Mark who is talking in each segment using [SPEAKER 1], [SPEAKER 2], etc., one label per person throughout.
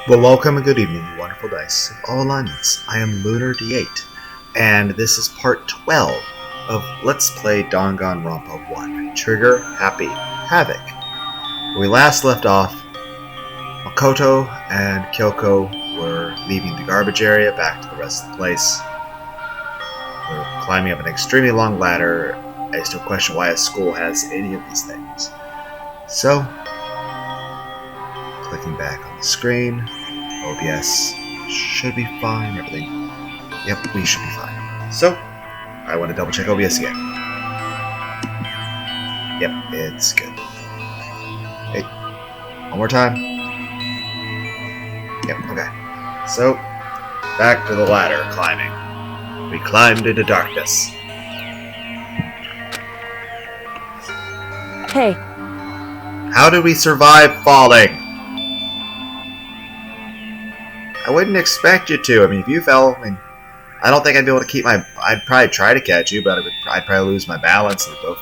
[SPEAKER 1] Well, welcome and good evening, you wonderful dice of all alignments. I am Lunar D8, and this is part 12 of Let's Play Danganronpa 1, Trigger Happy Havoc. When we last left off, Makoto and Kyoko were leaving the garbage area back to the rest of the place. We're climbing up an extremely long ladder. I still question why a school has any of these things. So, clicking back on the screen, OBS should be fine, everything. Yep, we should be fine. So, I want to double check OBS again. Yep, it's good. Hey, one more time. Yep, okay. So, back to the ladder climbing. We climbed into darkness.
[SPEAKER 2] Hey.
[SPEAKER 1] How did we survive falling? I wouldn't expect you to. I mean, if you fell, I don't think I'd be able to keep my... I'd probably try to catch you, but I'd probably lose my balance and both.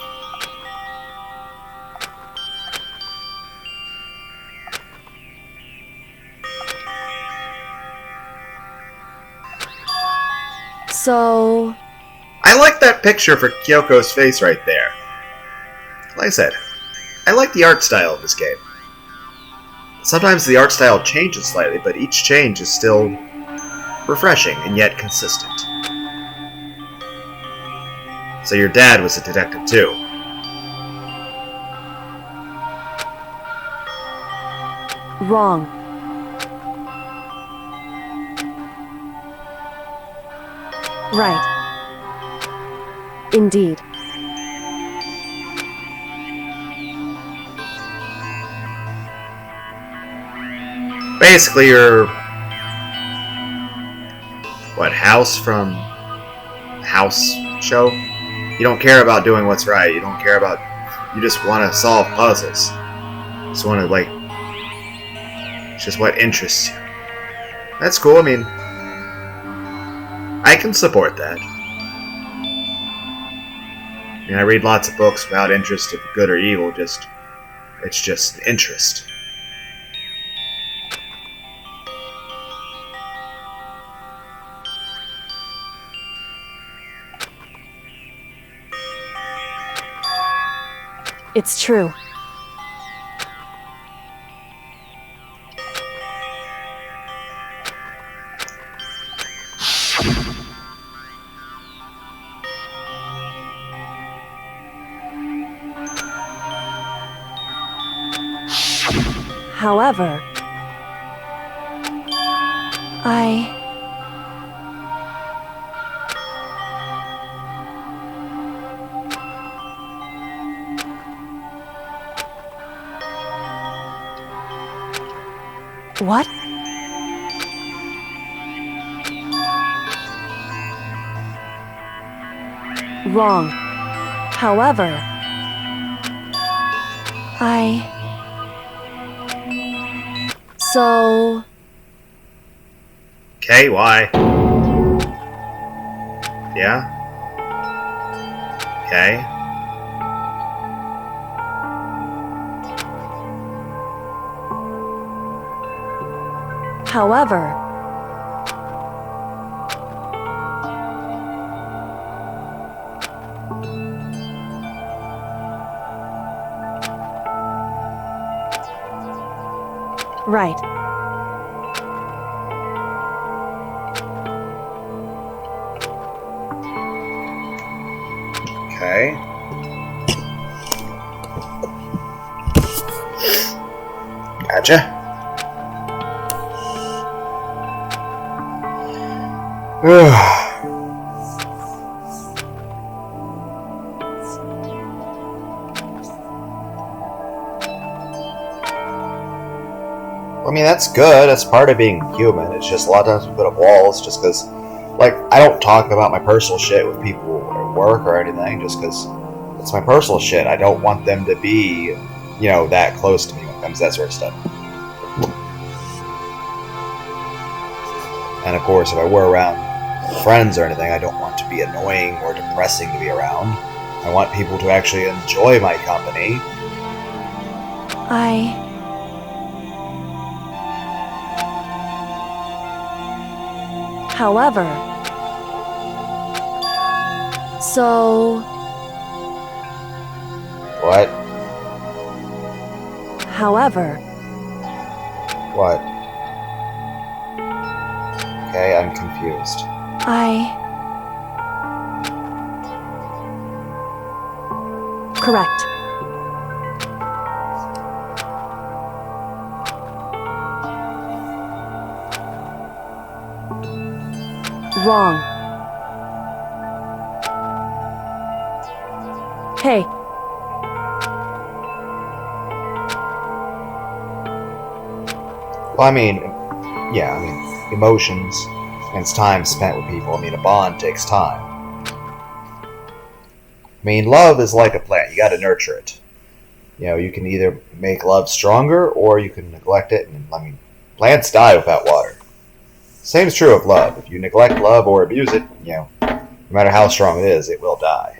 [SPEAKER 2] So...
[SPEAKER 1] I like that picture for Kyoko's face right there. Like I said, I like the art style of this game. Sometimes the art style changes slightly, but each change is still refreshing and yet consistent. So your dad was a detective too.
[SPEAKER 2] Wrong. Right. Indeed.
[SPEAKER 1] Basically, you're... what, House from... House show? You don't care about doing what's right. You don't care about... You just want to solve puzzles. You just want to, like... It's just what interests you. That's cool, I mean... I can support that. I mean, I read lots of books without interest of good or evil, just... It's just interest.
[SPEAKER 2] It's true. However, What? Wrong. However, So...
[SPEAKER 1] Okay, why? Yeah? Okay.
[SPEAKER 2] However... Right.
[SPEAKER 1] Okay. Gotcha. I mean, that's good. That's part of being human. It's just a lot of times we put up walls just because, like, I don't talk about my personal shit with people at work or anything just because it's my personal shit. I don't want them to be, that close to me when it comes to that sort of stuff. And of course, if I were around friends or anything, I don't want to be annoying or depressing to be around. I want people to actually enjoy my company.
[SPEAKER 2] However, so...
[SPEAKER 1] What?
[SPEAKER 2] However,
[SPEAKER 1] What? Okay, I'm confused.
[SPEAKER 2] Correct. Wrong. Hey.
[SPEAKER 1] Well, emotions and it's time spent with people. A bond takes time. Love is like a plant. You gotta nurture it. You can either make love stronger or you can neglect it. And, plants die without water. Same is true of love. If you neglect love or abuse it, no matter how strong it is, it will die.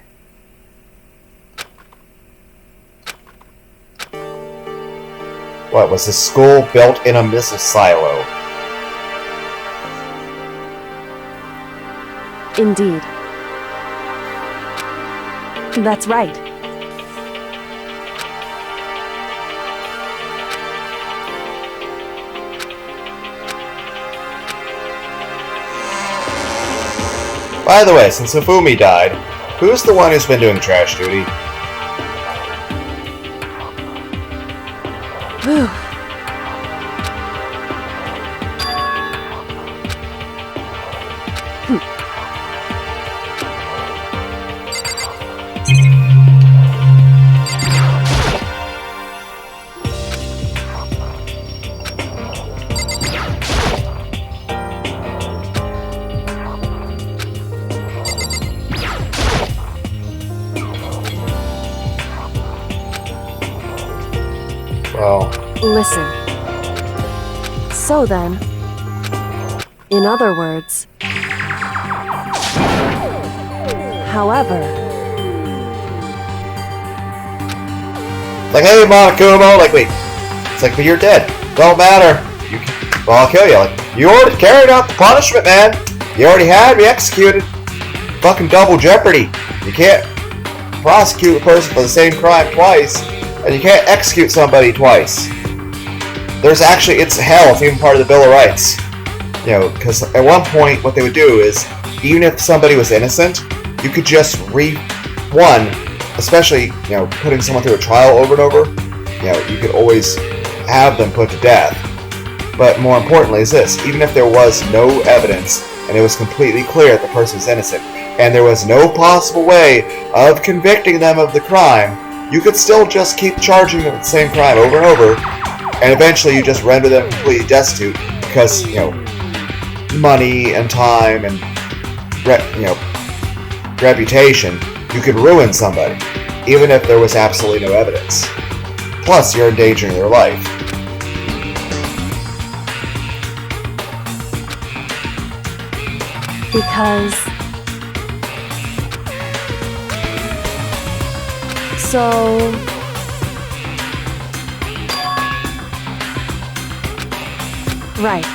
[SPEAKER 1] What, was the school built in a missile silo?
[SPEAKER 2] Indeed. That's right.
[SPEAKER 1] By the way, since Hifumi died, who's the one who's been doing trash duty?
[SPEAKER 2] Whew.
[SPEAKER 1] Well...
[SPEAKER 2] Listen. So then, in other words, however...
[SPEAKER 1] Like, hey, Monokumo, wait. It's like, but you're dead. Don't matter. I'll kill you. You already carried out the punishment, man. You already had me executed. Fucking double jeopardy. You can't prosecute a person for the same crime twice, and you can't execute somebody twice. It's hell. It's even part of the Bill of Rights. Because at one point, what they would do is, even if somebody was innocent, you could just especially, putting someone through a trial over and over, you could always have them put to death. But more importantly is this, even if there was no evidence, and it was completely clear that the person was innocent, and there was no possible way of convicting them of the crime, you could still just keep charging them with the same crime over and over, and eventually you just render them completely destitute because, money and time and, reputation, you could ruin somebody, even if there was absolutely no evidence. Plus, you're endangering their life.
[SPEAKER 2] Because... So... Right.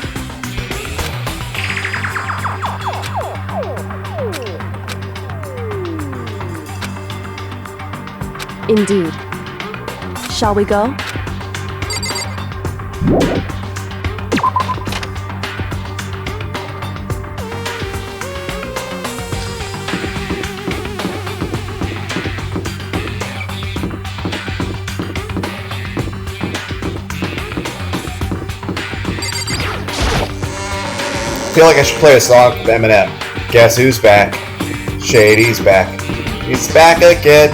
[SPEAKER 2] Indeed. Shall we go?
[SPEAKER 1] I feel like I should play a song from Eminem. Guess who's back? Shady's back. He's back again.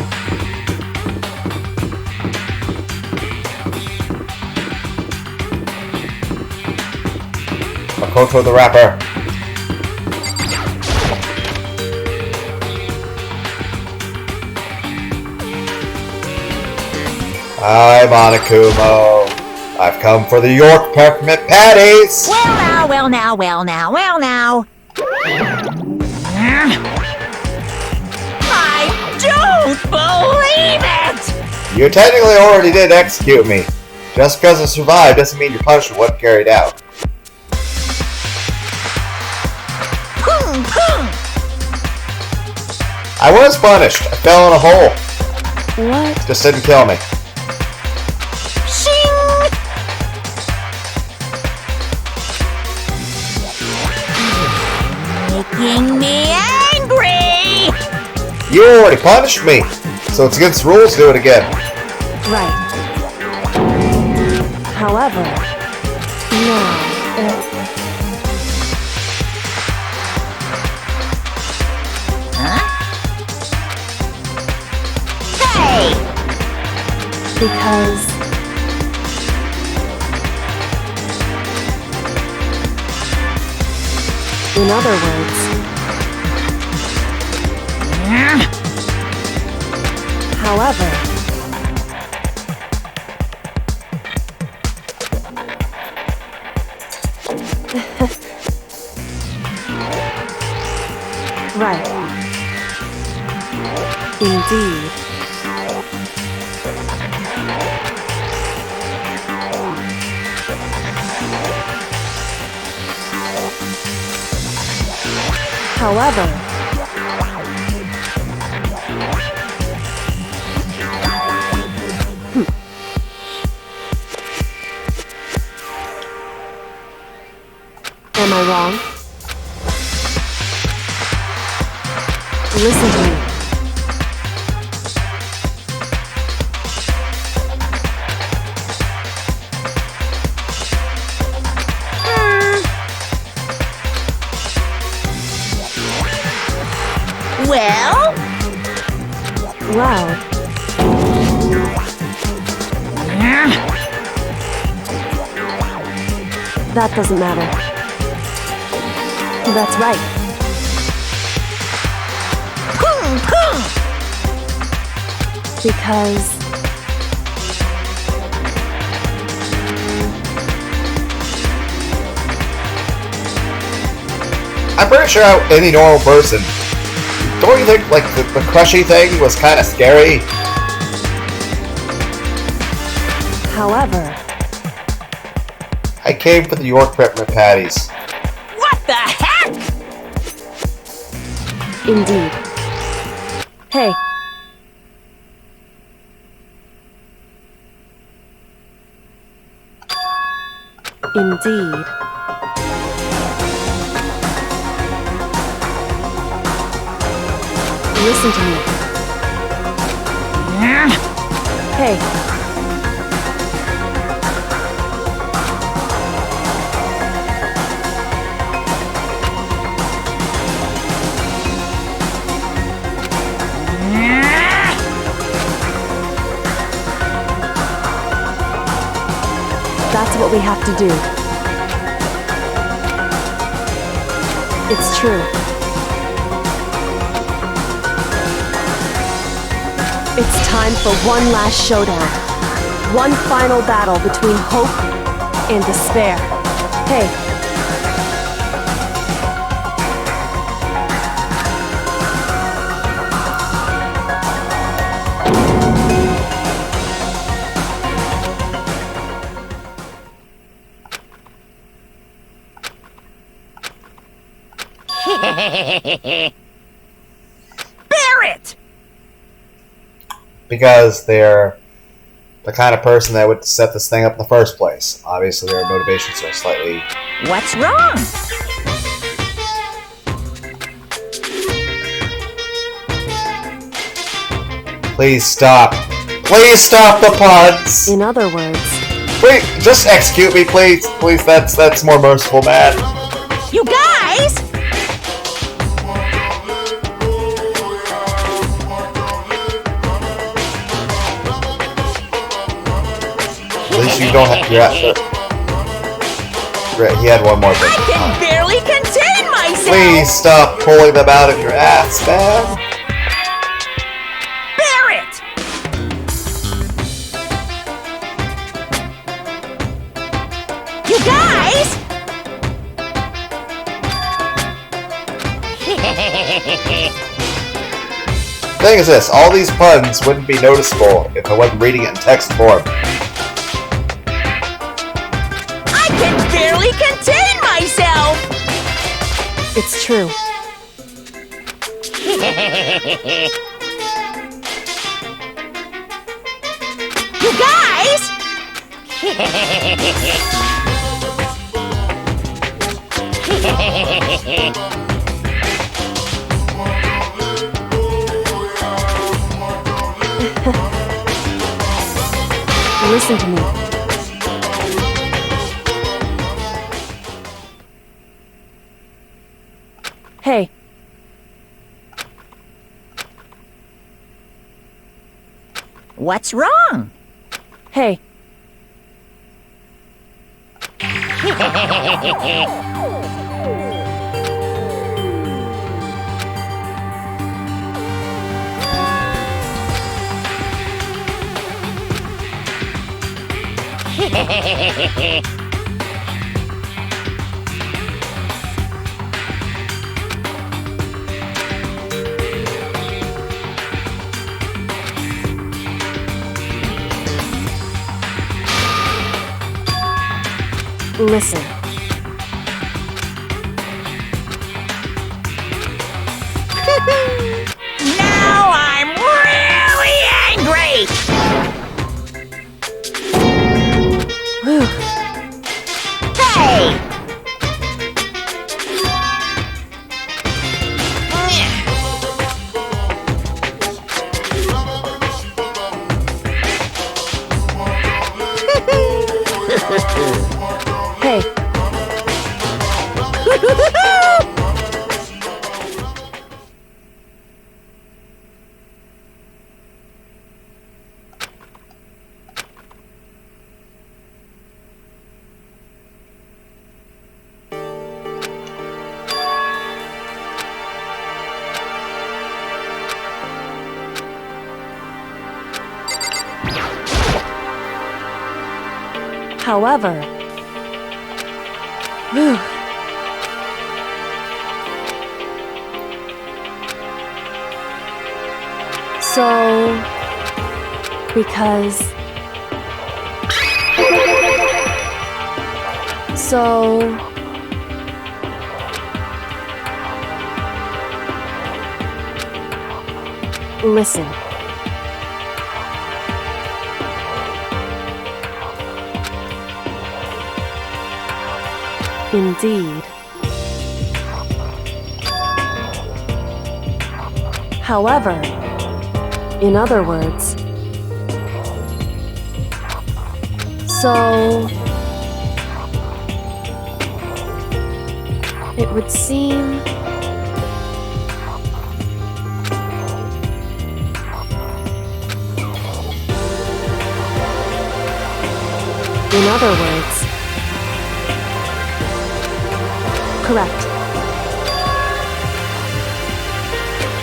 [SPEAKER 1] Makoto the Rapper. Hi, Monokumo. I've come for the York peppermint patties.
[SPEAKER 3] Well now. I don't believe it!
[SPEAKER 1] You technically already did execute me. Just because I survived doesn't mean your punishment wasn't carried out. I was punished. I fell in a hole.
[SPEAKER 2] What?
[SPEAKER 1] Just didn't kill me.
[SPEAKER 3] Shing! Making me angry!
[SPEAKER 1] You already punished me, so it's against the rules to do it again.
[SPEAKER 2] Right. However, now,
[SPEAKER 3] Huh? Hey!
[SPEAKER 2] because in other words, however, right. Indeed. However, am I wrong? Listen to me.
[SPEAKER 3] Well?
[SPEAKER 2] Well, that doesn't matter. That's right. Because
[SPEAKER 1] I'm pretty sure any normal person, don't you think like the crushy thing was kind of scary?
[SPEAKER 2] however,
[SPEAKER 1] I came for the York peppermint patties.
[SPEAKER 3] What the heck?
[SPEAKER 2] indeed. Hey. Indeed. Listen to me. Hey. That's what we have to do. It's true. It's time for one last showdown. One final battle between hope and despair. Hey.
[SPEAKER 3] Bear it!
[SPEAKER 1] Because they're the kind of person that would set this thing up in the first place. Obviously, their motivations are slightly...
[SPEAKER 3] What's wrong?
[SPEAKER 1] Please stop. Please stop the puns!
[SPEAKER 2] In other words,
[SPEAKER 1] Wait, just execute me, please. Please, that's more merciful, man.
[SPEAKER 3] You guys!
[SPEAKER 1] At least you don't have... He had one more thing.
[SPEAKER 3] I can barely contain myself!
[SPEAKER 1] Please stop pulling them out of your ass, man.
[SPEAKER 3] Bear it! You guys!
[SPEAKER 1] Thing is this, all these puns wouldn't be noticeable if I wasn't reading it in text form.
[SPEAKER 3] I can barely contain myself!
[SPEAKER 2] it's true.
[SPEAKER 3] You guys!
[SPEAKER 2] Listen to me. Hey.
[SPEAKER 3] What's wrong?
[SPEAKER 2] Hey. Listen.
[SPEAKER 3] Now I'm really angry!
[SPEAKER 2] Whew.
[SPEAKER 3] Hey!
[SPEAKER 2] Hey. However, whew. So, because listen. Indeed. However, in other words, so it would seem in other words, correct.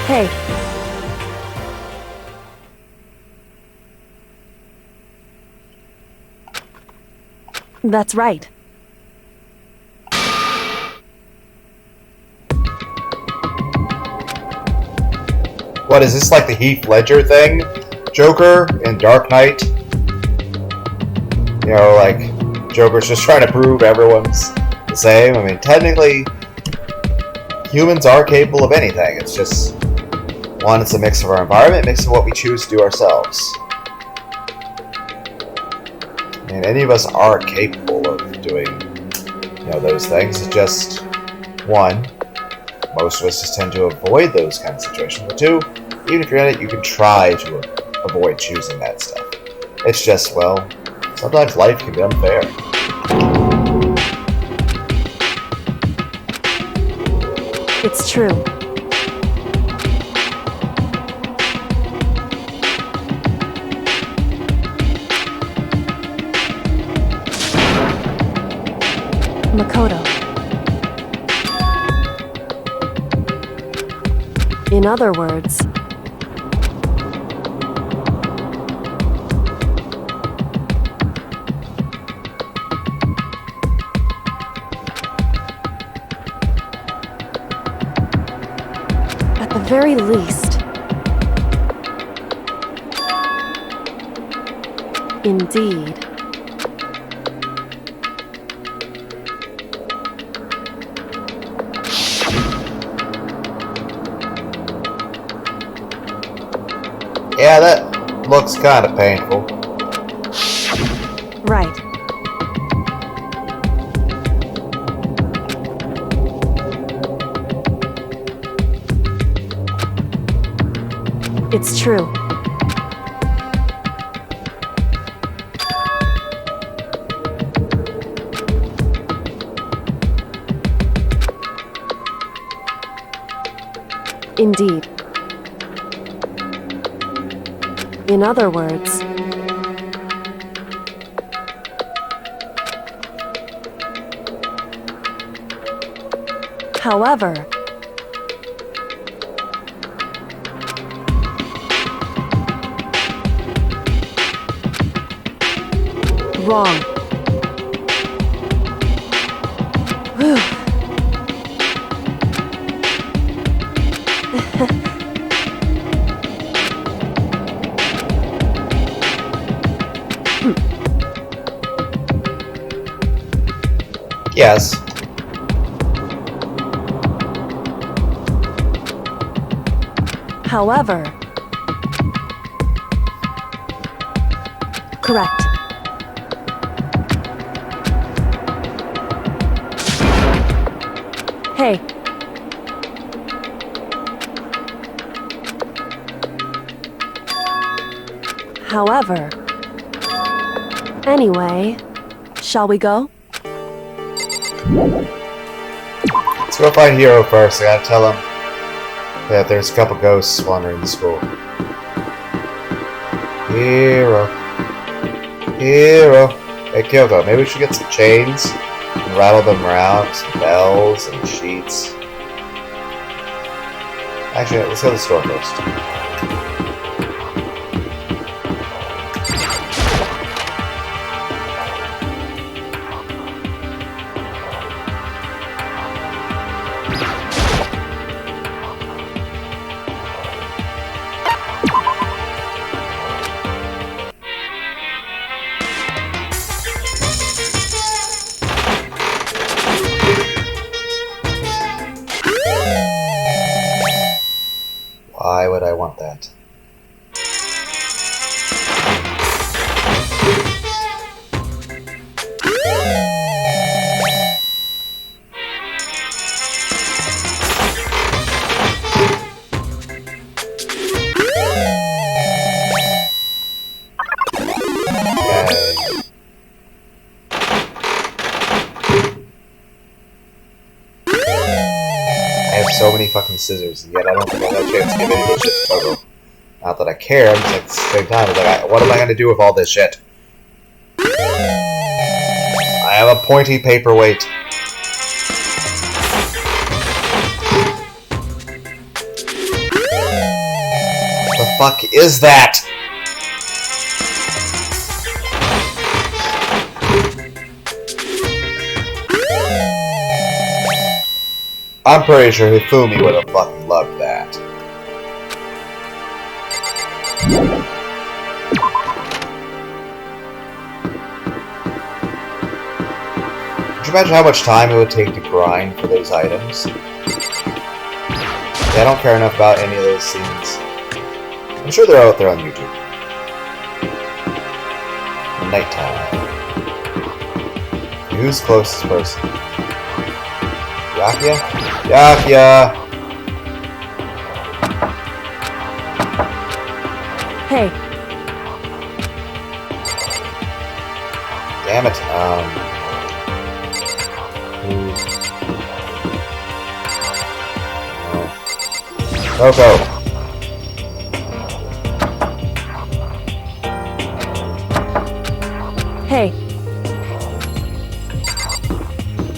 [SPEAKER 2] Hey. That's right.
[SPEAKER 1] What is this, like the Heath Ledger thing? Joker in Dark Knight? You know, like, Joker's just trying to prove everyone's the same. I mean, technically, humans are capable of anything. It's just, one, it's a mix of our environment, a mix of what we choose to do ourselves. I mean, any of us are capable of doing, those things. It's just, one, most of us just tend to avoid those kind of situations. But two, even if you're in it, you can try to avoid choosing that stuff. It's just, well, sometimes life can be unfair.
[SPEAKER 2] It's true. Makoto. In other words, at the very least, indeed.
[SPEAKER 1] Yeah, that looks kind of painful.
[SPEAKER 2] Right. It's true. Indeed. In other words, however, wrong. Whew.
[SPEAKER 1] Yes.
[SPEAKER 2] However, correct. Hey. However, anyway, shall we go?
[SPEAKER 1] Let's go find Hero first. I gotta tell him that there's a couple ghosts wandering the school. Hero. Hero. Hey, Kyoko, maybe we should get some chains and rattle them around, some bells and sheets. Actually, let's go to the store first. Why would I want that? So many fucking scissors, and yet I don't think I have a chance to give any of this shit to Coco. Not that I care, I'm just like, at the same time, it's like, what am I going to do with all this shit? I have a pointy paperweight. What the fuck is that? I'm pretty sure Hifumi would have fucking loved that. Could you imagine how much time it would take to grind for those items? Yeah, I don't care enough about any of those scenes. I'm sure they're out there on YouTube. Nighttime. Who's closest person? Yakia? Yakia!
[SPEAKER 2] Hey.
[SPEAKER 1] Damn it. Coco.
[SPEAKER 2] Hey.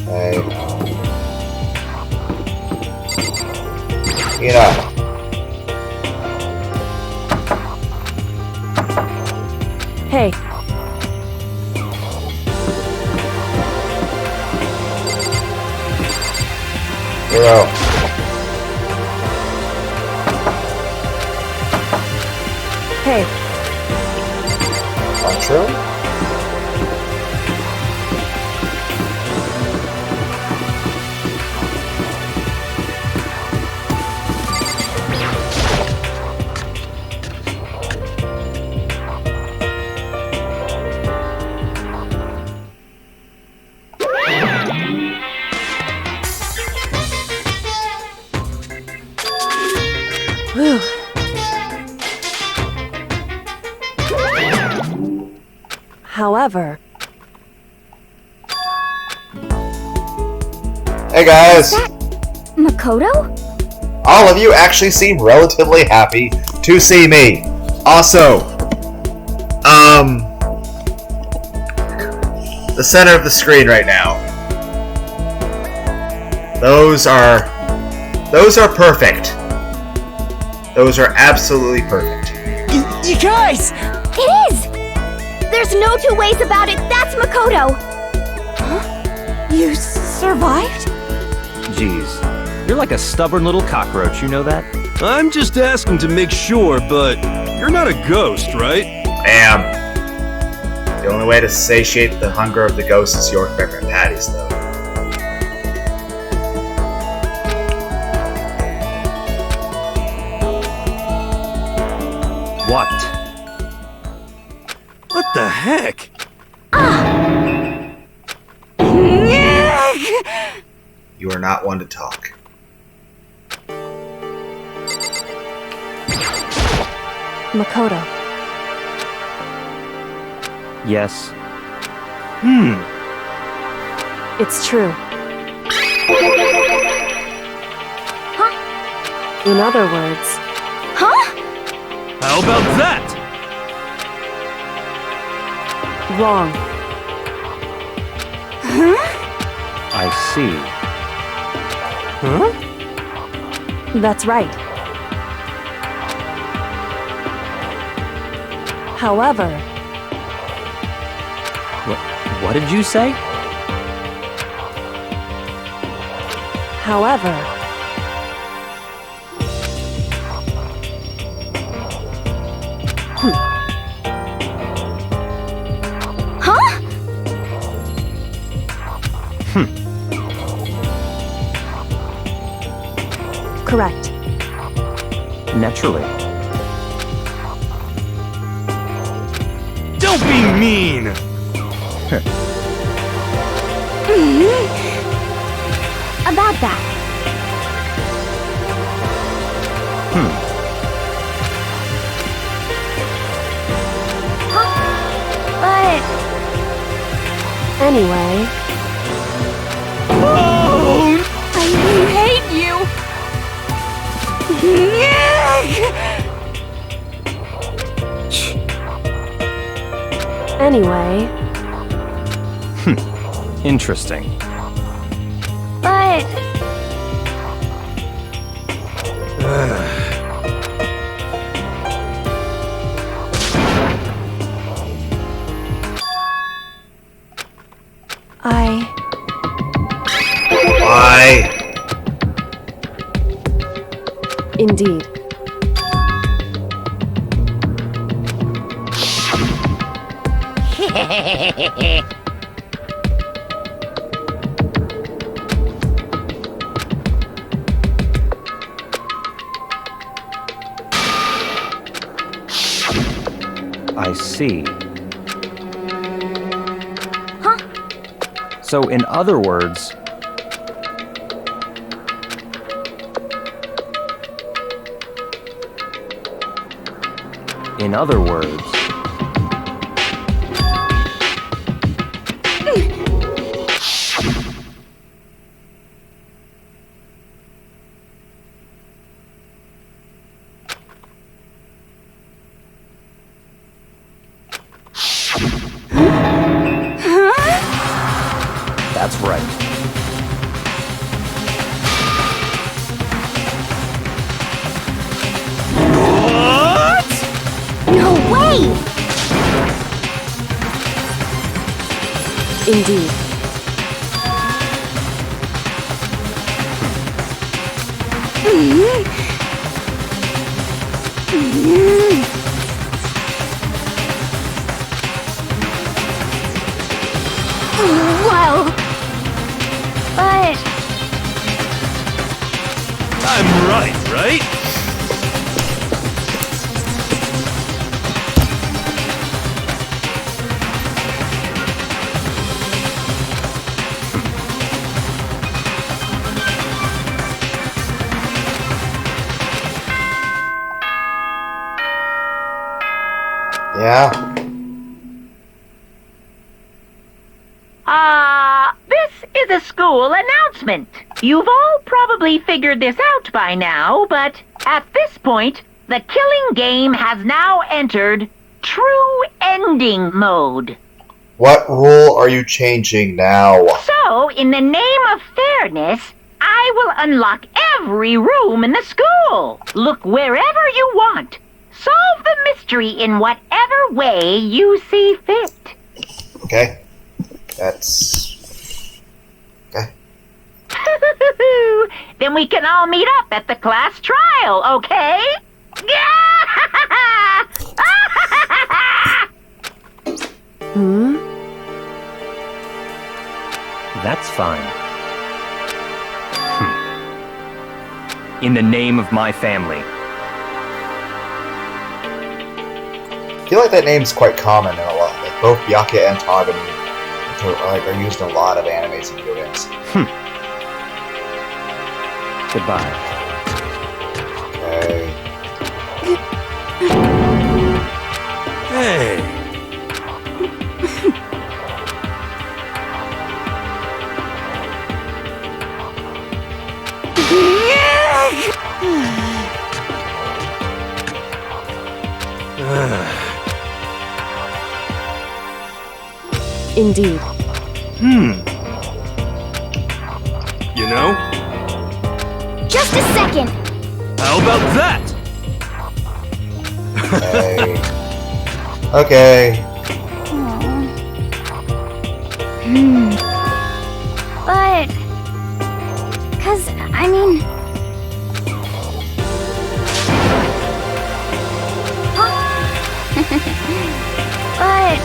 [SPEAKER 1] Hey. Ina.
[SPEAKER 2] Hey.
[SPEAKER 1] Hero.
[SPEAKER 2] Hey.
[SPEAKER 1] Lunchroom?
[SPEAKER 2] However,
[SPEAKER 1] Hey guys!
[SPEAKER 4] Makoto?
[SPEAKER 1] All of you actually seem relatively happy to see me. Also, the center of the screen right now. Those are perfect. Those are absolutely perfect.
[SPEAKER 3] You guys!
[SPEAKER 4] It is! There's no two ways about it. That's Makoto. Huh? You survived?
[SPEAKER 5] Jeez, you're like a stubborn little cockroach, you know that?
[SPEAKER 6] I'm just asking to make sure, but you're not a ghost, right?
[SPEAKER 1] I am. The only way to satiate the hunger of the ghost is York peppermint patties, though.
[SPEAKER 5] What?
[SPEAKER 6] What the heck?
[SPEAKER 1] You are not one to talk.
[SPEAKER 2] Makoto.
[SPEAKER 5] Yes.
[SPEAKER 2] It's true.
[SPEAKER 4] Huh?
[SPEAKER 2] In other words,
[SPEAKER 4] Huh?
[SPEAKER 6] How about that?
[SPEAKER 2] wrong.
[SPEAKER 5] I see.
[SPEAKER 6] Huh?
[SPEAKER 2] That's right. However,
[SPEAKER 5] What did you say?
[SPEAKER 2] however,
[SPEAKER 4] Huh?
[SPEAKER 2] correct.
[SPEAKER 5] Naturally.
[SPEAKER 6] Don't be mean!
[SPEAKER 4] About that. But
[SPEAKER 2] Anyway,
[SPEAKER 6] Oh!
[SPEAKER 4] I hate you.
[SPEAKER 2] anyway,
[SPEAKER 5] Interesting.
[SPEAKER 4] But
[SPEAKER 1] Why?
[SPEAKER 2] indeed.
[SPEAKER 5] I see.
[SPEAKER 4] Huh?
[SPEAKER 5] So, in other words, that's right.
[SPEAKER 4] no way.
[SPEAKER 2] Indeed.
[SPEAKER 4] Well, but
[SPEAKER 6] I'm right?
[SPEAKER 1] Yeah.
[SPEAKER 3] the school announcement. You've all probably figured this out by now, but at this point, the killing game has now entered true ending mode.
[SPEAKER 1] What rule are you changing now?
[SPEAKER 3] So, in the name of fairness, I will unlock every room in the school. Look wherever you want. Solve the mystery in whatever way you see fit.
[SPEAKER 1] Okay. That's... okay.
[SPEAKER 3] Then we can all meet up at the class trial, okay?
[SPEAKER 5] That's fine. In the name of my family.
[SPEAKER 1] I feel like that name's quite common in a lot. Like both Byakuya and Togami are used in a lot of animes and video games.
[SPEAKER 5] Goodbye.
[SPEAKER 1] Okay.
[SPEAKER 6] Hey.
[SPEAKER 2] Indeed.
[SPEAKER 6] You know?
[SPEAKER 4] Just a second.
[SPEAKER 6] How about that?
[SPEAKER 1] Okay.
[SPEAKER 4] But... 'cause, I mean... But...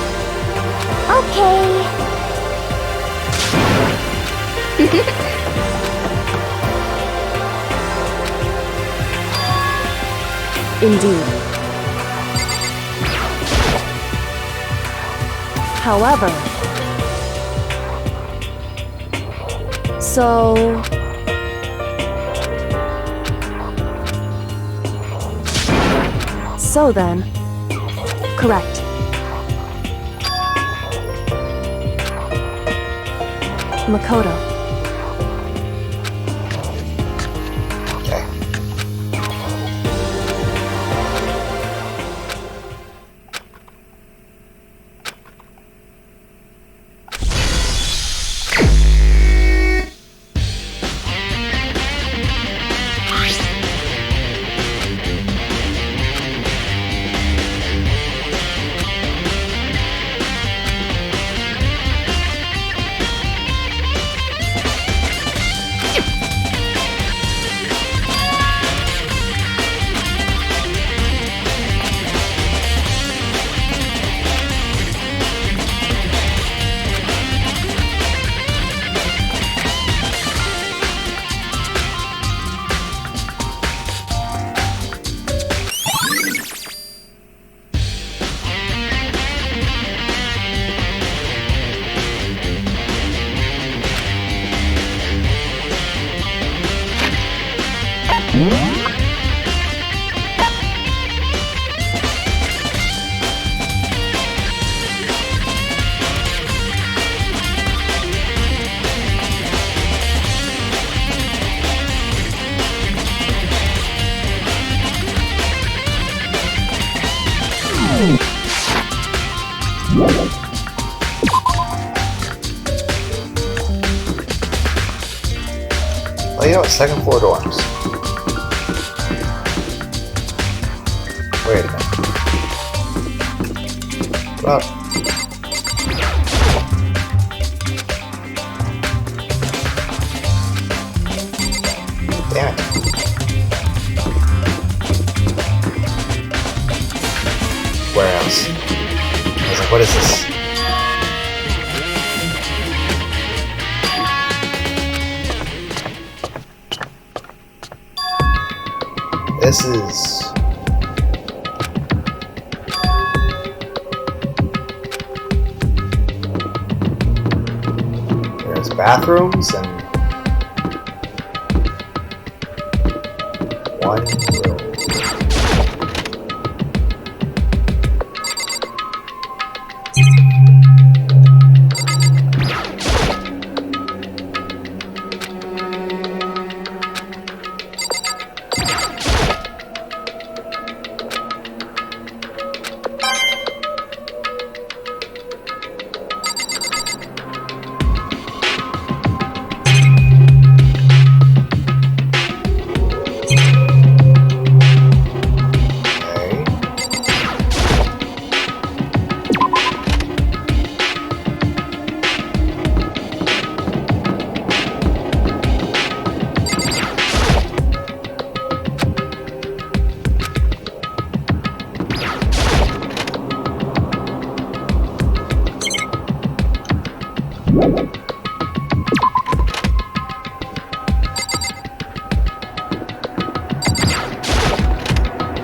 [SPEAKER 4] okay.
[SPEAKER 2] Indeed. However... So... So then... Correct. Makoto.
[SPEAKER 1] Okay. Well, you know what? Second floor dorms. Wait a minute. What up? Damn it. Warehouse. I was like, what is this? This is... There's bathrooms and one room.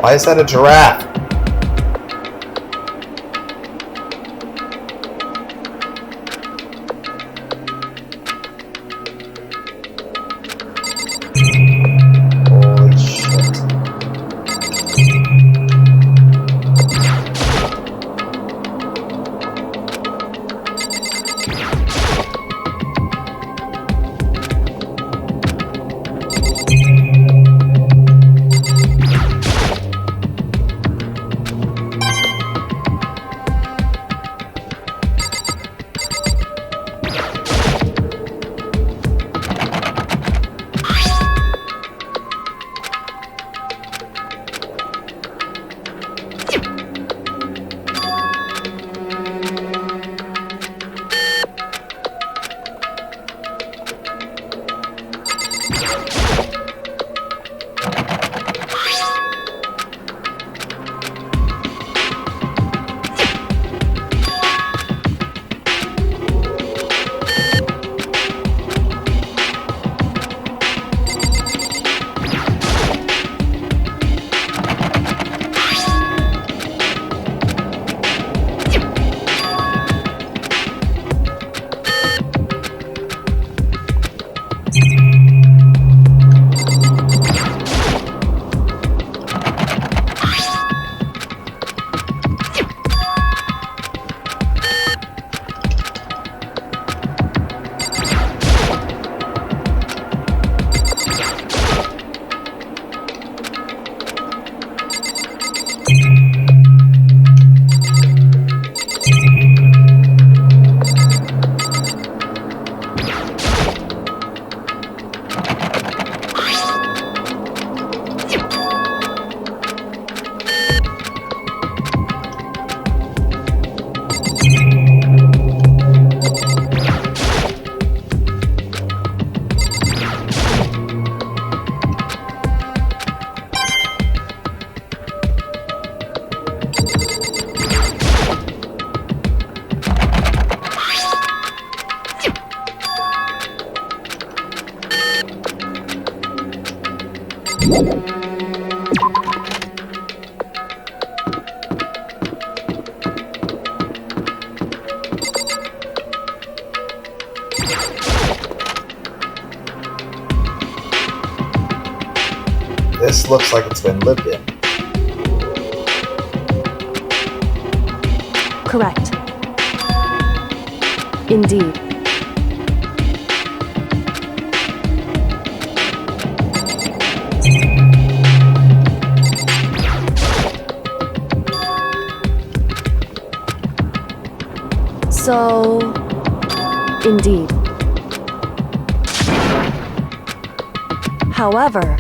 [SPEAKER 1] Why is that a giraffe? Holy shit. This looks like it's been lived in.
[SPEAKER 2] Correct. Indeed. So, indeed. However,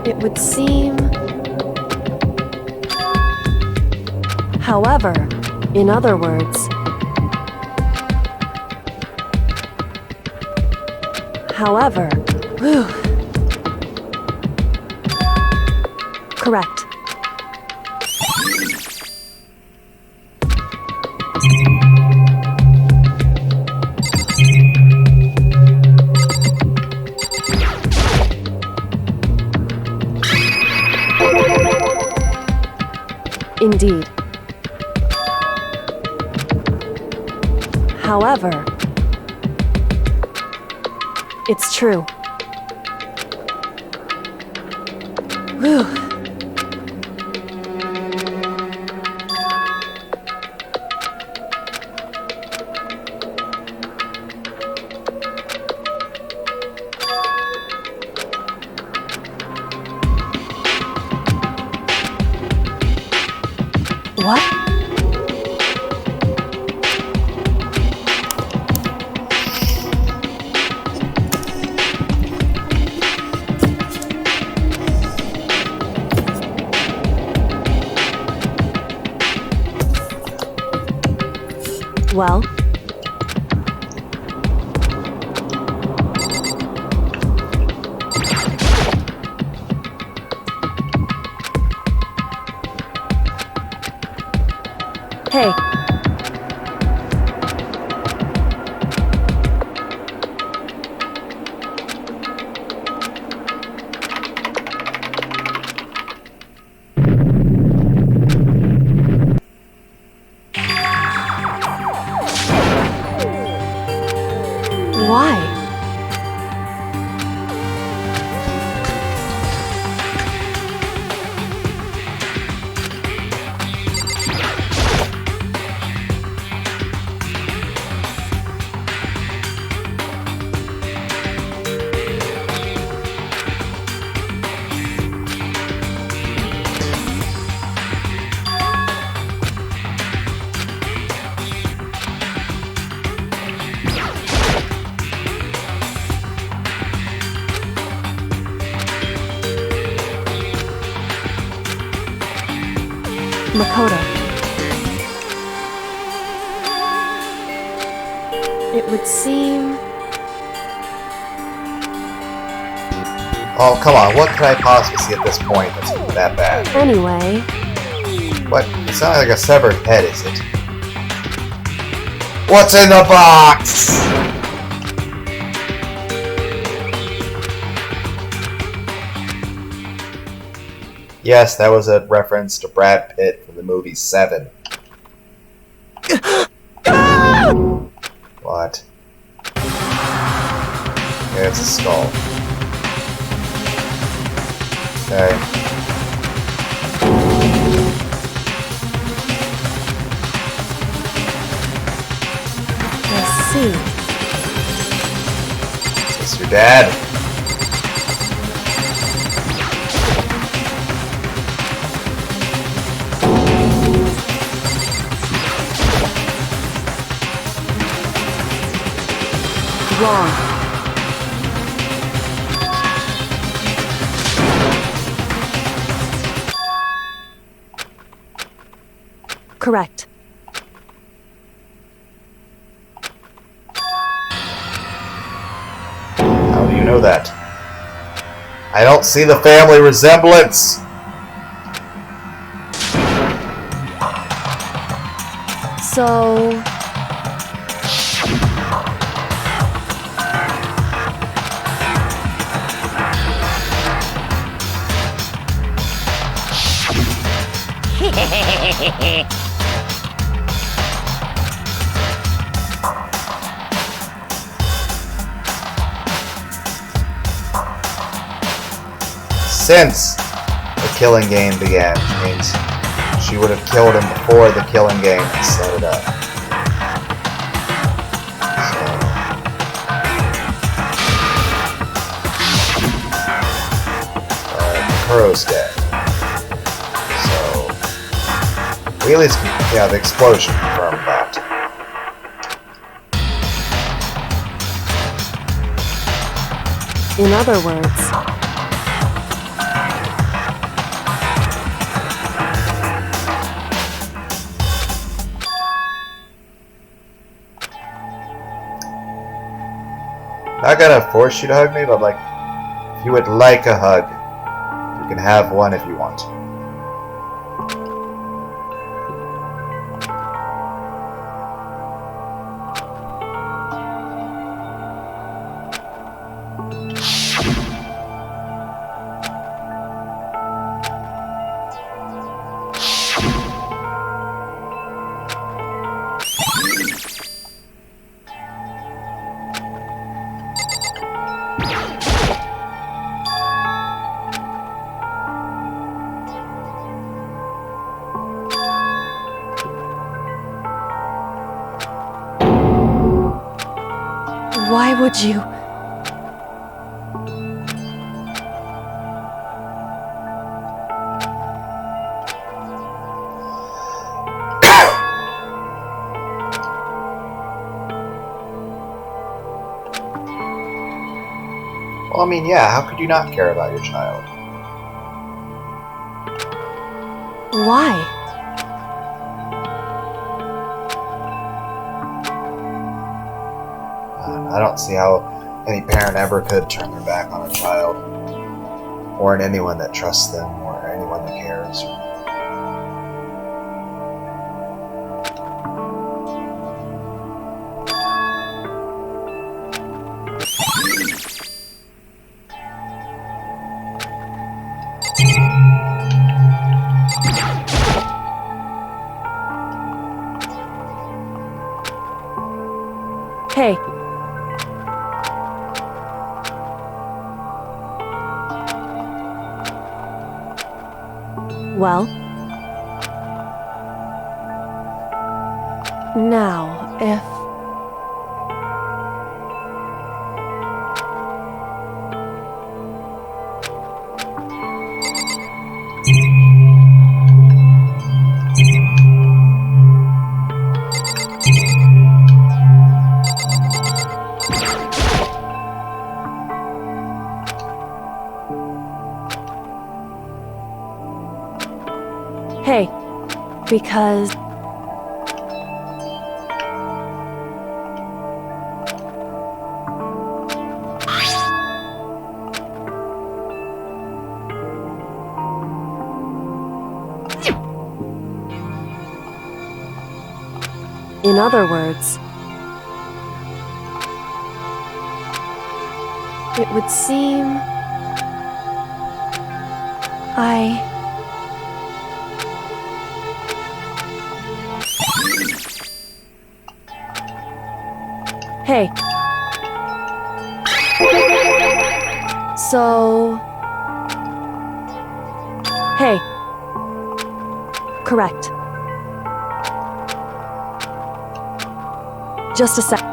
[SPEAKER 2] it would seem... However, in other words... However... Whew. Correct. Indeed. However, it's true. Whew. What? well. Hey. Why? Makoto. It would seem...
[SPEAKER 1] Oh, come on, what could I possibly see at this point that's that bad?
[SPEAKER 2] Anyway...
[SPEAKER 1] What? It's not like a severed head, is it? What's in the box? Yes, that was a reference to Brad Pitt from the movie Seven. What? Yeah, it's a skull. Okay.
[SPEAKER 2] I see.
[SPEAKER 1] Is this your dad?
[SPEAKER 2] Wrong. Correct.
[SPEAKER 1] How do you know that? I don't see the family resemblance!
[SPEAKER 2] So...
[SPEAKER 1] Since the killing game began, which means she would have killed him before the killing game and set it up. So, Kuro's dead. So, we at least have the explosion confirmed that.
[SPEAKER 2] In other words...
[SPEAKER 1] Not gonna force you to hug me, but like, if you would like a hug, you can have one if you want.
[SPEAKER 2] Why would you...
[SPEAKER 1] Well, I mean, yeah, how could you not care about your child?
[SPEAKER 2] Why?
[SPEAKER 1] I don't see how any parent ever could turn their back on a child, or on anyone that trusts them, or anyone that cares.
[SPEAKER 2] Hey. Well? Now, if... Hey, because... In other words, it would seem Hey. So... Hey. Correct. Just a sec.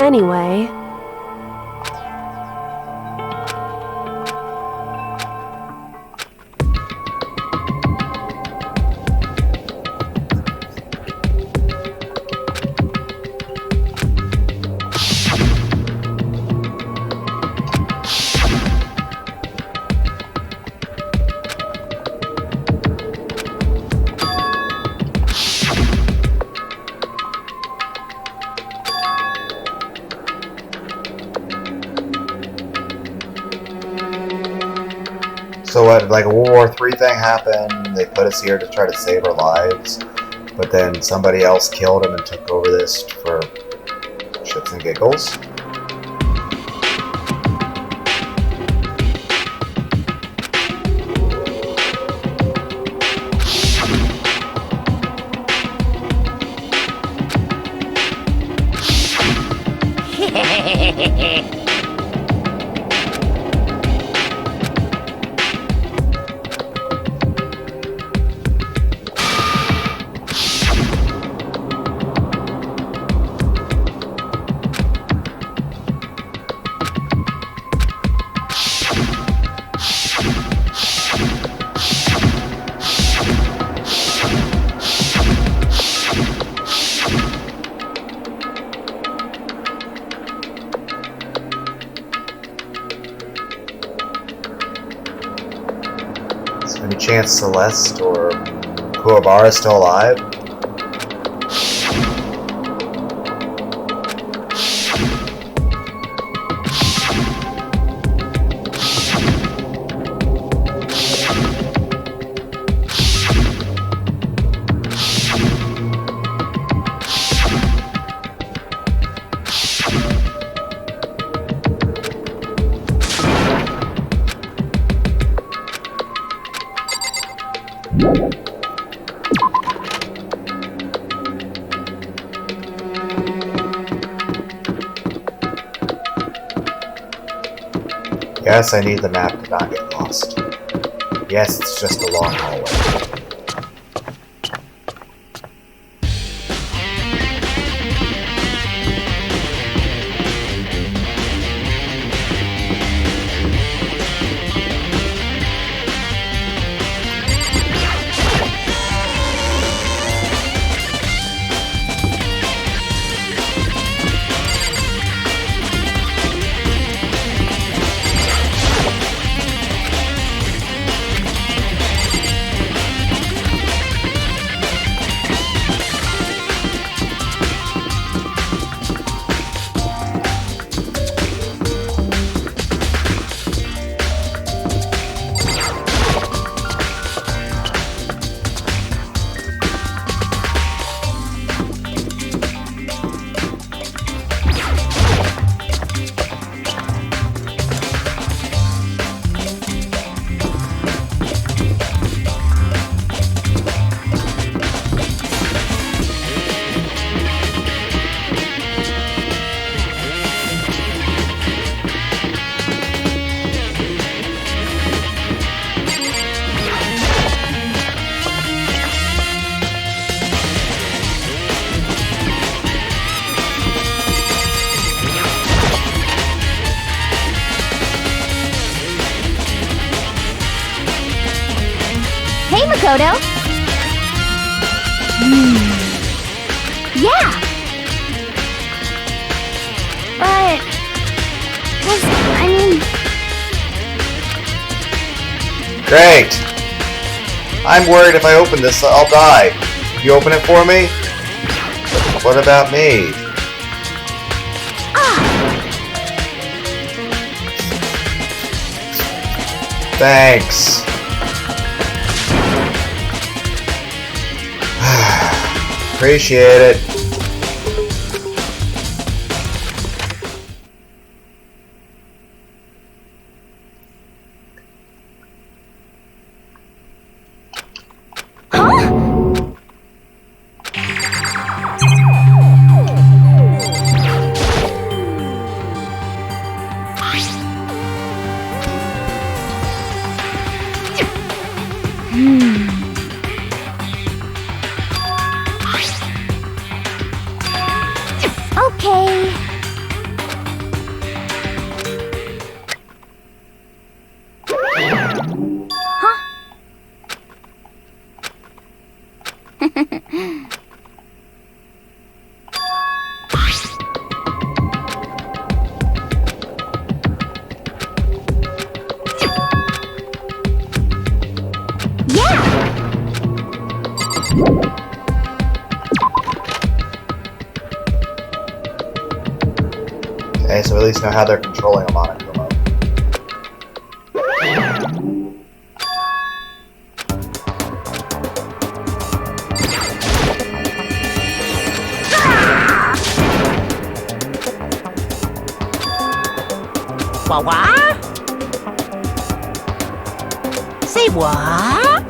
[SPEAKER 2] Anyway...
[SPEAKER 1] So what, like a World War III thing happened, they put us here to try to save our lives, but then somebody else killed them and took over this for shits and giggles? Any chance Celeste or Kuwabara is still alive? Yes, I need the map to not get lost. Yes, it's just a long hallway.
[SPEAKER 4] Makoto? Yeah. But...
[SPEAKER 1] Great! I'm worried if I open this, I'll die. You open it for me? What about me? Thanks. Appreciate it.
[SPEAKER 4] Okay.
[SPEAKER 1] Okay, so at least know how they're controlling them on it at the moment.
[SPEAKER 3] What? Say what?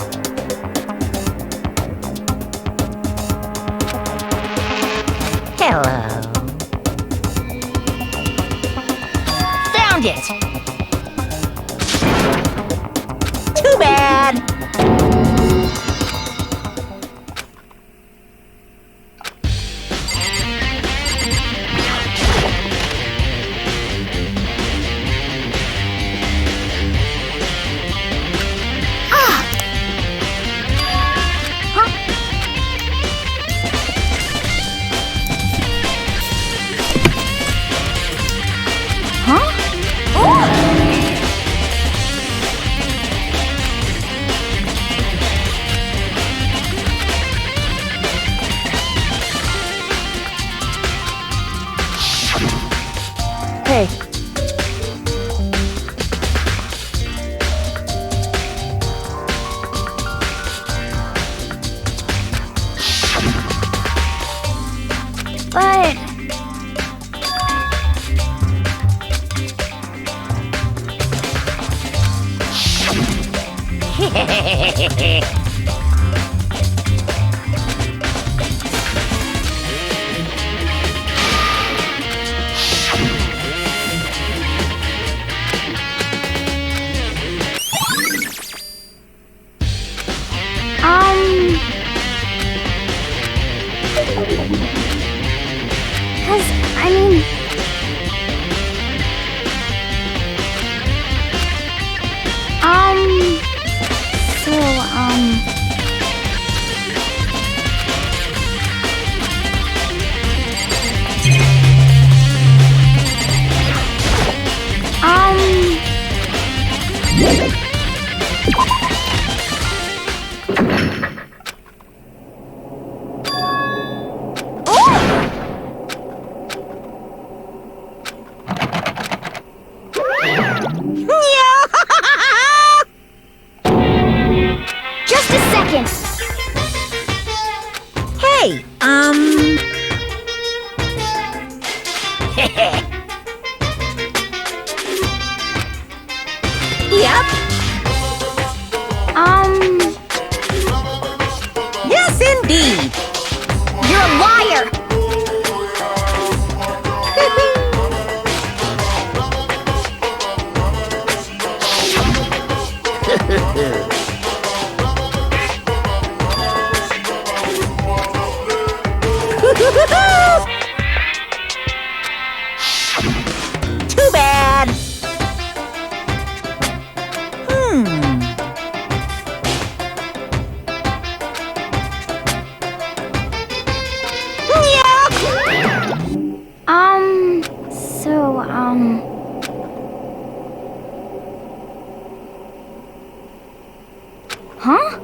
[SPEAKER 3] Hello. Found it. Too bad.
[SPEAKER 2] Hey,
[SPEAKER 4] But... Cause, I mean... Just a second!
[SPEAKER 3] Hey, Yep. Yes, indeed.
[SPEAKER 4] You're a liar!
[SPEAKER 3] Too bad.
[SPEAKER 4] Huh?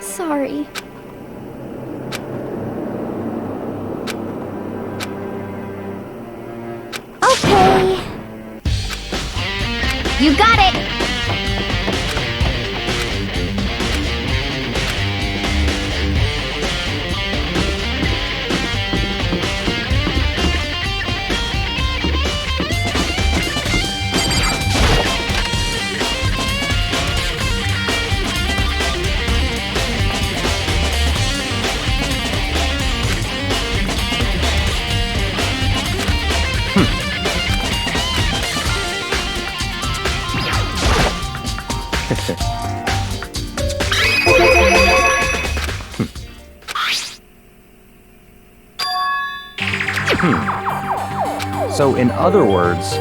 [SPEAKER 4] Sorry. Okay. You got it!
[SPEAKER 5] So, in other words,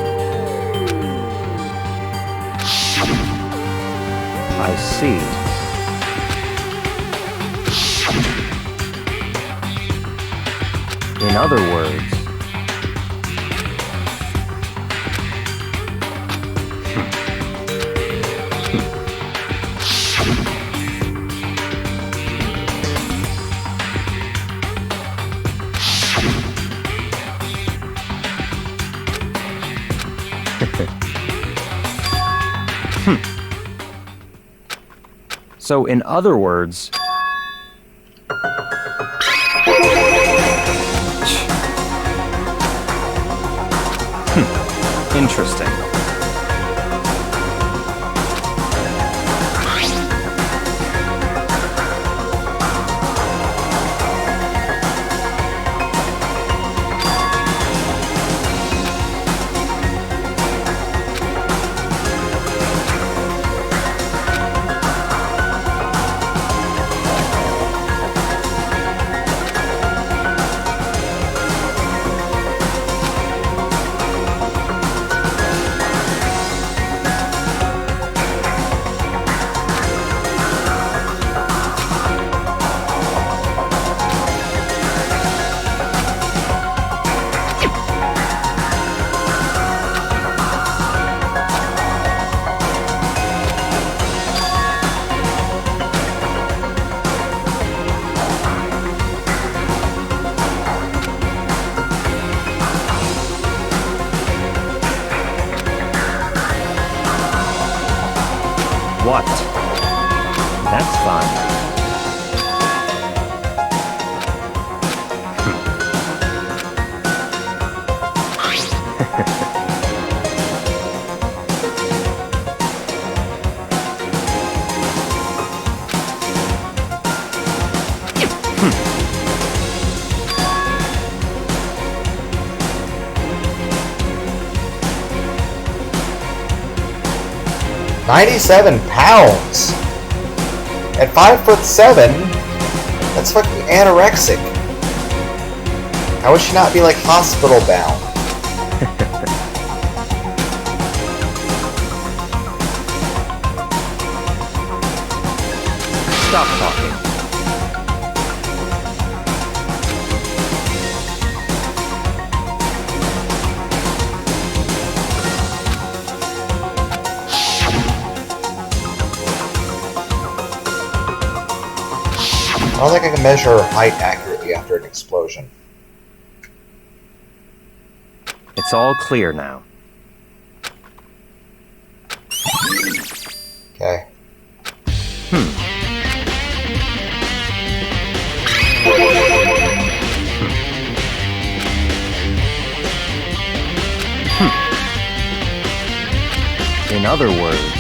[SPEAKER 5] I see. In other words, so, in other words, interesting. What? That's fine.
[SPEAKER 1] £97. At 5'7", that's fucking anorexic. How would she not be like hospital bound?
[SPEAKER 5] Stop talking.
[SPEAKER 1] I don't think I can measure her height accurately after an explosion.
[SPEAKER 5] It's all clear now.
[SPEAKER 1] Okay.
[SPEAKER 5] In other words,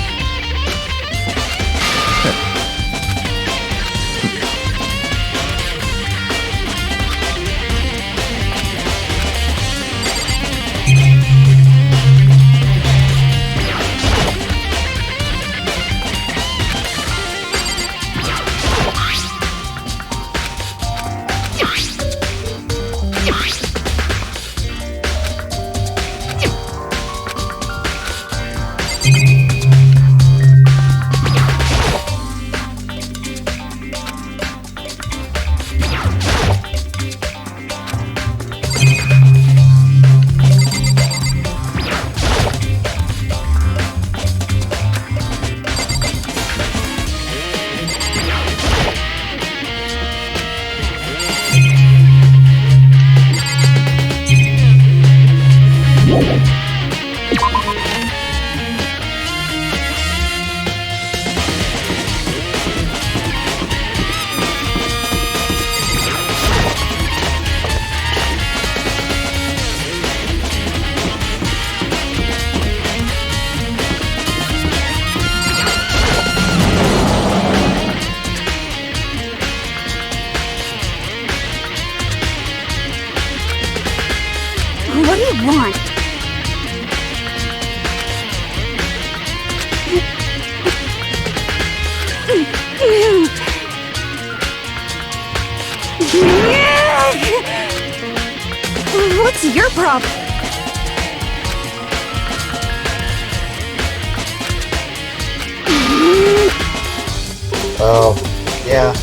[SPEAKER 4] What's your problem?
[SPEAKER 1] Oh, yeah.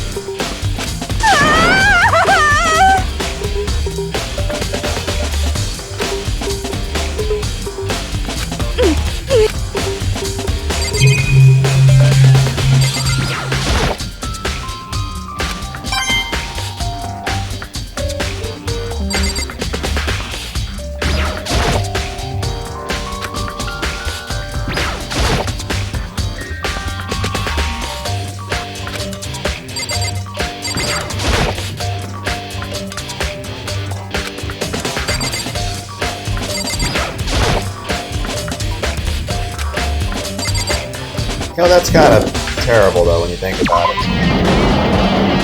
[SPEAKER 1] You know, that's kind of terrible, though, when you think about it.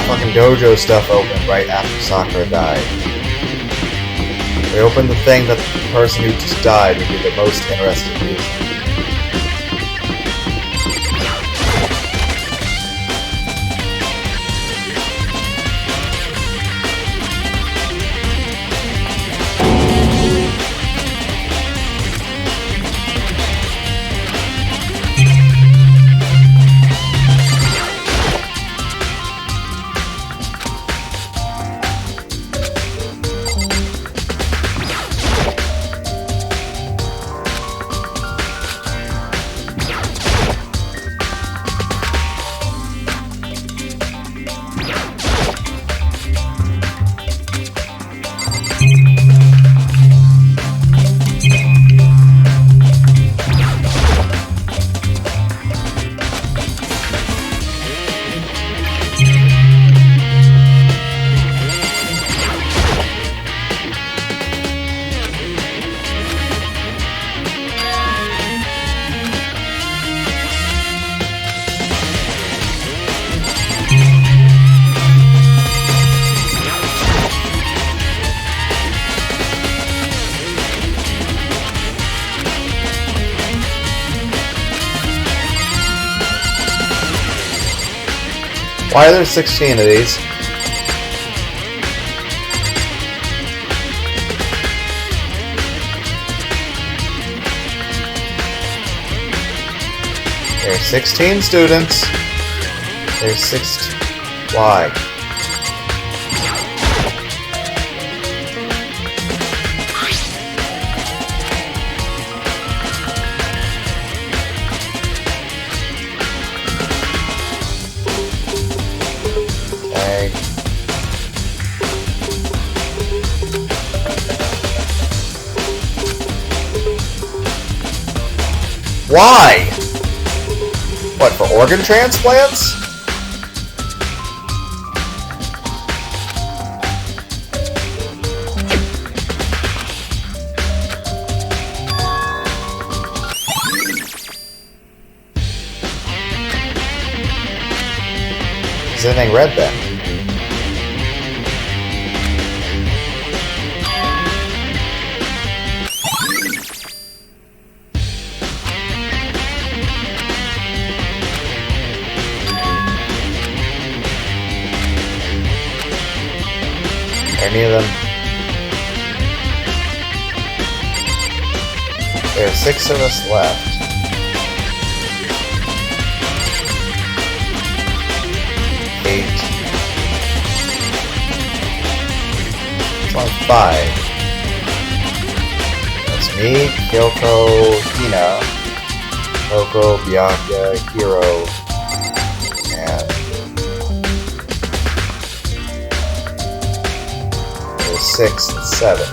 [SPEAKER 1] Fucking dojo stuff opened right after Sakura died. They opened the thing that the person who just died would be the most interested in using. Why are there 16 of these? There's 16 students. There's 16. Why? Why? What, for organ transplants? Is anything red then? Any of them? There are 6 of us left. Eight. It's only 5. That's me, Kyoko, Hina, Moko, Byakuya, Hiro, and 6 and 7.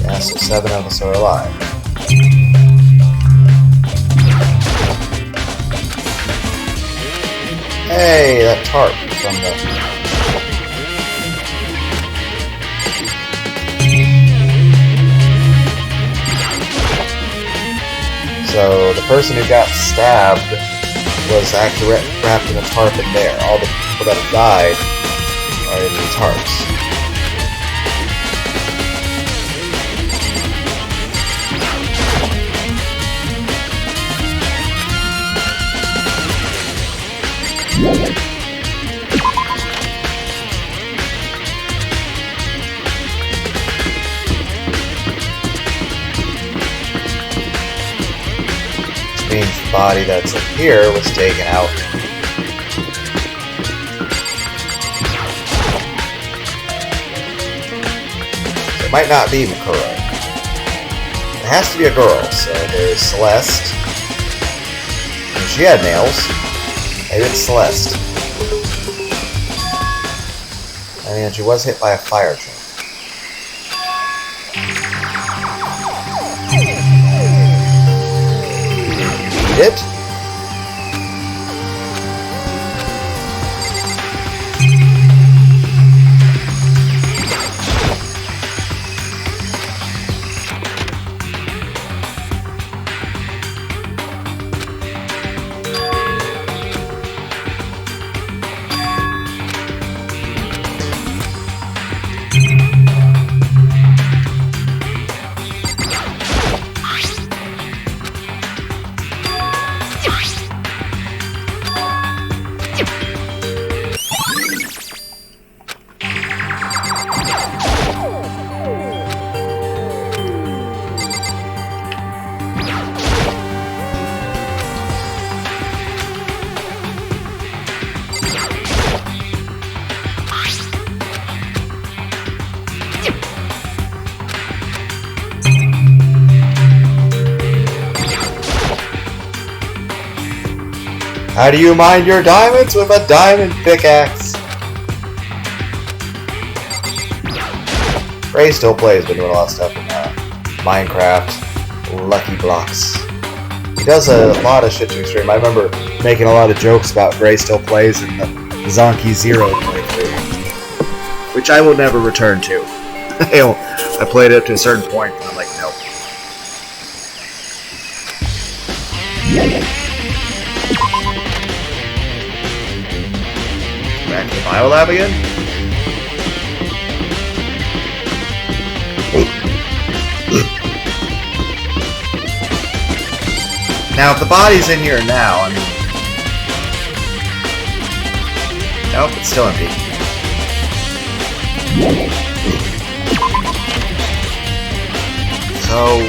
[SPEAKER 1] Yeah, so 7 of us are alive. Hey, that tarp from the... So the person who got stabbed was actually wrapped in a tarp in there. All the people that have died Alright, it needs hearts. Which means the body that's up here was taken out. So it might not be Makuro. It has to be a girl, so there's Celeste. And she had nails. Maybe it's Celeste. I mean, she was hit by a fire truck. Eat it. How do you mine your diamonds with a diamond pickaxe? Ray still plays, been doing a lot of stuff in Minecraft, Lucky Blocks. He does a lot of shit to stream. I remember making a lot of jokes about Gray still plays in the Zonky Zero playthrough, which I will never return to. I played it up to a certain point, and I'm like, nope. Back to the biolab again? Now, if the body's in here now, I mean... Nope, it's still empty. So...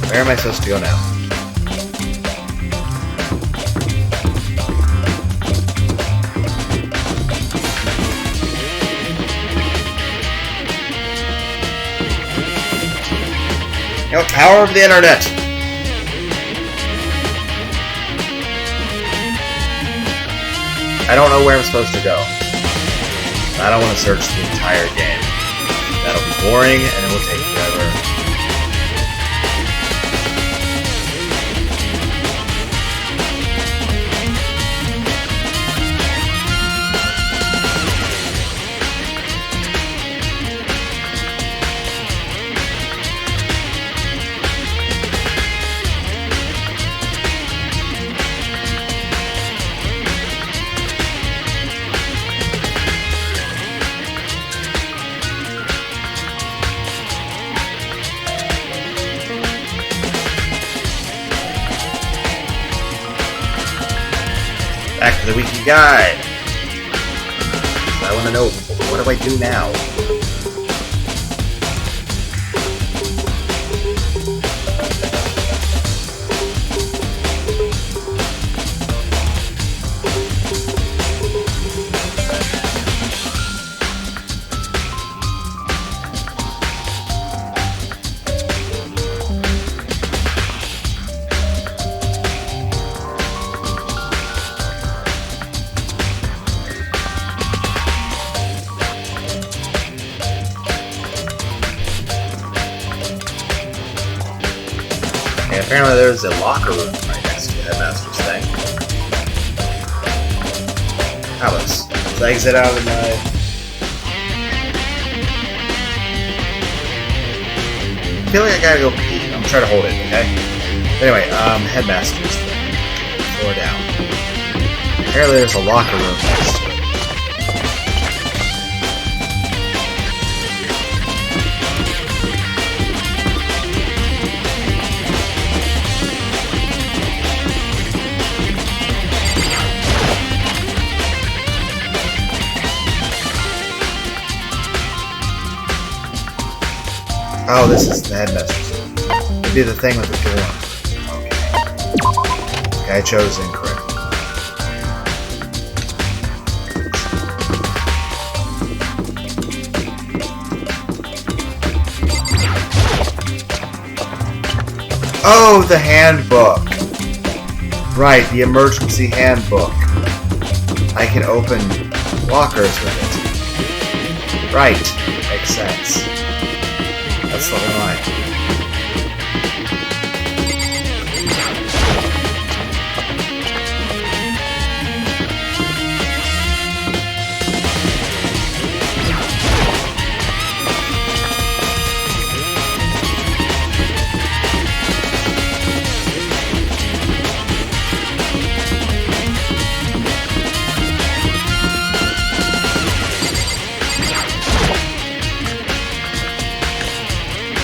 [SPEAKER 1] Where am I supposed to go now? You know, power of the internet! I don't know where I'm supposed to go. I don't want to search the entire game. That'll be boring and it will take forever. Back to the wiki guide. I want to know, what do I do now? Apparently there's a locker room right next to the headmaster's thing. Alice, let's exit out of my... I feel like I gotta go pee. I'm trying to hold it, okay? Anyway, headmaster's thing. Floor down. Apparently there's a locker room next to it. Oh, this is the headmaster's room. It'd be the thing with the door. Okay. Okay, I chose incorrect. Oh, the handbook! Right, the emergency handbook. I can open lockers with it. Right, makes sense. That's the whole line.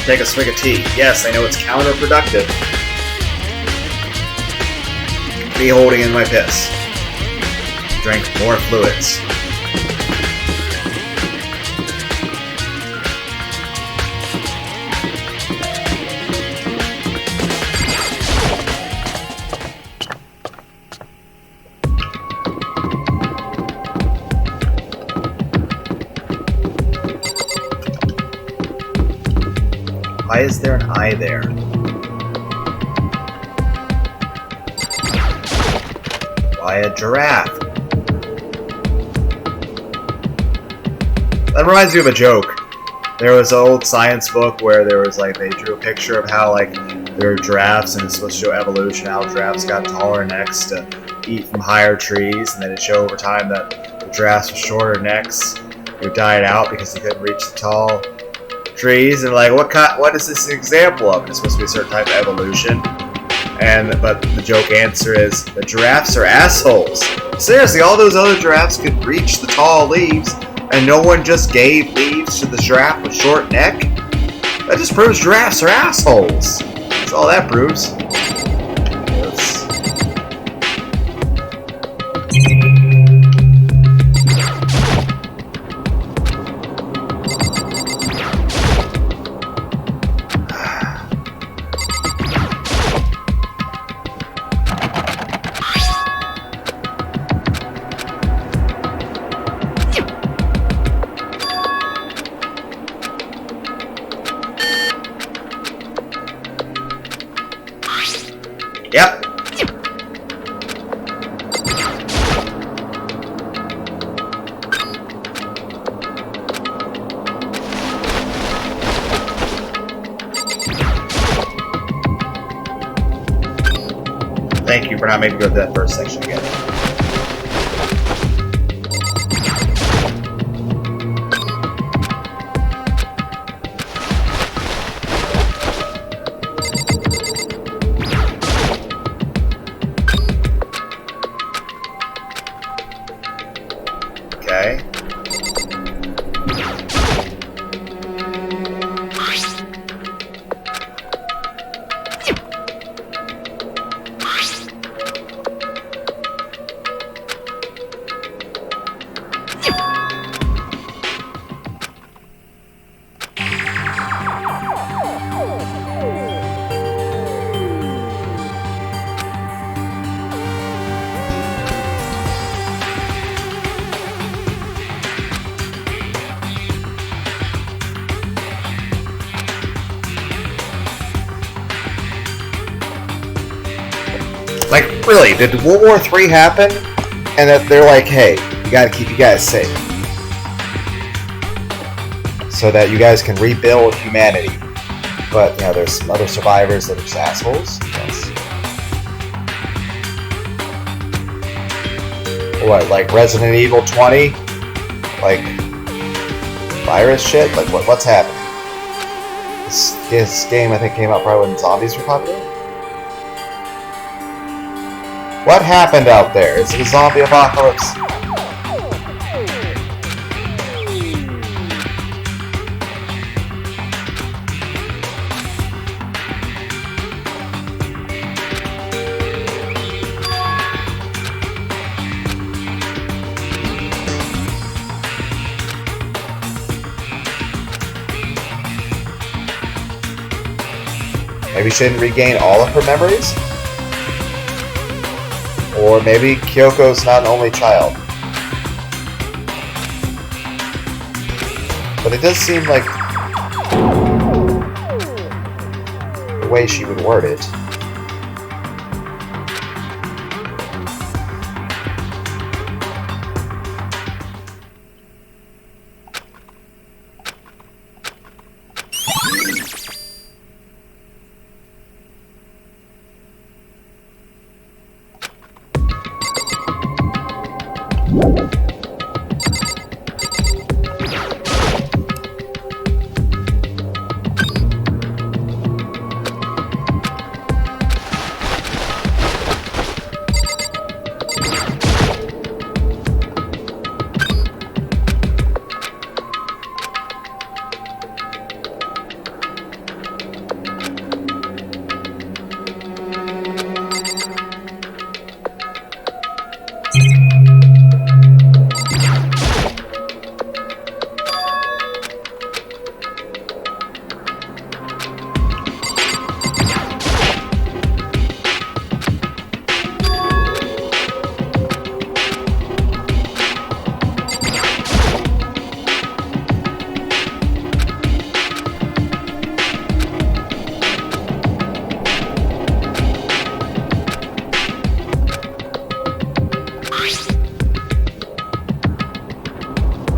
[SPEAKER 1] Take a swig of tea. Yes, I know it's counterproductive. Me holding in my piss. Drink more fluids. Why is there an eye there? Why a giraffe? That reminds me of a joke. There was an old science book where there was like, they drew a picture of how like there are giraffes and it's supposed to show evolution, how giraffes got taller necks to eat from higher trees, and then it showed over time that the giraffes with shorter necks who died out because they couldn't reach the tall trees, and like what is this an example of? It's supposed to be a certain type of evolution, but the joke answer is the giraffes are assholes. Seriously, all those other giraffes could reach the tall leaves, and no one just gave leaves to the giraffe with short neck. That just proves giraffes are assholes. That's all that proves. Yep. Thank you for not making me go to that first section again. Okay. Like, really, did World War III happen? And that they're like, hey, we gotta keep you guys safe. So that you guys can rebuild humanity. But, you know, there's some other survivors that are just assholes. Yes. What, like Resident Evil 20? Like, virus shit? Like, what's happening? This game, I think, came out probably when zombies were popular? What happened out there? Is it a zombie apocalypse? Maybe she didn't regain all of her memories? Or maybe Kyoko's not an only child. But it does seem like the way she would word it.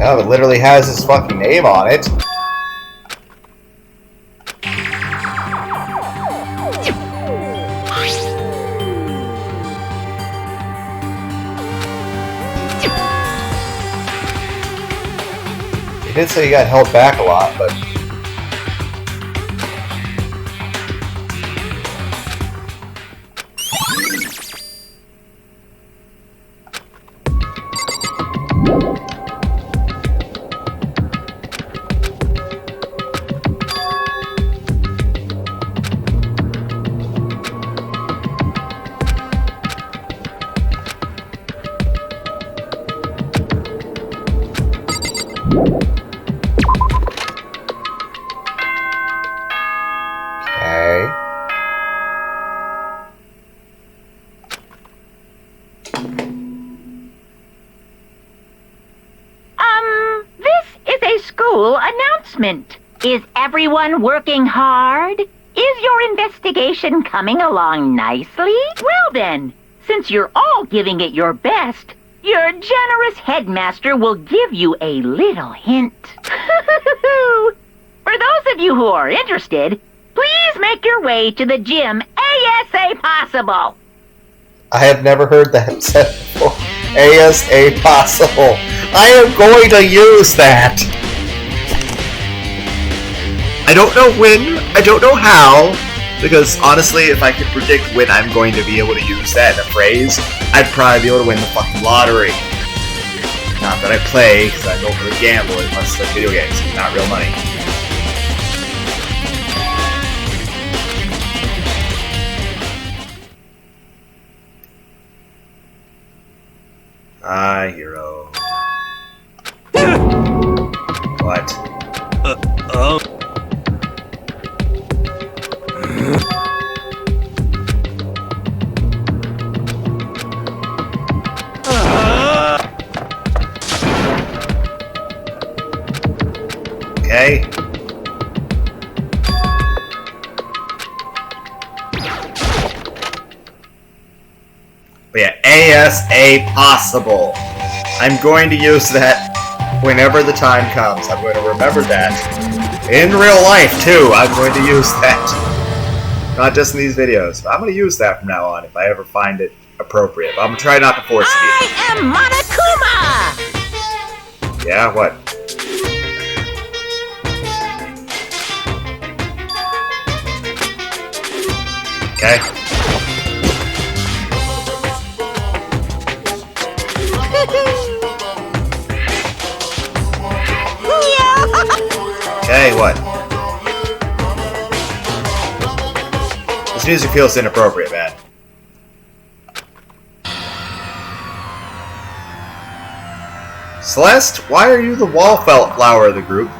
[SPEAKER 1] Oh, it literally has his fucking name on it. He did say he got held back a lot, but...
[SPEAKER 3] Is everyone working hard? Is your investigation coming along nicely? Well then, since you're all giving it your best, your generous headmaster will give you a little hint. For those of you who are interested, please make your way to the gym ASA possible.
[SPEAKER 1] I have never heard that said before. ASA possible. I am going to use that. I don't know when, I don't know how, because honestly, if I could predict when I'm going to be able to use that in a phrase, I'd probably be able to win the fucking lottery. Not that I play, because I don't really gamble unless it's video games, not real money. Ah, hero. What? Okay. But yeah, ASA possible. I'm going to use that whenever the time comes. I'm going to remember that. In real life, too, I'm going to use that. Not just in these videos. But I'm going to use that from now on if I ever find it appropriate. But I'm going to try not to force it.
[SPEAKER 3] I am Monokuma!
[SPEAKER 1] Yeah, what? Okay. Okay, what? This music feels inappropriate, man. Celeste, why are you the wallflower of the group?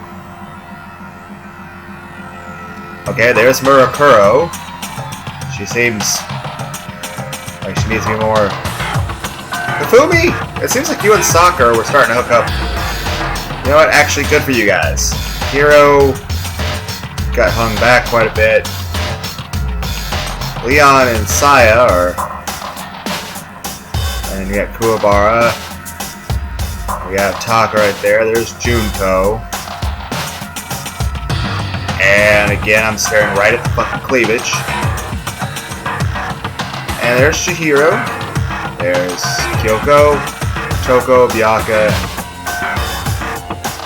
[SPEAKER 1] Okay, there's Murakuro. She seems like she needs to be more... Kafumi! It seems like you and Sakura were starting to hook up. You know what? Actually, good for you guys. Hiro got hung back quite a bit. Leon and Saya are... And we got Kuwabara. We got Taka right there. There's Junko. And again, I'm staring right at the fucking cleavage. And there's Chihiro. There's Kyoko, Toko, Byaka.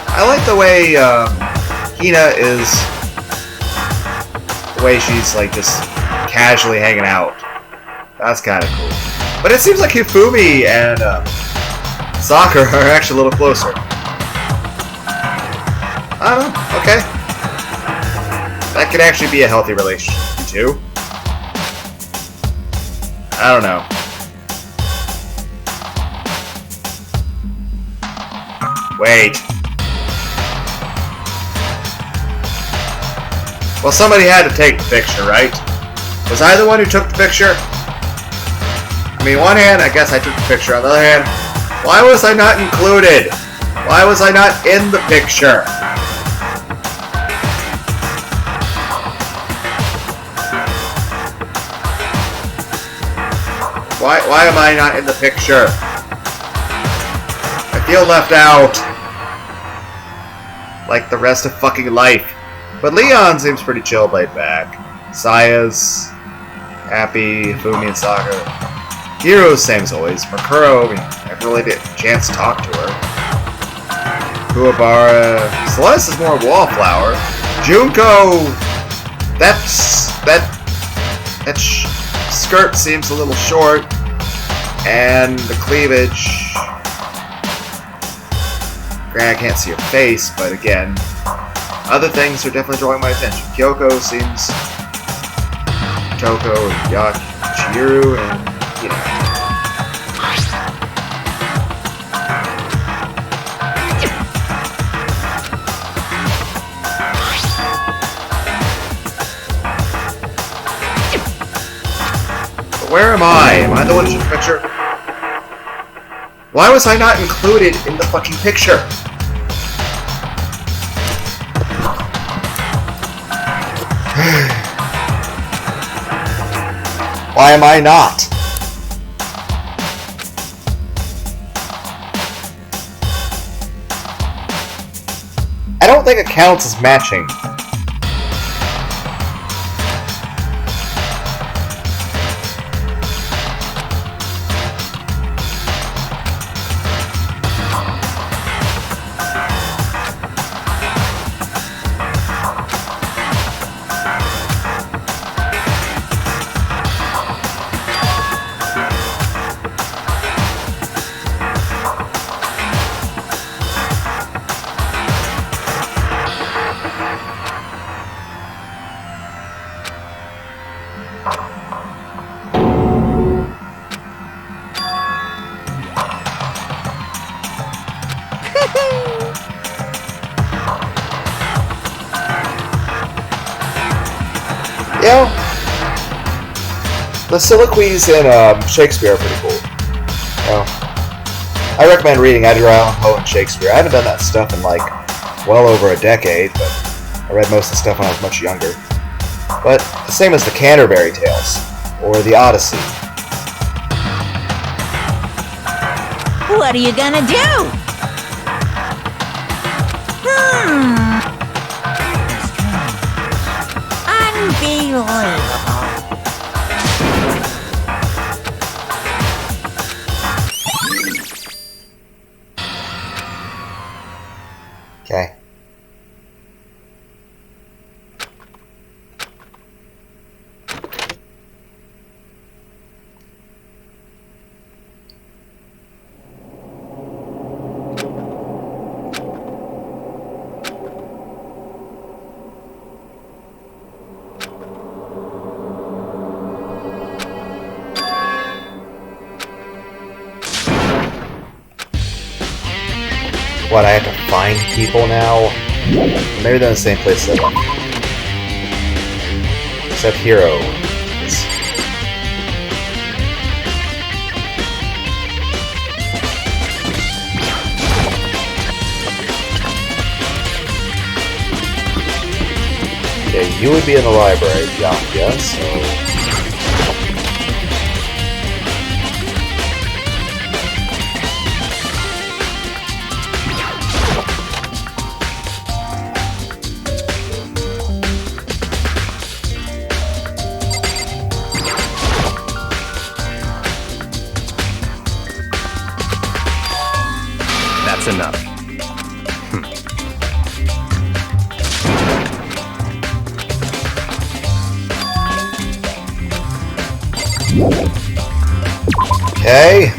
[SPEAKER 1] I like the way Hina is... The way she's like just casually hanging out. That's kind of cool. But it seems like Hifumi and Sakura are actually a little closer. I don't know. Okay. That could actually be a healthy relationship, too. I don't know. Wait. Well, somebody had to take the picture, right? Was I the one who took the picture? I mean, on one hand, I guess I took the picture. On the other hand, why was I not included? Why was I not in the picture? Why am I not in the picture? I feel left out. Like the rest of fucking life. But Leon seems pretty chill, laid back. Saya's happy. Fumi and Sakura. Hiro's same as always. Mercuro, I mean, I never really get a chance to talk to her. Kuwabara. Celeste is more wallflower. Junko. That skirt seems a little short. And the cleavage. Granted, I can't see her face, but again, other things are definitely drawing my attention. Kyoko seems... Toko and Chihiro and, you know. But where am I? Am I the one who took the picture? Why was I not included in the fucking picture? Why am I not? I don't think it counts as matching. You know, the soliloquies in Shakespeare are pretty cool. You know, I recommend reading Edgar Allan Poe and Shakespeare. I haven't done that stuff in like well over a decade, but I read most of the stuff when I was much younger. But the same as the Canterbury Tales or the Odyssey.
[SPEAKER 3] What are you gonna do?
[SPEAKER 1] Okay. What, I have to find people now? Maybe they're in the same place as except Hero. Okay, you would be in the library, Yakuya, so...
[SPEAKER 5] That's enough.
[SPEAKER 1] Okay.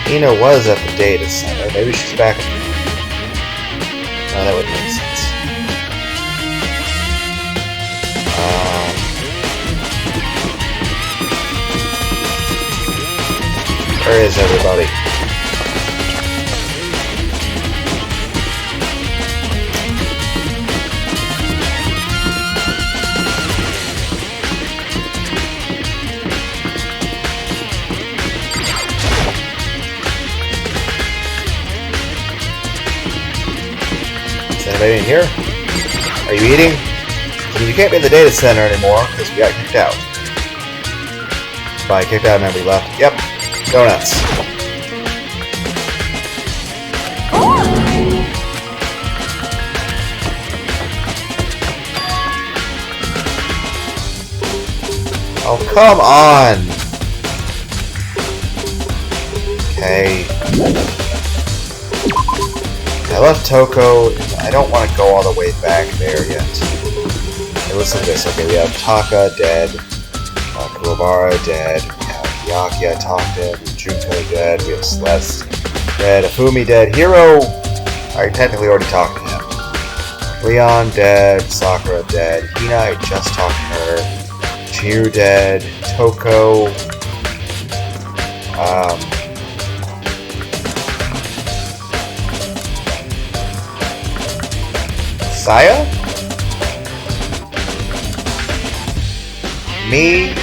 [SPEAKER 1] Ina was at the data center. Maybe she's back. No, that would make sense. Where is everybody? Is anybody in here? Are you eating? I mean, you can't be in the data center anymore because we got kicked out. By kicked out and then we left. Yep. Donuts. Oh, come on! Okay. I left Toko. I don't want to go all the way back there yet. Okay, listen to this. Okay, we have Taka dead. Kuwabara dead. Yakuya talked dead, Junko dead, we have Celeste dead, Afumi dead, Hero, I technically already talked to him. Leon dead, Sakura dead, Hina, I just talked to her, Chiru dead, Toko, Saya? Me?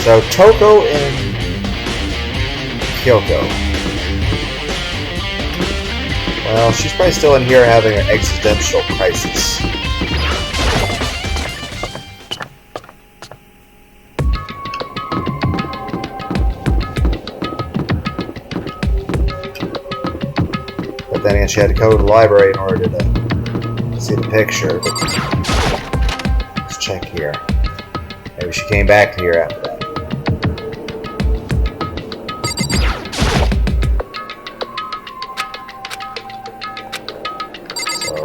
[SPEAKER 1] So, Toko and Kyoko. Well, she's probably still in here having an existential crisis. But then again, she had to go to the library in order to see the picture. But let's check here. Maybe she came back here after that.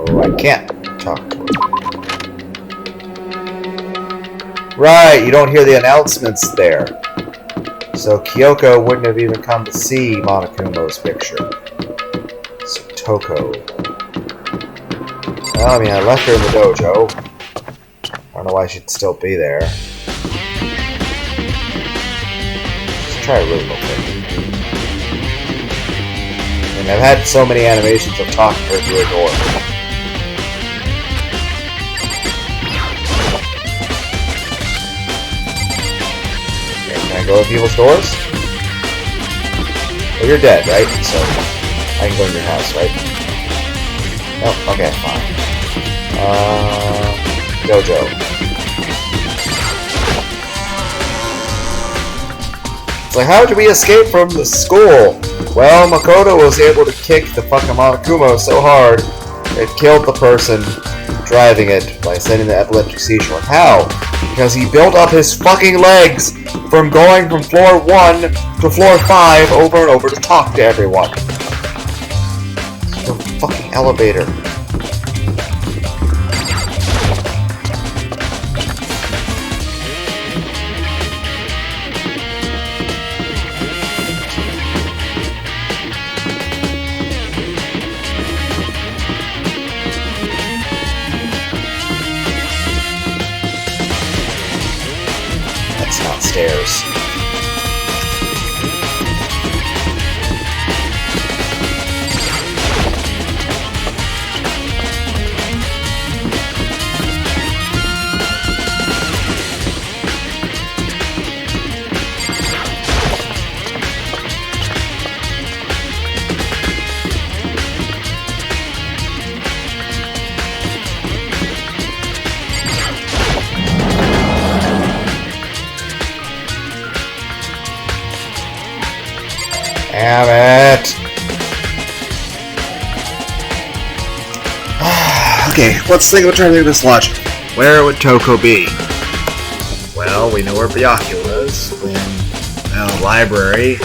[SPEAKER 1] I can't talk to her. Right, you don't hear the announcements there. So Kyoko wouldn't have even come to see Monokumo's picture. So Toko. Well, I mean, I left her in the dojo. I don't know why she'd still be there. Let's try a room real quick. And I've had so many animations of talking to her through a door. Go to people's doors? Well, you're dead, right? So, I can go in your house, right? Oh, okay, fine. Dojo. It's like, how did we escape from the school? Well, Makoto was able to kick the fucking Monokuma so hard, it killed the person driving it by sending the epileptic seizure. How? Because he built up his fucking legs from going from floor 1 to floor 5 over and over to talk to everyone. The fucking elevator. That's not stairs. Damn it! Okay, let's think of a try to do this logic. Where would Toko be? Well, we know where Byakuya is. In library.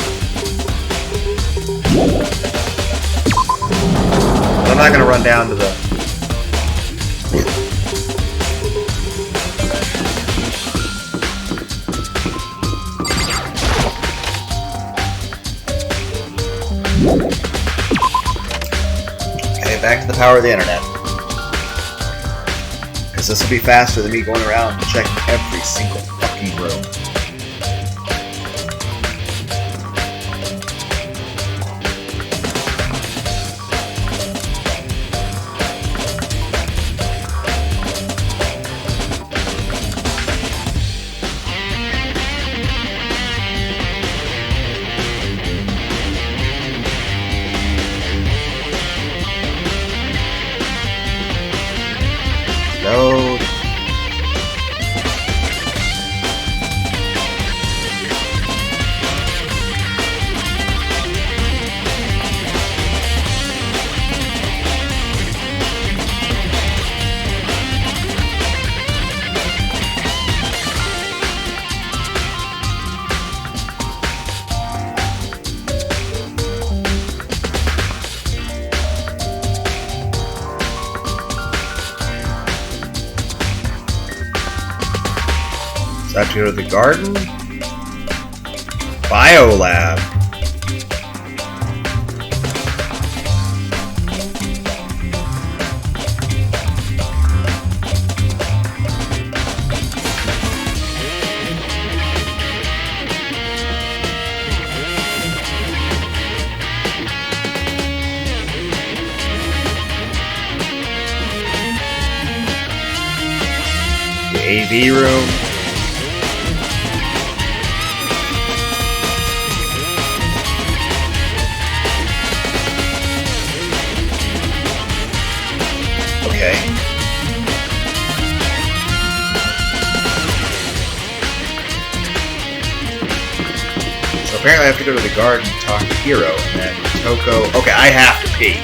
[SPEAKER 1] But I'm not gonna run down to the... Okay, back to the power of the internet. Because this will be faster than me going around checking every single fucking room. Load. So I have to go to the garden? Biolab. The AV room. Okay. So apparently I have to go to the garden and talk to Hiro, and then Toko... Okay, I have to pee.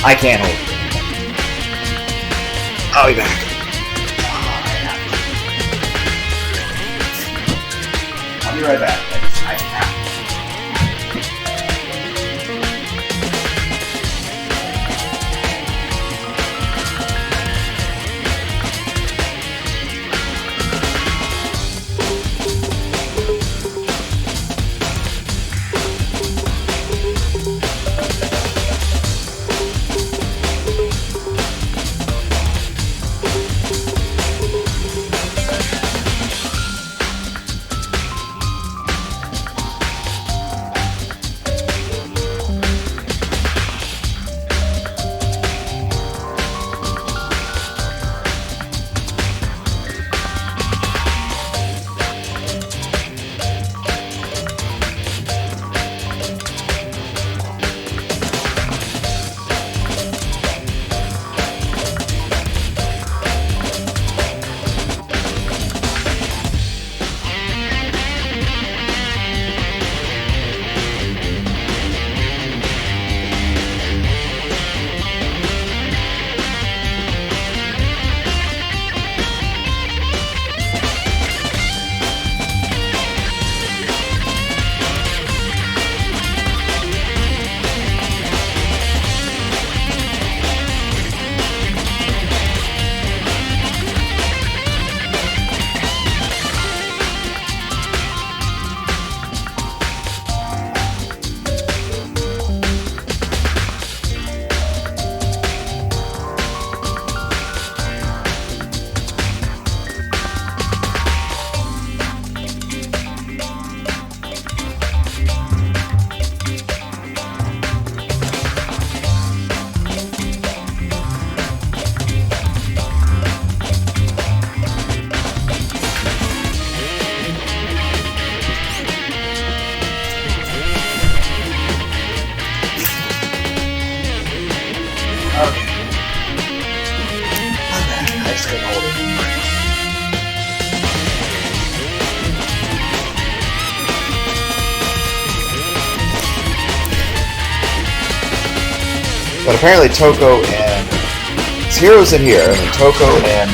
[SPEAKER 1] I can't hold it. I'll be back. I'll be right back. I have to. I just couldn't hold it. But apparently Toko and Zero's in here, and Toko and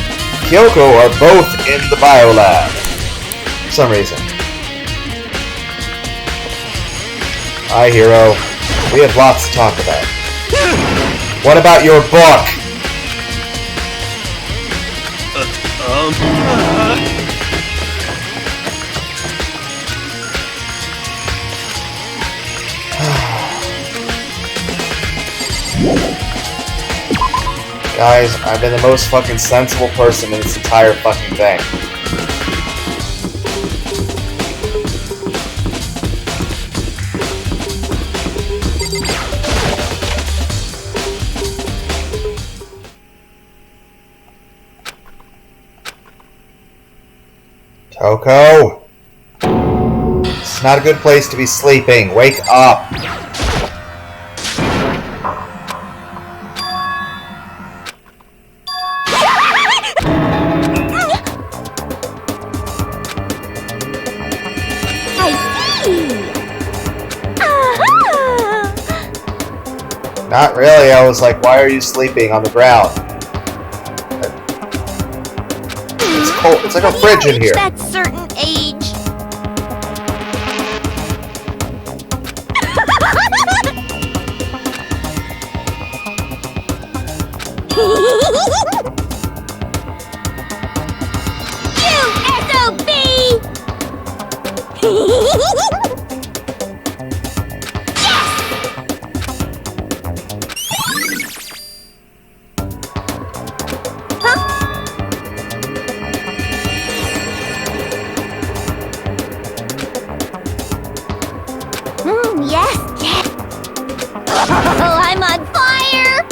[SPEAKER 1] Kyoko are both in the biolab. For some reason. Hi, Hero. We have lots to talk about. What about your book? Guys, I've been the most fucking sensible person in this entire fucking thing. Toko! This is not a good place to be sleeping. Wake up! Not really. I was like, why are you sleeping on the ground? It's cold. It's like a fridge in here.
[SPEAKER 4] That certain age. I'm on fire!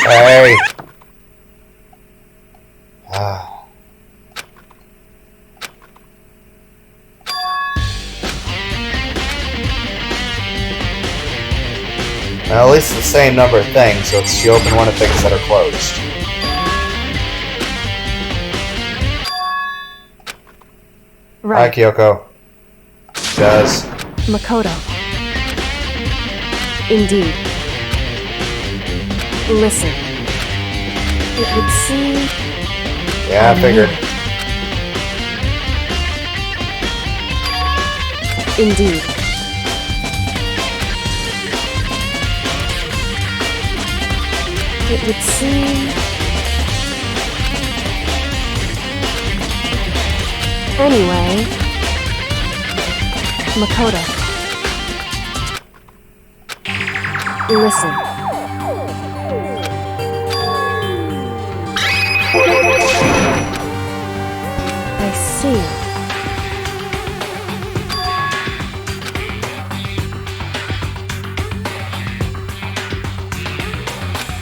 [SPEAKER 1] Hey! Well, at least it's the same number of things, so she opened one of the things that are closed.
[SPEAKER 2] Right.
[SPEAKER 1] Hi, Kyoko. Does.
[SPEAKER 2] Makoto. Indeed. Listen. It would seem...
[SPEAKER 1] Yeah, I figured.
[SPEAKER 2] Indeed. It would seem... Anyway... Makoto. Listen. I see.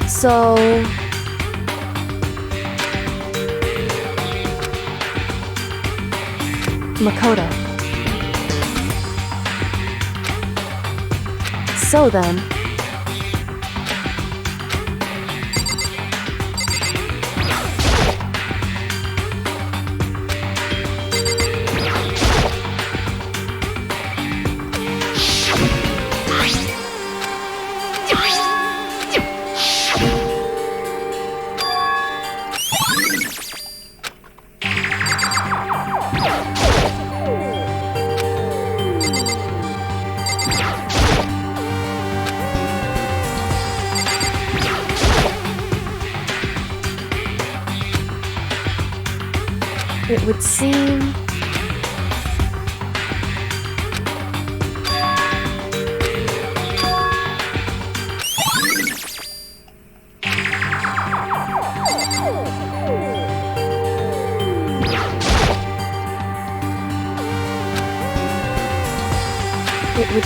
[SPEAKER 2] So... Makoto. So then... It would seem... It would...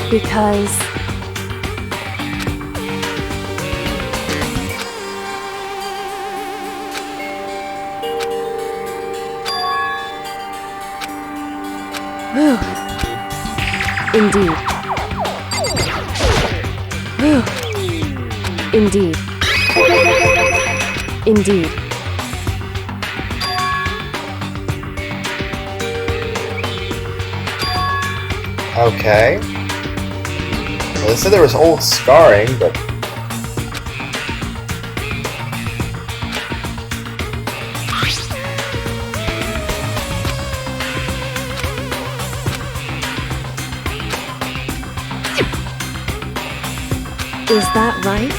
[SPEAKER 2] Because... Whew. Indeed. Whew. Indeed. Indeed.
[SPEAKER 1] Okay. Well, they said there was old scarring, but...
[SPEAKER 2] Is that right?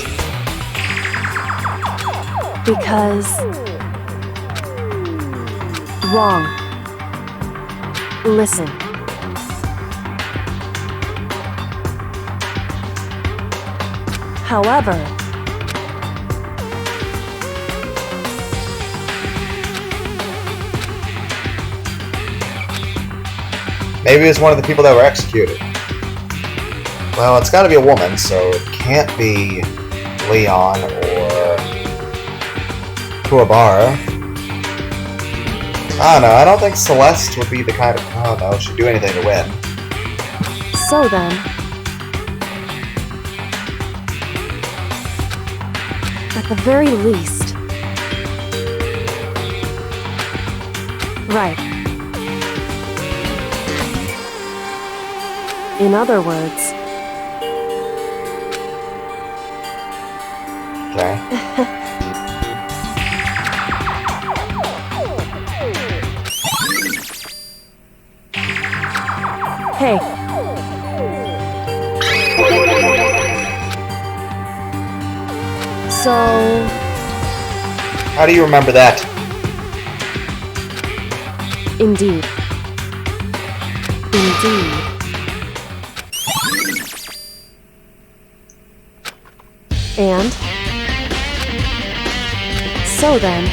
[SPEAKER 2] Because... Wrong. Listen. However...
[SPEAKER 1] Maybe it was one of the people that were executed. Well, it's gotta be a woman, so it can't be Leon or Kuwabara. I don't know, I don't think Celeste would be the kind of... I don't know, she'd do anything to win.
[SPEAKER 2] So then... At the very least... Right. In other words...
[SPEAKER 1] Okay.
[SPEAKER 2] Hey. So...
[SPEAKER 1] How do you remember that?
[SPEAKER 2] Indeed. Indeed. And... So then...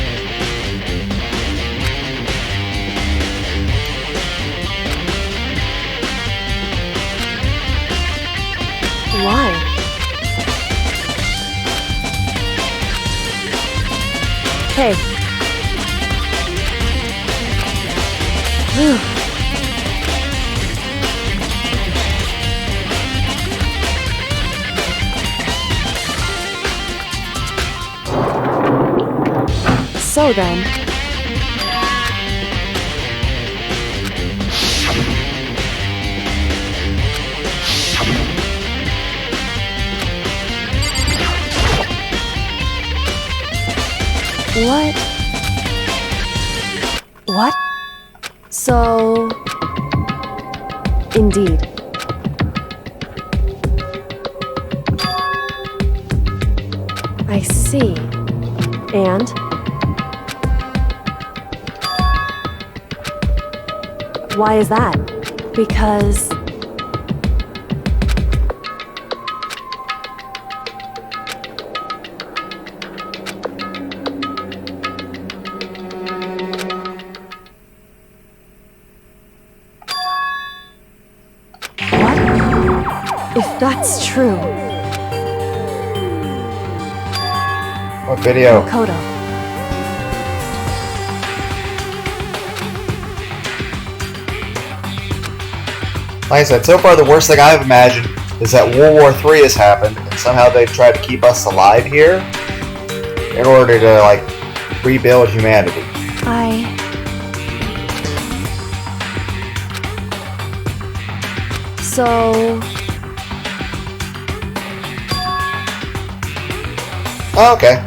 [SPEAKER 2] Why? Hey. Whew. So then... What? What? So... Indeed. I see. And? Why is that? Because... What? If that's true...
[SPEAKER 1] What video?
[SPEAKER 2] Makoto.
[SPEAKER 1] Like I said, so far the worst thing I've imagined is that World War III has happened, and somehow they've tried to keep us alive here in order to, like, rebuild humanity.
[SPEAKER 2] So...
[SPEAKER 1] Oh, okay.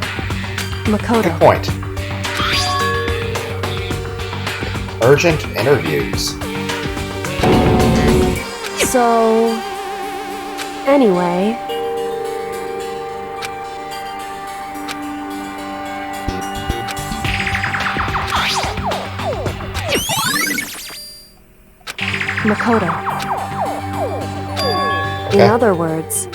[SPEAKER 2] Makoto.
[SPEAKER 1] Good point. Urgent interviews.
[SPEAKER 2] So... Anyway... Makoto.
[SPEAKER 1] Okay.
[SPEAKER 2] In other words...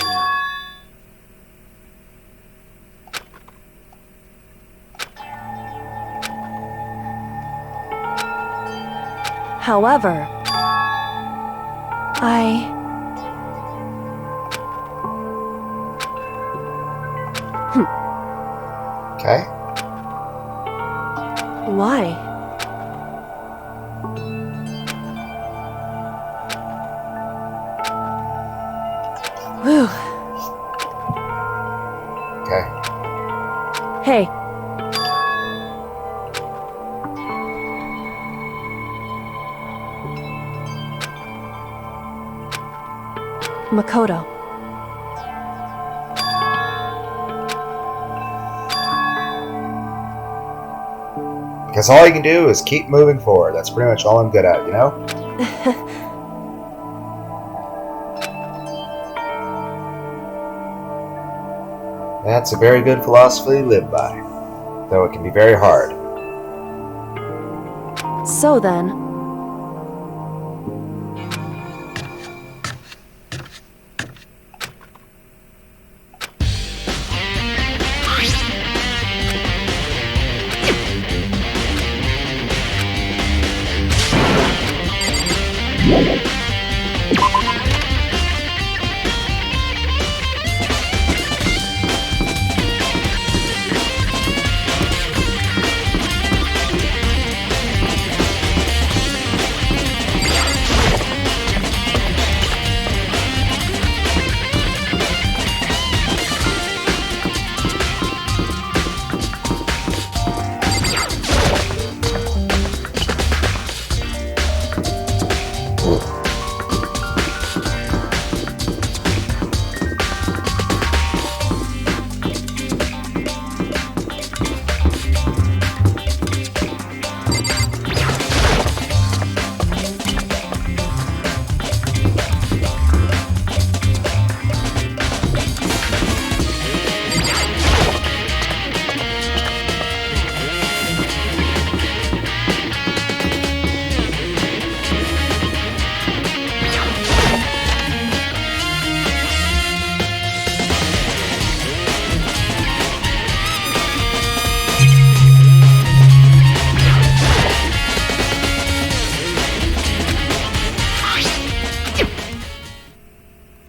[SPEAKER 2] However...
[SPEAKER 1] Okay.
[SPEAKER 2] Why? Whew.
[SPEAKER 1] Okay.
[SPEAKER 2] Hey. Makoto.
[SPEAKER 1] Because all you can do is keep moving forward. That's pretty much all I'm good at, you know? That's a very good philosophy to live by, though it can be very hard.
[SPEAKER 2] So then...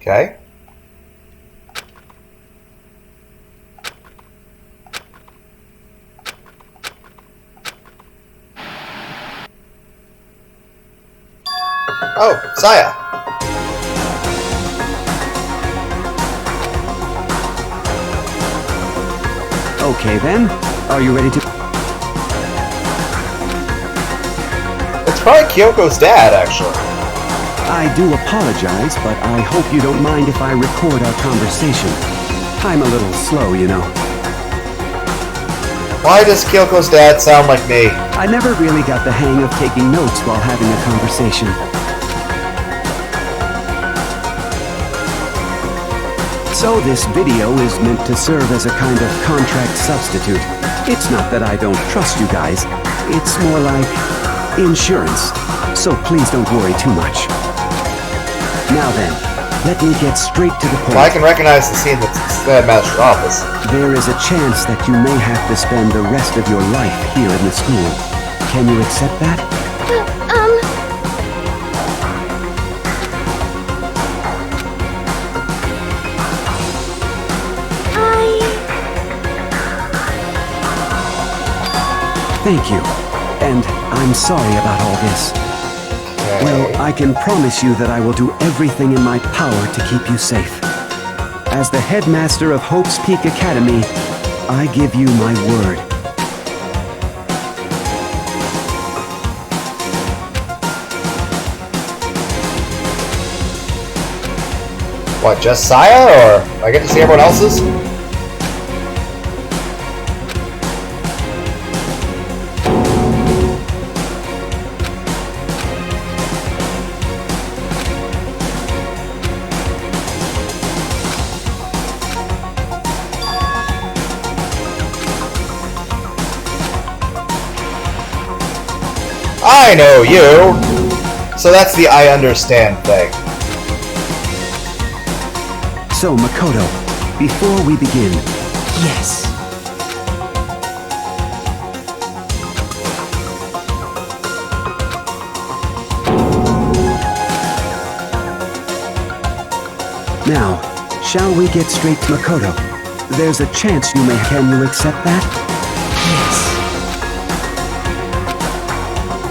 [SPEAKER 1] Okay? Oh, Saya!
[SPEAKER 5] Okay then, are you ready to...
[SPEAKER 1] It's probably Kyoko's dad, actually.
[SPEAKER 5] I do apologize, but I hope you don't mind if I record our conversation. I'm a little slow, you know.
[SPEAKER 1] Why does Kyoko's dad sound like me?
[SPEAKER 5] I never really got the hang of taking notes while having a conversation. So this video is meant to serve as a kind of contract substitute. It's not that I don't trust you guys. It's more like insurance. So please don't worry too much. Now then, let me get straight to the point.
[SPEAKER 1] Well, I can recognize the scene that's in the headmaster's office.
[SPEAKER 5] There is a chance that you may have to spend the rest of your life here in the school. Can you accept that? Thank you. And I'm sorry about all this.
[SPEAKER 1] Okay.
[SPEAKER 5] Well, I can promise you that I will do everything in my power to keep you safe. As the headmaster of Hope's Peak Academy, I give you my word.
[SPEAKER 1] What, just Saya, or I get to see everyone else's? I know you! So that's the I understand thing.
[SPEAKER 5] So, Makoto, before we begin, yes. Now, shall we get straight to Makoto? There's a chance you may... Can you accept that?
[SPEAKER 7] Yes.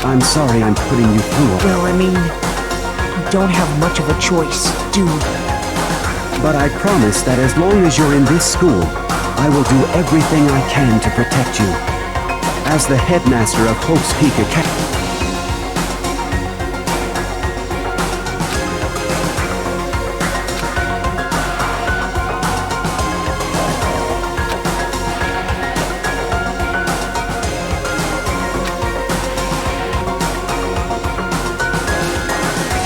[SPEAKER 5] I'm sorry I'm putting you through.
[SPEAKER 7] Well, I mean, you don't have much of a choice, do you?
[SPEAKER 5] But I promise that as long as you're in this school, I will do everything I can to protect you. As the headmaster of Hope's Peak Academy...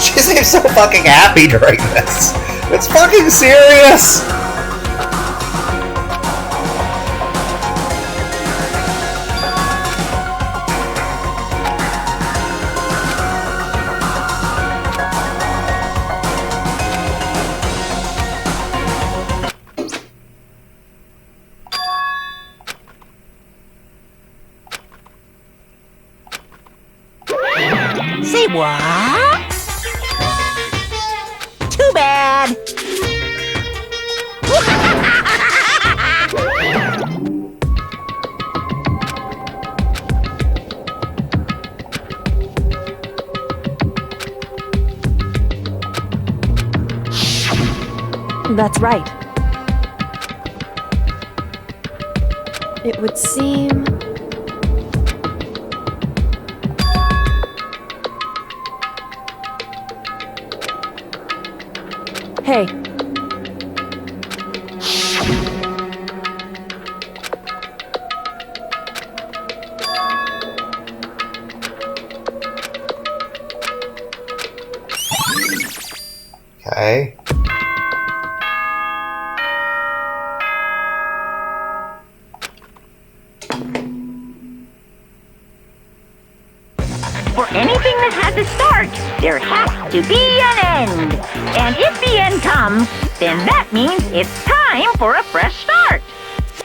[SPEAKER 1] She seems so fucking happy during this. It's fucking serious!
[SPEAKER 7] Say what? Too bad.
[SPEAKER 2] That's right. It would seem... Hey.
[SPEAKER 1] Okay.
[SPEAKER 3] For anything that has a start, there has to be an end. And if the end comes, then that means it's time for a fresh start.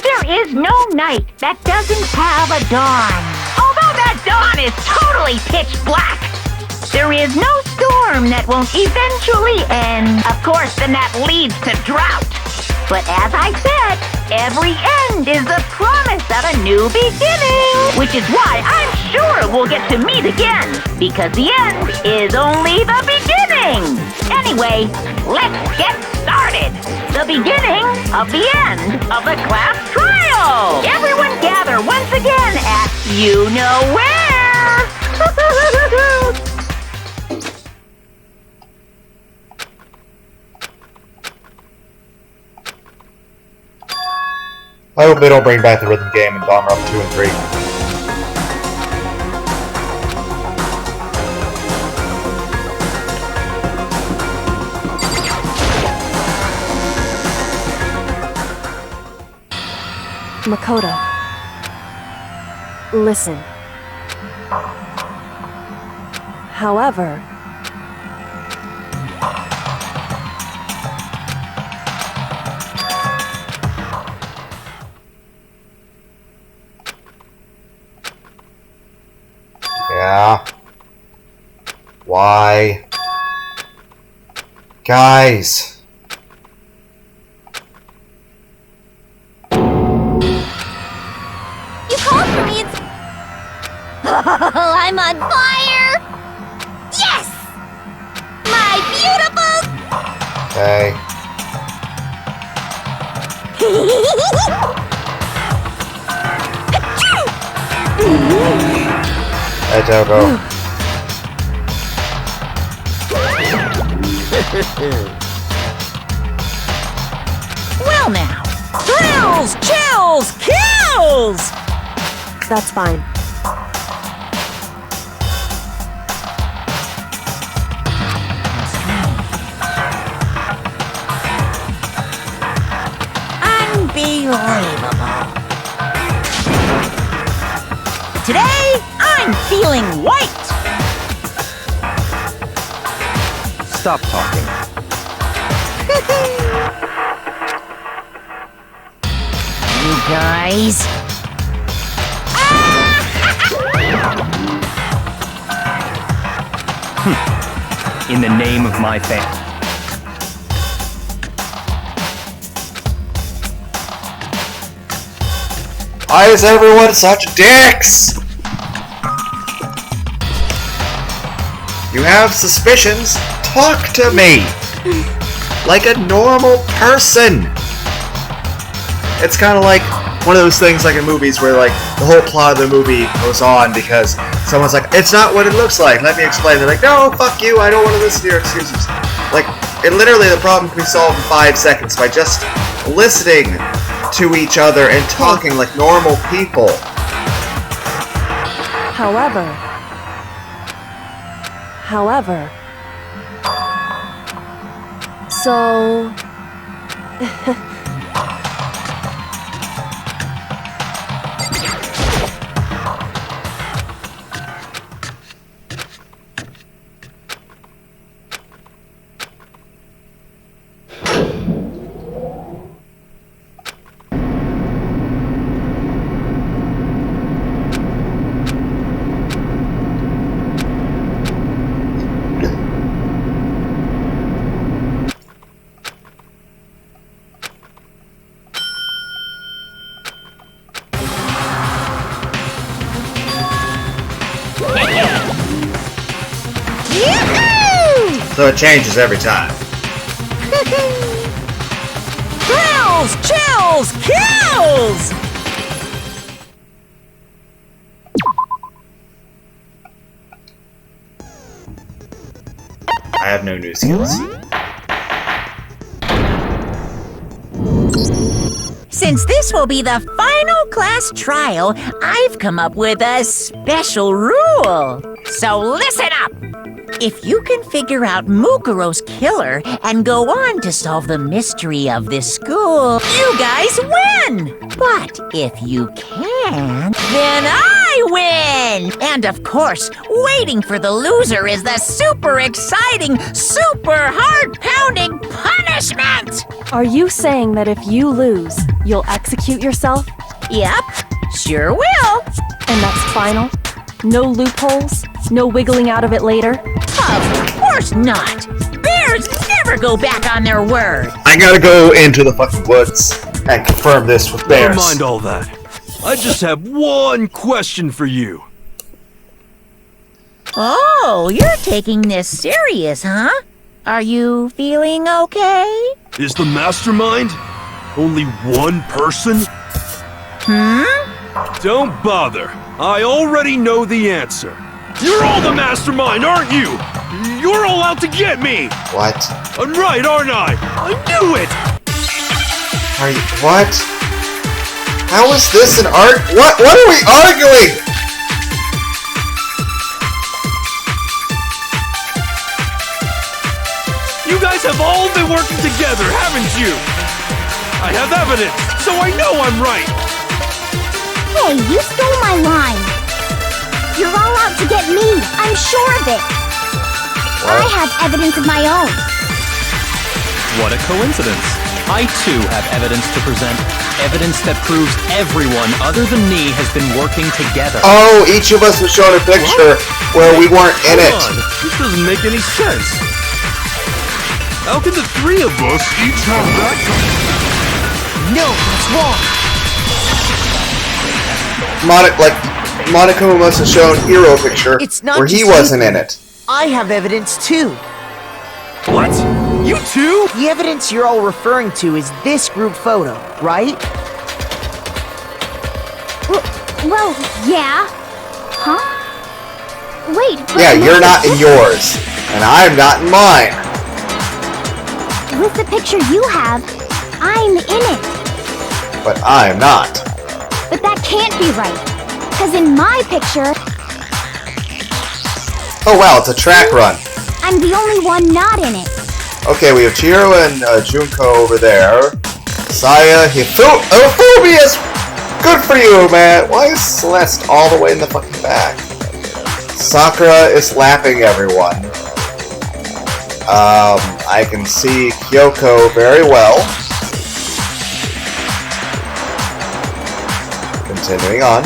[SPEAKER 3] There is no night that doesn't have a dawn. Although that dawn is totally pitch black, there is no storm that won't eventually end. Of course, then that leads to drought. But as I said, every end is the promise of a new beginning. Which is why I'm sure we'll get to meet again. Because the end is only the beginning. Anyway, let's get started. The beginning of the end of the class trial. Everyone gather once again at you know where.
[SPEAKER 1] I hope they don't bring back the rhythm game in Danganronpa 2 and 3.
[SPEAKER 2] Makoto. Listen. However...
[SPEAKER 1] Yeah. Why? Guys.
[SPEAKER 4] You called for me. Oh, I'm on fire! Yes! My beautiful...
[SPEAKER 1] Okay. Hey, Togo.
[SPEAKER 7] Well now. Thrills, chills, kills!
[SPEAKER 2] That's fine.
[SPEAKER 7] Unbelievable. Today, I'm feeling white.
[SPEAKER 6] Stop talking.
[SPEAKER 7] You guys.
[SPEAKER 6] In the name of my family.
[SPEAKER 1] Why is everyone such dicks? You have suspicions? Talk to me! Like a normal person! It's kind of like one of those things like in movies where like the whole plot of the movie goes on because someone's like, it's not what it looks like, let me explain. They're like, no, fuck you, I don't want to listen to your excuses. Like, literally the problem can be solved in 5 seconds by just listening to each other and talking like normal people.
[SPEAKER 2] However, so...
[SPEAKER 1] So it changes every time.
[SPEAKER 7] Thrills, chills, kills!
[SPEAKER 1] I have no new skills.
[SPEAKER 3] Since this will be the final class trial, I've come up with a special rule. So listen up! If you can figure out Mukuro's killer and go on to solve the mystery of this school, you guys win! But if you can't, then I win! And of course, waiting for the loser is the super exciting, super heart-pounding punishment!
[SPEAKER 2] Are you saying that if you lose, you'll execute yourself?
[SPEAKER 3] Yep, sure will.
[SPEAKER 2] And that's final? No loopholes? No wiggling out of it later?
[SPEAKER 3] Of course not! Bears never go back on their word!
[SPEAKER 1] I gotta go into the fucking woods and confirm this with bears.
[SPEAKER 6] Never mind all that. I just have one question for you.
[SPEAKER 3] Oh, you're taking this serious, huh? Are you feeling okay?
[SPEAKER 6] Is the mastermind only one person? Don't bother. I already know the answer. You're all the mastermind, aren't you? You're all out to get me!
[SPEAKER 1] What?
[SPEAKER 6] I'm right, aren't I? I knew it!
[SPEAKER 1] Are you... What? How is this an art... What are we arguing?
[SPEAKER 6] You guys have all been working together, haven't you? I have evidence, so I know I'm right!
[SPEAKER 4] Hey, you stole my line. You're all out to get me. I'm sure of it.
[SPEAKER 1] What?
[SPEAKER 4] I have evidence of my own.
[SPEAKER 8] What a coincidence. I too have evidence to present. Evidence that proves everyone other than me has been working together.
[SPEAKER 1] Oh, each of us was shown a picture where we weren't in it.
[SPEAKER 6] Hold on, this doesn't make any sense. How can the three of us each have that?
[SPEAKER 7] No, that's wrong.
[SPEAKER 1] Monaco must have shown Hero a picture
[SPEAKER 7] It's not
[SPEAKER 1] where he
[SPEAKER 7] just
[SPEAKER 1] wasn't
[SPEAKER 7] you.
[SPEAKER 1] in it.
[SPEAKER 7] I have evidence too.
[SPEAKER 6] What? You too?
[SPEAKER 7] The evidence you're all referring to is this group photo, right?
[SPEAKER 4] Well, yeah. Huh? Wait, but
[SPEAKER 1] Yeah,
[SPEAKER 4] look
[SPEAKER 1] you're
[SPEAKER 4] at
[SPEAKER 1] not in
[SPEAKER 4] this.
[SPEAKER 1] yours, and I'm not in mine.
[SPEAKER 4] With the picture you have, I'm in it.
[SPEAKER 1] But I'm not.
[SPEAKER 4] But that can't be right. Because in my picture,
[SPEAKER 1] Oh wow, it's a track run.
[SPEAKER 4] I'm the only one not in it.
[SPEAKER 1] Okay, we have Chihiro and Junko over there. Saya, Phobius! Good for you, man! Why is Celeste all the way in the fucking back? Sakura is lapping everyone. I can see Kyoko very well. Continuing on.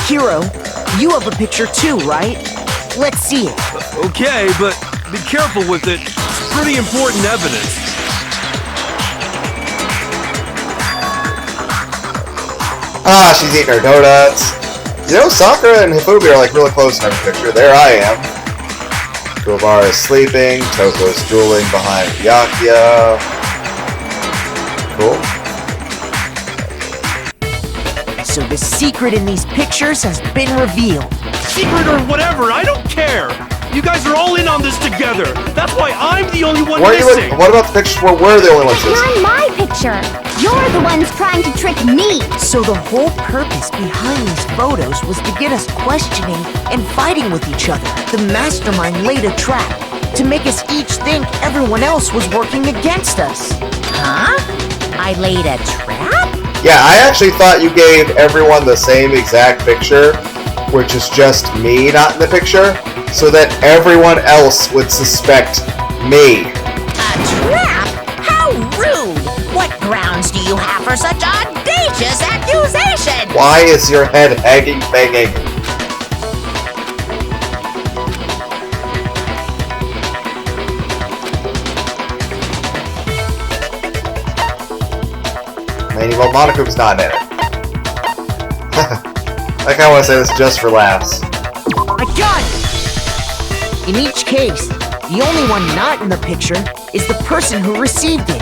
[SPEAKER 7] Hiro, you have a picture too, right? Let's see it.
[SPEAKER 6] Okay, but be careful with it. It's pretty important evidence.
[SPEAKER 1] Ah, she's eating her donuts. You know, Sakura and Hifumi are like really close in every picture. There I am. Kuwabara is sleeping. Toko's drooling behind Byakuya. Cool.
[SPEAKER 7] So the secret in these pictures has been revealed.
[SPEAKER 6] Secret or whatever, I don't care. You guys are all in on this together. That's why I'm the only one missing.
[SPEAKER 1] What about the pictures where we're the only ones
[SPEAKER 4] You're
[SPEAKER 1] missing?
[SPEAKER 4] in my picture. You're the ones trying to trick me.
[SPEAKER 7] So the whole purpose behind these photos was to get us questioning and fighting with each other. The mastermind laid a trap to make us each think everyone else was working against us.
[SPEAKER 3] Huh? I laid a trap?
[SPEAKER 1] Yeah, I actually thought you gave everyone the same exact picture, which is just me not in the picture, so that everyone else would suspect me.
[SPEAKER 3] A trap? How rude! What grounds do you have for such audacious accusation?
[SPEAKER 1] Why is your head hanging? Maybe well, Monaco's not in it. I kinda wanna say this just for laughs.
[SPEAKER 7] I got it! In each case, the only one not in the picture is the person who received it.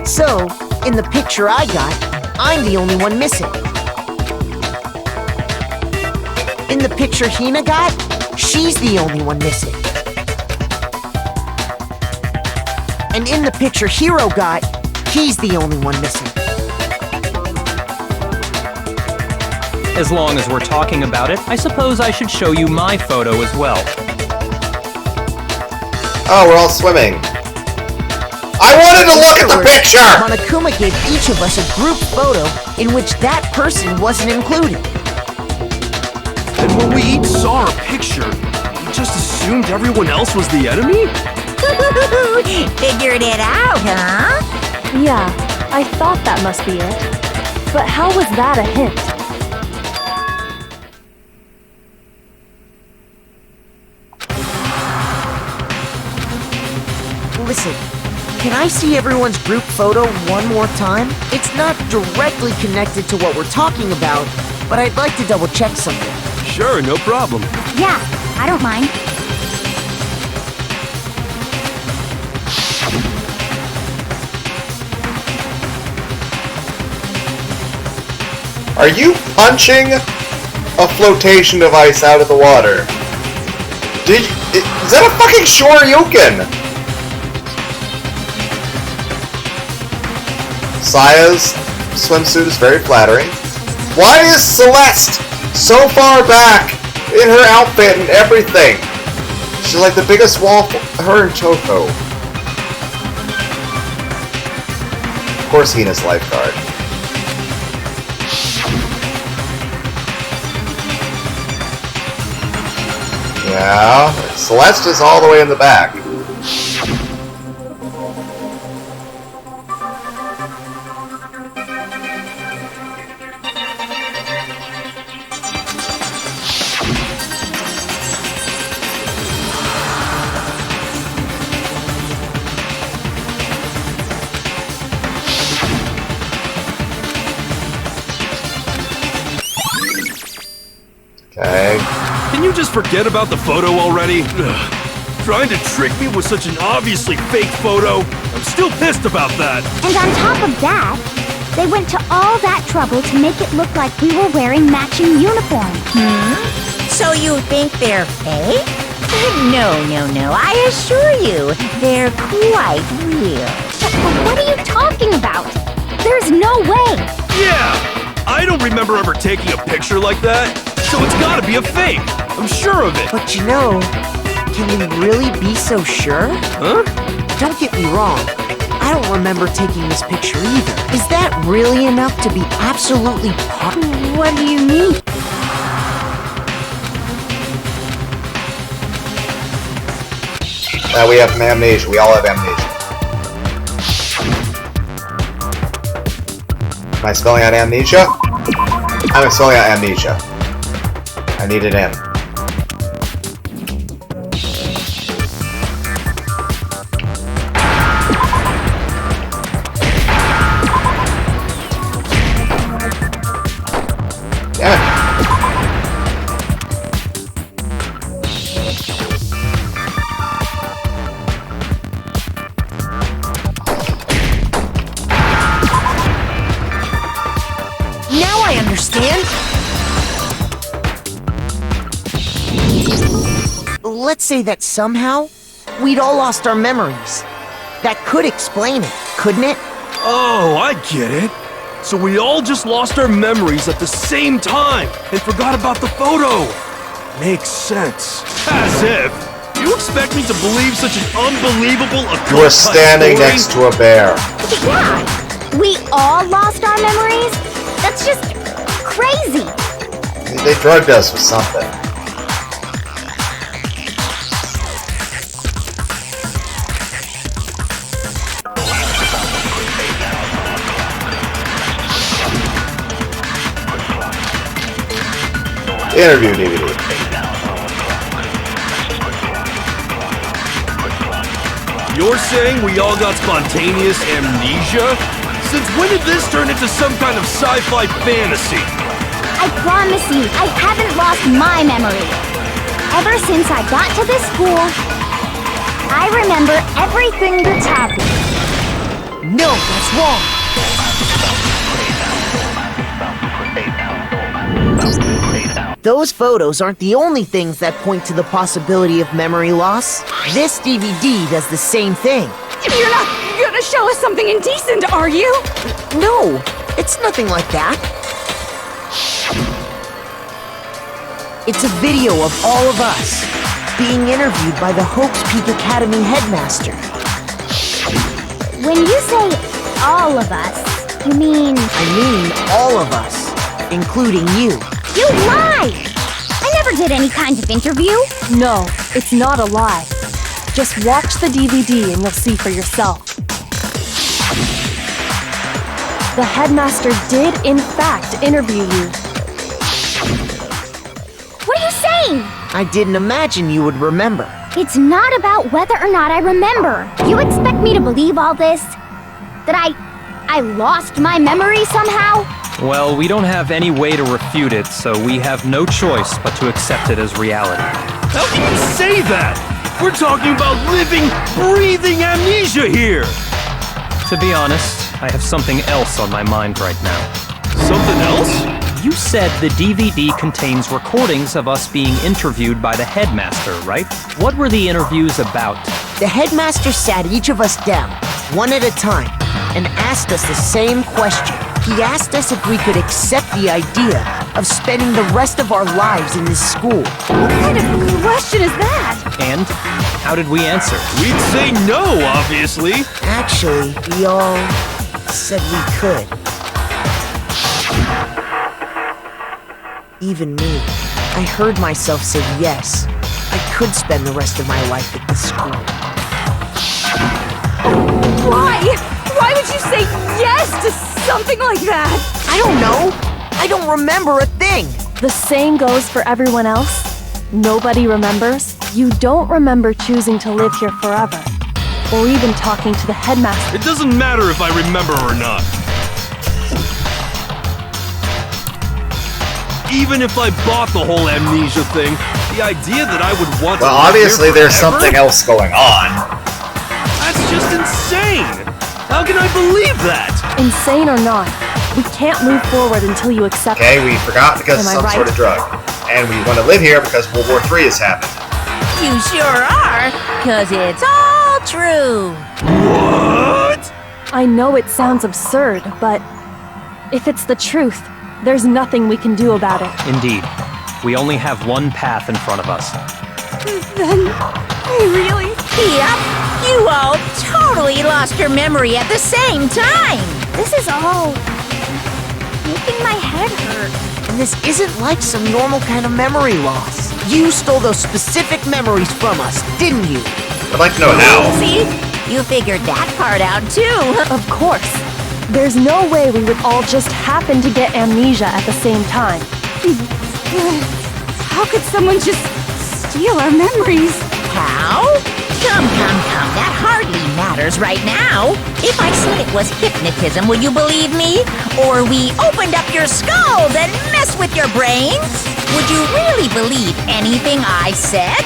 [SPEAKER 7] So, in the picture I got, I'm the only one missing. In the picture Hina got, she's the only one missing. And in the picture Hiro got, he's the only one missing.
[SPEAKER 8] As long as we're talking about it, I suppose I should show you my photo as well.
[SPEAKER 1] Oh, we're all swimming. I wanted to look at the picture!
[SPEAKER 7] Monokuma gave each of us a group photo in which that person wasn't included.
[SPEAKER 6] And when we each saw our picture, we just assumed everyone else was the enemy?
[SPEAKER 3] Figured it out, huh?
[SPEAKER 2] Yeah, I thought that must be it. But how was that a hint?
[SPEAKER 7] Listen, can I see everyone's group photo one more time? It's not directly connected to what we're talking about, but I'd like to double check something.
[SPEAKER 6] Sure, no problem.
[SPEAKER 4] Yeah, I don't mind.
[SPEAKER 1] Are you punching a flotation device out of the water? Is that a fucking Shoryuken? Saya's swimsuit is very flattering. Why is Celeste so far back in her outfit and everything? She's like the biggest wall, her and Toko. Of course, Hina's lifeguard. Yeah, Celeste is all the way in the back. Okay.
[SPEAKER 6] Can you just forget about the photo already? Ugh. Trying to trick me with such an obviously fake photo? I'm still pissed about that.
[SPEAKER 4] And on top of that, they went to all that trouble to make it look like we were wearing matching uniforms.
[SPEAKER 3] So you think they're fake? No, I assure you, they're quite real.
[SPEAKER 4] What are you talking about? There's no way.
[SPEAKER 6] Yeah! I don't remember ever taking a picture like that, so it's gotta be a fake. I'm sure of it.
[SPEAKER 7] But you know, can we really be so sure?
[SPEAKER 6] Huh?
[SPEAKER 7] Don't get me wrong. I don't remember taking this picture either. Is that really enough to be absolutely positive?
[SPEAKER 4] What do you mean?
[SPEAKER 1] We have amnesia. We all have amnesia. Am I spelling out amnesia? I'm spelling out amnesia. I need it in.
[SPEAKER 7] let's say that somehow we'd all lost our memories. That could explain it, couldn't it?
[SPEAKER 6] Oh, I get it. So we all just lost our memories at the same time and forgot about the photo. Makes sense. As if. You expect me to believe such an unbelievable
[SPEAKER 1] You are standing
[SPEAKER 6] story?
[SPEAKER 1] next to a bear.
[SPEAKER 4] Yeah, we all lost our memories? That's just crazy.
[SPEAKER 1] They drugged us with something. Interview DVD.
[SPEAKER 6] You're saying we all got spontaneous amnesia? Since when did this turn into some kind of sci-fi fantasy?
[SPEAKER 4] I promise you, I haven't lost my memory. Ever since I got to this school, I remember everything that's happened.
[SPEAKER 7] No, that's wrong. Those photos aren't the only things that point to the possibility of memory loss. This DVD does the same thing.
[SPEAKER 9] You're not gonna show us something indecent, are you?
[SPEAKER 7] No, it's nothing like that. It's a video of all of us being interviewed by the Hope's Peak Academy headmaster.
[SPEAKER 4] When you say all of us, you mean...
[SPEAKER 7] I mean all of us, including you.
[SPEAKER 4] You lied! I never did any kind of interview.
[SPEAKER 2] No, it's not a lie. Just watch the DVD and you'll see for yourself. The headmaster did, in fact, interview you.
[SPEAKER 4] What are you saying?
[SPEAKER 7] I didn't imagine you would remember.
[SPEAKER 4] It's not about whether or not I remember. You expect me to believe all this? That I lost my memory somehow?
[SPEAKER 8] Well, we don't have any way to refute it, so we have no choice but to accept it as reality.
[SPEAKER 6] How can you say that? We're talking about living, breathing amnesia here!
[SPEAKER 8] To be honest, I have something else on my mind right now.
[SPEAKER 6] Something else?
[SPEAKER 8] You said the DVD contains recordings of us being interviewed by the headmaster, right? What were the interviews about?
[SPEAKER 7] The headmaster sat each of us down, one at a time, and asked us the same question. He asked us if we could accept the idea of spending the rest of our lives in this school.
[SPEAKER 9] What kind of question is that?
[SPEAKER 8] And how did we answer?
[SPEAKER 6] We'd say no, obviously.
[SPEAKER 7] Actually, we all said we could. Even me. I heard myself say yes. I could spend the rest of my life at this school.
[SPEAKER 9] Why? Why would you say yes to something like that?
[SPEAKER 7] I don't know. I don't remember a thing.
[SPEAKER 2] The same goes for everyone else. Nobody remembers. You don't remember choosing to live here forever, or even talking to the headmaster.
[SPEAKER 6] It doesn't matter if I remember or not. Even if I bought the whole amnesia thing, the idea that I would want to
[SPEAKER 1] Well,
[SPEAKER 6] live
[SPEAKER 1] obviously
[SPEAKER 6] here
[SPEAKER 1] there's
[SPEAKER 6] forever?
[SPEAKER 1] something else going on.
[SPEAKER 6] That's just insane! How can I believe that?
[SPEAKER 2] Insane or not, we can't move forward until you accept
[SPEAKER 1] Okay,
[SPEAKER 2] it.
[SPEAKER 1] we forgot because of
[SPEAKER 2] Am I
[SPEAKER 1] some
[SPEAKER 2] right?
[SPEAKER 1] sort of drug. And we want to live here because World War III has happened.
[SPEAKER 3] You sure are, 'cause it's all true.
[SPEAKER 6] What?
[SPEAKER 2] I know it sounds absurd, but if it's the truth, there's nothing we can do about it.
[SPEAKER 8] Indeed. We only have one path in front of us.
[SPEAKER 9] Then, really?
[SPEAKER 3] Yep, you all totally lost your memory at the same time.
[SPEAKER 4] This is all making my head hurt.
[SPEAKER 7] And this isn't like some normal kind of memory loss. You stole those specific memories from us, didn't you?
[SPEAKER 1] I'd like to know how.
[SPEAKER 3] See? You figured that part out too.
[SPEAKER 2] Of course. There's no way we would all just happen to get amnesia at the same time.
[SPEAKER 9] How could someone just steal our memories?
[SPEAKER 3] How? Come. That hardly matters right now. If I said it was hypnotism, will you believe me? Or we opened up your skulls and messed with your brains? Would you really believe anything I said?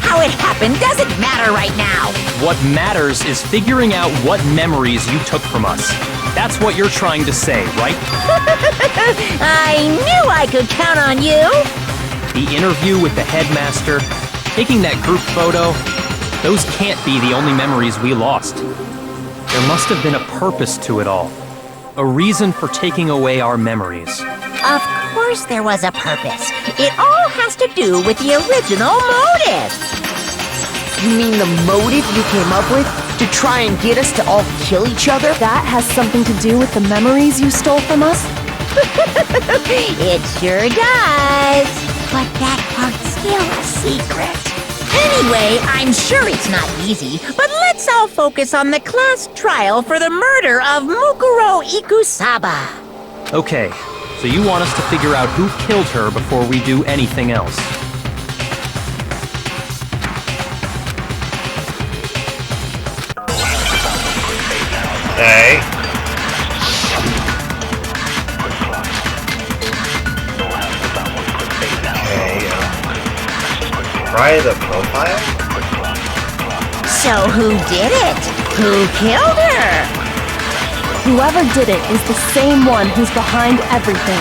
[SPEAKER 3] How it happened doesn't matter right now.
[SPEAKER 8] What matters is figuring out what memories you took from us. That's what you're trying to say, right?
[SPEAKER 3] I knew I could count on you.
[SPEAKER 8] The interview with the headmaster, Taking that group photo, those can't be the only memories we lost. There must have been a purpose to it all. A reason for taking away our memories.
[SPEAKER 3] Of course there was a purpose. It all has to do with the original motive.
[SPEAKER 7] You mean the motive you came up with to try and get us to all kill each other?
[SPEAKER 2] That has something to do with the memories you stole from us?
[SPEAKER 3] It sure does. But that part's still a secret. Anyway, I'm sure it's not easy, but let's all focus on the class trial for the murder of Mukuro Ikusaba.
[SPEAKER 8] Okay, so you want us to figure out who killed her before we do anything else.
[SPEAKER 1] Okay. Try the profile?
[SPEAKER 3] So who did it? Who killed her?
[SPEAKER 2] Whoever did it is the same one who's behind everything.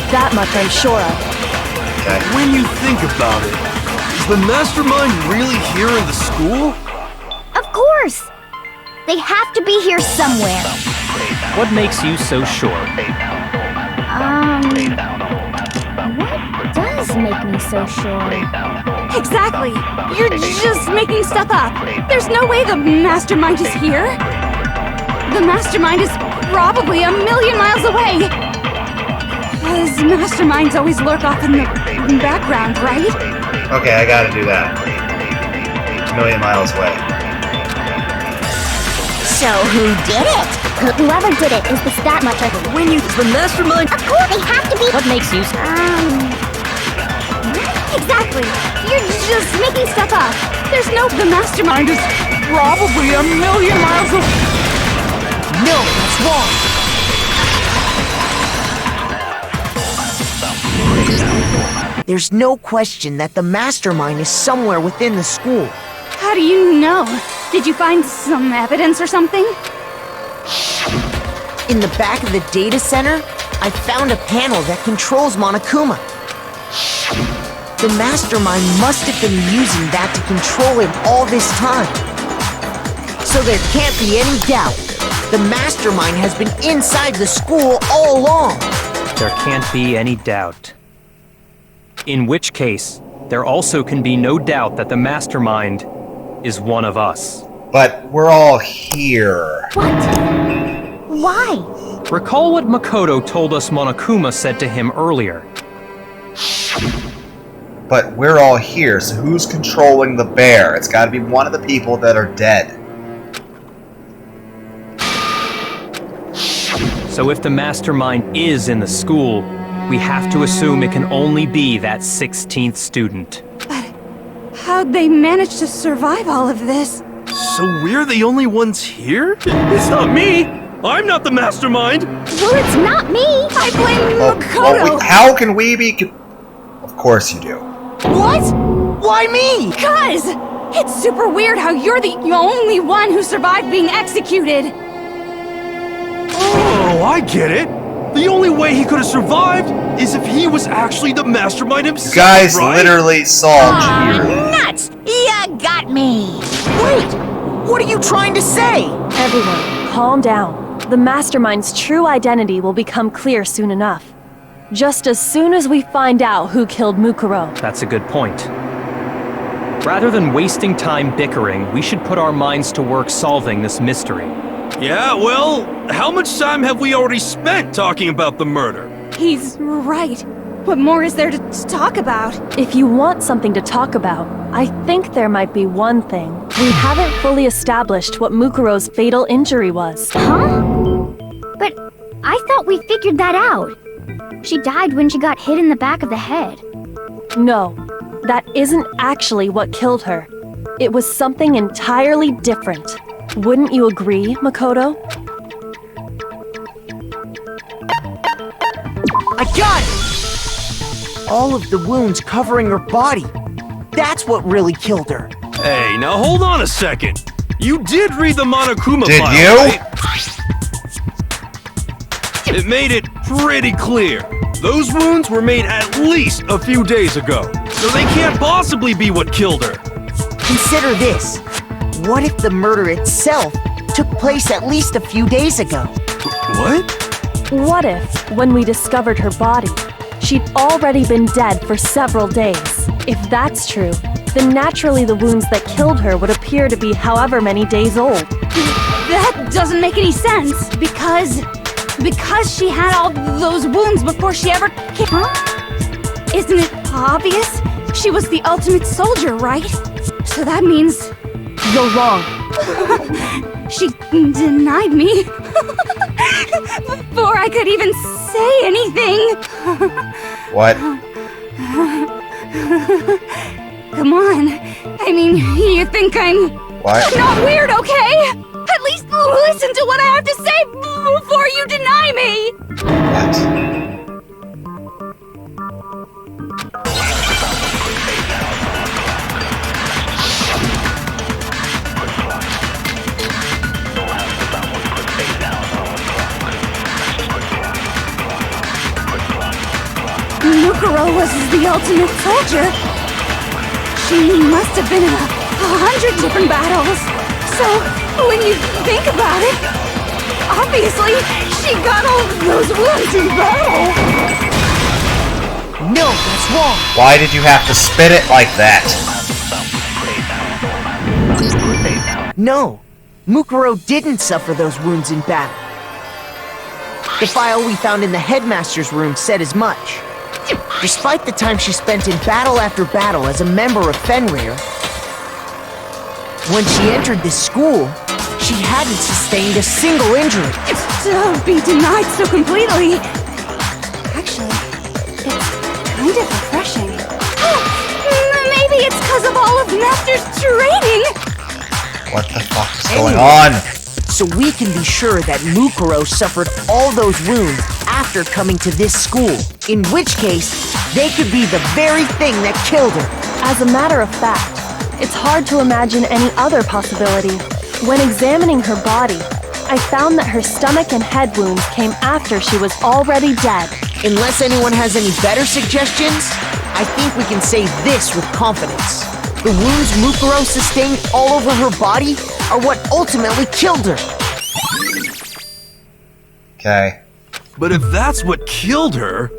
[SPEAKER 2] That much I'm sure of.
[SPEAKER 1] Okay.
[SPEAKER 6] When you think about it, is the mastermind really here in the school?
[SPEAKER 4] Of course! They have to be here somewhere.
[SPEAKER 8] What makes you so sure?
[SPEAKER 4] What does make me so sure?
[SPEAKER 9] Exactly! You're just making stuff up! There's no way the mastermind is here! The mastermind is probably a million miles away! Because masterminds always lurk off in the background, right?
[SPEAKER 1] Okay, I gotta do that. A million miles away.
[SPEAKER 3] So who did it?
[SPEAKER 4] Whoever did it is that much I
[SPEAKER 7] When you... the mastermind...
[SPEAKER 4] Of course, they have to be...
[SPEAKER 8] What makes you...
[SPEAKER 9] Exactly! You're just making stuff up! There's no... The mastermind is probably a million miles away!
[SPEAKER 7] No, that's wrong! There's no question that the mastermind is somewhere within the school.
[SPEAKER 9] How do you know? Did you find some evidence or something?
[SPEAKER 7] In the back of the data center, I found a panel that controls Monokuma. The mastermind must have been using that to control him all this time. So there can't be any doubt. The mastermind has been inside the school all along.
[SPEAKER 8] There can't be any doubt. In which case, there also can be no doubt that the mastermind is one of us.
[SPEAKER 1] But we're all here.
[SPEAKER 4] What? Why?
[SPEAKER 8] Recall what Makoto told us Monokuma said to him earlier.
[SPEAKER 1] But we're all here, so who's controlling the bear? It's gotta be one of the people that are dead.
[SPEAKER 8] So if the mastermind is in the school, we have to assume it can only be that 16th student.
[SPEAKER 9] How'd they manage to survive all of this?
[SPEAKER 6] So we're the only ones here? It's not me! I'm not the mastermind!
[SPEAKER 4] Well, it's not me!
[SPEAKER 9] I blame Makoto!
[SPEAKER 1] How can we be... Of course you do.
[SPEAKER 7] What? Why me?
[SPEAKER 9] Cuz! It's super weird how you're the only one who survived being executed!
[SPEAKER 6] Oh, I get it! The only way he could have survived is if he was actually the mastermind himself,
[SPEAKER 1] You guys
[SPEAKER 6] right?
[SPEAKER 1] literally solved here.
[SPEAKER 3] Nuts! You got me!
[SPEAKER 7] Wait! What are you trying to say?
[SPEAKER 2] Everyone, calm down. The mastermind's true identity will become clear soon enough. Just as soon as we find out who killed Mukuro.
[SPEAKER 8] That's a good point. Rather than wasting time bickering, we should put our minds to work solving this mystery.
[SPEAKER 6] Yeah, well, how much time have we already spent talking about the murder?
[SPEAKER 9] He's right. What more is there to talk about?
[SPEAKER 2] If you want something to talk about, I think there might be one thing. We haven't fully established what Mukuro's fatal injury was.
[SPEAKER 4] Huh? But I thought we figured that out. She died when she got hit in the back of the head.
[SPEAKER 2] No, that isn't actually what killed her. It was something entirely different. Wouldn't you agree, Makoto?
[SPEAKER 7] I got it! All of the wounds covering her body. That's what really killed her.
[SPEAKER 6] Hey, now hold on a second. You did read the Monokuma
[SPEAKER 1] Did
[SPEAKER 6] file,
[SPEAKER 1] you?
[SPEAKER 6] right? It made it pretty clear. Those wounds were made at least a few days ago. so they can't possibly be what killed her.
[SPEAKER 7] Consider this. What if the murder itself took place at least a few days ago?
[SPEAKER 6] What?
[SPEAKER 2] What if, when we discovered her body, she'd already been dead for several days? If that's true, then naturally the wounds that killed her would appear to be however many days old.
[SPEAKER 9] That doesn't make any sense, because she had all those wounds before she ever came. Huh? Isn't it obvious? She was the ultimate soldier, right? So that means
[SPEAKER 2] You're wrong.
[SPEAKER 9] she denied me before I could even say anything.
[SPEAKER 1] What?
[SPEAKER 9] Come on. I mean, you think I'm
[SPEAKER 1] What?
[SPEAKER 9] not weird, okay? At least listen to what I have to say before you deny me.
[SPEAKER 1] What?
[SPEAKER 9] Mukuro was the ultimate soldier. She must have been in 100 different battles. So, when you think about it, obviously, she got all those wounds in battle.
[SPEAKER 7] No, that's wrong.
[SPEAKER 1] Why did you have to spin it like that?
[SPEAKER 7] No, Mukuro didn't suffer those wounds in battle. The file we found in the headmaster's room said as much. Despite the time she spent in battle after battle as a member of Fenrir, when she entered this school, she hadn't sustained a single injury.
[SPEAKER 9] To be denied so completely. Actually, it's kind of refreshing. Maybe it's because of all of Master's training.
[SPEAKER 1] What the fuck is going on?
[SPEAKER 7] So we can be sure that Mukuro suffered all those wounds after coming to this school, in which case, they could be the very thing that killed her.
[SPEAKER 2] As a matter of fact, it's hard to imagine any other possibility. When examining her body, I found that her stomach and head wounds came after she was already dead.
[SPEAKER 7] Unless anyone has any better suggestions, I think we can say this with confidence. The wounds Mukuro sustained all over her body are what ultimately killed her.
[SPEAKER 1] Okay.
[SPEAKER 6] But if that's what killed her,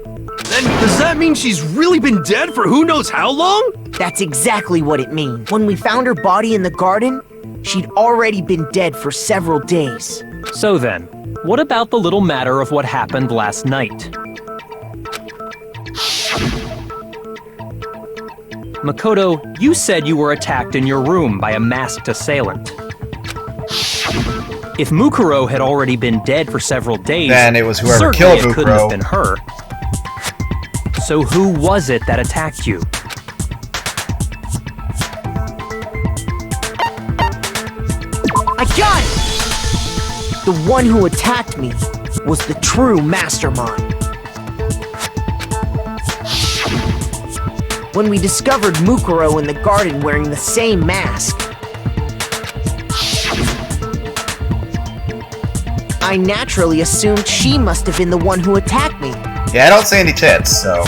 [SPEAKER 6] then does that mean she's really been dead for who knows how long?
[SPEAKER 7] That's exactly what it means. When we found her body in the garden, she'd already been dead for several days.
[SPEAKER 8] So then, what about the little matter of what happened last night? Makoto, you said you were attacked in your room by a masked assailant. If Mukuro had already been dead for several days,
[SPEAKER 1] Then it was whoever
[SPEAKER 8] certainly
[SPEAKER 1] killed
[SPEAKER 8] it couldn't have
[SPEAKER 1] Mukuro.
[SPEAKER 8] been her. So who was it that attacked you?
[SPEAKER 7] I got it! The one who attacked me was the true mastermind. When we discovered Mukuro in the garden wearing the same mask, I naturally assumed she must have been the one who attacked me.
[SPEAKER 1] Yeah, I don't see any tits, so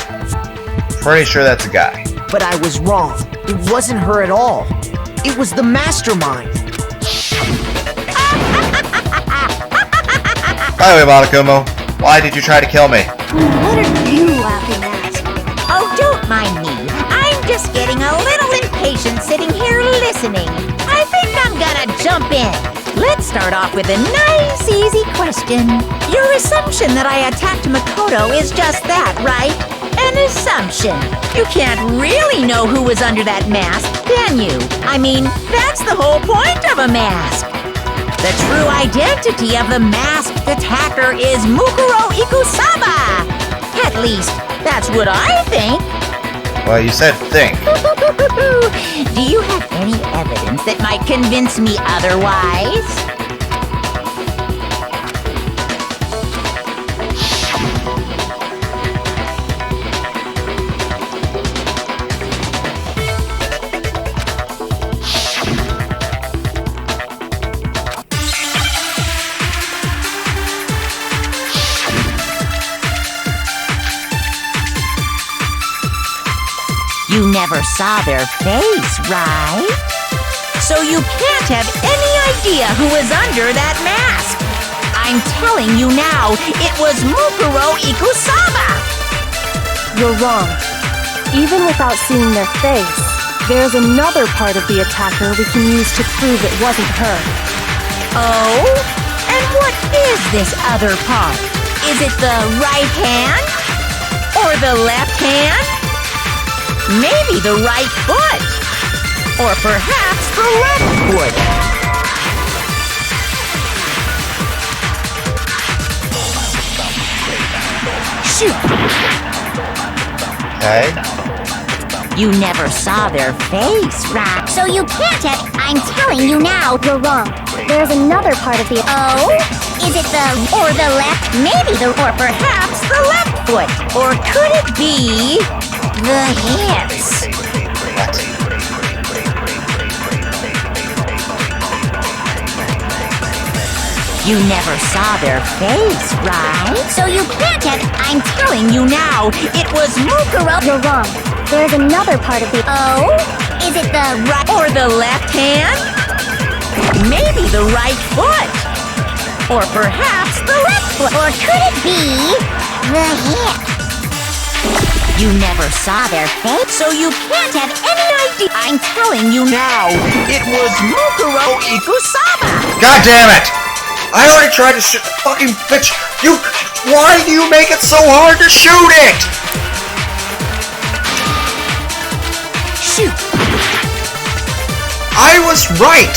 [SPEAKER 1] pretty sure that's a guy.
[SPEAKER 7] But I was wrong. It wasn't her at all. It was the mastermind.
[SPEAKER 1] By the way, Monokuma, why did you try to kill me?
[SPEAKER 9] What are you laughing at?
[SPEAKER 3] Oh, don't mind me. I'm just getting a little impatient sitting here listening. I think I'm gonna jump in. Let's start off with a nice, easy question. Your assumption that I attacked Makoto is just that, right? An assumption. You can't really know who was under that mask, can you? I mean, that's the whole point of a mask. The true identity of the masked attacker is Mukuro Ikusaba. At least, that's what I think.
[SPEAKER 1] Well, you said think.
[SPEAKER 3] Do you have any evidence that might convince me otherwise? You never never saw their face, right? So you can't have any idea who was under that mask. I'm telling you now, it was Mukuro Ikusaba!
[SPEAKER 2] You're wrong. Even without seeing their face, there's another part of the attacker we can use to prove it wasn't her.
[SPEAKER 3] Oh? And what is this other part? Is it the right hand? Or the left hand? Maybe the right foot? Or perhaps the left foot? Shoot!
[SPEAKER 1] Okay.
[SPEAKER 3] You never saw their face, right?
[SPEAKER 4] So you can't have... I'm telling you now, you're wrong. There's another part of the... Oh? Is it the... or the left? Maybe the...
[SPEAKER 3] Or perhaps the left foot? Or could it be... the hips? You never saw their face, right?
[SPEAKER 4] So you can't have...
[SPEAKER 3] I'm telling you now, it was Mukuro...
[SPEAKER 4] You're wrong. There's another part of the... Oh? Is it the right...
[SPEAKER 3] or the left hand? Maybe the right foot? Or perhaps the left foot?
[SPEAKER 4] Or could it be... the hip?
[SPEAKER 3] You never saw their face, so you can't have any idea. I'm telling you now, it was Mukuro Ikusaba!
[SPEAKER 1] God damn it! I already tried to shoot the fucking bitch. Why do you make it so hard to shoot it?
[SPEAKER 3] Shoot!
[SPEAKER 1] I was right.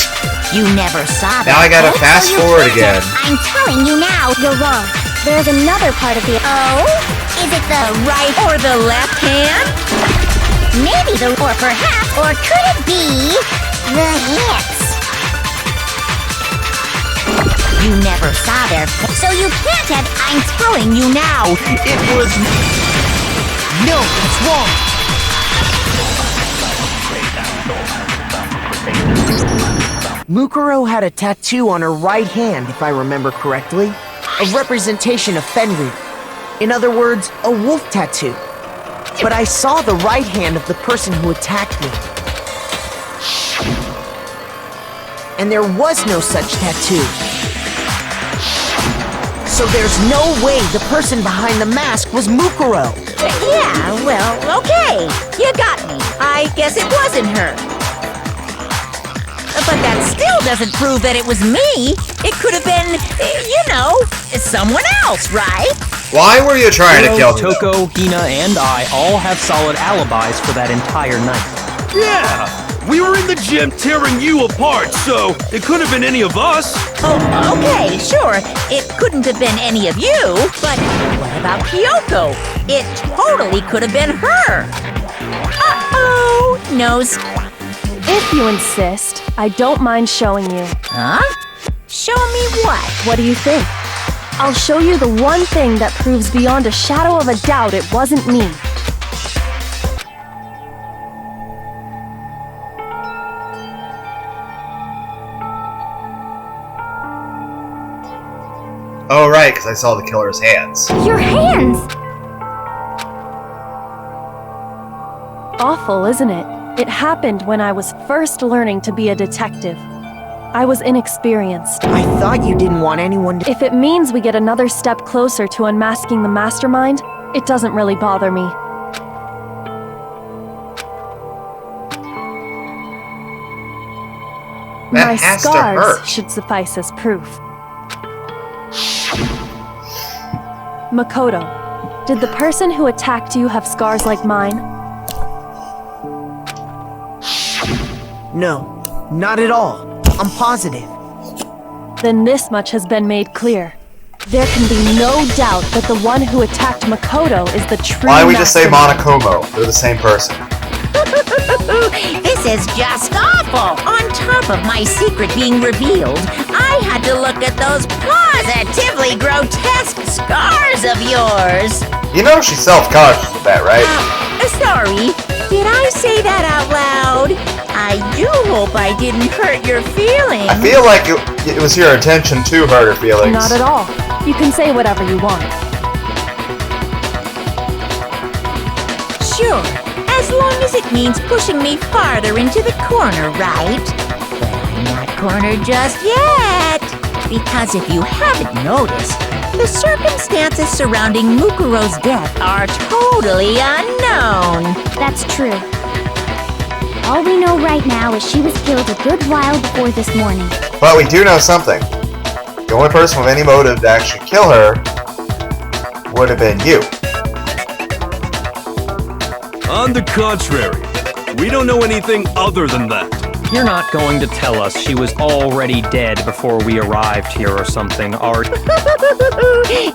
[SPEAKER 3] You never saw that.
[SPEAKER 1] Now I gotta fast forward again.
[SPEAKER 4] I'm telling you now, you're wrong. There's another part of the... Oh? Is it the
[SPEAKER 3] right or the left hand?
[SPEAKER 4] Maybe the... or perhaps... or could it be... the hips?
[SPEAKER 3] You never saw their face, so you can't have... I'm telling you now, it was...
[SPEAKER 7] No, that's wrong. Mukuro had a tattoo on her right hand, if I remember correctly. A representation of Fenrir. In other words, a wolf tattoo. But I saw the right hand of the person who attacked me. And there was no such tattoo. So there's no way the person behind the mask was Mukuro.
[SPEAKER 3] Yeah, well, okay. You got me. I guess it wasn't her. But that still doesn't prove that it was me. It could have been, someone else, right?
[SPEAKER 1] Why were you trying to kill me?
[SPEAKER 8] Toko, Hina, and I all have solid alibis for that entire night.
[SPEAKER 6] Yeah! We were in the gym tearing you apart, so it couldn't have been any of us.
[SPEAKER 3] Oh, okay, sure. It couldn't have been any of you, but what about Kyoko? It totally could have been her. Uh-oh, nose.
[SPEAKER 2] If you insist, I don't mind showing you.
[SPEAKER 3] Huh? Show me what?
[SPEAKER 2] What do you think? I'll show you the one thing that proves beyond a shadow of a doubt it wasn't me.
[SPEAKER 1] Oh, right, because I saw the killer's hands.
[SPEAKER 4] Your hands!
[SPEAKER 2] Awful, isn't it? It happened when I was first learning to be a detective. I was inexperienced.
[SPEAKER 7] I thought you didn't want anyone to...
[SPEAKER 2] If it means we get another step closer to unmasking the mastermind, it doesn't really bother me. My
[SPEAKER 1] has to hurt.
[SPEAKER 2] scars should suffice as proof. Makoto, did the person who attacked you have scars like mine?
[SPEAKER 7] No, not at all. I'm positive.
[SPEAKER 2] Then this much has been made clear. There can be no doubt that the one who attacked Makoto is the true
[SPEAKER 1] Why don't we just say
[SPEAKER 2] mastermind.
[SPEAKER 1] Monokomo? They're the same person.
[SPEAKER 3] This is just awful! On top of my secret being revealed, I had to look at those positively grotesque scars of yours!
[SPEAKER 1] You know she's self-conscious of that, right?
[SPEAKER 3] Sorry, did I say that out loud? I do hope I didn't hurt your feelings.
[SPEAKER 1] I feel like it was your intention to hurt her feelings.
[SPEAKER 2] Not at all. You can say whatever you want.
[SPEAKER 3] Sure. As long as it means pushing me farther into the corner, right? But I'm not cornered just yet. Because if you haven't noticed, the circumstances surrounding Mukuro's death are totally unknown.
[SPEAKER 4] That's true. All we know right now is she was killed a good while before this morning.
[SPEAKER 1] But we do know something. The only person with any motive to actually kill her would have been you.
[SPEAKER 6] On the contrary, we don't know anything other than that.
[SPEAKER 8] You're not going to tell us she was already dead before we arrived here or something, are you?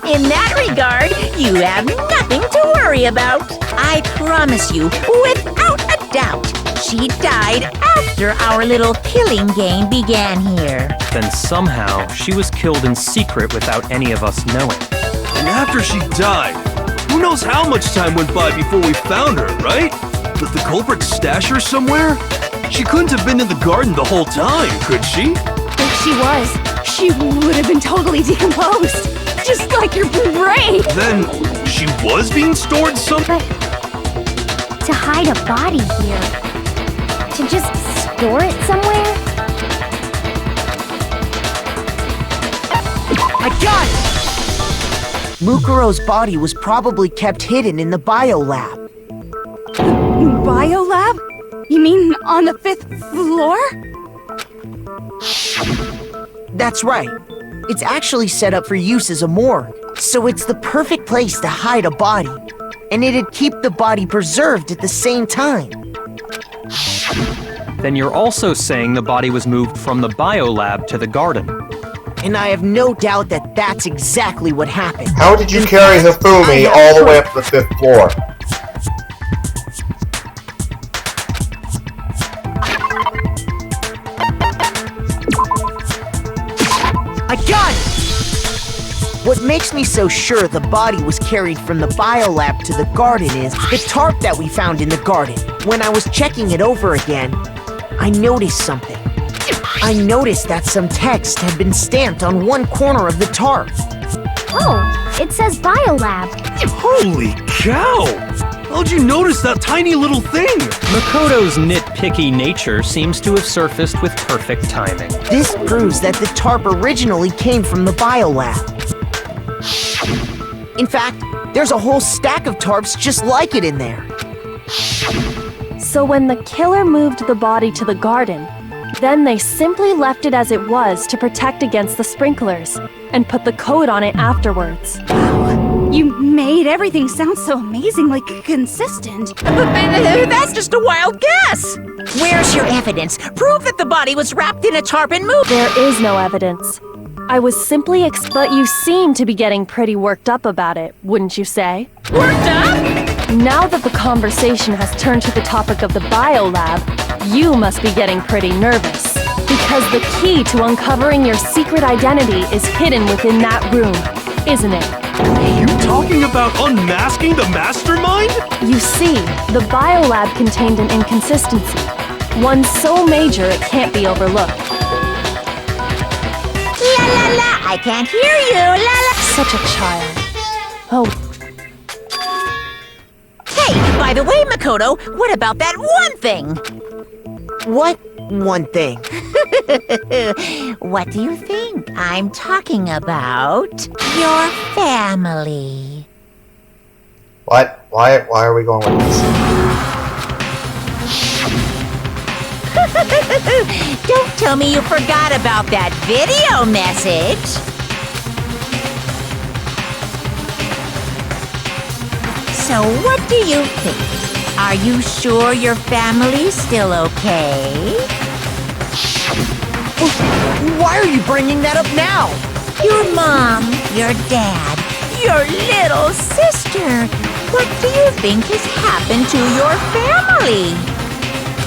[SPEAKER 3] In that regard, you have nothing to worry about. I promise you, without a doubt, she died after our little killing game began here.
[SPEAKER 8] Then somehow she was killed in secret without any of us knowing.
[SPEAKER 6] And after she died, who knows how much time went by before we found her, right? Did the culprit stash her somewhere? She couldn't have been in the garden the whole time, could she?
[SPEAKER 9] If she was, she would have been totally decomposed. Just like your brain.
[SPEAKER 6] Then she was being stored somewhere?
[SPEAKER 4] But to hide a body here, to just store it somewhere?
[SPEAKER 7] I got it! Mukuro's body was probably kept hidden in the biolab.
[SPEAKER 9] Biolab? You mean on the 5th floor?
[SPEAKER 7] That's right. It's actually set up for use as a morgue, so it's the perfect place to hide a body. And it'd keep the body preserved at the same time.
[SPEAKER 8] Then you're also saying the body was moved from the biolab to the garden.
[SPEAKER 7] And I have no doubt that that's exactly what happened.
[SPEAKER 1] How did you carry Hifumi all the way up to the 5th floor?
[SPEAKER 7] I got it! What makes me so sure the body was carried from the biolab to the garden is the tarp that we found in the garden. When I was checking it over again, I noticed something. I noticed that some text had been stamped on one corner of the tarp.
[SPEAKER 4] Oh, it says Biolab.
[SPEAKER 6] Holy cow! How'd you notice that tiny little thing?
[SPEAKER 8] Makoto's nitpicky nature seems to have surfaced with perfect timing.
[SPEAKER 7] This proves that the tarp originally came from the biolab. In fact, there's a whole stack of tarps just like it in there.
[SPEAKER 2] So when the killer moved the body to the garden, then they simply left it as it was to protect against the sprinklers, and put the coat on it afterwards.
[SPEAKER 9] You made everything sound so amazingly consistent.
[SPEAKER 3] That's just a wild guess. Where's your evidence? Prove that the body was wrapped in a tarp and moved.
[SPEAKER 2] There is no evidence. I was simply but you seem to be getting pretty worked up about it, wouldn't you say?
[SPEAKER 3] Worked up?
[SPEAKER 2] Now that the conversation has turned to the topic of the biolab, you must be getting pretty nervous. Because the key to uncovering your secret identity is hidden within that room, isn't it?
[SPEAKER 6] You talking about unmasking the mastermind?
[SPEAKER 2] You see, the biolab contained an inconsistency. One so major it can't be overlooked.
[SPEAKER 3] La la la, I can't hear you, la la.
[SPEAKER 2] Such a child. Oh,
[SPEAKER 3] Hey, by the way, Makoto, what about that one thing?
[SPEAKER 7] What one thing?
[SPEAKER 3] What do you think? I'm talking about your family.
[SPEAKER 1] What? Why are we going with this?
[SPEAKER 3] Don't tell me you forgot about that video message. So what do you think? Are you sure your family's still okay?
[SPEAKER 7] Why are you bringing that up now?
[SPEAKER 3] Your mom, your dad, your little sister. What do you think has happened to your family?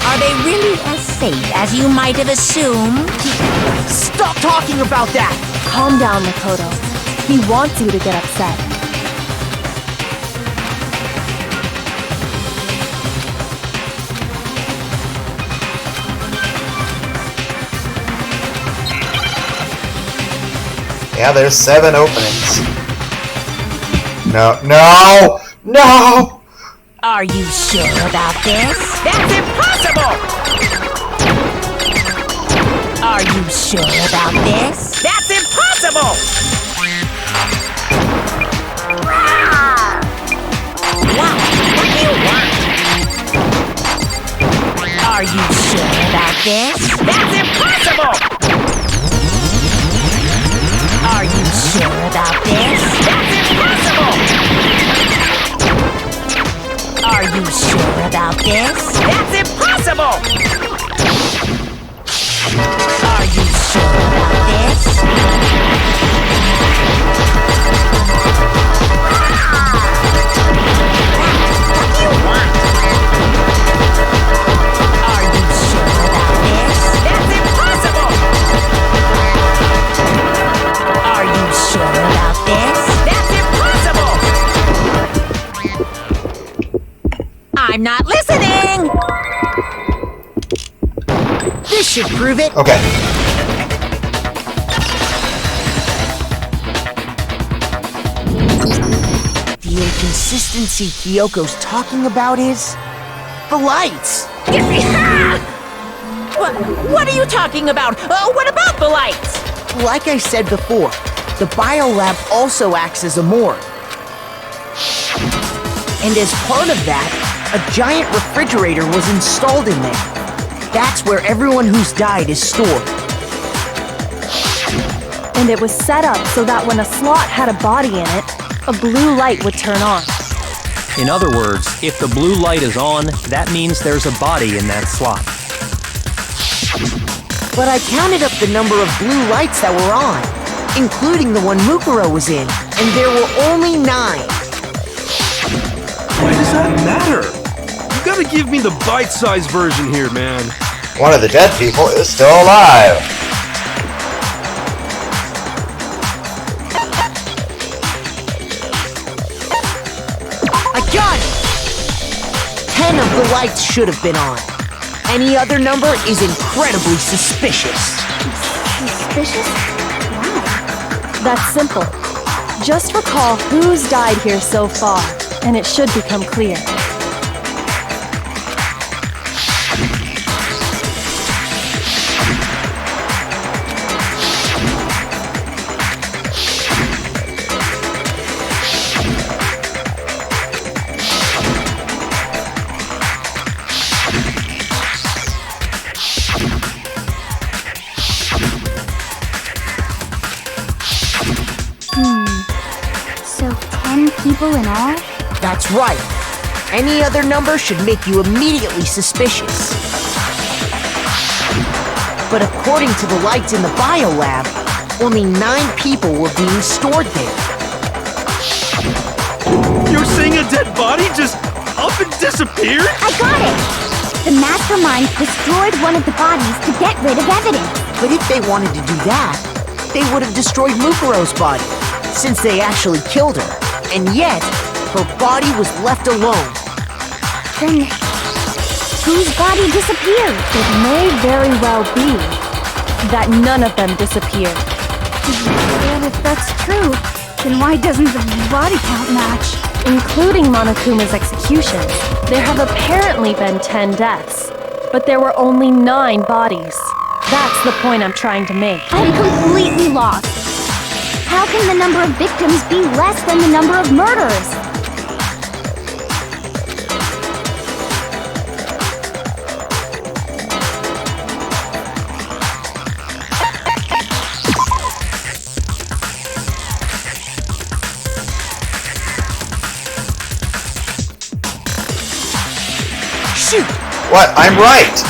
[SPEAKER 3] Are they really as safe as you might have assumed?
[SPEAKER 7] Stop talking about that!
[SPEAKER 2] calm down, Makoto. He wants you to get upset.
[SPEAKER 1] Yeah, there's 7 openings. No!
[SPEAKER 7] Are you sure about this?
[SPEAKER 3] That's impossible!
[SPEAKER 7] Are you sure about this?
[SPEAKER 3] That's impossible!
[SPEAKER 7] Wow, what do you want? Are you sure about this?
[SPEAKER 3] That's impossible!
[SPEAKER 7] Are you sure about this?
[SPEAKER 3] That's impossible!
[SPEAKER 7] Are you sure about this?
[SPEAKER 3] That's impossible!
[SPEAKER 7] Are you sure about this?
[SPEAKER 3] What do you want?
[SPEAKER 7] Are you sure about this?
[SPEAKER 3] That's impossible!
[SPEAKER 7] Are you sure about this?
[SPEAKER 3] That's impossible!
[SPEAKER 7] I'm not listening! This should prove it.
[SPEAKER 1] Okay.
[SPEAKER 7] The inconsistency Kyoko's talking about is the lights.
[SPEAKER 3] What are you talking about? What about the lights?
[SPEAKER 7] Like I said before, the biolab also acts as a morgue. And as part of that, a giant refrigerator was installed in there. That's where everyone who's died is stored.
[SPEAKER 2] And it was set up so that when a slot had a body in it, a blue light would turn on.
[SPEAKER 8] In other words, if the blue light is on, that means there's a body in that slot.
[SPEAKER 7] But I counted up the number of blue lights that were on, including the one Mukuro was in, and there were only 9.
[SPEAKER 6] Why does that matter? You gotta give me the bite-sized version here, man.
[SPEAKER 1] One of the dead people is still alive.
[SPEAKER 7] I got it! 10 of the lights should have been on. Any other number is incredibly suspicious.
[SPEAKER 9] Suspicious? Why?
[SPEAKER 2] That's simple. Just recall who's died here so far, and it should become clear.
[SPEAKER 4] So 10 people in all?
[SPEAKER 7] That's right. Any other number should make you immediately suspicious. But according to the lights in the biolab, only 9 people were being stored there.
[SPEAKER 6] You're saying a dead body just up and disappeared?
[SPEAKER 4] I got it! The mastermind destroyed one of the bodies to get rid of evidence.
[SPEAKER 7] But if they wanted to do that, they would have destroyed Mukuro's body, since they actually killed her. And yet, her body was left alone.
[SPEAKER 4] Then, whose body disappeared?
[SPEAKER 2] It may very well be that none of them disappeared.
[SPEAKER 9] Well, if that's true, then why doesn't the body count match?
[SPEAKER 2] Including Monokuma's executions, there have apparently been 10 deaths, but there were only 9 bodies. That's the point I'm trying to make.
[SPEAKER 4] I'm completely lost. How can the number of victims be less than the number of murderers?
[SPEAKER 7] Shoot!
[SPEAKER 1] What? I'm right!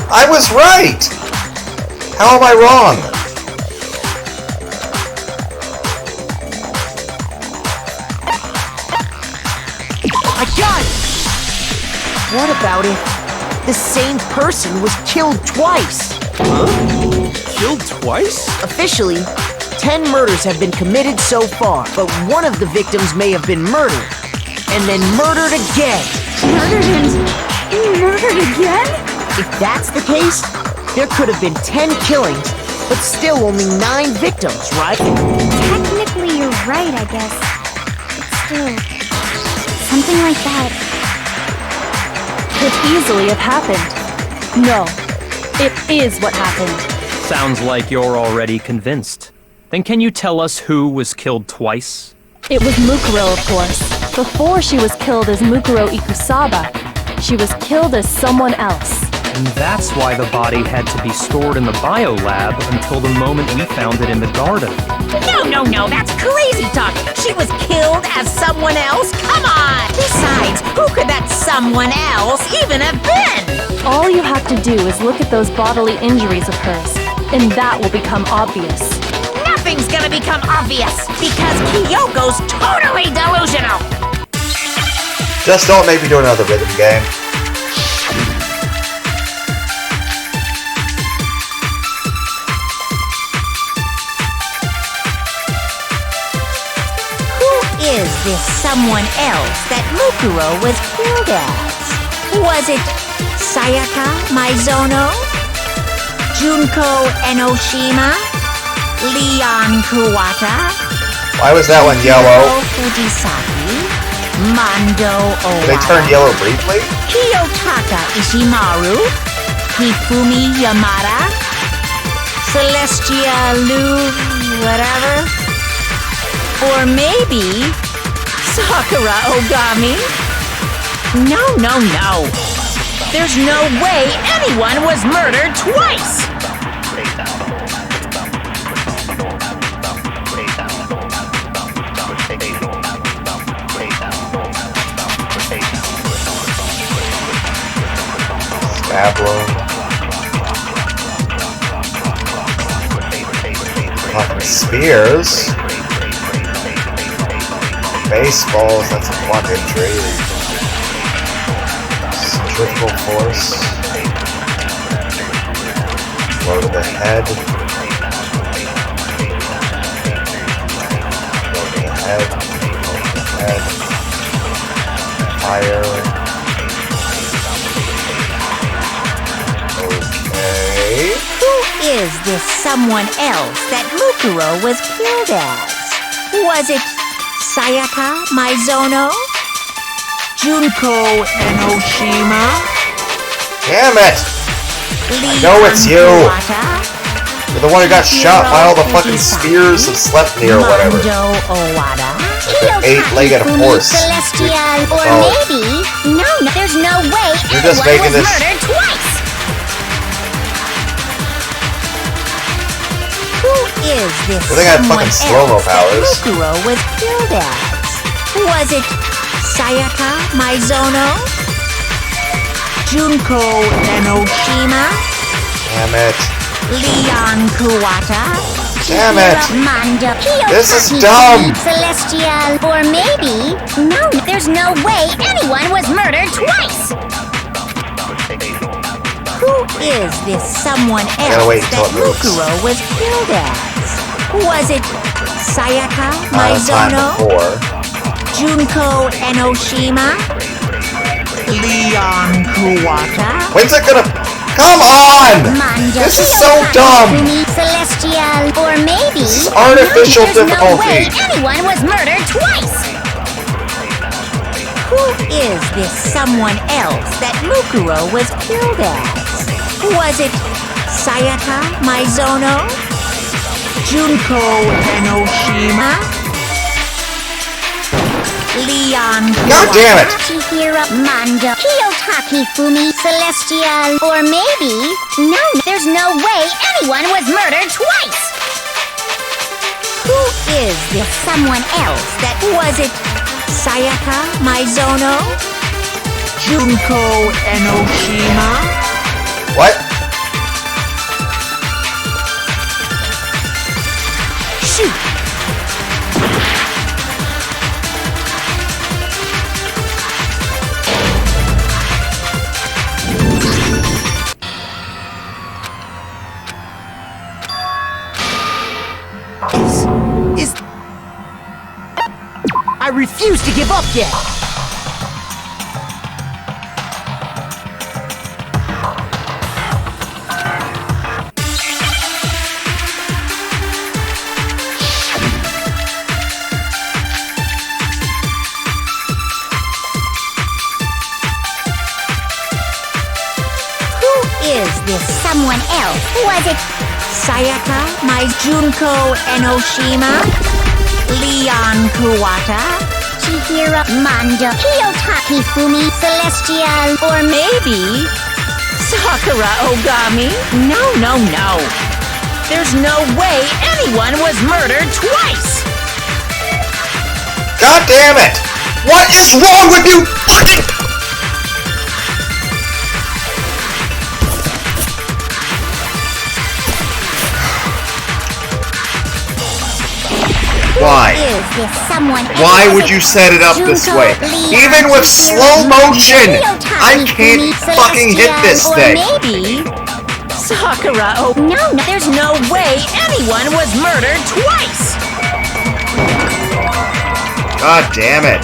[SPEAKER 1] I was right! How am I wrong?
[SPEAKER 7] I got it! What about if the same person was killed twice?
[SPEAKER 6] Huh? Killed twice?
[SPEAKER 7] Officially, 10 murders have been committed so far, but one of the victims may have been murdered, and then murdered again.
[SPEAKER 9] Murdered and murdered again?
[SPEAKER 7] If that's the case, there could have been 10 killings, but still only 9 victims, right?
[SPEAKER 4] Technically, you're right, I guess. But still, something like that
[SPEAKER 2] could easily have happened. No, it is what happened.
[SPEAKER 8] Sounds like you're already convinced. Then can you tell us who was killed twice?
[SPEAKER 2] It was Mukuro, of course. Before she was killed as Mukuro Ikusaba, she was killed as someone else.
[SPEAKER 8] And that's why the body had to be stored in the biolab until the moment we found it in the garden.
[SPEAKER 3] No, that's crazy talk. She was killed as someone else? Come on! Besides, who could that someone else even have been?
[SPEAKER 2] All you have to do is look at those bodily injuries of hers, and that will become obvious.
[SPEAKER 3] Nothing's gonna become obvious because Kyoko's totally delusional.
[SPEAKER 1] Just don't make me do another rhythm game.
[SPEAKER 3] Is this someone else that Mukuro was killed as? Was it Sayaka Maizono? Junko Enoshima? Leon Kuwata?
[SPEAKER 1] Why was that one yellow?
[SPEAKER 3] Fujisaki? Mando Owada?
[SPEAKER 1] Did they turn yellow briefly?
[SPEAKER 3] Kiyotaka Ishimaru? Hifumi Yamada? Celestia Lu... whatever? Or maybe Sakura Ogami? No. There's no way anyone was murdered twice!
[SPEAKER 1] Pablo. Fucking spears. Baseballs, that's a blunt injury. Centrifugal force. Blow to the head. Blow to the head. Fire. Okay.
[SPEAKER 3] Who is this someone else that Mukuro was killed as? Was it Sayaka Maizono? Junko Enoshima?
[SPEAKER 1] Damn it! I know it's you! You're the one who got shot by all the fucking spears of Sleipnir or whatever. Like the 8-legged horse.
[SPEAKER 4] Celestial, or maybe... No, there's no way
[SPEAKER 1] You're just making
[SPEAKER 4] anyone was
[SPEAKER 1] this...
[SPEAKER 4] murdered twice!
[SPEAKER 3] Who is this
[SPEAKER 1] I think I had
[SPEAKER 3] someone
[SPEAKER 1] fucking slow-mo
[SPEAKER 3] else
[SPEAKER 1] powers.
[SPEAKER 3] that Mukuro was killed as? Was it Sayaka Maizono? Junko Enoshima?
[SPEAKER 1] Damn it.
[SPEAKER 3] Leon Kuwata?
[SPEAKER 1] Damn it.
[SPEAKER 4] Mando,
[SPEAKER 1] This is
[SPEAKER 4] Kiyotaki,
[SPEAKER 1] dumb.
[SPEAKER 4] Celestial, or maybe... No, there's no way anyone was murdered twice!
[SPEAKER 3] Who is this someone
[SPEAKER 1] gotta
[SPEAKER 3] else
[SPEAKER 1] wait until
[SPEAKER 3] that
[SPEAKER 1] it moves.
[SPEAKER 3] Mukuro was killed as? Was it Sayaka
[SPEAKER 1] Not a time
[SPEAKER 3] Maizono?
[SPEAKER 1] before.
[SPEAKER 3] Junko Enoshima? Leon Kuwata?
[SPEAKER 1] When's it gonna... Come on!
[SPEAKER 4] Mando,
[SPEAKER 1] This is so
[SPEAKER 4] Kiyotaki,
[SPEAKER 1] dumb!
[SPEAKER 4] Celestial, or maybe...
[SPEAKER 1] This is artificial
[SPEAKER 4] there's no way
[SPEAKER 1] difficulty.
[SPEAKER 4] anyone was murdered twice!
[SPEAKER 3] Who is this someone else that Mukuro was killed as? Was it Sayaka Maizono? Junko Enoshima? Leon
[SPEAKER 1] God damn it!
[SPEAKER 4] Chihiro, Mando, Kiyotaki, Fumi, Celestial, or maybe... No, there's no way anyone was murdered twice!
[SPEAKER 3] Who is this someone else that... Was it Sayaka Maizono? Junko Enoshima?
[SPEAKER 1] What?
[SPEAKER 3] Shoot!
[SPEAKER 7] I refuse to give up yet!
[SPEAKER 4] someone else. Was it Sayaka, my Junko Enoshima, Leon Kuwata, Chihiro Mando, Kiyotaki Fumi, Celestial, or maybe
[SPEAKER 3] Sakura Ogami? No. There's no way anyone was murdered twice!
[SPEAKER 1] God damn it! What is wrong with you fucking... Why?
[SPEAKER 4] is this someone else?
[SPEAKER 1] Why would you set it up this way? Even with slow motion! I can't fucking hit this thing!
[SPEAKER 3] Maybe Sakura. Oh no, there's no way anyone was murdered twice.
[SPEAKER 1] God damn it!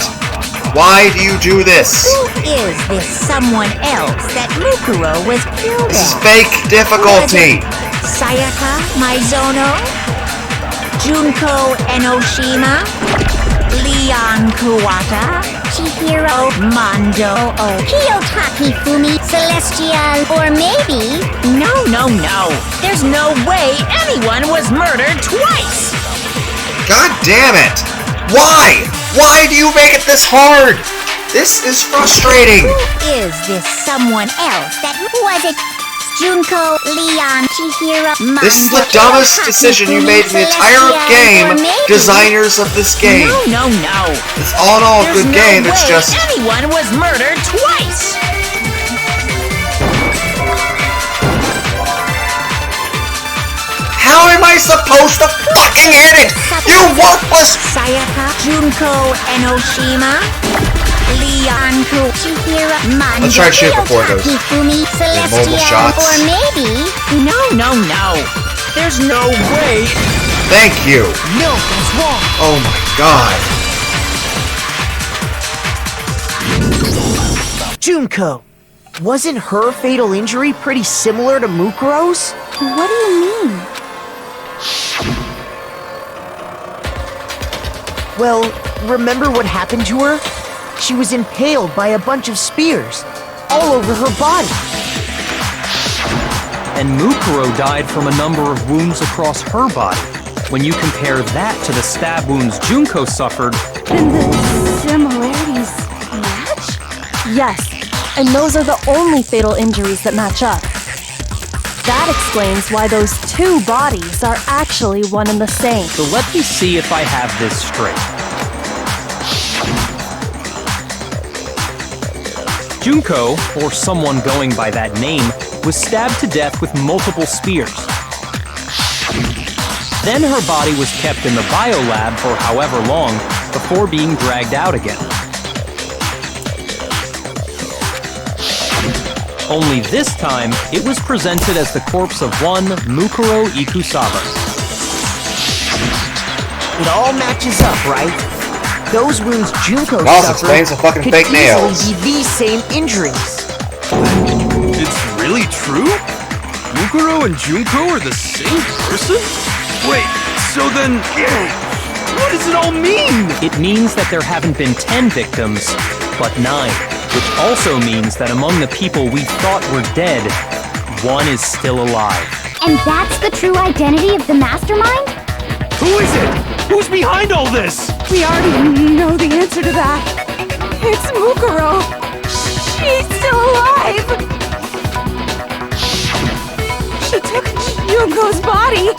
[SPEAKER 1] Why do you do this?
[SPEAKER 4] Who is this someone else that Mukuro was killed
[SPEAKER 1] This is
[SPEAKER 4] at?
[SPEAKER 1] fake difficulty!
[SPEAKER 4] Sayaka Maizono, Junko Enoshima, Leon Kuwata, Chihiro Mando, Kiyotaki Fumi, Celestial, or maybe...
[SPEAKER 3] No. There's no way anyone was murdered twice.
[SPEAKER 1] God damn it! Why? Why do you make it this hard? This is frustrating!
[SPEAKER 4] Who is this someone else that was it? Junko, Leon, Chihiro, Mando,
[SPEAKER 1] This is the dumbest decision you made in the entire game, designers of this game.
[SPEAKER 3] No.
[SPEAKER 1] It's all in all a
[SPEAKER 3] There's
[SPEAKER 1] good
[SPEAKER 3] no
[SPEAKER 1] game, it's
[SPEAKER 3] way
[SPEAKER 1] just...
[SPEAKER 3] anyone was murdered twice.
[SPEAKER 1] How am I supposed to fucking hit it? You worthless...
[SPEAKER 4] Sayaka, Junko, Enoshima, Leon, Chihiro, Mando,
[SPEAKER 1] Let's try to shoot before those
[SPEAKER 4] Fumi,
[SPEAKER 1] mobile
[SPEAKER 4] Celestial,
[SPEAKER 1] shots.
[SPEAKER 4] or maybe...
[SPEAKER 3] No. There's no way.
[SPEAKER 1] Thank you.
[SPEAKER 7] No, that's wrong.
[SPEAKER 1] Oh my god.
[SPEAKER 7] Junko, wasn't her fatal injury pretty similar to Mukuro's?
[SPEAKER 9] What do you mean?
[SPEAKER 7] Well, remember what happened to her? She was impaled by a bunch of spears, all over her body.
[SPEAKER 8] And Mukuro died from a number of wounds across her body. When you compare that to the stab wounds Junko suffered,
[SPEAKER 9] Then the similarities match?
[SPEAKER 2] Yes, and those are the only fatal injuries that match up. That explains why those two bodies are actually one and the same.
[SPEAKER 8] so let me see if I have this straight. Junko, or someone going by that name, was stabbed to death with multiple spears. Then her body was kept in the biolab for however long before being dragged out again. Only this time, it was presented as the corpse of one Mukuro Ikusawa.
[SPEAKER 7] It all matches up, right? Those wounds Junko
[SPEAKER 1] Also
[SPEAKER 7] suffered
[SPEAKER 1] explains the fucking
[SPEAKER 7] could
[SPEAKER 1] fake
[SPEAKER 7] easily
[SPEAKER 1] nails.
[SPEAKER 7] be these same injuries.
[SPEAKER 6] It's really true? Mukuro and Junko are the same person? Wait, so then... What does it all mean?
[SPEAKER 8] It means that there haven't been 10 victims, but 9. Which also means that among the people we thought were dead, one is still alive.
[SPEAKER 4] And that's the true identity of the mastermind?
[SPEAKER 6] Who is it? Who's behind all this?
[SPEAKER 9] We already know the answer to that. It's Mukuro. She's still alive. She took Junko's body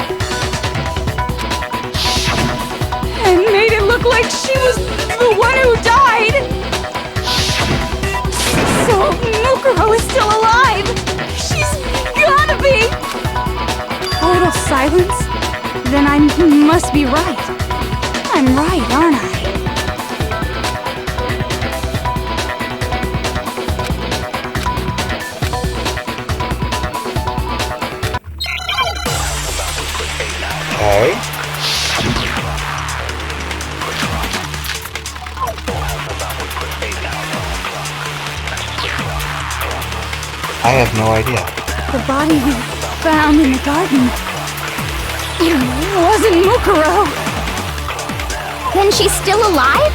[SPEAKER 9] and made it look like she was the one who died. So Mukuro is still alive. She's gotta be. Total silence? Then I must be right. I'm right, aren't I?
[SPEAKER 1] Okay. I have no idea.
[SPEAKER 9] The body we found in the garden. It wasn't Mukuro.
[SPEAKER 4] Then she's still alive?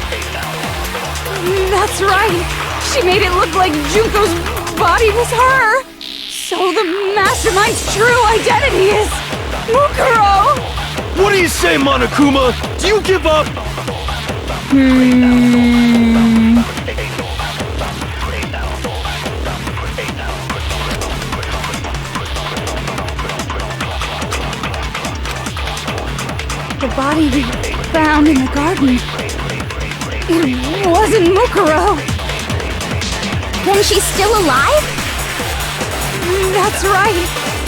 [SPEAKER 9] That's right. She made it look like Junko's body was her. So the Mastermind's true identity is Mukuro!
[SPEAKER 6] What do you say, Monokuma? Do you give up?
[SPEAKER 9] The body we found in the garden. It wasn't Mukuro.
[SPEAKER 4] Then she's still alive?
[SPEAKER 9] That's right.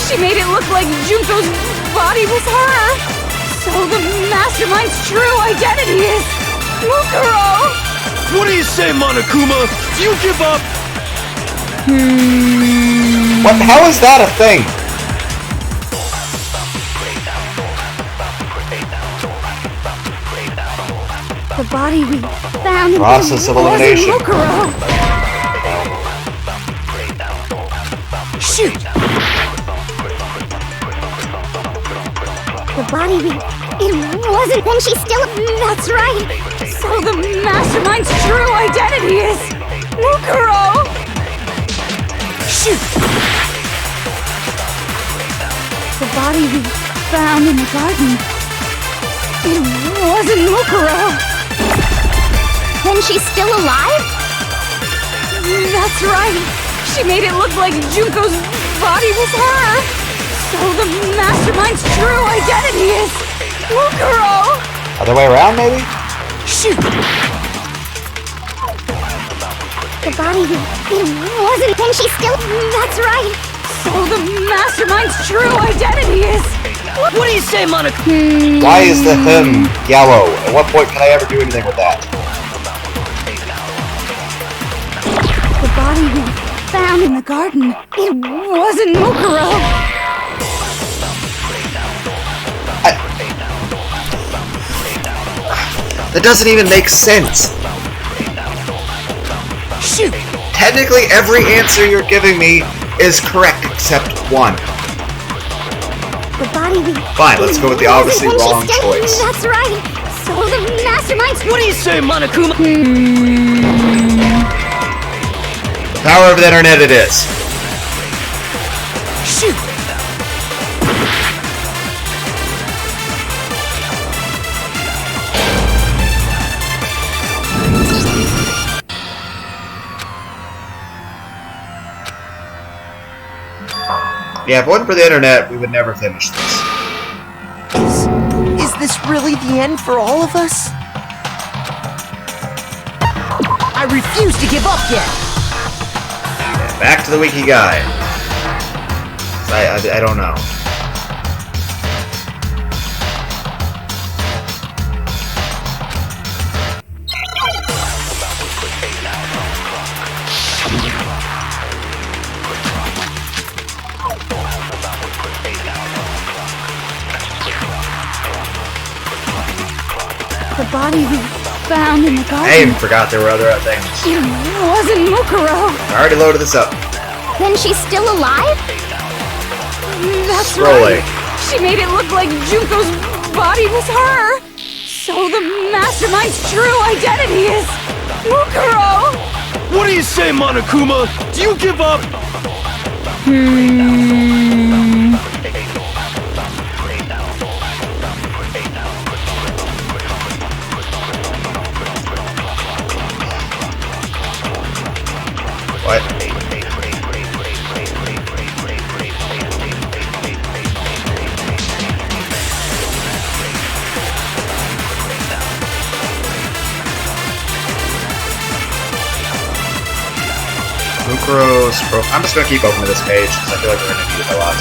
[SPEAKER 9] She made it look like Junko's body was her. So the Mastermind's true identity is Mukuro.
[SPEAKER 6] What do you say, Monokuma? Do you give up?
[SPEAKER 1] What? How is that a thing?
[SPEAKER 9] The body we found in
[SPEAKER 1] Process of
[SPEAKER 9] wasn't
[SPEAKER 1] elimination.
[SPEAKER 9] Mukuro.
[SPEAKER 7] Shoot!
[SPEAKER 4] The body we... It wasn't when she's still...
[SPEAKER 9] That's right. So the Mastermind's true identity is Mukuro.
[SPEAKER 7] Shoot!
[SPEAKER 9] The body we found in the garden. It wasn't Mukuro.
[SPEAKER 4] Then she's still alive?
[SPEAKER 9] That's right. She made it look like Junko's body was her. So the Mastermind's true identity is Mukuro.
[SPEAKER 1] Other way around, maybe?
[SPEAKER 7] Shoot!
[SPEAKER 4] The body we... It wasn't when she's still...
[SPEAKER 9] That's right. So the Mastermind's true identity is...
[SPEAKER 7] What do you say, Monokuma?
[SPEAKER 1] Why is the yellow? At what point can I ever do anything with that?
[SPEAKER 9] The body we found in the garden. It wasn't Mukuro.
[SPEAKER 1] That doesn't even make sense.
[SPEAKER 7] Shoot!
[SPEAKER 1] Technically, every answer you're giving me is correct except one.
[SPEAKER 4] The body we...
[SPEAKER 1] Fine, let's go with the obviously
[SPEAKER 4] When she's
[SPEAKER 1] wrong
[SPEAKER 4] still-
[SPEAKER 1] choice.
[SPEAKER 4] That's right. So the Mastermind's...
[SPEAKER 7] What do you say, Monokuma?
[SPEAKER 1] The power of the internet it is.
[SPEAKER 7] Shoot!
[SPEAKER 1] Yeah, if it wasn't for the internet, we would never finish this.
[SPEAKER 7] Is this really the end for all of us? I refuse to give up yet!
[SPEAKER 1] Yeah, back to the wiki guide. I don't know.
[SPEAKER 9] The body we found in the garden.
[SPEAKER 1] I even forgot there were other things.
[SPEAKER 9] It wasn't Mukuro.
[SPEAKER 1] I already loaded this up.
[SPEAKER 4] Then she's still alive?
[SPEAKER 9] That's
[SPEAKER 1] Scrolling.
[SPEAKER 9] right. She made it look like Junko's body was her. So the Mastermind's true identity is Mukuro.
[SPEAKER 6] What do you say, Monokuma? Do you give up?
[SPEAKER 1] What? Mukuro's profile. I'm just gonna keep opening this page because I feel like we're gonna need it a lot.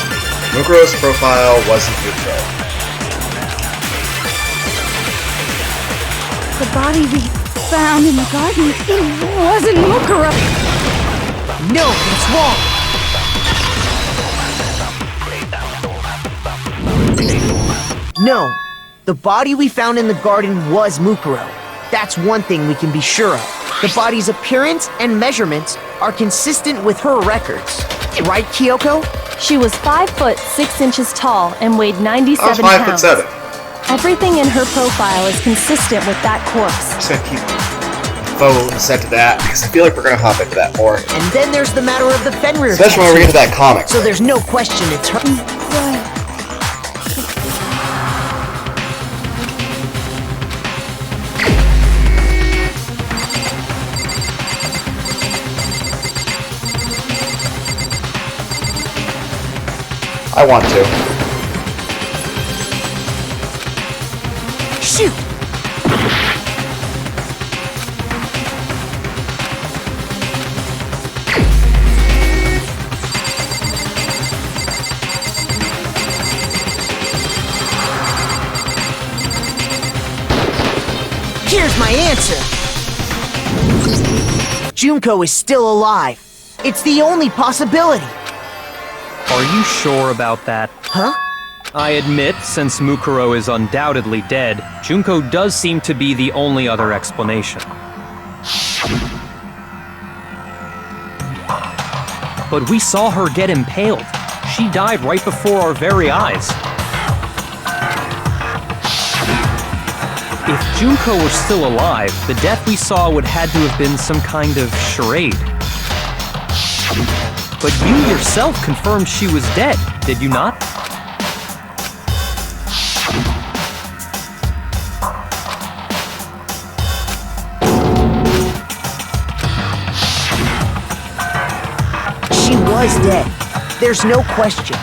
[SPEAKER 1] Mukuro's profile wasn't Mukuro.
[SPEAKER 9] The body we found in the garden. It wasn't Mukuro.
[SPEAKER 7] No, it's wrong! No, the body we found in the garden was Mukuro. That's one thing we can be sure of. The body's appearance and measurements are consistent with her records. Right, Kyoko?
[SPEAKER 2] She was 5 foot 6 inches tall and weighed 97
[SPEAKER 1] I was
[SPEAKER 2] pounds.
[SPEAKER 1] 5'7".
[SPEAKER 2] Everything in her profile is consistent with that corpse.
[SPEAKER 1] Just gonna keep phone set to that, because I feel like we're going to hop into that more.
[SPEAKER 7] And then there's the matter of the Fenrir
[SPEAKER 1] Especially when we get to that comic.
[SPEAKER 7] So there's no question it's her.
[SPEAKER 1] I want to.
[SPEAKER 7] Shoot! Here's my answer. Junko is still alive. It's the only possibility.
[SPEAKER 8] Are you sure about that?
[SPEAKER 7] Huh?
[SPEAKER 8] I admit, since Mukuro is undoubtedly dead, Junko does seem to be the only other explanation. But we saw her get impaled. She died right before our very eyes. If Junko were still alive, the death we saw would had to have been some kind of charade. But you yourself confirmed she was dead, did you not?
[SPEAKER 7] She was dead. There's no question.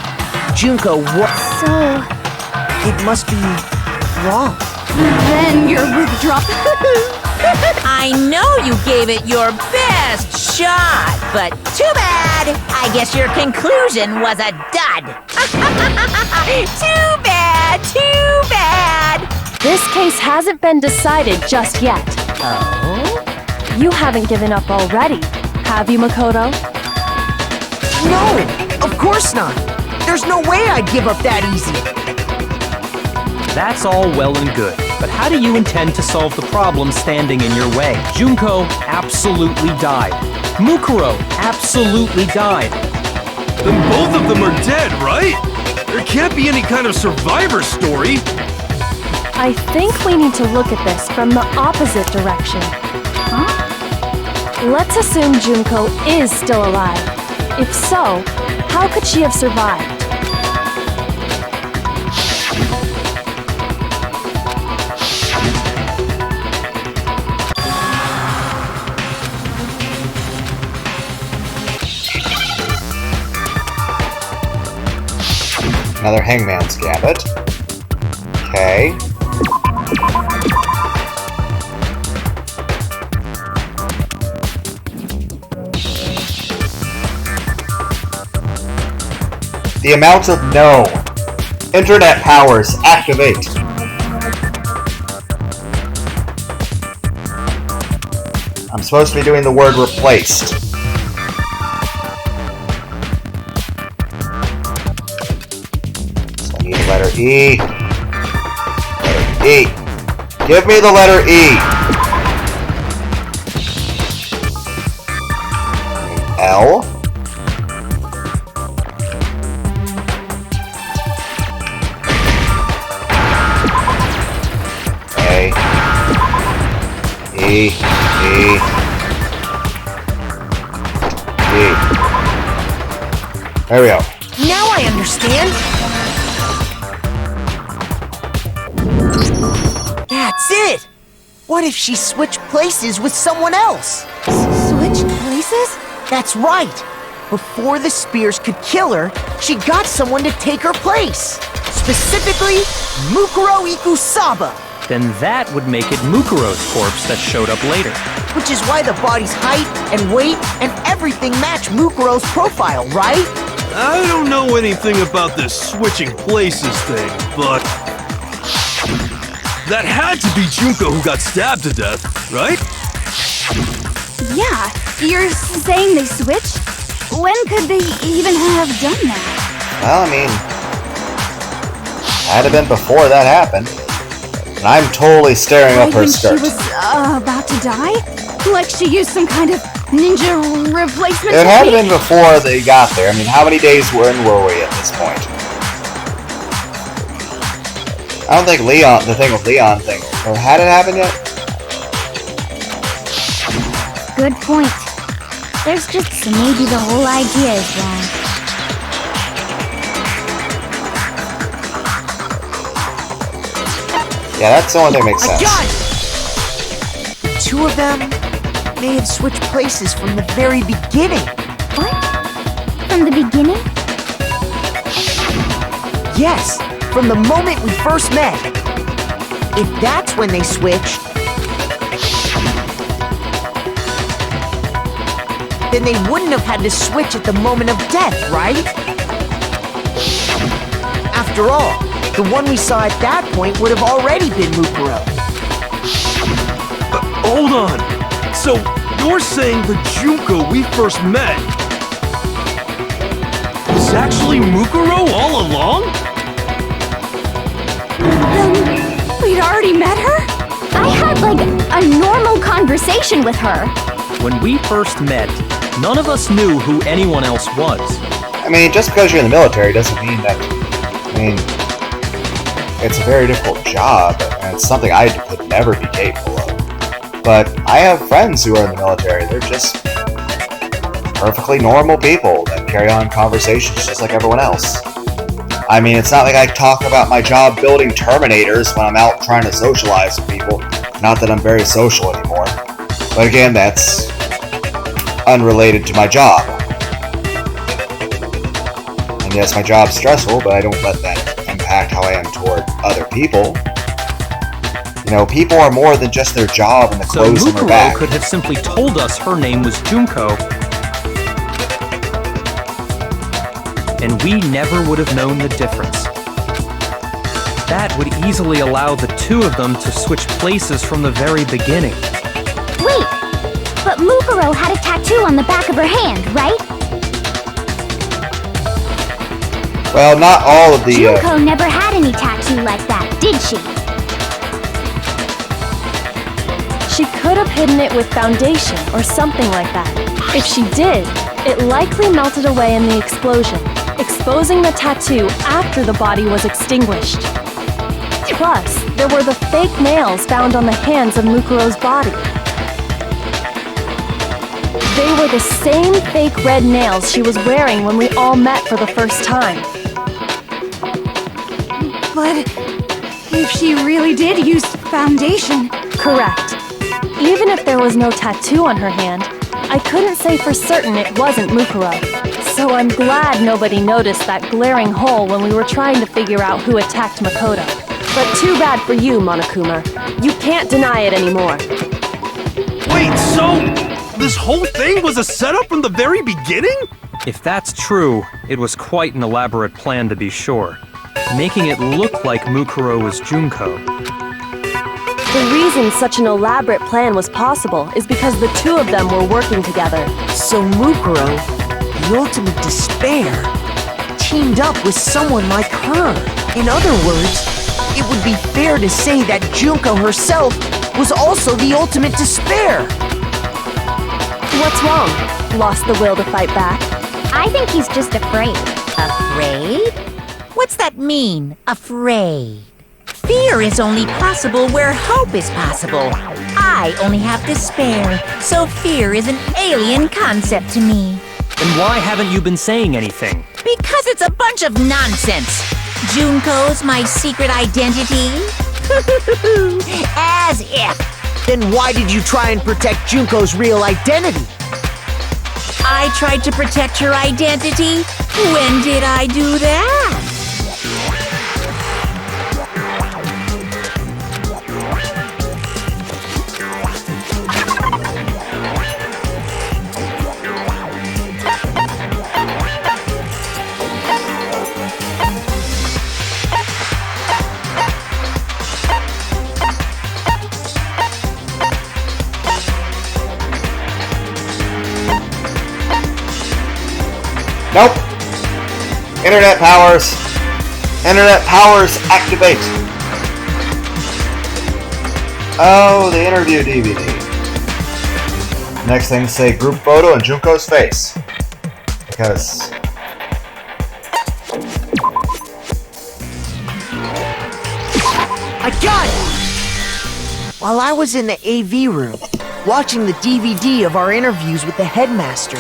[SPEAKER 7] Junko was.
[SPEAKER 9] So,
[SPEAKER 7] It must be wrong.
[SPEAKER 9] then you're withdrawn.
[SPEAKER 3] I know you gave it your best shot, but too bad. I guess your conclusion was a dud. Too bad, too bad.
[SPEAKER 2] This case hasn't been decided just yet.
[SPEAKER 3] Oh?
[SPEAKER 2] You haven't given up already, have you, Makoto?
[SPEAKER 7] No, of course not. There's no way I'd give up that easy.
[SPEAKER 8] That's all well and good, but how do you intend to solve the problem standing in your way? Junko absolutely died. Mukuro absolutely died.
[SPEAKER 6] Then both of them are dead, right? There can't be any kind of survivor story.
[SPEAKER 2] I think we need to look at this from the opposite direction.
[SPEAKER 9] Huh?
[SPEAKER 2] Let's assume Junko is still alive. If so, how could she have survived?
[SPEAKER 1] Another Hangman's Gambit. Okay. The amount of no. Internet powers activate. I'm supposed to be doing the word replaced. So I need the letter E. Letter E. Give me the letter E. L. E, E, E. There we go.
[SPEAKER 7] Now I understand. That's it. What if she switched places with someone else?
[SPEAKER 9] Switched places?
[SPEAKER 7] That's right. Before the spears could kill her, she got someone to take her place. Specifically, Mukuro Ikusaba.
[SPEAKER 8] Then that would make it Mukuro's corpse that showed up later.
[SPEAKER 7] Which is why the body's height and weight and everything match Mukuro's profile, right?
[SPEAKER 6] I don't know anything about this switching places thing, but that had to be Junko who got stabbed to death, right?
[SPEAKER 9] Yeah, you're saying they switched? When could they even have done that?
[SPEAKER 1] Well, I mean, had to been before that happened. And I'm totally staring up her
[SPEAKER 9] Right when
[SPEAKER 1] skirt.
[SPEAKER 9] she was about to die? Like she used some kind of ninja replacement
[SPEAKER 1] It had to
[SPEAKER 9] technique?
[SPEAKER 1] been before they got there. I mean, how many days were we at this point? I don't think the thing with Leon thing, or had it happened yet?
[SPEAKER 4] Good point. There's just maybe the whole idea is wrong.
[SPEAKER 1] Yeah, that's the only thing that makes
[SPEAKER 7] I
[SPEAKER 1] sense.
[SPEAKER 7] got it! The two of them may have switched places from the very beginning.
[SPEAKER 4] What? From the beginning?
[SPEAKER 7] Yes, from the moment we first met. If that's when they switched, then they wouldn't have had to switch at the moment of death, right? After all, the one we saw at that point would have already been Mukuro.
[SPEAKER 6] Hold on. So, you're saying the Junko we first met was actually Mukuro all along?
[SPEAKER 9] Then we'd already met her?
[SPEAKER 4] I had, like, a normal conversation with her.
[SPEAKER 8] When we first met, none of us knew who anyone else was.
[SPEAKER 1] I mean, just because you're in the military doesn't mean that... I mean, it's a very difficult job, and it's something I could never be capable of. But I have friends who are in the military. They're just perfectly normal people that carry on conversations just like everyone else. I mean, it's not like I talk about my job building Terminators when I'm out trying to socialize with people. Not that I'm very social anymore. But again, that's unrelated to my job. And yes, my job's stressful, but I don't let that impact how I am toward other people. You know, people are more than just their job and the
[SPEAKER 8] So
[SPEAKER 1] clothes on their
[SPEAKER 8] Mukuro
[SPEAKER 1] back.
[SPEAKER 8] could have simply told us her name was Junko, and we never would have known the difference. That would easily allow the two of them to switch places from the very beginning.
[SPEAKER 4] Wait, but Mukuro had a tattoo on the back of her hand, right?
[SPEAKER 1] Well, not all of the...
[SPEAKER 4] Junko never had any tattoo like that, did she?
[SPEAKER 2] She could have hidden it with foundation or something like that. If she did, it likely melted away in the explosion, exposing the tattoo after the body was extinguished. Plus, there were the fake nails found on the hands of Mukuro's body. They were the same fake red nails she was wearing when we all met for the first time.
[SPEAKER 9] But if she really did use foundation...
[SPEAKER 2] Correct. Even if there was no tattoo on her hand, I couldn't say for certain it wasn't Mukuro. So I'm glad nobody noticed that glaring hole when we were trying to figure out who attacked Makoto. But too bad for you, Monokuma. You can't deny it anymore.
[SPEAKER 6] Wait, so this whole thing was a setup from the very beginning?
[SPEAKER 8] If that's true, it was quite an elaborate plan to be sure, making it look like Mukuro was Junko.
[SPEAKER 2] The reason such an elaborate plan was possible is because the two of them were working together.
[SPEAKER 7] So Mukuro, the ultimate despair, teamed up with someone like her. In other words, it would be fair to say that Junko herself was also the ultimate despair.
[SPEAKER 2] What's wrong? Lost the will to fight back?
[SPEAKER 4] I think he's just afraid.
[SPEAKER 3] Afraid? What's that mean, afraid? Fear is only possible where hope is possible. I only have despair, so fear is an alien concept to me.
[SPEAKER 8] Then why haven't you been saying anything?
[SPEAKER 3] Because it's a bunch of nonsense. Junko's my secret identity? As if.
[SPEAKER 7] Then why did you try and protect Junko's real identity?
[SPEAKER 3] I tried to protect her identity? When did I do that?
[SPEAKER 1] Nope. Internet powers. Internet powers activate. Oh, the interview DVD. Next thing, say group photo and Junko's face. Because...
[SPEAKER 7] I got it! While I was in the AV room, watching the DVD of our interviews with the headmaster.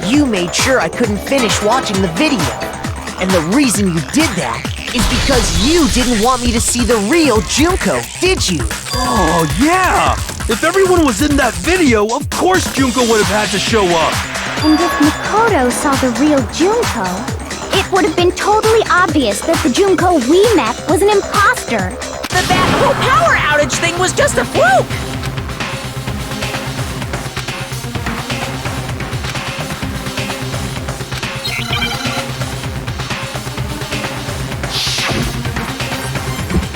[SPEAKER 7] You made sure I couldn't finish watching the video. And the reason you did that is because you didn't want me to see the real Junko, did you?
[SPEAKER 6] Oh, yeah! If everyone was in that video, of course Junko would have had to show up.
[SPEAKER 4] And if Makoto saw the real Junko, it would have been totally obvious that the Junko we met was an imposter.
[SPEAKER 10] That whole power outage thing was just a fluke!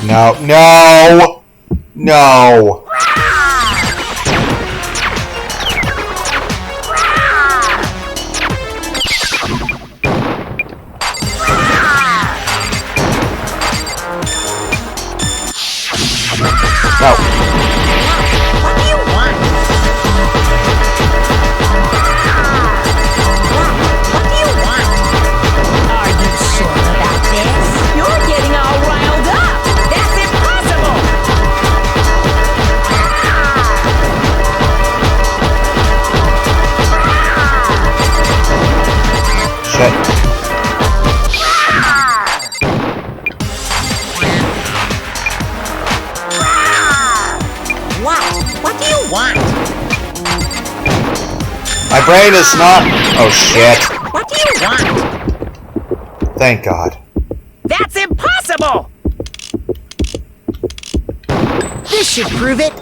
[SPEAKER 1] No, no, no. No.
[SPEAKER 3] What do you want? What do you want?
[SPEAKER 10] Are you sure about this? You're getting all riled up! That's impossible!
[SPEAKER 1] Shit.
[SPEAKER 3] What do you want?
[SPEAKER 1] My brain is not... Oh, shit.
[SPEAKER 3] What do you want?
[SPEAKER 1] Thank God.
[SPEAKER 10] That's impossible!
[SPEAKER 7] This should prove it.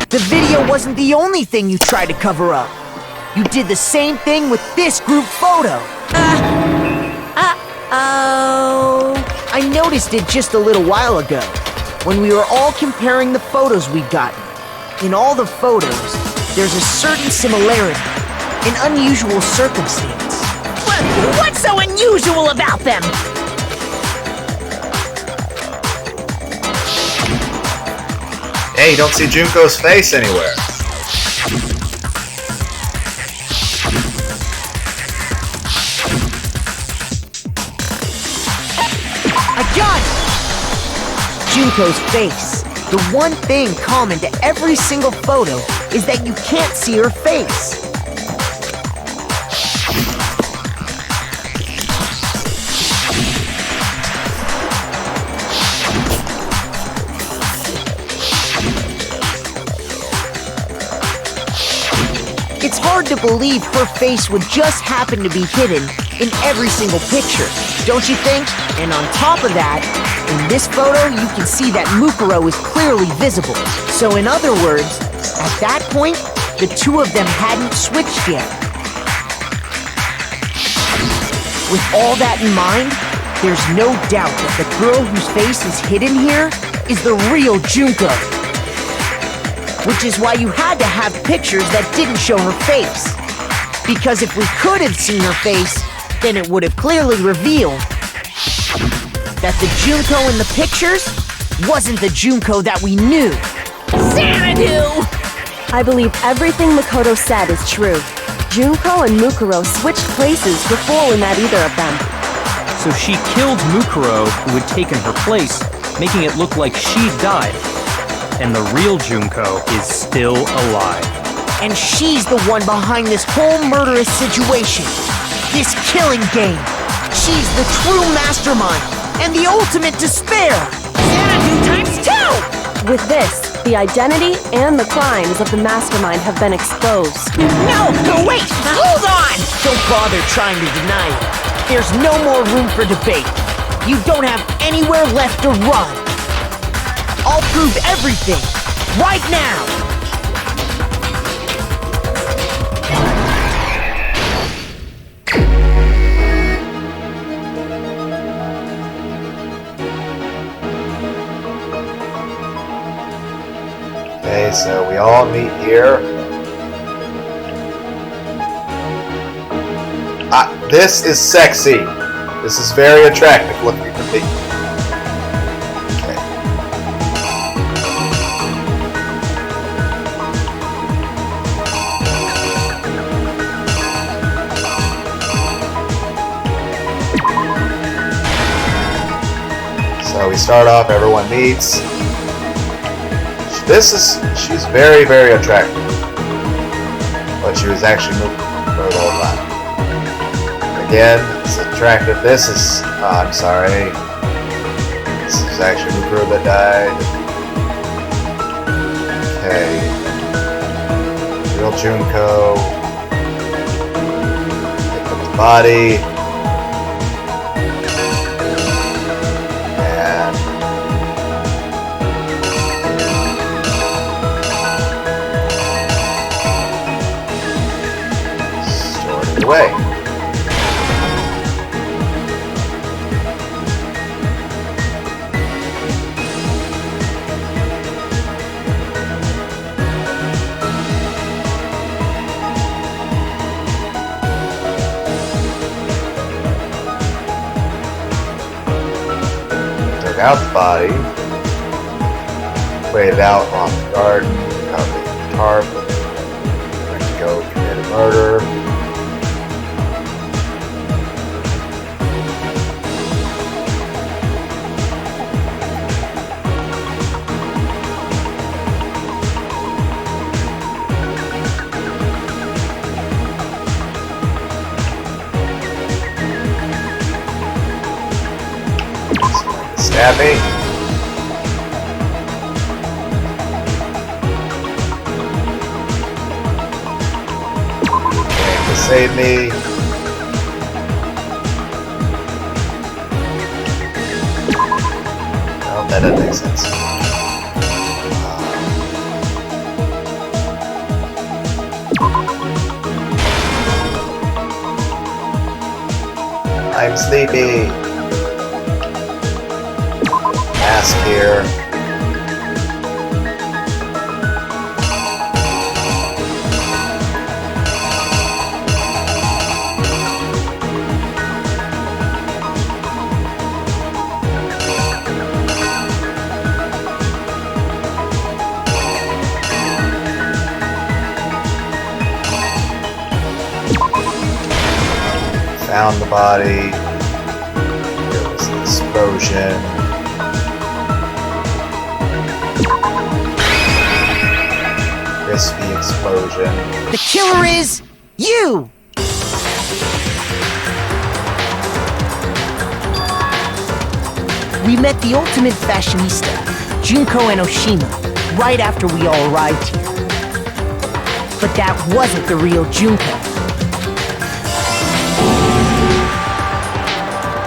[SPEAKER 7] The video wasn't the only thing you tried to cover up. You did the same thing with this group photo. Oh, I noticed it just a little while ago, when we were all comparing the photos we'd gotten. In all the photos, there's a certain similarity, an unusual circumstance.
[SPEAKER 10] What's so unusual about them?
[SPEAKER 1] Hey, you don't see Junko's face anywhere.
[SPEAKER 7] I got it! Junko's face. The one thing common to every single photo is that you can't see her face. It's hard to believe her face would just happen to be hidden in every single picture, don't you think? And on top of that, in this photo you can see that Mukuro is clearly visible. So in other words, at that point, the two of them hadn't switched yet. With all that in mind, there's no doubt that the girl whose face is hidden here is the real Junko. Which is why you had to have pictures that didn't show her face. Because if we could have seen her face, then it would have clearly revealed that the Junko in the pictures wasn't the Junko that we knew.
[SPEAKER 10] Xanadu!
[SPEAKER 2] I believe everything Makoto said is true. Junko and Mukuro switched places before we met either of them.
[SPEAKER 8] So she killed Mukuro, who had taken her place, making it look like she died. And the real Junko is still alive.
[SPEAKER 7] And she's the one behind this whole murderous situation. This killing game. She's the true mastermind and the ultimate despair.
[SPEAKER 10] Xanadu times 2!
[SPEAKER 2] With this, the identity and the crimes of the mastermind have been exposed.
[SPEAKER 10] No, wait! Hold on!
[SPEAKER 7] Don't bother trying to deny it. There's no more room for debate. You don't have anywhere left to run. I'll prove everything, right now!
[SPEAKER 1] Okay, so we all meet here. This is sexy. This is very attractive looking to me. Okay. So we start off, everyone meets. She's very, very attractive. But she was actually moving for the whole time. Again, it's attractive. This is, I'm sorry. This is actually Lunar that died. Okay. Real Junko. Pick up the body. And stored it away. Out the body, laid it out on the garden, covered the tarp, ready to go commit a murder. Stab me. Came to save me. Well, that doesn't make sense. I'm sleepy. Mask here. Found the body. There was an explosion. Crispy explosion.
[SPEAKER 7] The killer is you! We met the ultimate fashionista, Junko and Oshima, right after we all arrived here. But that wasn't the real Junko.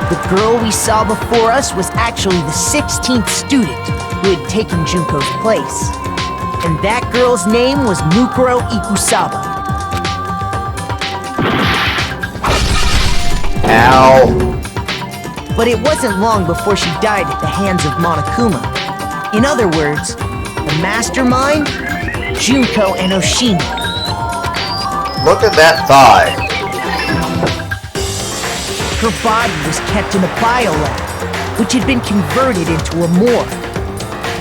[SPEAKER 7] The girl we saw before us was actually the 16th student who had taken Junko's place. And that girl's name was Mukuro Ikusaba.
[SPEAKER 1] Ow.
[SPEAKER 7] But it wasn't long before she died at the hands of Monokuma. In other words, the mastermind, Junko and Oshima.
[SPEAKER 1] Look at that thigh.
[SPEAKER 7] Her body was kept in a biolab, which had been converted into a morgue,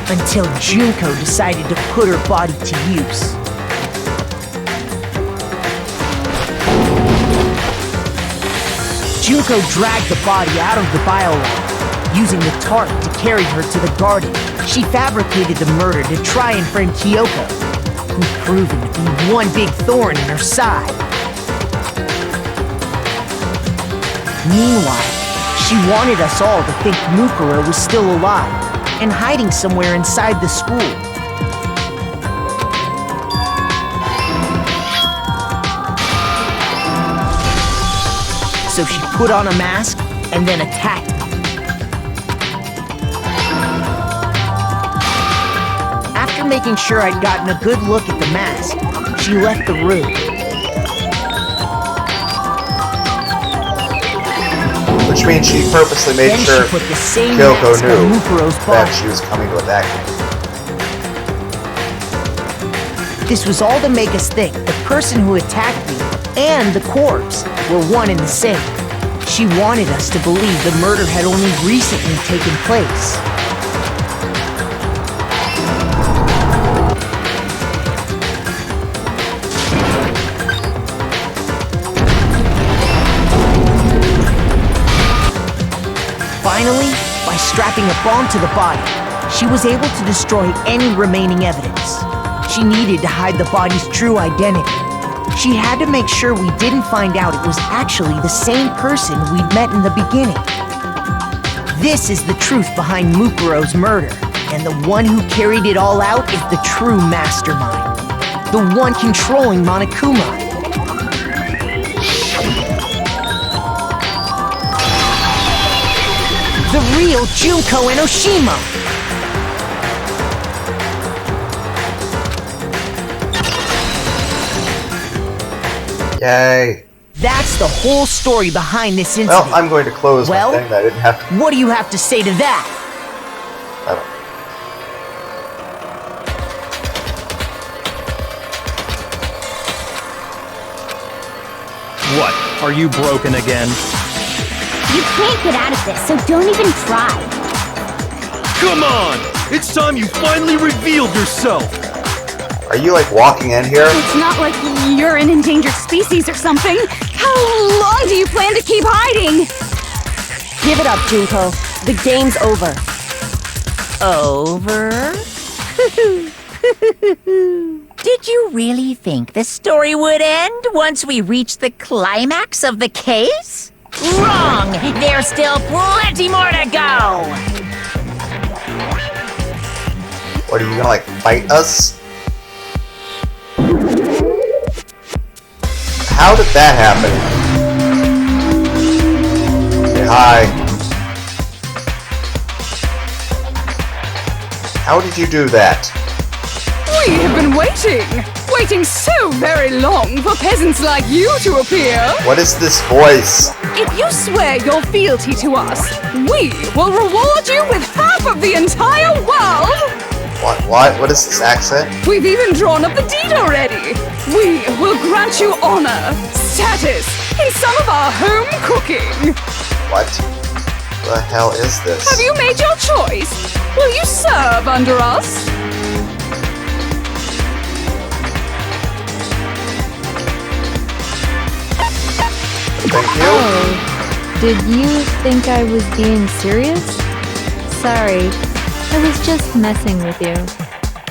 [SPEAKER 7] until Junko decided to put her body to use. Junko dragged the body out of the biolab, using the tarp to carry her to the garden. She fabricated the murder to try and frame Kyoko, who proved to be one big thorn in her side. Meanwhile, she wanted us all to think Mukuro was still alive and hiding somewhere inside the school. So she put on a mask and then attacked me. After making sure I'd gotten a good look at the mask, she left the room.
[SPEAKER 1] Which means she purposely made
[SPEAKER 7] Then
[SPEAKER 1] sure
[SPEAKER 7] she put the same
[SPEAKER 1] Kyoko
[SPEAKER 7] mask on
[SPEAKER 1] knew
[SPEAKER 7] Mukuro's
[SPEAKER 1] that
[SPEAKER 7] body.
[SPEAKER 1] she was coming to attack him.
[SPEAKER 7] This was all to make us think the person who attacked me and the corpse were one and the same. She wanted us to believe the murder had only recently taken place. Finally, by strapping a bomb to the body, she was able to destroy any remaining evidence. She needed to hide the body's true identity. She had to make sure we didn't find out it was actually the same person we'd met in the beginning. This is the truth behind Mukuro's murder, and the one who carried it all out is the true mastermind. The one controlling Monokuma. The real Junko Enoshima!
[SPEAKER 1] Yay.
[SPEAKER 7] That's the whole story behind this incident.
[SPEAKER 1] Well, I'm going to close my thing. I didn't have to.
[SPEAKER 7] What do you have to say to that?
[SPEAKER 1] I don't.
[SPEAKER 8] What? Are you broken again?
[SPEAKER 4] You can't get out of this, so don't even try.
[SPEAKER 6] Come on! It's time you finally revealed yourself!
[SPEAKER 1] Are you like walking in here?
[SPEAKER 9] It's not like you're an endangered species or something. How long do you plan to keep hiding?
[SPEAKER 2] Give it up, Junko. The game's over.
[SPEAKER 3] Over? Did you really think the story would end once we reached the climax of the case? Wrong! There's still plenty more to go!
[SPEAKER 1] What, are you gonna like fight us? How did that happen? Say hi. How did you do that?
[SPEAKER 9] We have been waiting so very long for peasants like you to appear.
[SPEAKER 1] What is this voice?
[SPEAKER 9] If you swear your fealty to us, we will reward you with half of the entire world.
[SPEAKER 1] What is this accent?
[SPEAKER 9] We've even drawn up the deed already. We will grant you honor, status, in some of our home cooking.
[SPEAKER 1] What the hell is this?
[SPEAKER 9] Have you made your choice? Will you serve under us?
[SPEAKER 1] Thank you.
[SPEAKER 11] Oh, did you think I was being serious? Sorry, I was just messing with you.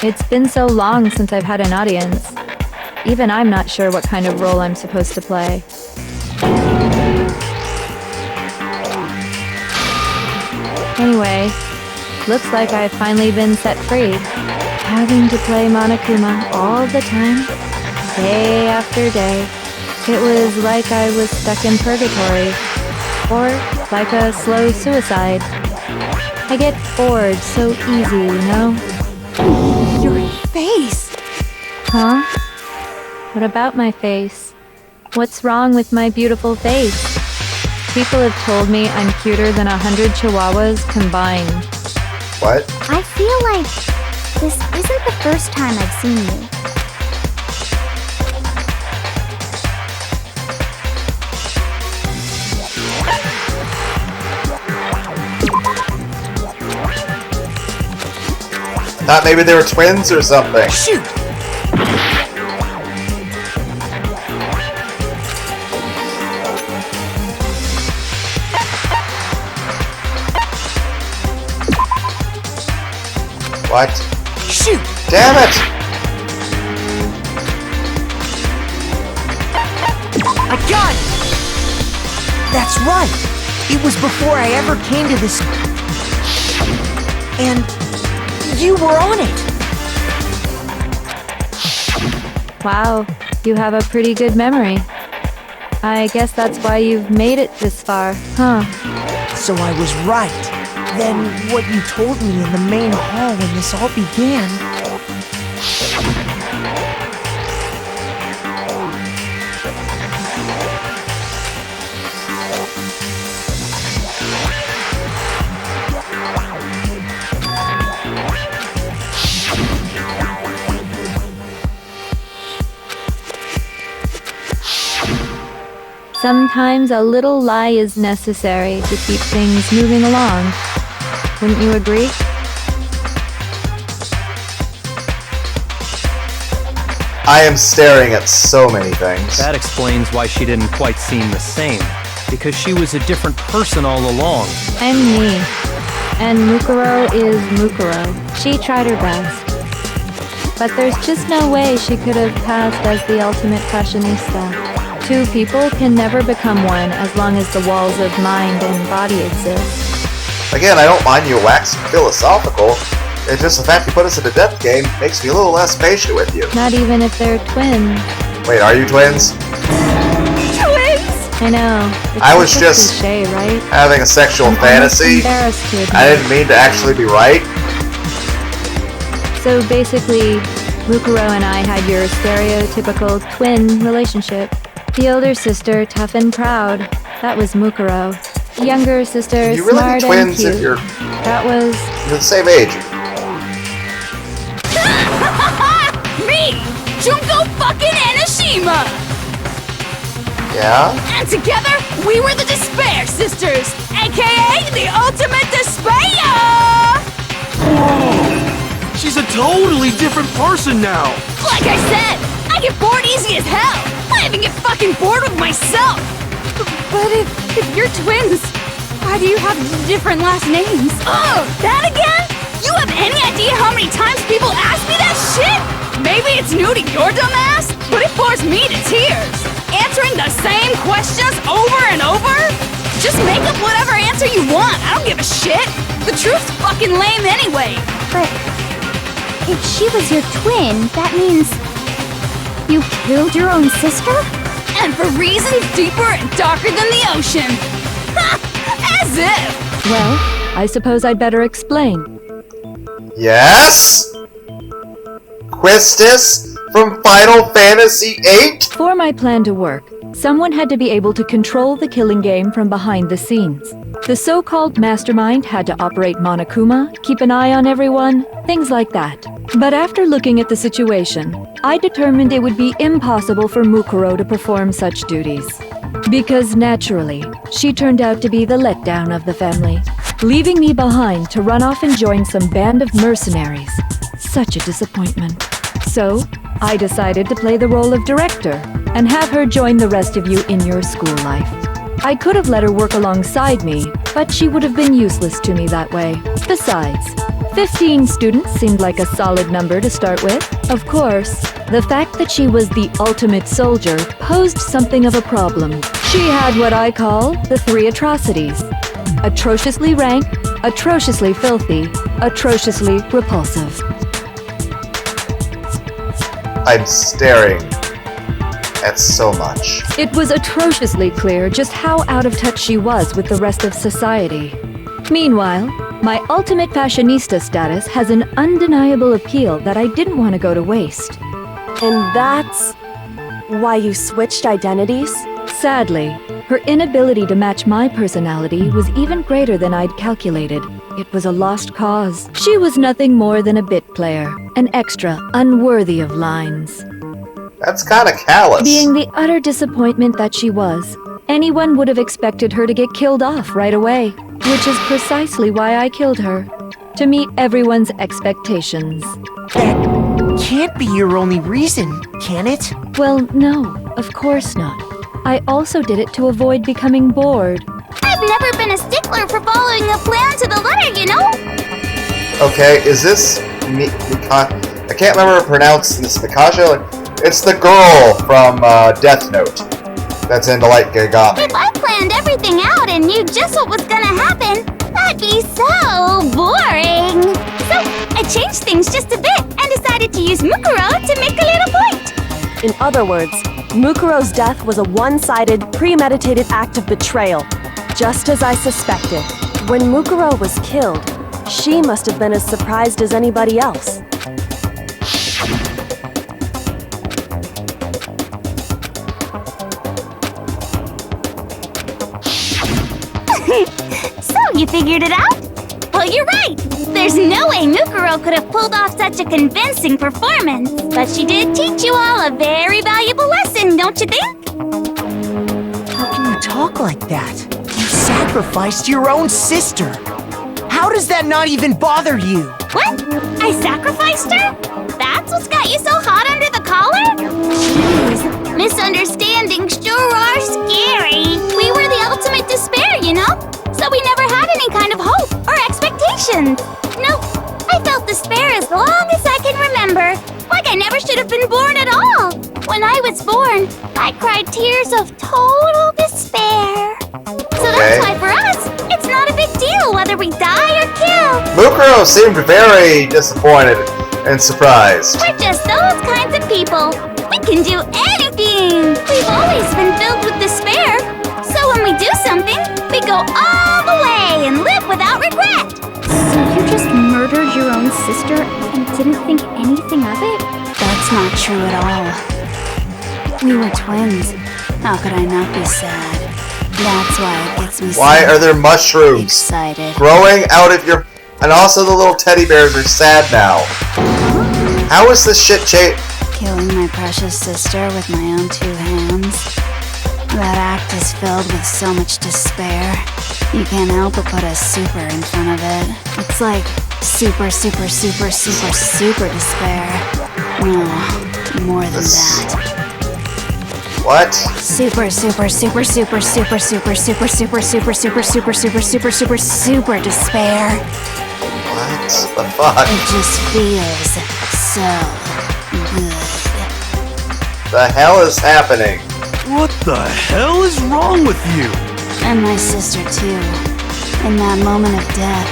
[SPEAKER 11] It's been so long since I've had an audience. Even I'm not sure what kind of role I'm supposed to play. Anyway, looks like I've finally been set free. Having to play Monokuma all the time, day after day. It was like I was stuck in purgatory, or like a slow suicide. I get bored so easy, you know?
[SPEAKER 9] Your face!
[SPEAKER 11] Huh? What about my face? What's wrong with my beautiful face? People have told me I'm cuter than 100 chihuahuas combined.
[SPEAKER 1] What?
[SPEAKER 4] I feel like this isn't the first time I've seen you.
[SPEAKER 1] Thought maybe they were twins or something.
[SPEAKER 7] Shoot!
[SPEAKER 1] What?
[SPEAKER 7] Shoot!
[SPEAKER 1] Damn it!
[SPEAKER 7] I got it! That's right! It was before I ever came to this... And... you were on it!
[SPEAKER 11] Wow, you have a pretty good memory. I guess that's why you've made it this far, huh?
[SPEAKER 7] So I was right. Then what you told me in the main hall when this all began...
[SPEAKER 11] Sometimes a little lie is necessary to keep things moving along. Wouldn't you agree?
[SPEAKER 1] I am staring at so many things.
[SPEAKER 8] That explains why she didn't quite seem the same. Because she was a different person all along.
[SPEAKER 11] I'm me. And Mukuro is Mukuro. She tried her best. But there's just no way she could have passed as the ultimate fashionista. Two people can never become one as long as the walls of mind and body exist.
[SPEAKER 1] Again, I don't mind you waxing philosophical. It's just the fact you put us in a death game makes me a little less patient with you.
[SPEAKER 11] Not even if they're twins.
[SPEAKER 1] Wait, are you twins?
[SPEAKER 11] I know.
[SPEAKER 1] I was just
[SPEAKER 11] cliche, right?
[SPEAKER 1] having a sexual fantasy.
[SPEAKER 11] Embarrassed to admit.
[SPEAKER 1] I didn't mean to actually be right.
[SPEAKER 11] So basically, Mukuro and I had your stereotypical twin relationship. The older sister, tough and proud. That was Mukuro. The younger sister,
[SPEAKER 1] You really
[SPEAKER 11] smart
[SPEAKER 1] be twins
[SPEAKER 11] and cute.
[SPEAKER 1] if you're
[SPEAKER 11] That was...
[SPEAKER 1] the same age.
[SPEAKER 9] Me! Junko fucking Enoshima!
[SPEAKER 1] Yeah?
[SPEAKER 9] And together, we were the Despair Sisters, aka the Ultimate Despair!
[SPEAKER 6] Whoa! She's a totally different person now!
[SPEAKER 9] Like I said, I get bored easy as hell! I even get fucking bored with myself! But if you're twins, why do you have different last names? Oh, that again? You have any idea how many times people ask me that shit? Maybe it's new to your dumb ass, but it bores me to tears. Answering the same questions over and over? Just make up whatever answer you want. I don't give a shit. The truth's fucking lame anyway.
[SPEAKER 4] But if she was your twin, that means you killed your own sister?
[SPEAKER 9] And for reasons deeper and darker than the ocean. Ha! As if!
[SPEAKER 2] Well, I suppose I'd better explain.
[SPEAKER 1] Yes? Quistis from Final Fantasy VIII?
[SPEAKER 2] For my plan to work, someone had to be able to control the killing game from behind the scenes. The so-called mastermind had to operate Monokuma, keep an eye on everyone, things like that. But after looking at the situation, I determined it would be impossible for Mukuro to perform such duties. Because naturally, she turned out to be the letdown of the family, leaving me behind to run off and join some band of mercenaries. Such a disappointment. So, I decided to play the role of director and have her join the rest of you in your school life. I could have let her work alongside me, but she would have been useless to me that way. Besides, 15 students seemed like a solid number to start with. Of course, the fact that she was the ultimate soldier posed something of a problem. She had what I call the three atrocities: atrociously rank, atrociously filthy, atrociously repulsive.
[SPEAKER 1] I'm staring at so much.
[SPEAKER 2] It was atrociously clear just how out of touch she was with the rest of society. Meanwhile, my ultimate fashionista status has an undeniable appeal that I didn't want to go to waste.
[SPEAKER 12] And that's why you switched identities?
[SPEAKER 2] Sadly, her inability to match my personality was even greater than I'd calculated. It was a lost cause. She was nothing more than a bit player, an extra unworthy of lines.
[SPEAKER 1] That's kinda callous.
[SPEAKER 2] Being the utter disappointment that she was, anyone would have expected her to get killed off right away, which is precisely why I killed her, to meet everyone's expectations.
[SPEAKER 7] That can't be your only reason, can it?
[SPEAKER 2] Well, no, of course not. I also did it to avoid becoming bored.
[SPEAKER 4] I've never been a stickler for following a plan to the letter, you know?
[SPEAKER 1] Okay, is this I can't remember how to pronounce this. Mikajo? It's the girl from Death Note that's into Light Gagami.
[SPEAKER 4] If I planned everything out and knew just what was gonna happen, that'd be so boring. So I changed things just a bit and decided to use Mukuro to make a little point.
[SPEAKER 12] In other words, Mukuro's death was a one-sided, premeditated act of betrayal, just as I suspected. When Mukuro was killed, she must have been as surprised as anybody else.
[SPEAKER 4] So you figured it out? Well, you're right. There's no way Mukuro could have pulled off such a convincing performance. But she did teach you all a very valuable lesson, don't you think?
[SPEAKER 12] How can
[SPEAKER 7] talk like that. You sacrificed your own sister. How does that not even bother you?
[SPEAKER 4] What? I sacrificed her? That's what's got you so hot under the collar? Jeez, misunderstandings sure are scary. We were the ultimate despair, you know? So we never had any kind of hope or expectations. Nope, I felt despair as long as I can remember. Like I never should have been born at all. When I was born, I cried tears of total despair. So that's why for us, it's not a big deal whether we die or kill.
[SPEAKER 1] Mukuro seemed very disappointed and surprised.
[SPEAKER 4] We're just those kinds of people. We can do anything. We've always been filled with despair. So when we do something, we go all the way and live without regret.
[SPEAKER 9] So you just murdered your own sister and didn't think anything of it?
[SPEAKER 13] That's not true at all. We were twins. How could I not be sad? That's why it gets me
[SPEAKER 1] Why are there mushrooms
[SPEAKER 13] excited.
[SPEAKER 1] growing out of your... And also the little teddy bears are sad now. How is this shit
[SPEAKER 13] Killing my precious sister with my own two hands. That act is filled with so much despair. You can't help but put a super in front of it. It's like super, super, super, super, super despair. No, more than that.
[SPEAKER 1] What?
[SPEAKER 13] Super, super, super, super, super, super, super, super, super, super, super, super, super, super, super despair.
[SPEAKER 1] What the fuck?
[SPEAKER 13] It just feels so good.
[SPEAKER 1] The hell is happening?
[SPEAKER 6] What the hell is wrong with you?
[SPEAKER 13] And my sister too. In that moment of death,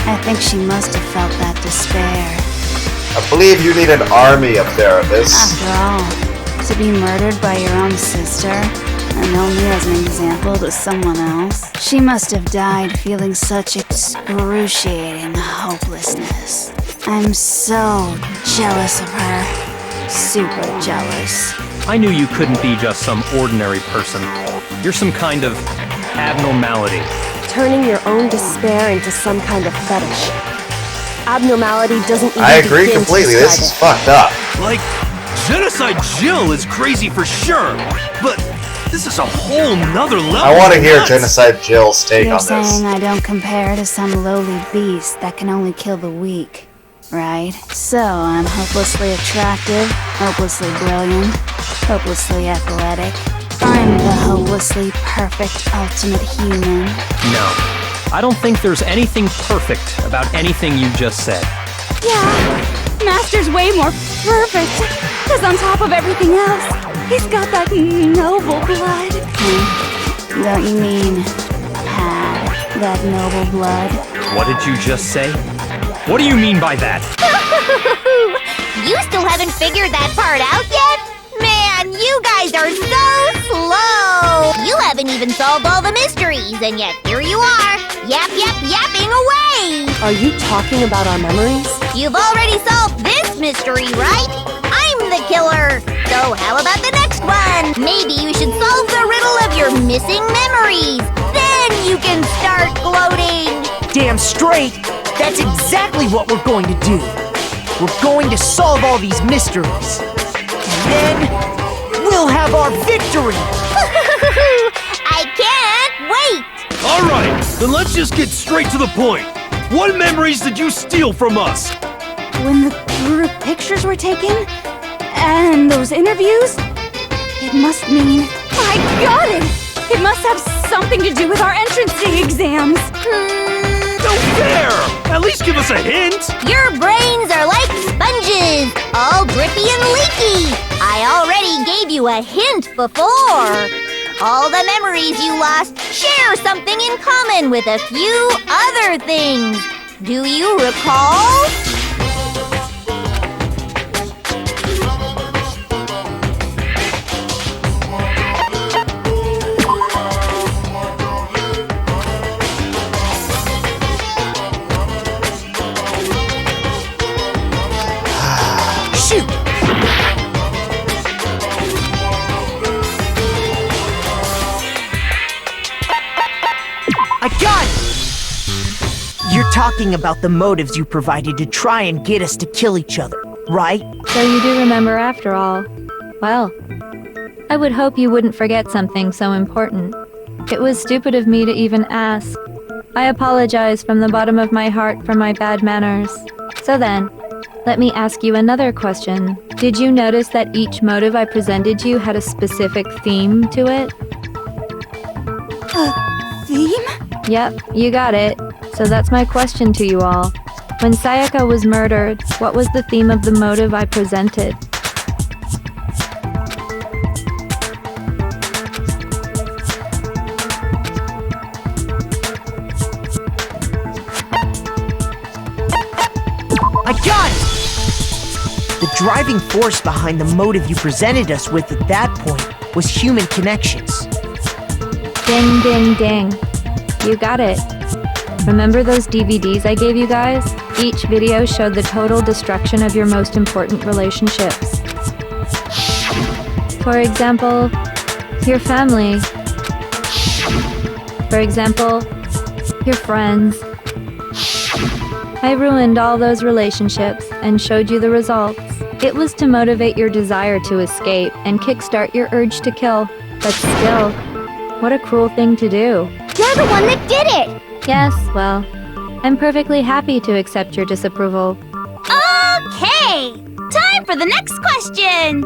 [SPEAKER 13] I think she must have felt that despair.
[SPEAKER 1] I believe you need an army of therapists.
[SPEAKER 13] After all, to be murdered by your own sister, and only as an example to someone else, she must have died feeling such excruciating hopelessness. I'm so jealous of her. Super jealous.
[SPEAKER 8] I knew you couldn't be just some ordinary person. You're some kind of abnormality.
[SPEAKER 12] Turning your own despair into some kind of fetish. Abnormality doesn't even
[SPEAKER 1] I agree
[SPEAKER 12] begin to
[SPEAKER 1] completely. This
[SPEAKER 12] describe
[SPEAKER 1] is
[SPEAKER 12] it.
[SPEAKER 1] fucked up.
[SPEAKER 6] Like, Genocide Jill is crazy for sure, but this is a whole nother level.
[SPEAKER 1] I want to
[SPEAKER 6] of
[SPEAKER 1] hear
[SPEAKER 6] nuts.
[SPEAKER 1] Genocide Jill's take
[SPEAKER 13] You're
[SPEAKER 1] on this.
[SPEAKER 13] saying I don't compare to some lowly beast that can only kill the weak, right? So I'm hopelessly attractive, hopelessly brilliant, hopelessly athletic. I'm the hopelessly perfect ultimate human.
[SPEAKER 8] No. I don't think there's anything perfect about anything you just said.
[SPEAKER 9] Yeah, Master's way more perfect. Because on top of everything else, he's got that noble blood.
[SPEAKER 13] Don't you mean had that noble blood?
[SPEAKER 8] What did you just say? What do you mean by that?
[SPEAKER 4] You still haven't figured that part out yet? Man, you guys are so slow! You haven't even solved all the mysteries, and yet here you are, yapping away!
[SPEAKER 12] Are you talking about our memories?
[SPEAKER 4] You've already solved this mystery, right? I'm the killer! So how about the next one? Maybe you should solve the riddle of your missing memories! Then you can start gloating!
[SPEAKER 7] Damn straight! That's exactly what we're going to do. We're going to solve all these mysteries. And then we'll have our victory!
[SPEAKER 4] I can't wait!
[SPEAKER 6] Alright, then let's just get straight to the point. What memories did you steal from us?
[SPEAKER 9] When the group pictures were taken, and those interviews, it must mean... I got it! It must have something to do with our entrancing exams.
[SPEAKER 6] No fair! At least give us a hint!
[SPEAKER 4] Your brains are like sponges, all drippy and leaky. I already gave you a hint before. All the memories you lost share something in common with a few other things. Do you recall?
[SPEAKER 7] Shoot! I got it! You're talking about the motives you provided to try and get us to kill each other, right?
[SPEAKER 11] So you do remember after all. Well, I would hope you wouldn't forget something so important. It was stupid of me to even ask. I apologize from the bottom of my heart for my bad manners. So then, let me ask you another question. Did you notice that each motive I presented you had a specific theme to it?
[SPEAKER 9] Theme?
[SPEAKER 11] Yep, you got it. So that's my question to you all. When Sayaka was murdered, what was the theme of the motive I presented?
[SPEAKER 7] I got it! The driving force behind the motive you presented us with at that point was human connections.
[SPEAKER 11] Ding, ding, ding. You got it. Remember those DVDs I gave you guys? Each video showed the total destruction of your most important relationships. For example, your family. For example, your friends. I ruined all those relationships and showed you the results. It was to motivate your desire to escape and kickstart your urge to kill. But still, what a cruel thing to do.
[SPEAKER 4] You're the one that did it!
[SPEAKER 11] Yes, well, I'm perfectly happy to accept your disapproval.
[SPEAKER 4] Okay! Time for the next question!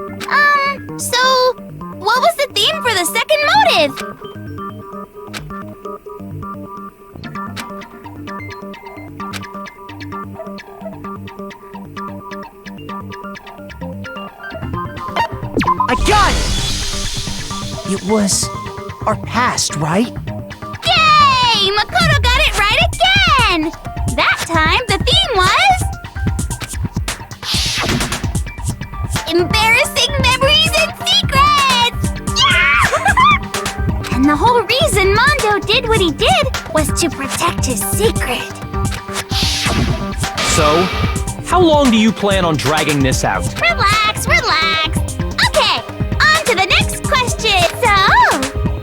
[SPEAKER 4] So, what was the theme for the second motive?
[SPEAKER 7] I got it! It was our past, right?
[SPEAKER 4] Yay! Makoto got it right again! That time, the theme was... embarrassing memories and secrets! Yeah! And the whole reason Mondo did what he did was to protect his secret.
[SPEAKER 8] So, how long do you plan on dragging this out?
[SPEAKER 4] Relax, relax. Okay, on to the next question. So,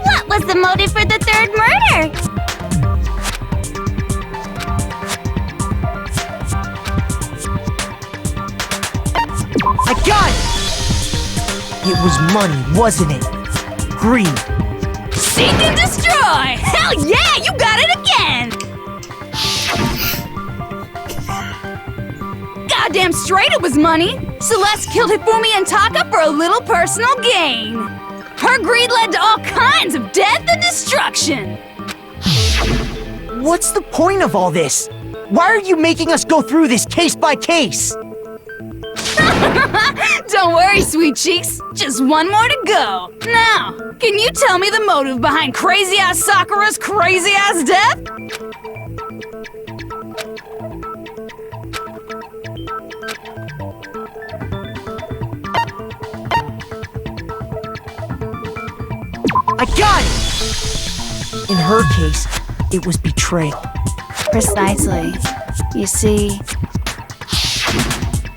[SPEAKER 4] what was the motive for the third murder?
[SPEAKER 7] I got it! It was money, wasn't it? Greed.
[SPEAKER 9] Seek and destroy! Hell yeah, you got it again! Goddamn straight it was money! Celeste killed Hifumi and Taka for a little personal gain. Her greed led to all kinds of death and destruction.
[SPEAKER 7] What's the point of all this? Why are you making us go through this case by case?
[SPEAKER 9] Don't worry, sweet cheeks. Just one more to go. Now, can you tell me the motive behind crazy-ass Sakura's crazy-ass death?
[SPEAKER 7] I got it! In her case, it was betrayal.
[SPEAKER 13] Precisely. You see,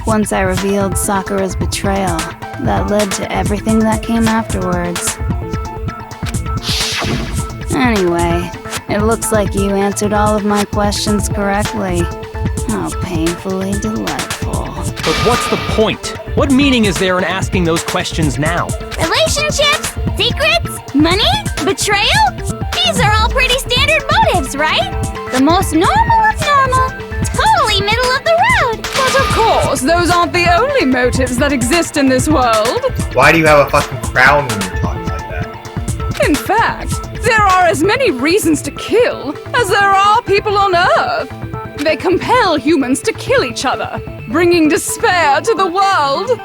[SPEAKER 13] once I revealed Sakura's betrayal, that led to everything that came afterwards. Anyway, it looks like you answered all of my questions correctly. How painfully delightful.
[SPEAKER 8] But what's the point? What meaning is there in asking those questions now?
[SPEAKER 4] Relationships? Secrets? Money? Betrayal? These are all pretty standard motives, right? The most normal of normal. Totally middle of the road.
[SPEAKER 9] But of course, those aren't the only motives that exist in this world.
[SPEAKER 1] Why do you have a fucking crown when you're talking like that?
[SPEAKER 9] In fact, there are as many reasons to kill as there are people on Earth. They compel humans to kill each other, bringing despair to the world.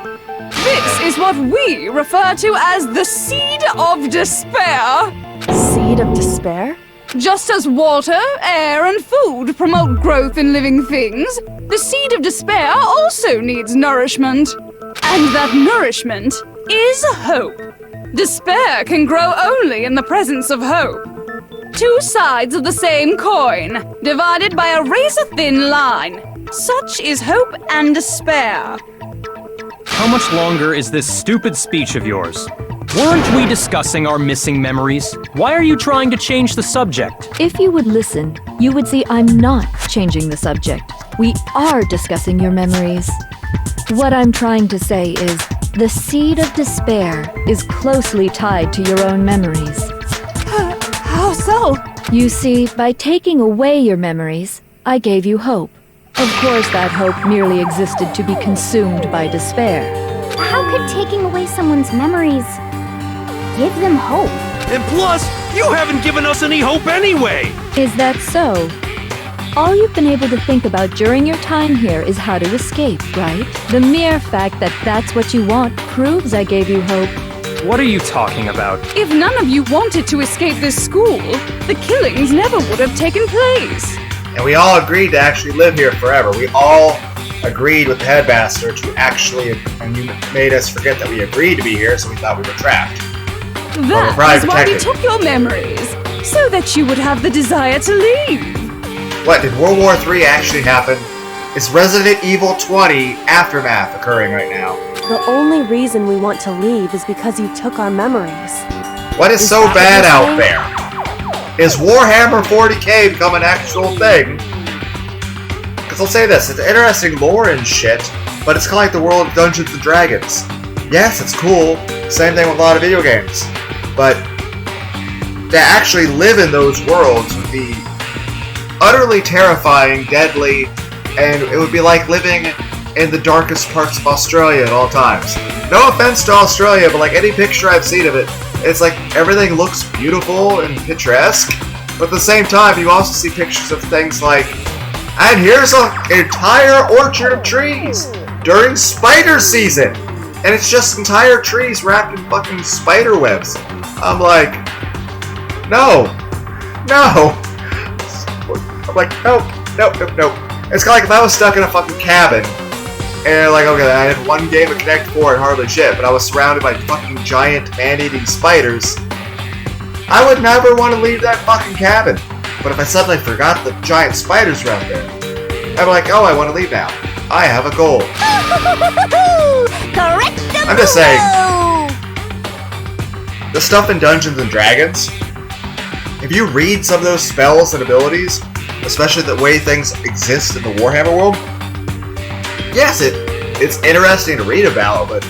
[SPEAKER 9] This is what we refer to as the seed of despair.
[SPEAKER 12] Seed of despair?
[SPEAKER 9] Just as water, air, and food promote growth in living things, the seed of despair also needs nourishment. And that nourishment is hope. Despair can grow only in the presence of hope. Two sides of the same coin, divided by a razor-thin line. Such is hope and despair.
[SPEAKER 8] How much longer is this stupid speech of yours? Weren't we discussing our missing memories? Why are you trying to change the subject?
[SPEAKER 2] If you would listen, you would see I'm not changing the subject. We are discussing your memories. What I'm trying to say is, the seed of despair is closely tied to your own memories.
[SPEAKER 9] How How so?
[SPEAKER 11] You see, by taking away your memories, I gave you hope. Of course, that hope merely existed to be consumed by despair.
[SPEAKER 4] How could taking away someone's memories give them hope?
[SPEAKER 6] And plus, you haven't given us any hope anyway!
[SPEAKER 11] Is that so? All you've been able to think about during your time here is how to escape, right? The mere fact that that's what you want proves I gave you hope.
[SPEAKER 8] What are you talking about?
[SPEAKER 9] If none of you wanted to escape this school, the killings never would have taken place.
[SPEAKER 1] And we all agreed to actually live here forever. We all agreed with the headmaster to actually, and you made us forget that we agreed to be here, so we thought we were trapped.
[SPEAKER 9] That is why we took your memories, so that you would have the desire to leave.
[SPEAKER 1] What, did World War III actually happen? Is Resident Evil 20 Aftermath occurring right now?
[SPEAKER 12] The only reason we want to leave is because you took our memories.
[SPEAKER 1] What is so bad out there? Is Warhammer 40k become an actual thing? Because I'll say this, it's interesting lore and shit, but it's kind of like the world of Dungeons & Dragons. Yes, it's cool, same thing with a lot of video games, but to actually live in those worlds would be utterly terrifying, deadly, and it would be like living in the darkest parts of Australia at all times. No offense to Australia, but like any picture I've seen of it, it's like everything looks beautiful and picturesque, but at the same time you also see pictures of things like, and here's an entire orchard of trees during spider season, and it's just entire trees wrapped in fucking spider webs. I'm like, no. I'm like, nope. It's kind of like if I was stuck in a fucking cabin, and like, okay, I had one game of Connect 4 and hardly shit, but I was surrounded by fucking giant man-eating spiders, I would never want to leave that fucking cabin. But if I suddenly forgot the giant spiders were out there, I'd be like, oh, I want to leave now. I have a goal.
[SPEAKER 4] Correct.
[SPEAKER 1] I'm just saying, the stuff in Dungeons & Dragons, if you read some of those spells and abilities, especially the way things exist in the Warhammer world, yes, it's interesting to read about, but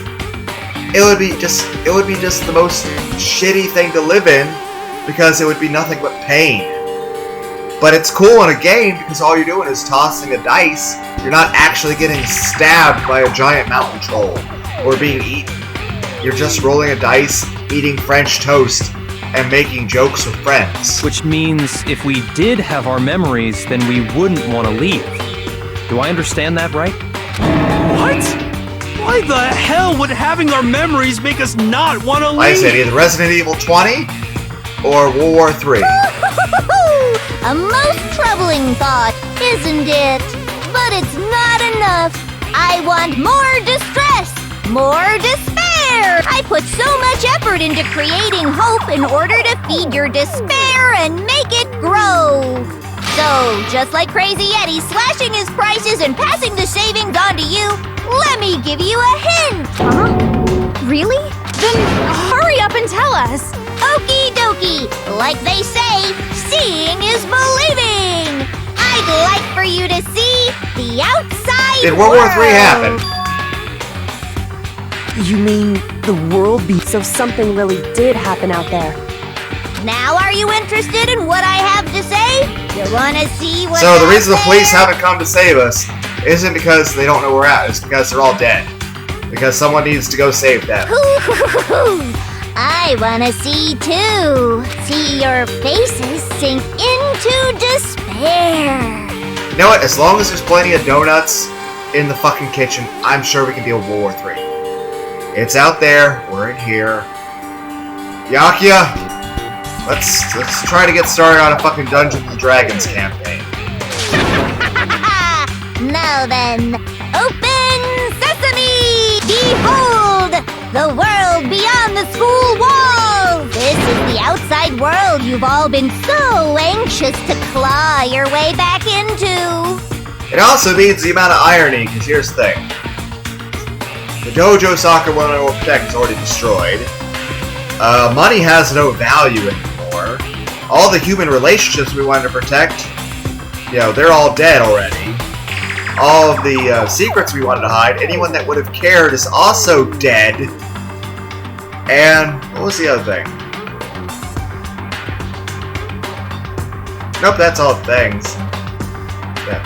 [SPEAKER 1] it would be just the most shitty thing to live in, because it would be nothing but pain. But it's cool in a game because all you're doing is tossing a dice. You're not actually getting stabbed by a giant mountain troll or being eaten. You're just rolling a dice, eating French toast, and making jokes with friends.
[SPEAKER 8] Which means if we did have our memories, then we wouldn't want to leave. Do I understand that right?
[SPEAKER 6] What? Why the hell would having our memories make us not want to leave?
[SPEAKER 1] Like I said, either Resident Evil 20 or World War III.
[SPEAKER 4] A most troubling thought, isn't it? But it's not enough. I want more distress, more despair. I put so much effort into creating hope in order to feed your despair and make it grow. So, just like Crazy Eddie slashing his prices and passing the savings on to you, let me give you a hint.
[SPEAKER 9] Huh? Really? Then hurry up and tell us.
[SPEAKER 4] Okie dokie. Like they say, seeing is believing. I'd like for you to see the outside
[SPEAKER 1] Did World War III happen?
[SPEAKER 7] You mean the world be...
[SPEAKER 12] So something really did happen out there.
[SPEAKER 4] Now are you interested in what I have to say? You wanna see what?
[SPEAKER 1] So the reason the police haven't come to save us isn't because they don't know where we're at, it's because they're all dead. Because someone needs to go save them.
[SPEAKER 4] I wanna see too. See your faces sink into despair.
[SPEAKER 1] You know what? As long as there's plenty of donuts in the fucking kitchen, I'm sure we can deal with World War III. It's out there. We're in here. Yakia, let's try to get started on a fucking Dungeons & Dragons campaign.
[SPEAKER 4] Now then, open sesame! Behold, the world beyond the school walls! This is the outside world you've all been so anxious to claw your way back into.
[SPEAKER 1] It also means the amount of irony, because here's the thing. The dojo soccer one I will protect is already destroyed. Money has no value anymore. All the human relationships we wanted to protect, you know, they're all dead already. All of the secrets we wanted to hide, anyone that would have cared is also dead. And what was the other thing? Nope, that's all things. Yeah.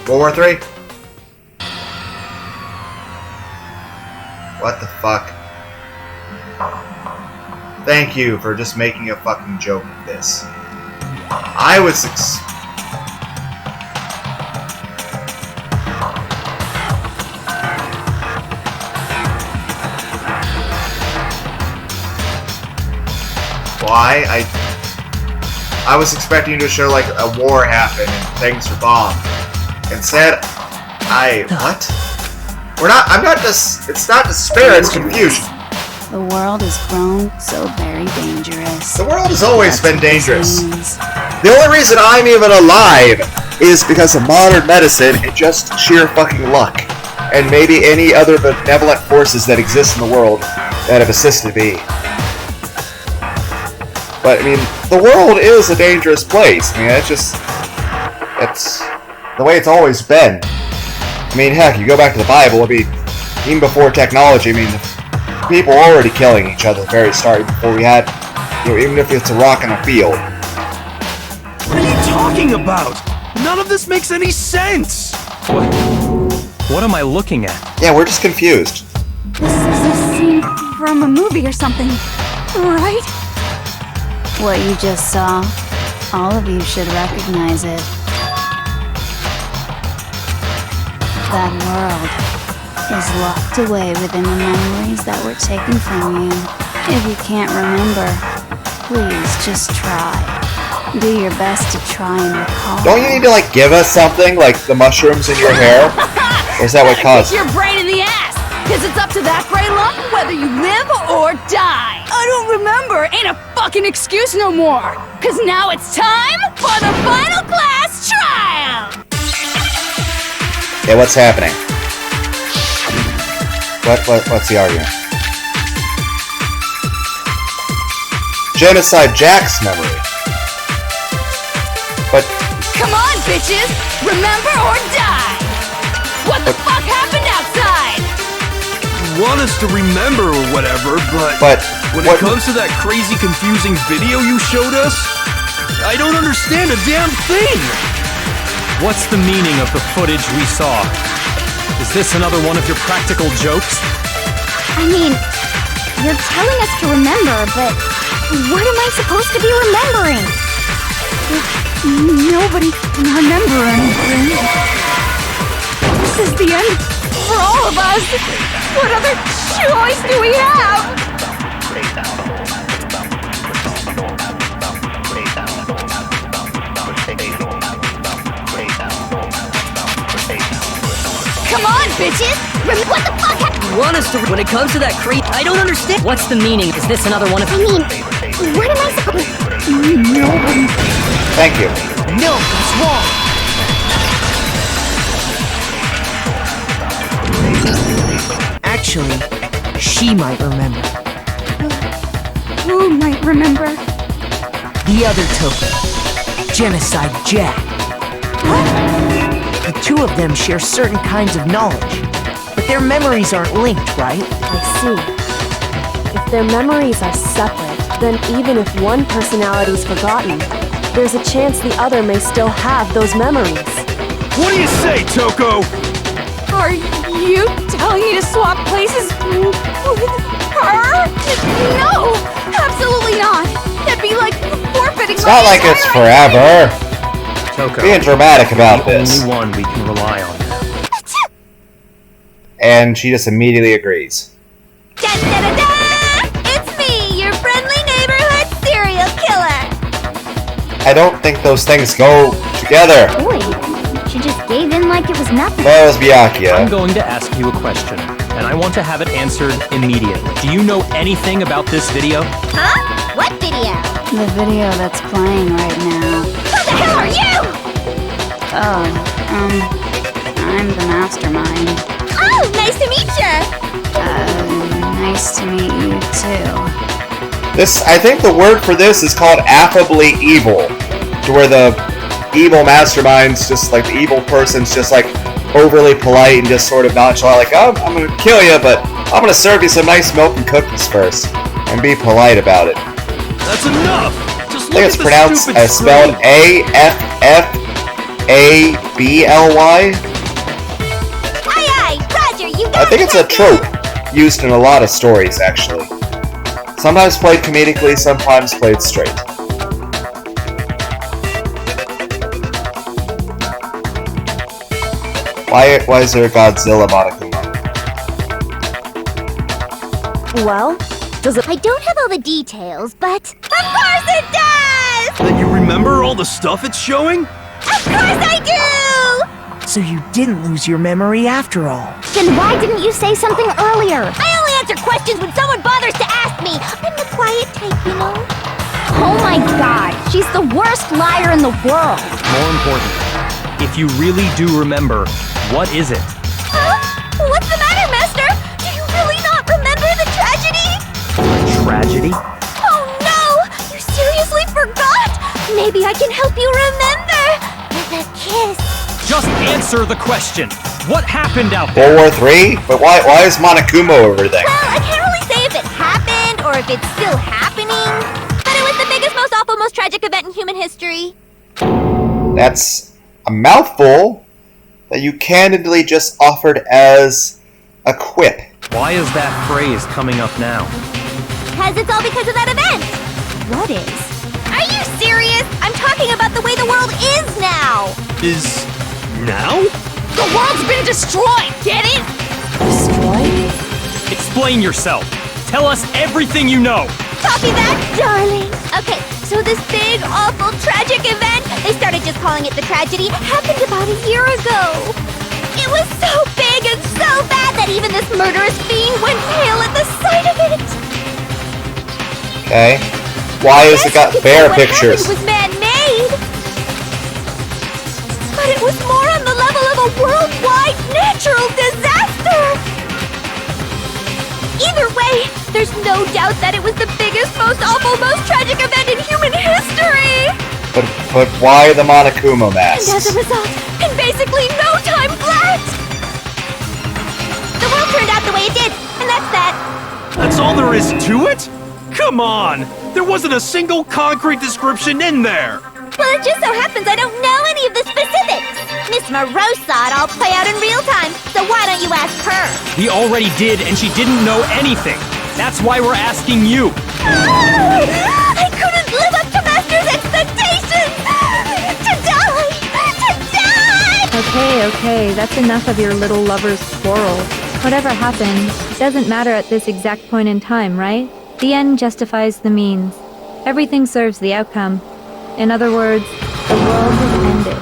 [SPEAKER 1] World War III? What the fuck? Thank you for just making a fucking joke of this. I was Why? I was expecting to show like a war happened and things were bombed. Instead, what? I'm not it's not despair, it's confusion.
[SPEAKER 13] The world has grown so very dangerous.
[SPEAKER 1] The world has always been dangerous. The only reason I'm even alive is because of modern medicine and just sheer fucking luck. And maybe any other benevolent forces that exist in the world that have assisted me. But, I mean, the world is a dangerous place. I mean, it's the way it's always been. I mean, heck, you go back to the Bible, I mean, even before technology, I mean, people were already killing each other at the very start before we had, even if it's a rock in a field.
[SPEAKER 6] What are you talking about? None of this makes any sense!
[SPEAKER 8] What am I looking at?
[SPEAKER 1] Yeah, we're just confused.
[SPEAKER 9] This is a scene from a movie or something, right?
[SPEAKER 13] What you just saw, all of you should recognize it. That world is locked away within the memories that were taken from you. If you can't remember, please just try. Do your best to try and recall.
[SPEAKER 1] Don't you need to, like, give us something, like the mushrooms in your hair? Or is that what caused
[SPEAKER 9] Kick your brain in the ass! Cause it's up to that gray lump whether you live or die! I don't remember ain't a fucking excuse no more! Cause now it's time for the final class trial!
[SPEAKER 1] Hey, what's happening? What's the argument? Genocide Jack's memory. But...
[SPEAKER 9] Come on, bitches! Remember or die! What the fuck happened outside?
[SPEAKER 6] Want us to remember or whatever, but when it comes to that crazy confusing video you showed us, I don't understand a damn thing!
[SPEAKER 8] What's the meaning of the footage we saw? Is this another one of your practical jokes?
[SPEAKER 4] I mean, you're telling us to remember, but what am I supposed to be remembering?
[SPEAKER 9] Nobody can remember anything. This is the end for all of us. What other choice do we have? Come on, bitches! What the fuck happened?
[SPEAKER 10] Want us to... When it comes to that I don't understand. What's the meaning? Is this another one of...
[SPEAKER 4] I mean, what am I supposed...
[SPEAKER 9] Nobody...
[SPEAKER 1] Thank you.
[SPEAKER 10] No, it's wrong! Actually, she might remember.
[SPEAKER 9] Who might remember?
[SPEAKER 7] The other token, Genocide Jack. The two of them share certain kinds of knowledge, but their memories aren't linked, right?
[SPEAKER 12] I see. If their memories are separate, then even if one personality's forgotten, there's a chance the other may still have those memories.
[SPEAKER 6] What do you say, Toko?
[SPEAKER 9] Are you telling me to swap places with her? No! Absolutely not! That'd be like forfeiting
[SPEAKER 1] It's not like it's forever.
[SPEAKER 8] Toko,
[SPEAKER 1] being dramatic about
[SPEAKER 8] the
[SPEAKER 1] this.
[SPEAKER 8] only one we can rely on.
[SPEAKER 1] And she just immediately agrees.
[SPEAKER 4] Da, da, da, da! It's me, your friendly neighborhood serial killer!
[SPEAKER 1] I don't think those things go together.
[SPEAKER 4] Boy, she just gave in like it was nothing.
[SPEAKER 1] That was Byakuya.
[SPEAKER 8] I'm going to ask you a question, and I want to have it answered immediately. Do you know anything about this video?
[SPEAKER 4] Huh? What video?
[SPEAKER 13] The video that's playing right now.
[SPEAKER 4] Who the hell are you?
[SPEAKER 13] I'm the mastermind.
[SPEAKER 4] Oh, nice to meet ya!
[SPEAKER 13] Nice to meet you too.
[SPEAKER 1] This, I think the word for this is called affably evil. To where the evil mastermind's just like, the evil person's just like overly polite and just sort of nonchalant, like, oh, I'm gonna kill you, but I'm gonna serve you some nice milk and cookies first. And be polite about it.
[SPEAKER 6] That's enough! Just
[SPEAKER 1] I
[SPEAKER 6] look
[SPEAKER 1] think
[SPEAKER 6] at
[SPEAKER 1] it's
[SPEAKER 6] the
[SPEAKER 1] pronounced
[SPEAKER 6] stupid
[SPEAKER 1] spelled
[SPEAKER 6] screen.
[SPEAKER 1] A-F-F-A-B-L-Y.
[SPEAKER 4] Aye, aye, Roger, you got
[SPEAKER 1] I think it's a
[SPEAKER 4] it.
[SPEAKER 1] trope used in a lot of stories, actually. Sometimes played comedically, sometimes played straight. Why is there a Godzilla Monokuma?
[SPEAKER 12] Well, does it...
[SPEAKER 4] I don't have all the details, but... Of course it does!
[SPEAKER 6] That you remember all the stuff it's showing?
[SPEAKER 4] Of course I do!
[SPEAKER 7] So you didn't lose your memory after all.
[SPEAKER 4] Then why didn't you say something earlier? I only answer questions when someone bothers to ask me. I'm the quiet type, you know? Oh my god, she's the worst liar in the world.
[SPEAKER 8] More important, if you really do remember, what is it?
[SPEAKER 4] Huh? What's the matter, Master? Do you really not remember the tragedy?
[SPEAKER 8] Tragedy?
[SPEAKER 4] Oh no! You seriously forgot? Maybe I can help you remember with a kiss.
[SPEAKER 8] Just answer the question. What happened out
[SPEAKER 1] World
[SPEAKER 8] there?
[SPEAKER 1] War III? But why is Monokuma over there?
[SPEAKER 4] Well, I can't really say if it happened or if it's still happening, but it was the biggest, most awful, most tragic event in human history.
[SPEAKER 1] That's a mouthful that you candidly just offered as a quip.
[SPEAKER 8] Why is that phrase coming up now?
[SPEAKER 4] It's all because of that event. What is? Are you serious? I'm talking about the way the world is now.
[SPEAKER 6] Is now?
[SPEAKER 9] The world's been destroyed, get it?
[SPEAKER 12] Destroyed?
[SPEAKER 8] Explain yourself. Tell us everything you know.
[SPEAKER 4] Copy that, darling. Okay, so this big, awful, tragic event, they started just calling it the tragedy, happened about a year ago. It was so big and so bad that even this murderous fiend went pale at the sight of it.
[SPEAKER 1] Okay. Why has it got bear pictures?
[SPEAKER 4] What happened was man-made. But it was more on the level of a worldwide natural disaster. Either way, there's no doubt that it was the biggest, most awful, most tragic event in human history.
[SPEAKER 1] But why the Monokuma
[SPEAKER 4] And
[SPEAKER 1] masks?
[SPEAKER 4] as a result, in basically no time flat, the world turned out the way it did, and that's that.
[SPEAKER 6] That's all there is to it? Come on! There wasn't a single concrete description in there!
[SPEAKER 4] Well, it just so happens I don't know any of the specifics. Miss Moreau saw it all play out in real time, so why don't you ask her?
[SPEAKER 8] We already did, and she didn't know anything. That's why we're asking you.
[SPEAKER 4] I couldn't live up to Master's expectations! To die! To die!
[SPEAKER 11] Okay, that's enough of your little lover's quarrel. Whatever happened, it doesn't matter at this exact point in time, right? The end justifies the means. Everything serves the outcome. In other words, the world has ended.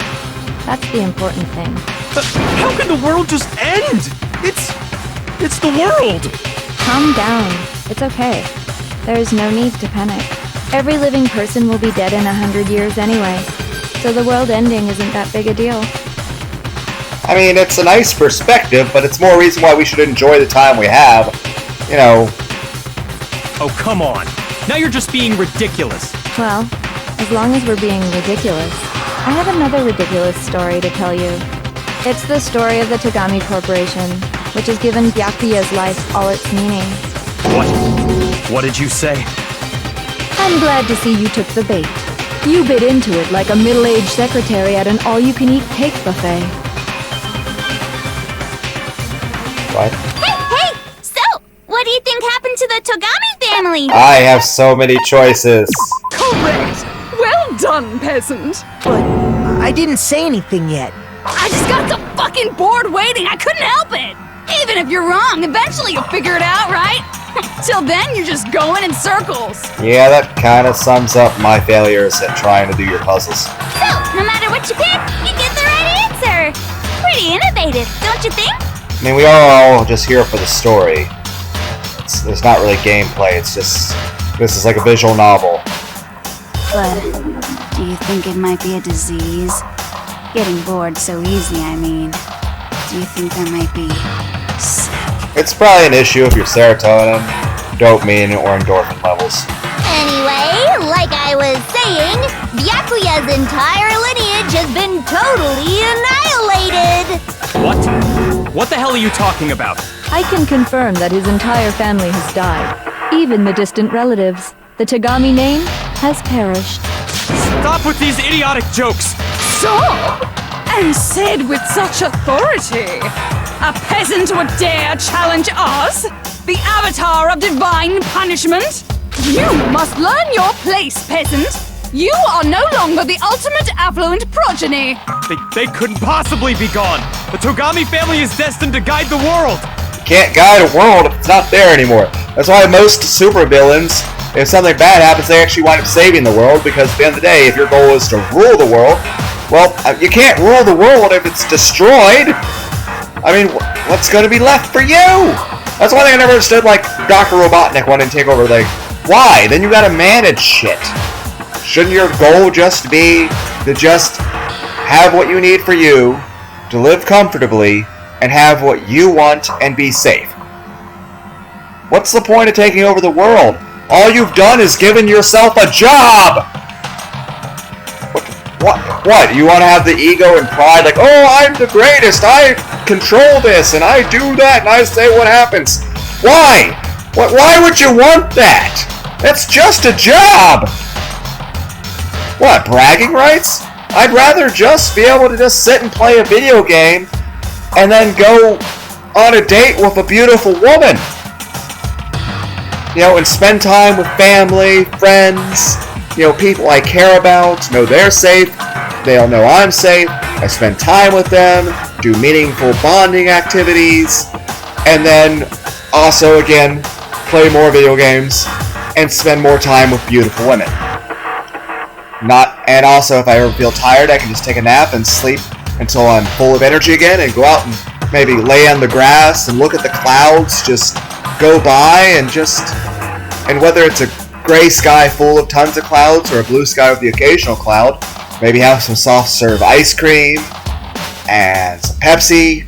[SPEAKER 11] That's the important thing.
[SPEAKER 6] How can the world just end? It's the world!
[SPEAKER 11] Calm down. It's okay. There's no need to panic. Every living person will be dead in 100 years anyway, so the world ending isn't that big a deal.
[SPEAKER 1] I mean, it's a nice perspective, but it's more reason why we should enjoy the time we have. You know.
[SPEAKER 8] Oh, come on. Now you're just being ridiculous.
[SPEAKER 11] Well, as long as we're being ridiculous, I have another ridiculous story to tell you. It's the story of the Tagami Corporation, which has given Byakuya's life all its meaning.
[SPEAKER 8] What? What did you say?
[SPEAKER 11] I'm glad to see you took the bait. You bit into it like a middle-aged secretary at an all-you-can-eat cake buffet.
[SPEAKER 1] What?
[SPEAKER 4] Hey! So, what do you think happened to the Togami family?
[SPEAKER 1] I have so many choices.
[SPEAKER 9] Correct! Well done, peasant!
[SPEAKER 7] But I didn't say anything yet.
[SPEAKER 9] I just got so fucking bored waiting, I couldn't help it! Even if you're wrong, eventually you'll figure it out, right? Till then, you're just going in circles.
[SPEAKER 1] Yeah, that kind of sums up my failures at trying to do your puzzles.
[SPEAKER 4] So, no matter what you pick, you get the right answer. Pretty innovative, don't you think?
[SPEAKER 1] I mean, we are all just here for the story. There's not really gameplay, it's just... This is like a visual novel.
[SPEAKER 13] But do you think it might be a disease? Getting bored so easy, I mean. Do you think there might be sick?
[SPEAKER 1] It's probably an issue of your serotonin, dopamine, or endorphin levels.
[SPEAKER 4] Anyway, like I was saying, Byakuya's entire lineage has been totally annihilated!
[SPEAKER 8] What? What the hell are you talking about?
[SPEAKER 11] I can confirm that his entire family has died, even the distant relatives. The Tagami name has perished.
[SPEAKER 6] Stop with these idiotic jokes!
[SPEAKER 9] Stop! And said with such authority. A peasant would dare challenge us? The avatar of divine punishment? You must learn your place, peasant. You are no longer the ultimate affluent progeny.
[SPEAKER 6] They couldn't possibly be gone! The Togami family is destined to guide the world!
[SPEAKER 1] You can't guide a world if it's not there anymore. That's why most supervillains, if something bad happens, they actually wind up saving the world, because at the end of the day, if your goal is to rule the world, well, you can't rule the world if it's destroyed. I mean, what's going to be left for you? That's one thing I never understood, like, Dr. Robotnik wanting to take over, like, why? Then you gotta manage shit. Shouldn't your goal just be to just have what you need for you, to live comfortably, and have what you want and be safe? What's the point of taking over the world? All you've done is given yourself a job! What? You want to have the ego and pride, like, oh, I'm the greatest, I control this, and I do that, and I say what happens. Why? Why would you want that? That's just a job! What, bragging rights? I'd rather just be able to just sit and play a video game and then go on a date with a beautiful woman. You know, and spend time with family, friends, you know, people I care about, know they're safe, they'll know I'm safe, I spend time with them, do meaningful bonding activities, and then also, again, play more video games and spend more time with beautiful women. And also, if I ever feel tired, I can just take a nap and sleep until I'm full of energy again and go out and maybe lay on the grass and look at the clouds just go by and whether it's a gray sky full of tons of clouds or a blue sky with the occasional cloud, maybe have some soft serve ice cream and some Pepsi,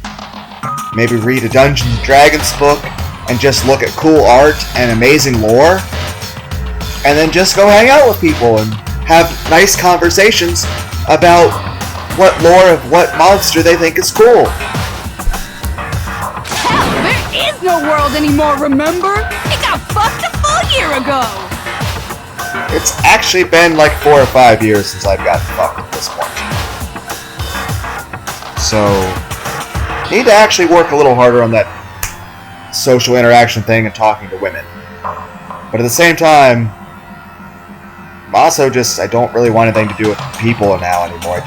[SPEAKER 1] maybe read a Dungeons & Dragons book and just look at cool art and amazing lore, and then just go hang out with people and have nice conversations about what lore of what monster they think is cool.
[SPEAKER 9] Hell, there is no world anymore, remember? It got fucked a full year ago!
[SPEAKER 1] It's actually been like 4 or 5 years since I've gotten fucked at this point. So, need to actually work a little harder on that social interaction thing and talking to women. But at the same time, also just, I don't really want anything to do with people now anymore.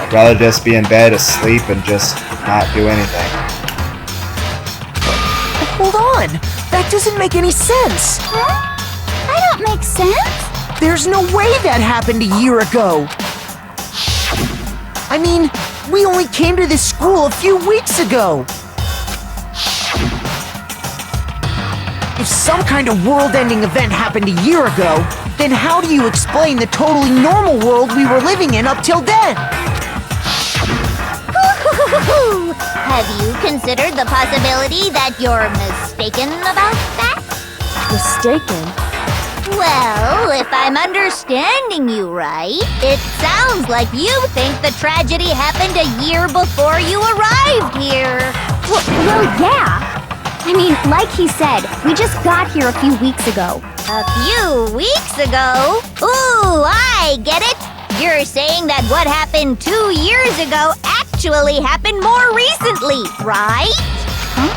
[SPEAKER 1] I'd rather just be in bed asleep and just not do anything.
[SPEAKER 7] Hold on! That doesn't make any sense!
[SPEAKER 4] Huh? I don't make sense?
[SPEAKER 7] There's no way that happened a year ago! I mean, we only came to this school a few weeks ago! If some kind of world-ending event happened a year ago, then how do you explain the totally normal world we were living in up till then?
[SPEAKER 4] Have you considered the possibility that you're mistaken about that?
[SPEAKER 12] Mistaken?
[SPEAKER 4] Well, if I'm understanding you right, it sounds like you think the tragedy happened a year before you arrived here.
[SPEAKER 14] Well, yeah. I mean, like he said, we just got here a few weeks ago.
[SPEAKER 4] A few weeks ago? Ooh, I get it! You're saying that what happened 2 years ago actually happened more recently, right?
[SPEAKER 14] Huh?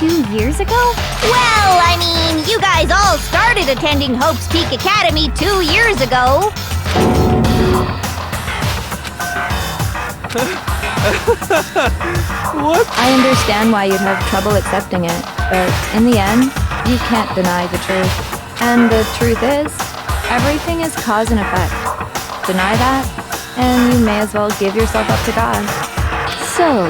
[SPEAKER 14] 2 years ago?
[SPEAKER 4] Well, I mean, you guys all started attending Hope's Peak Academy 2 years ago.
[SPEAKER 11] What? I understand why you'd have trouble accepting it, but in the end, you can't deny the truth. And the truth is, everything is cause and effect. Deny that, and you may as well give yourself up to God. So,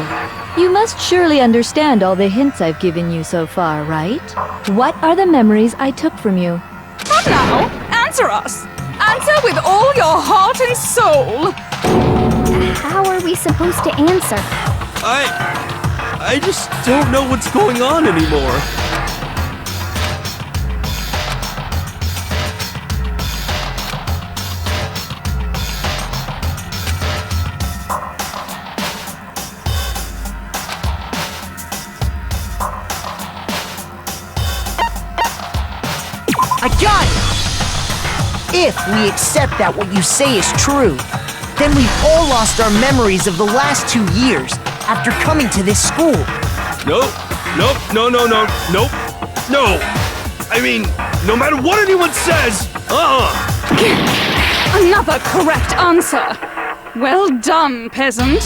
[SPEAKER 11] you must surely understand all the hints I've given you so far, right? What are the memories I took from you?
[SPEAKER 9] Come now, answer us! Answer with all your heart and soul!
[SPEAKER 14] How are we supposed to answer?
[SPEAKER 6] I just don't know what's going on anymore.
[SPEAKER 7] I got it! If we accept that what you say is true, then we've all lost our memories of the last 2 years after coming to this school.
[SPEAKER 6] Nope. No. I mean, no matter what anyone says,
[SPEAKER 9] Another correct answer. Well done, peasant.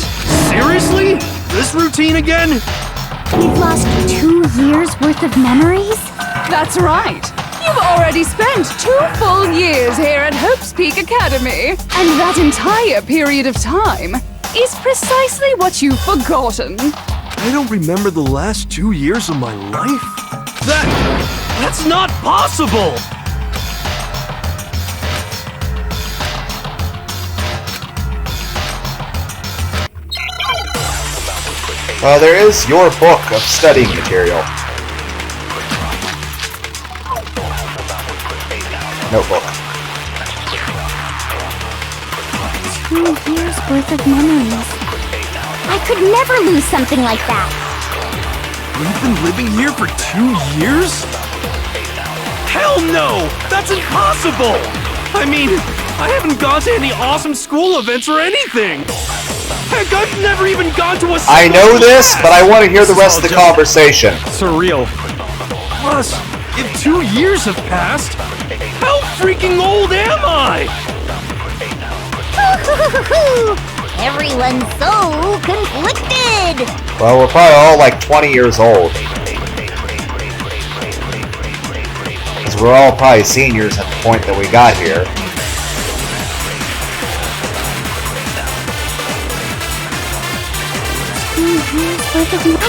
[SPEAKER 6] Seriously? This routine again?
[SPEAKER 14] We've lost 2 years worth of memories?
[SPEAKER 9] That's right. You've already spent 2 full years here at Hope's Peak Academy. And that entire period of time is precisely what you've forgotten.
[SPEAKER 6] I don't remember the last 2 years of my life? That's not possible!
[SPEAKER 1] Well, there is your book of studying material. Notebook.
[SPEAKER 14] 2 years worth of memories. I could never lose something like that.
[SPEAKER 6] We've been living here for 2 years? Hell no! That's impossible! I mean, I haven't gone to any awesome school events or anything! Heck, I've never even gone to a
[SPEAKER 1] I know this, but I want to hear the rest of the conversation.
[SPEAKER 8] Surreal.
[SPEAKER 6] Plus, if 2 years have passed, how freaking old am I?
[SPEAKER 14] Everyone's so conflicted.
[SPEAKER 1] Well, we're probably all like 20 years old. Because we're all probably seniors at the point that we got here.
[SPEAKER 14] I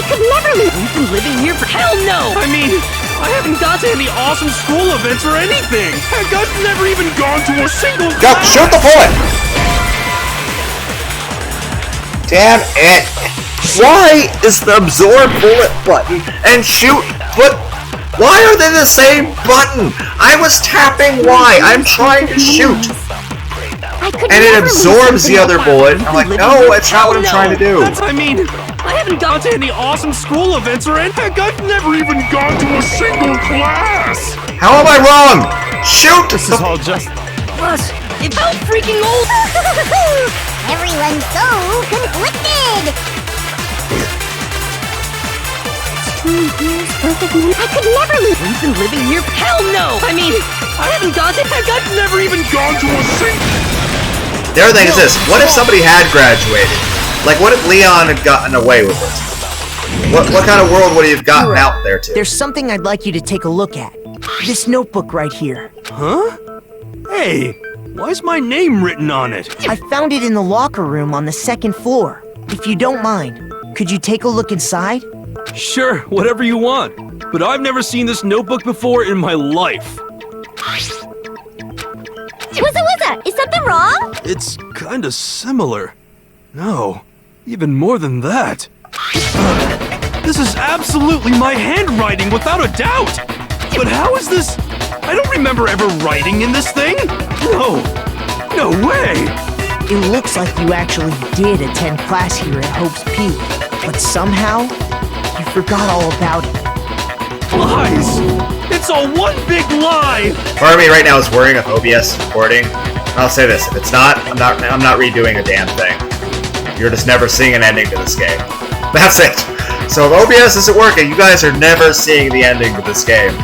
[SPEAKER 14] could never lose.
[SPEAKER 6] We've been living here for hell no! I mean, I haven't gone to any awesome school events or anything! Heck, I've never even gone to a single
[SPEAKER 1] Go, shoot the bullet! Damn it! Why is the absorb bullet button and shoot, but why are they the same button? I was tapping Y. I'm trying to shoot. And it absorbs the other bullet. I'm like, no, that's not what I'm trying to do.
[SPEAKER 6] I mean, I haven't gone to any awesome school events or anything. Heck, I've never even gone to a single class!
[SPEAKER 1] How am I wrong? Shoot!
[SPEAKER 8] This is all just...
[SPEAKER 7] Plus, it's how freaking old...
[SPEAKER 14] Everyone's so conflicted. 2 years worth of memories. I could never lose.
[SPEAKER 7] We've been living here... Hell no! I mean, I haven't gone to...
[SPEAKER 6] Heck, I've never even gone to a single...
[SPEAKER 1] The other thing is this, what if somebody had graduated? Like, what if Leon had gotten away with it? What kind of world would he have gotten out there to?
[SPEAKER 7] There's something I'd like you to take a look at. This notebook right here.
[SPEAKER 6] Huh? Hey, why is my name written on it?
[SPEAKER 7] I found it in the locker room on the 2nd floor. If you don't mind, could you take a look inside?
[SPEAKER 6] Sure, whatever you want. But I've never seen this notebook before in my life.
[SPEAKER 14] Wizza, is something wrong?
[SPEAKER 6] It's kinda similar. No, even more than that. This is absolutely my handwriting, without a doubt! But how is this? I don't remember ever writing in this thing! No way!
[SPEAKER 7] It looks like you actually did attend class here at Hope's Peak, but somehow, you forgot all about it.
[SPEAKER 6] Lies! It's all one big lie!
[SPEAKER 1] Part of me right now is worrying if OBS is recording. I'll say this, if it's not, I'm not redoing a damn thing. You're just never seeing an ending to this game. That's it! So if OBS isn't working, you guys are never seeing the ending to this game.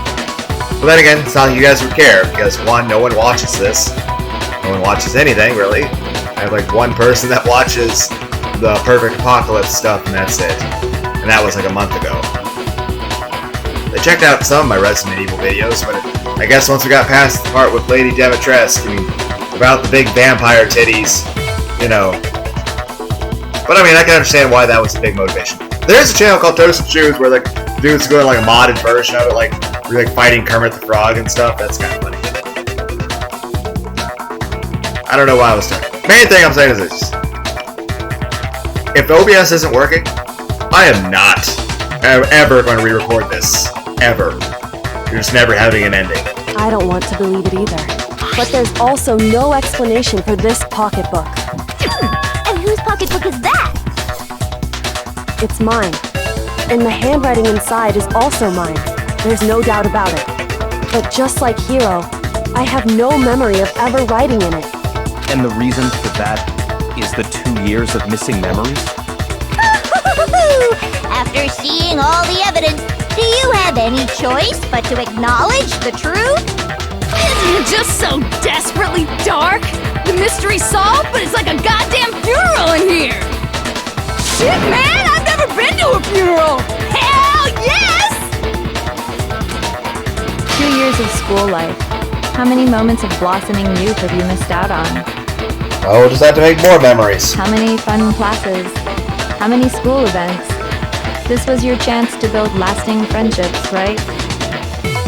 [SPEAKER 1] But then again, it's not like you guys would care, because one, no one watches this. No one watches anything, really. I have like one person that watches the Perfect Apocalypse stuff, and that's it. And that was like a month ago. They checked out some of my Resident Evil videos, but I guess once we got past the part with Lady Demetresque, about the big vampire titties, you know. But I mean, I can understand why that was a big motivation. There's a channel called Toast and Shoes where the dude's doing like a modded version of it, like we're like fighting Kermit the Frog and stuff. That's kind of funny. I don't know why I was doing it. Main thing I'm saying is this: if OBS isn't working, I am not ever going to re-record this. Ever. You're just never having an ending.
[SPEAKER 12] I don't want to believe it either. But there's also no explanation for this pocketbook.
[SPEAKER 14] And whose pocketbook is that?
[SPEAKER 12] It's mine. And the handwriting inside is also mine. There's no doubt about it. But just like Hiro, I have no memory of ever writing in it.
[SPEAKER 8] And the reason for that is the 2 years of missing memories?
[SPEAKER 14] After seeing all the evidence, do you have any choice but to acknowledge the truth?
[SPEAKER 9] Isn't it just so desperately dark? The mystery's solved, but it's like a goddamn funeral in here! Shit, man! I've never been to a funeral! Hell yes!
[SPEAKER 11] 2 years of school life. How many moments of blossoming youth have you missed out on?
[SPEAKER 1] Oh, we'll just have to make more memories.
[SPEAKER 11] How many fun classes? How many school events? This was your chance to build lasting friendships, right?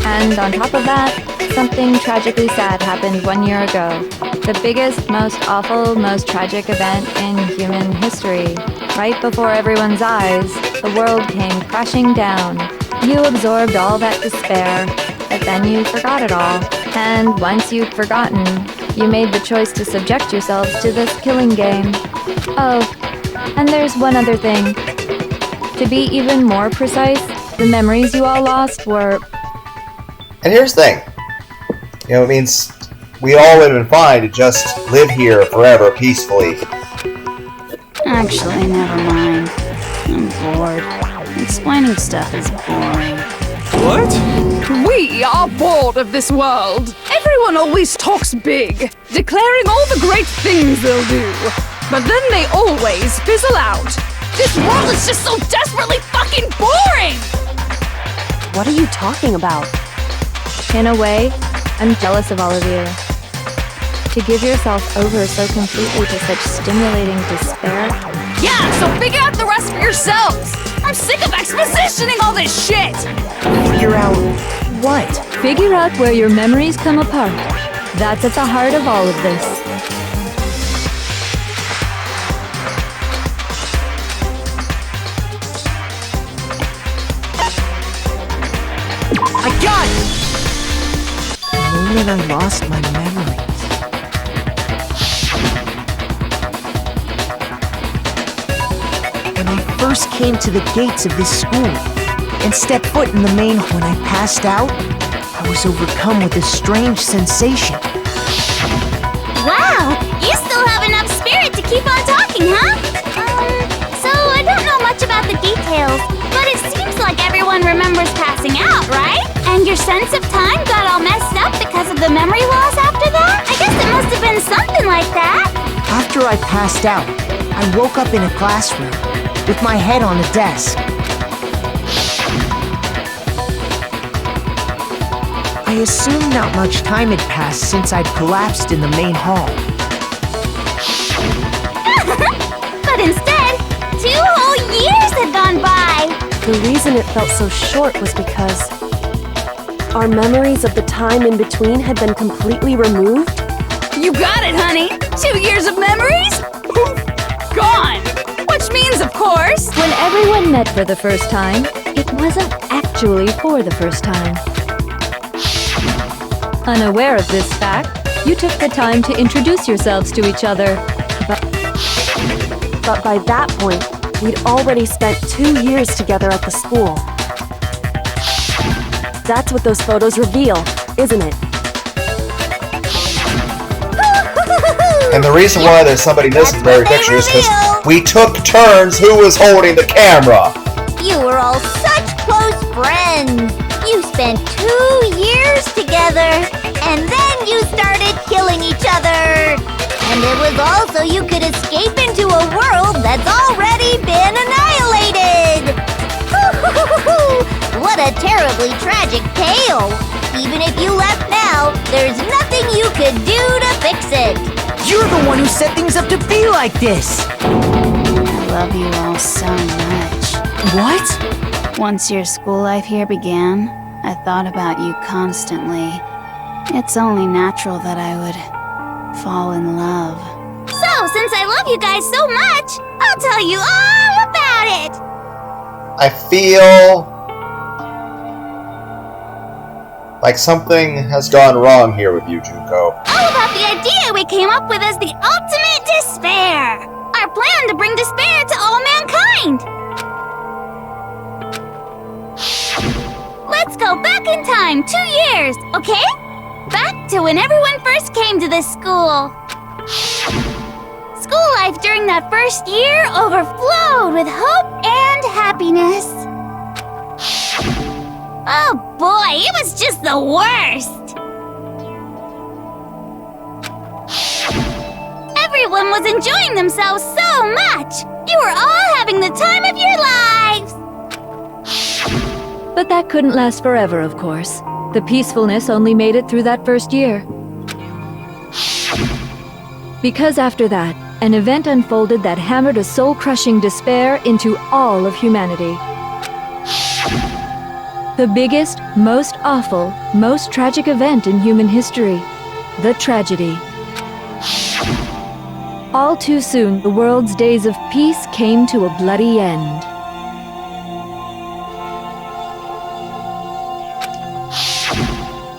[SPEAKER 11] And on top of that, something tragically sad happened 1 year ago. The biggest, most awful, most tragic event in human history. Right before everyone's eyes, the world came crashing down. You absorbed all that despair, but then you forgot it all. And once you'd forgotten, you made the choice to subject yourselves to this killing game. Oh, and there's one other thing. To be even more precise, the memories you all lost were...
[SPEAKER 1] And here's the thing. You know, it means we all would have been fine to just live here forever, peacefully.
[SPEAKER 13] Actually, never mind. I'm bored. Explaining stuff is boring.
[SPEAKER 6] What?
[SPEAKER 9] We are bored of this world. Everyone always talks big, declaring all the great things they'll do. But then they always fizzle out. This world is just so desperately fucking boring!
[SPEAKER 12] What are you talking about?
[SPEAKER 11] In a way, I'm jealous of all of you. To give yourself over so completely to such stimulating despair.
[SPEAKER 9] Yeah, so figure out the rest for yourselves! I'm sick of expositioning all this shit!
[SPEAKER 7] Figure out what?
[SPEAKER 11] Figure out where your memories come apart. That's at the heart of all of this.
[SPEAKER 7] I got it! The moment I lost my memories. When I first came to the gates of this school and stepped foot in the main hall, when I passed out, I was overcome with a strange sensation.
[SPEAKER 4] Wow, you still have enough spirit to keep on talking, huh? So I don't know much about the details, but it seems like everyone remembers passing out, right? And your sense of time got all messed up because of the memory loss after that? I guess it must have been something like that.
[SPEAKER 7] After I passed out, I woke up in a classroom with my head on a desk. I assumed not much time had passed since I'd collapsed in the main hall.
[SPEAKER 4] But instead, 2 whole years had gone by.
[SPEAKER 12] The reason it felt so short was because our memories of the time in between had been completely removed.
[SPEAKER 9] You got it, honey! 2 years of memories? Poof! Gone! Which means, of course...
[SPEAKER 11] When everyone met for the first time, it wasn't actually for the first time. Unaware of this fact, you took the time to introduce yourselves to each other.
[SPEAKER 12] But by that point, we'd already spent 2 years together at the school. That's what those photos reveal, isn't it?
[SPEAKER 1] And the reason why there's somebody missing from every picture is because we took turns who was holding the camera.
[SPEAKER 14] You were all such close friends. You spent 2 years together, and then you started killing each other. And it was all so you could escape into a world that's already been annihilated. What a terribly tragic tale. Even if you left now, there's nothing you could do to fix it.
[SPEAKER 7] You're the one who set things up to be like this!
[SPEAKER 13] I love you all so much.
[SPEAKER 7] What?
[SPEAKER 13] Once your school life here began, I thought about you constantly. It's only natural that I would fall in love.
[SPEAKER 4] So, since I love you guys so much, I'll tell you all about it.
[SPEAKER 1] I feel like something has gone wrong here with you, Junko.
[SPEAKER 4] All about the idea we came up with as the ultimate despair. Our plan to bring despair to all mankind. Let's go back in time 2 years, okay? Back to when everyone first came to this school. School life during that first year overflowed with hope and happiness. Oh boy, it was just the worst! Everyone was enjoying themselves so much! You were all having the time of your lives!
[SPEAKER 11] But that couldn't last forever, of course. The peacefulness only made it through that first year. Because after that, an event unfolded that hammered a soul-crushing despair into all of humanity. The biggest, most awful, most tragic event in human history. The tragedy. All too soon, the world's days of peace came to a bloody end.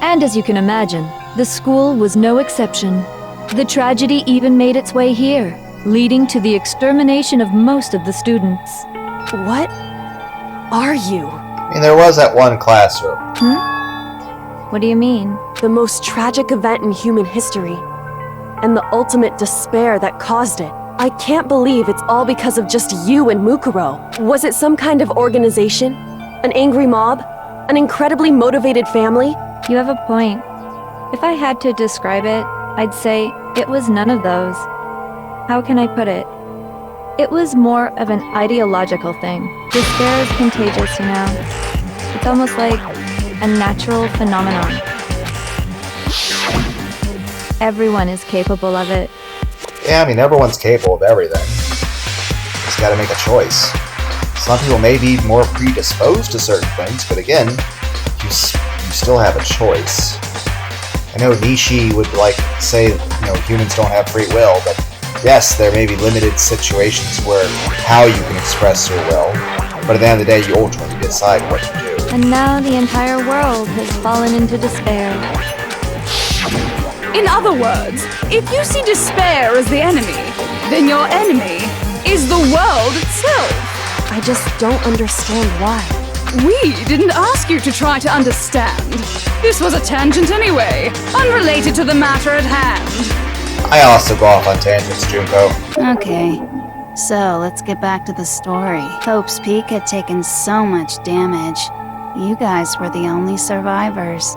[SPEAKER 11] And as you can imagine, the school was no exception. The tragedy even made its way here, leading to the extermination of most of the students.
[SPEAKER 12] What are you?
[SPEAKER 1] I mean, there was that one classroom.
[SPEAKER 11] What do you mean?
[SPEAKER 12] The most tragic event in human history. And the ultimate despair that caused it. I can't believe it's all because of just you and Mukuro. Was it some kind of organization? An angry mob? An incredibly motivated family?
[SPEAKER 11] You have a point. If I had to describe it, I'd say it was none of those. How can I put it? It was more of an ideological thing. Despair is contagious, you know. It's almost like a natural phenomenon. Everyone is capable of it.
[SPEAKER 1] Yeah, I mean, everyone's capable of everything. Just gotta make a choice. Some people may be more predisposed to certain things, but again, you still have a choice. I know Nishi would say, humans don't have free will, but yes, there may be limited situations where how you can express your will, but at the end of the day, you ultimately decide what to do.
[SPEAKER 11] And now the entire world has fallen into despair.
[SPEAKER 9] In other words, if you see despair as the enemy, then your enemy is the world itself.
[SPEAKER 12] I just don't understand why.
[SPEAKER 9] We didn't ask you to try to understand. This was a tangent anyway, unrelated to the matter at hand.
[SPEAKER 1] I also go off on tangents, Junko.
[SPEAKER 13] Okay, so let's get back to the story. Hope's Peak had taken so much damage. You guys were the only survivors.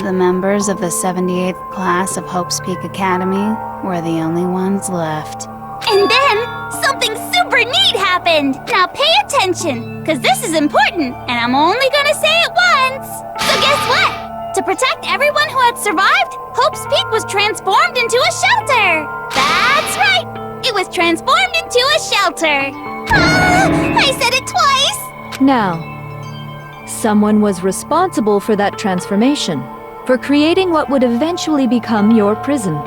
[SPEAKER 13] The members of the 78th class of Hope's Peak Academy were the only ones left.
[SPEAKER 4] And then, something super neat happened! Now pay attention, because this is important, and I'm only gonna say it once! So guess what? To protect everyone who had survived, Hope's Peak was transformed into a shelter! That's right! It was transformed into a shelter! Ah! I said it twice!
[SPEAKER 11] Now, someone was responsible for that transformation, for creating what would eventually become your prison.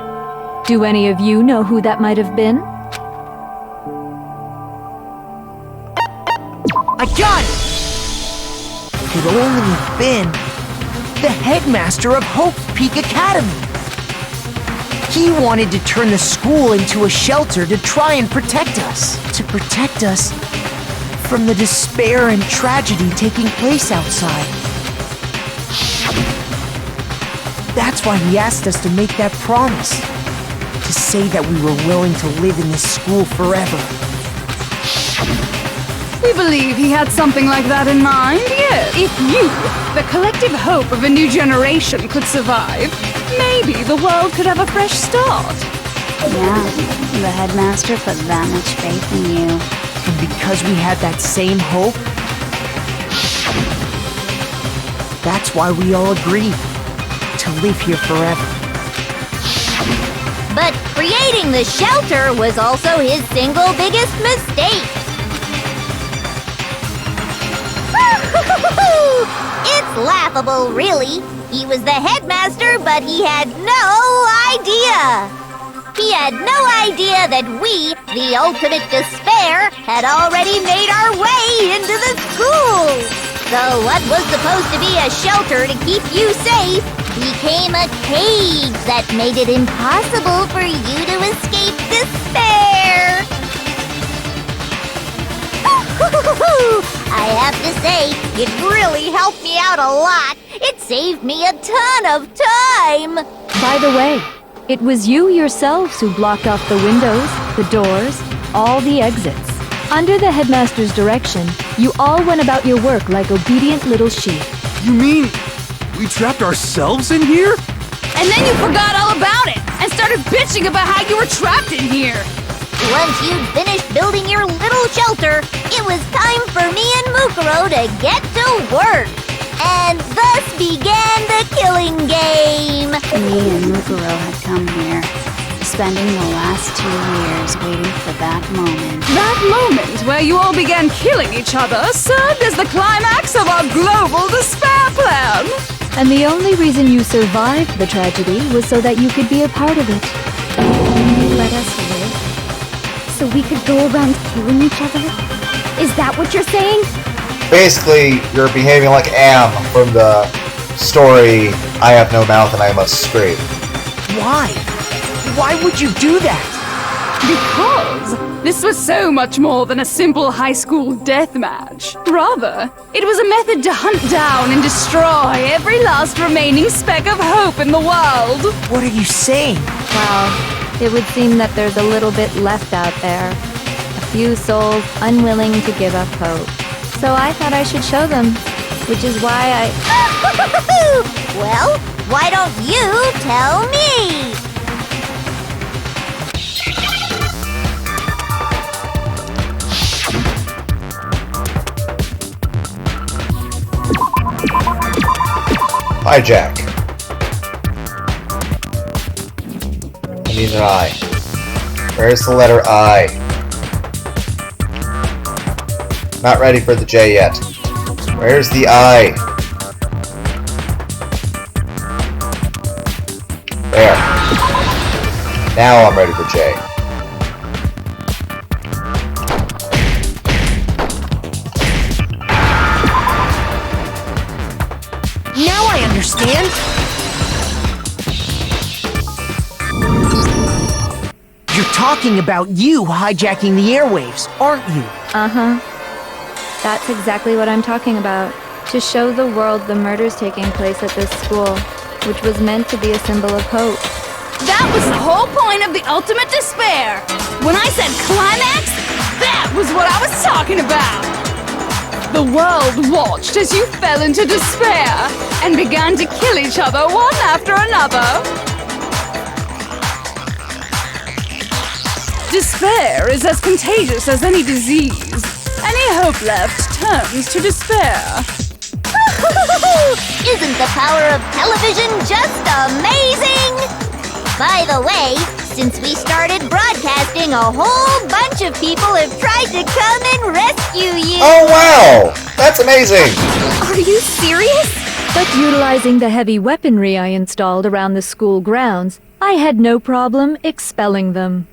[SPEAKER 11] Do any of you know who that might have been?
[SPEAKER 7] I got it! It could only have been the headmaster of Hope's Peak Academy. He wanted to turn the school into a shelter to try and protect us. To protect us from the despair and tragedy taking place outside. That's why he asked us to make that promise. To say that we were willing to live in this school forever.
[SPEAKER 9] We believe he had something like that in mind, yes. If you, the collective hope of a new generation, could survive, maybe the world could have a fresh start.
[SPEAKER 13] Yeah, the headmaster put that much faith in you.
[SPEAKER 7] And because we had that same hope, that's why we all agreed to live here forever.
[SPEAKER 14] But creating the shelter was also his single biggest mistake. It's laughable, really. He was the headmaster, but he had no idea. He had no idea that we, the ultimate despair, had already made our way into the school. So what was supposed to be a shelter to keep you safe became a cage that made it impossible for you to escape despair. I have to say, it really helped me out a lot. It saved me a ton of time.
[SPEAKER 11] By the way, it was you yourselves who blocked off the windows, the doors, all the exits. Under the headmaster's direction, you all went about your work like obedient little sheep.
[SPEAKER 6] You mean we trapped ourselves in here?
[SPEAKER 9] And then you forgot all about it and started bitching about how you were trapped in here.
[SPEAKER 14] Once you'd finished building your little shelter, it was time for me and Mukuro to get to work. And thus began the killing game.
[SPEAKER 13] Me and Mukuro had come here, spending the last 2 years waiting for that moment.
[SPEAKER 9] That moment where you all began killing each other served as the climax of our global despair plan.
[SPEAKER 11] And the only reason you survived the tragedy was so that you could be a part of it.
[SPEAKER 4] You let us live so we could go around killing each other? Is that what you're saying?
[SPEAKER 1] Basically, you're behaving like Am from the story I Have No Mouth and I Must Scream.
[SPEAKER 7] Why? Why would you do that?
[SPEAKER 9] Because this was so much more than a simple high school death match. Rather, it was a method to hunt down and destroy every last remaining speck of hope in the world.
[SPEAKER 7] What are you saying?
[SPEAKER 11] Well, it would seem that there's a little bit left out there. A few souls unwilling to give up hope. So I thought I should show them, which is why I...
[SPEAKER 14] Well, why don't you tell me?
[SPEAKER 1] Hi, Jack. I need an I. Where's the letter I? Not ready for the J yet. Where's the I? There. Now I'm ready for J.
[SPEAKER 7] Now I understand. You're talking about you hijacking the airwaves, aren't you?
[SPEAKER 11] Uh-huh. That's exactly what I'm talking about. To show the world the murders taking place at this school, which was meant to be a symbol of hope.
[SPEAKER 9] That was the whole point of the ultimate despair. When I said climax, that was what I was talking about. The world watched as you fell into despair and began to kill each other one after another. Despair is as contagious as any disease. Any hope left turns to despair.
[SPEAKER 14] Isn't the power of television just amazing? By the way, since we started broadcasting, a whole bunch of people have tried to come and rescue you.
[SPEAKER 1] Oh wow! That's amazing!
[SPEAKER 11] Are you serious? But utilizing the heavy weaponry I installed around the school grounds, I had no problem expelling them.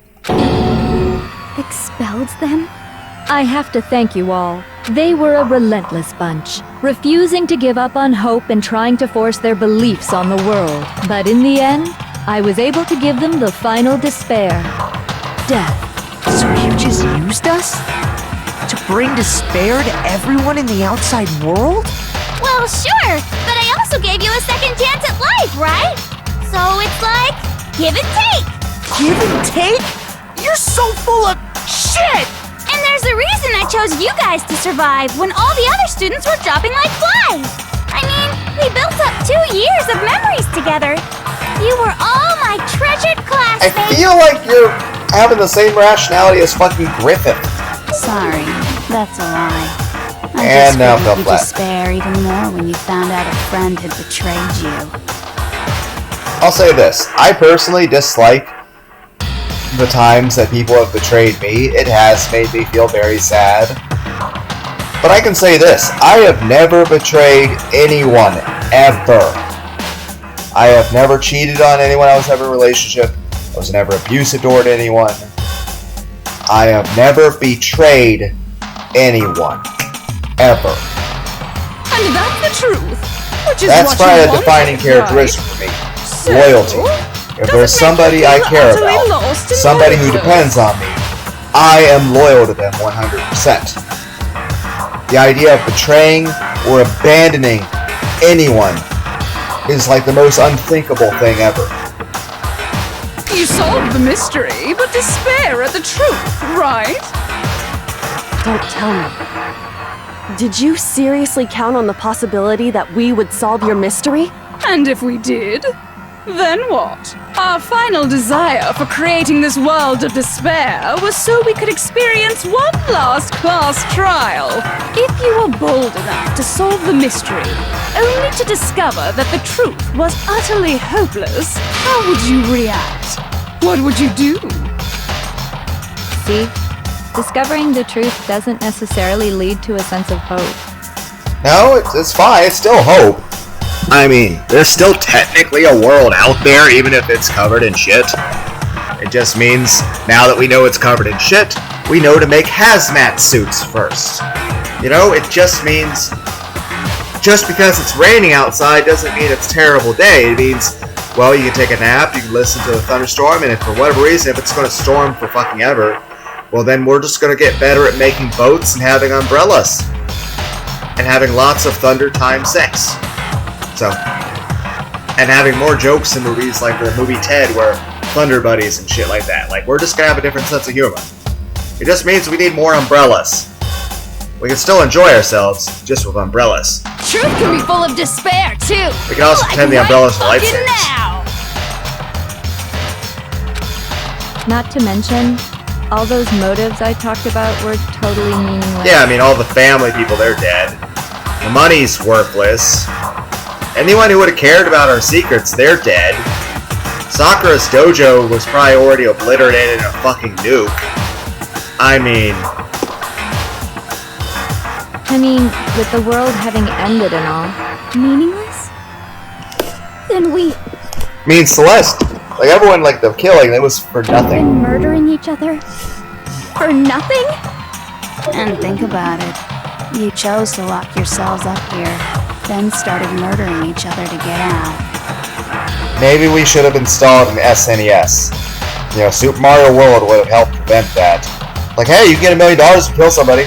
[SPEAKER 4] Expelled them?
[SPEAKER 11] I have to thank you all. They were a relentless bunch, refusing to give up on hope and trying to force their beliefs on the world. But in the end, I was able to give them the final despair. Death.
[SPEAKER 7] So you just used us? To bring despair to everyone in the outside world?
[SPEAKER 4] Well, sure, but I also gave you a second chance at life, right? So it's like, give and take.
[SPEAKER 7] Give and take? You're so full of shit!
[SPEAKER 4] And there's a reason I chose you guys to survive when all the other students were dropping like flies. I mean, we built up 2 years of memories together. You were all my treasured
[SPEAKER 1] I
[SPEAKER 4] classmates.
[SPEAKER 1] feel like you're having the same rationality as fucking Griffin.
[SPEAKER 13] Sorry, that's a lie. I
[SPEAKER 1] And
[SPEAKER 13] just
[SPEAKER 1] now
[SPEAKER 13] made
[SPEAKER 1] fell
[SPEAKER 13] you
[SPEAKER 1] flat.
[SPEAKER 13] despair even more when you found out a friend had betrayed you.
[SPEAKER 1] I'll say this. I personally dislike the times that people have betrayed me. It has made me feel very sad. But I can say this. I have never betrayed anyone, ever. I have never cheated on anyone I was ever in a relationship. I was never abusive toward anyone. I have never betrayed anyone. Ever.
[SPEAKER 9] And that's the truth. Which is
[SPEAKER 1] That's
[SPEAKER 9] what
[SPEAKER 1] probably
[SPEAKER 9] you
[SPEAKER 1] a
[SPEAKER 9] wanted,
[SPEAKER 1] defining characteristic for me. Loyalty. If there's somebody I care about, somebody who depends on me, I am loyal to them 100%. The idea of betraying or abandoning anyone is like the most unthinkable thing ever.
[SPEAKER 9] You solved the mystery, but despair at the truth, right?
[SPEAKER 12] Don't tell me. Did you seriously count on the possibility that we would solve your mystery?
[SPEAKER 9] And if we did, then what? Our final desire for creating this world of despair was so we could experience one last class trial. If you were bold enough to solve the mystery, only to discover that the truth was utterly hopeless, how would you react? What would you do?
[SPEAKER 11] See? Discovering the truth doesn't necessarily lead to a sense of hope.
[SPEAKER 1] No, it's fine. It's still hope. I mean, there's still technically a world out there, even if it's covered in shit. It just means, now that we know it's covered in shit, we know to make hazmat suits first. You know, it just means, just because it's raining outside doesn't mean it's a terrible day. It means, well, you can take a nap, you can listen to the thunderstorm, and if for whatever reason, if it's going to storm for fucking ever, well then we're just going to get better at making boats and having umbrellas. And having lots of thunder times 6. So, and having more jokes in movies like the movie Ted where thunder buddies and shit like that. Like, we're just going to have a different sense of humor. It just means we need more umbrellas. We can still enjoy ourselves, just with umbrellas.
[SPEAKER 9] Truth can be full of despair, too.
[SPEAKER 1] We can also pretend the umbrellas are lightsabers.
[SPEAKER 11] Not to mention, all those motives I talked about were totally meaningless.
[SPEAKER 1] Yeah, I mean, all the family people, they're dead. The money's worthless. Anyone who would have cared about our secrets, they're dead. Sakura's dojo was probably already obliterated in a fucking nuke. I mean,
[SPEAKER 11] with the world having ended and all.
[SPEAKER 9] Meaningless? Then we...
[SPEAKER 1] I mean, Celeste, like everyone, like the killing, it was for nothing.
[SPEAKER 9] been murdering each other? For nothing?
[SPEAKER 13] And think about it. You chose to lock yourselves up here, then started murdering each other to get out.
[SPEAKER 1] Maybe we should have installed an SNES. You know, Super Mario World would have helped prevent that. Like, hey, you can get $1 million to kill somebody.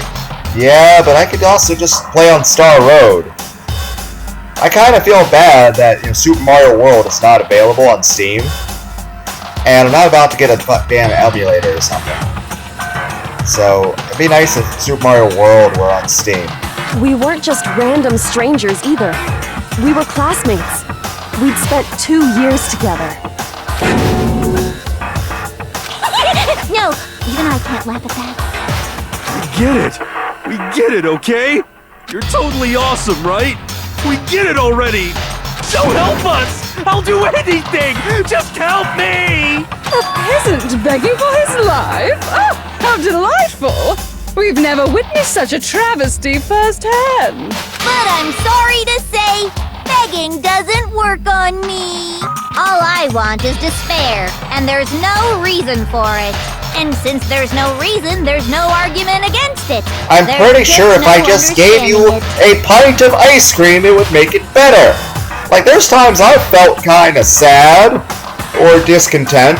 [SPEAKER 1] Yeah, but I could also just play on Star Road. I kind of feel bad that Super Mario World is not available on Steam. And I'm not about to get a damn emulator or something. So, it'd be nice if Super Mario World were on Steam.
[SPEAKER 12] We weren't just random strangers either. We were classmates. We'd spent 2 years together.
[SPEAKER 14] No, even I can't laugh at that.
[SPEAKER 6] We get it, okay? You're totally awesome, right? We get it already! So help us! I'll do anything! Just help me!
[SPEAKER 9] A peasant begging for his life? Oh, how delightful! We've never witnessed such a travesty firsthand.
[SPEAKER 14] But I'm sorry to say, begging doesn't work on me. All I want is despair, and there's no reason for it. And since there's no reason, there's no argument against it.
[SPEAKER 1] I'm pretty sure if I just gave you a pint of ice cream, it would make it better. Like, there's times I've felt kind of sad or discontent,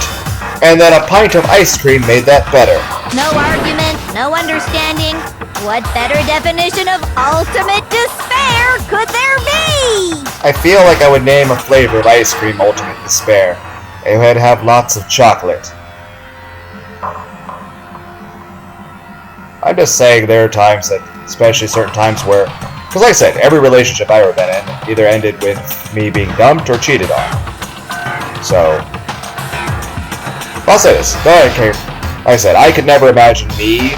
[SPEAKER 1] and then a pint of ice cream made that better.
[SPEAKER 14] No argument, no understanding. What better definition of ultimate despair could there be?
[SPEAKER 1] I feel like I would name a flavor of ice cream Ultimate Despair. It would have lots of chocolate. I'm just saying there are times that, especially certain times where, because like I said, every relationship I've ever been in either ended with me being dumped or cheated on. So, I'll say this. Like I said, I could never imagine me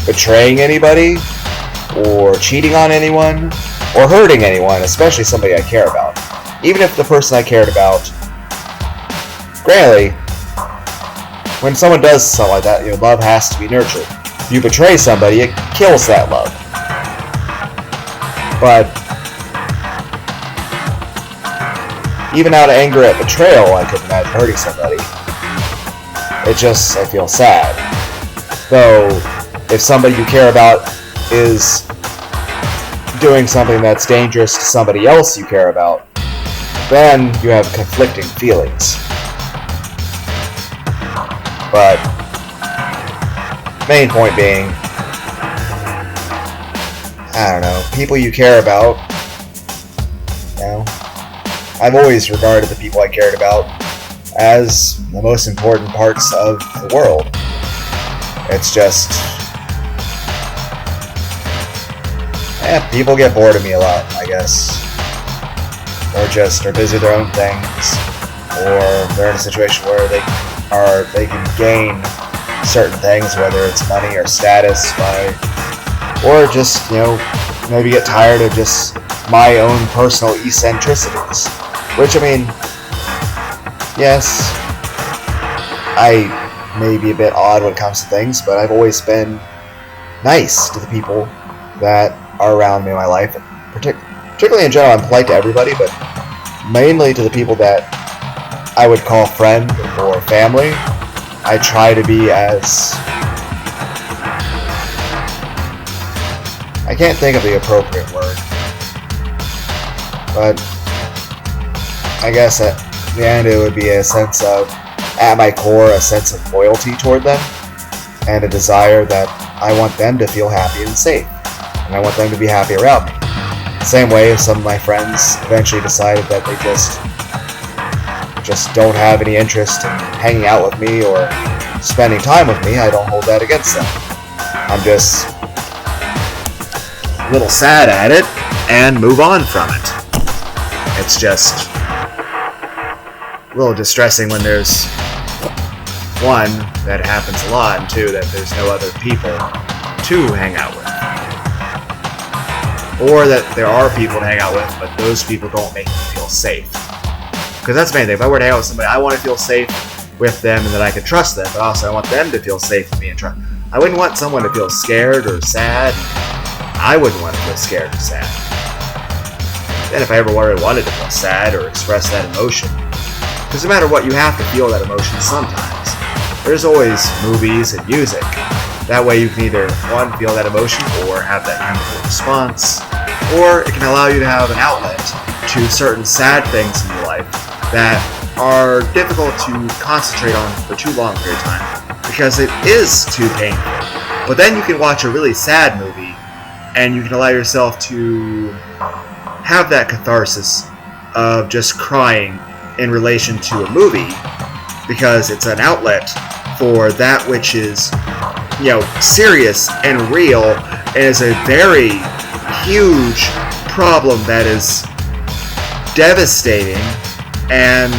[SPEAKER 1] betraying anybody, or cheating on anyone, or hurting anyone, especially somebody I care about. Even if the person I cared about, granted, when someone does something like that, love has to be nurtured. If you betray somebody, it kills that love. But even out of anger at betrayal, I couldn't imagine hurting somebody. I feel sad. Though, if somebody you care about is doing something that's dangerous to somebody else you care about, then you have conflicting feelings. But, main point being, I don't know, people you care about. You know, I've always regarded the people I cared about as the most important parts of the world. It's just, people get bored of me a lot, I guess. Or just are busy with their own things, or they're in a situation where they can gain certain things, whether it's money or status, or just, maybe get tired of just my own personal eccentricities. Which, I mean, yes, I may be a bit odd when it comes to things, but I've always been nice to the people that are around me in my life. Particularly in general, I'm polite to everybody, but mainly to the people that I would call friend or family. I try to be as... I can't think of the appropriate word, but I guess at the end it would be a sense of, at my core, a sense of loyalty toward them, and a desire that I want them to feel happy and safe, and I want them to be happy around me. Same way as some of my friends eventually decided that they just don't have any interest in hanging out with me or spending time with me, I don't hold that against them. I'm just a little sad at it and move on from it. It's just a little distressing when there's, one, that happens a lot, and two, that there's no other people to hang out with. Or that there are people to hang out with, but those people don't make me feel safe. Because that's the main thing. If I were to hang out with somebody, I want to feel safe with them and that I can trust them, but also I want them to feel safe with me and trust. I wouldn't want someone to feel scared or sad. I wouldn't want to feel scared or sad. And if I ever wanted to feel sad or express that emotion, because no matter what, you have to feel that emotion sometimes. There's always movies and music. That way you can either, one, feel that emotion or have that chemical response, or it can allow you to have an outlet to certain sad things in your life that are difficult to concentrate on for too long period of time because it is too painful. But then you can watch a really sad movie and you can allow yourself to have that catharsis of just crying in relation to a movie because it's an outlet for that which is, serious and real and is a very huge problem that is devastating and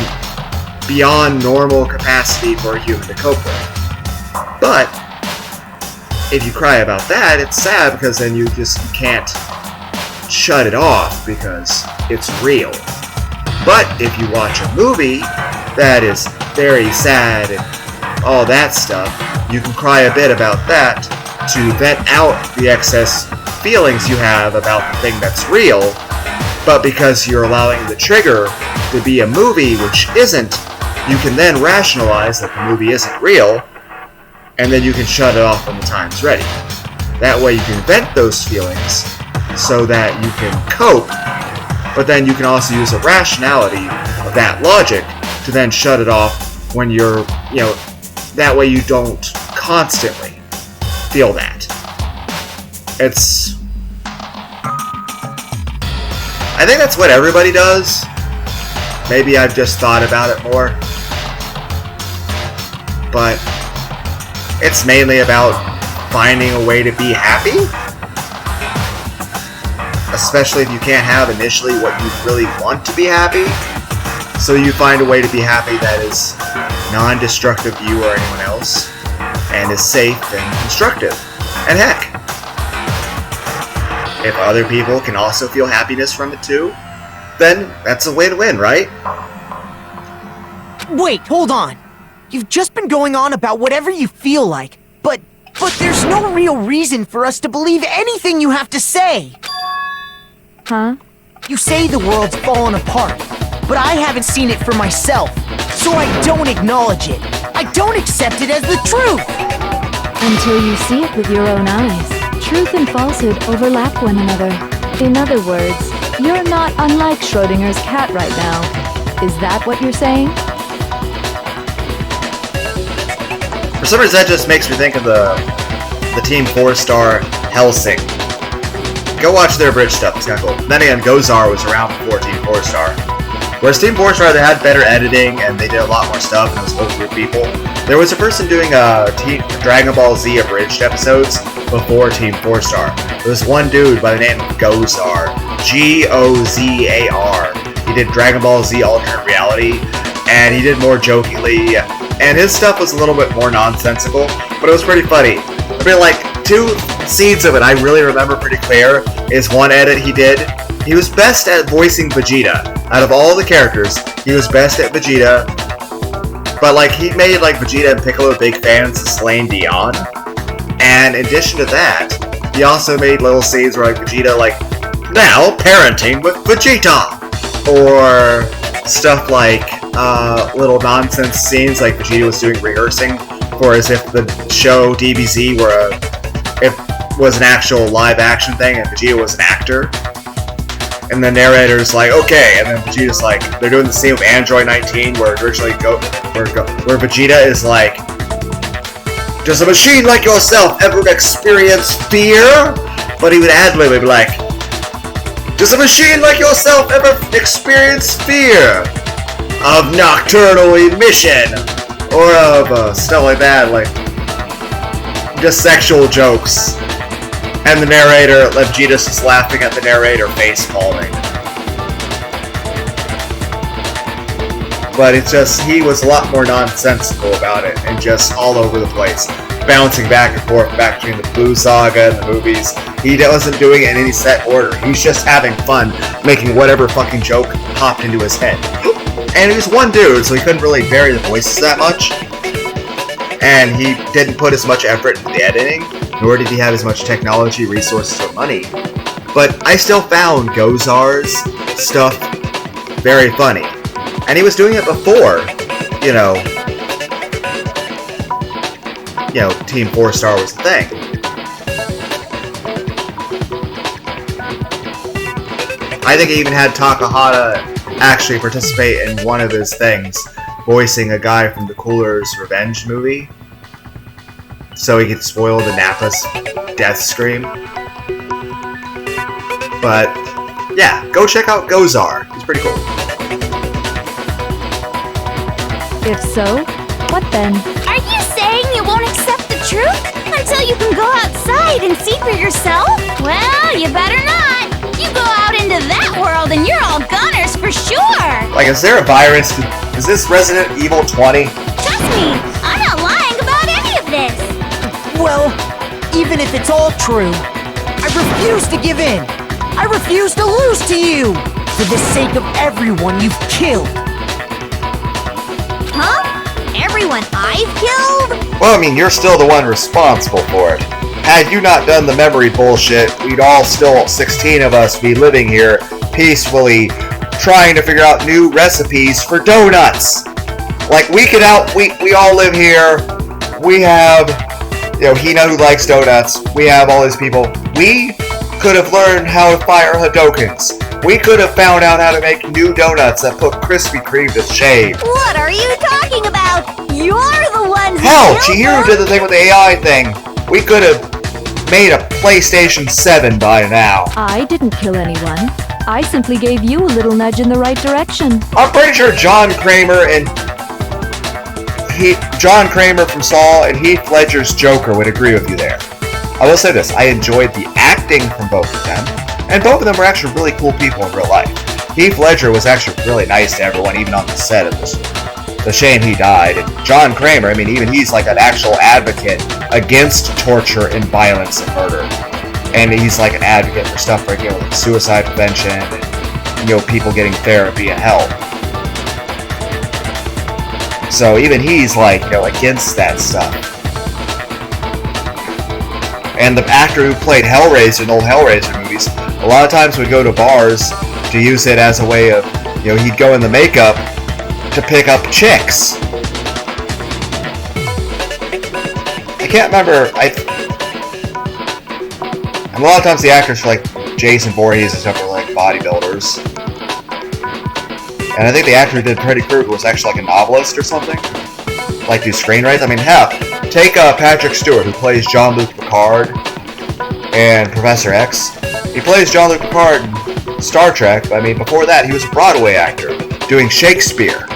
[SPEAKER 1] beyond normal capacity for a human to cope with. But if you cry about that, it's sad because then you can't shut it off because it's real. But if you watch a movie that is very sad and all that stuff, you can cry a bit about that to vent out the excess feelings you have about the thing that's real, but because you're allowing the trigger to be a movie which isn't, you can then rationalize that the movie isn't real, and then you can shut it off when the time's ready. That way you can vent those feelings so that you can cope, but then you can also use a rationality of that logic to then shut it off when you're, that way you don't constantly feel that. I think that's what everybody does. Maybe I've just thought about it more. But it's mainly about finding a way to be happy. Especially if you can't have initially what you really want to be happy. So you find a way to be happy that is non-destructive to you or anyone else, and is safe and constructive. And heck, if other people can also feel happiness from it too, then that's a way to win, right?
[SPEAKER 7] Wait, hold on. You've just been going on about whatever you feel like, but there's no real reason for us to believe anything you have to say.
[SPEAKER 11] Huh?
[SPEAKER 7] You say the world's fallen apart, but I haven't seen it for myself, so I don't acknowledge it. I don't accept it as the truth.
[SPEAKER 11] Until you see it with your own eyes. Truth and falsehood overlap one another. In other words, you're not unlike Schrodinger's cat right now. Is that what you're saying?
[SPEAKER 1] For some reason that just makes me think of the Team 4-star Helsing go watch their bridge stuff. It's kind of cool. Then again, Gozar was around before Team 4-Star. Whereas Team 4-Star, they had better editing and they did a lot more stuff and it was full group people. There was a person doing Dragon Ball Z abridged episodes before Team 4-Star. There was one dude by the name of Gozar. Gozar. He did Dragon Ball Z alternate reality and he did more jokingly. And his stuff was a little bit more nonsensical, but it was pretty funny. I mean, like, 2 scenes of it I really remember pretty clear is one edit he did. He was best at voicing Vegeta. Out of all the characters, he was best at Vegeta. But, like, he made, like, Vegeta and Piccolo big fans of Slain Dion. And in addition to that, he also made little scenes where, like, Vegeta, like, now parenting with Vegeta! Or stuff like, little nonsense scenes like Vegeta was doing rehearsing for as if the show DBZ was an actual live action thing and Vegeta was an actor. And the narrator's like, okay, and then Vegeta's like, they're doing the scene with Android 19 where originally where Vegeta is like, does a machine like yourself ever experience fear? But he would ad-lib, he'd be like, does a machine like yourself ever experience fear of nocturnal emission? Or of stuff like that, like just sexual jokes. And the narrator, Vegeta's just laughing at the narrator face palming. But it's just, he was a lot more nonsensical about it and just all over the place. Bouncing back and forth back between the Blue Saga and the movies. He wasn't doing it in any set order. He was just having fun making whatever fucking joke popped into his head. And he was one dude, so he couldn't really vary the voices that much. And he didn't put as much effort into the editing, nor did he have as much technology, resources, or money. But I still found Gozar's stuff very funny. And he was doing it before, you know, Team 4-Star was the thing. I think he even had Takahata actually participate in one of his things, voicing a guy from the Cooler's Revenge movie, so he could spoil the Nappa's death scream. But, yeah, go check out Gozar. He's pretty cool.
[SPEAKER 11] If so, what then?
[SPEAKER 4] Are you saying you won't accept the truth until you can go outside and see for yourself? Well, you better not. You go out into that world and you're all goners for sure.
[SPEAKER 1] Like, is there a virus? Is this Resident Evil 20?
[SPEAKER 4] Trust me, I'm not lying about any of this.
[SPEAKER 7] Well, even if it's all true, I refuse to give in. I refuse to lose to you. For the sake of everyone you've killed.
[SPEAKER 14] Huh? Everyone I've killed?
[SPEAKER 1] Well, I mean, you're still the one responsible for it. Had you not done the memory bullshit, we'd all still, 16 of us, be living here peacefully, trying to figure out new recipes for donuts. Like, we all live here. We have, Hina who likes donuts. We have all these people. We could have learned how to fire Hadokens. We could have found out how to make new donuts that put Krispy Kreme to shame.
[SPEAKER 14] What are you talking about? You're the one who
[SPEAKER 1] Hell,
[SPEAKER 14] killed
[SPEAKER 1] Chihiro
[SPEAKER 14] them?
[SPEAKER 1] did the thing with the AI thing. We could have made a PlayStation 7 by now.
[SPEAKER 11] I didn't kill anyone. I simply gave you a little nudge in the right direction.
[SPEAKER 1] I'm pretty sure John Kramer from Saw and Heath Ledger's Joker would agree with you there. I will say this, I enjoyed the acting from both of them, and both of them were actually really cool people in real life. Heath Ledger was actually really nice to everyone, even on the set of this. It's a shame he died. And John Kramer, I mean, even he's like an actual advocate against torture and violence and murder. And he's like an advocate for stuff like, like suicide prevention and, people getting therapy and help. So even he's like, against that stuff. And the actor who played Hellraiser in old Hellraiser movies, a lot of times would go to bars to use it as a way of, he'd go in the makeup to pick up chicks. I can't remember, and a lot of times the actors for like Jason Voorhees and stuff were like bodybuilders. And I think the actor who did Freddy Krueger was actually like a novelist or something. Like do screenwrites. I mean, hell, take Patrick Stewart, who plays Jean-Luc Picard and Professor X. He plays Jean-Luc Picard in Star Trek, but I mean, before that, he was a Broadway actor, doing Shakespeare.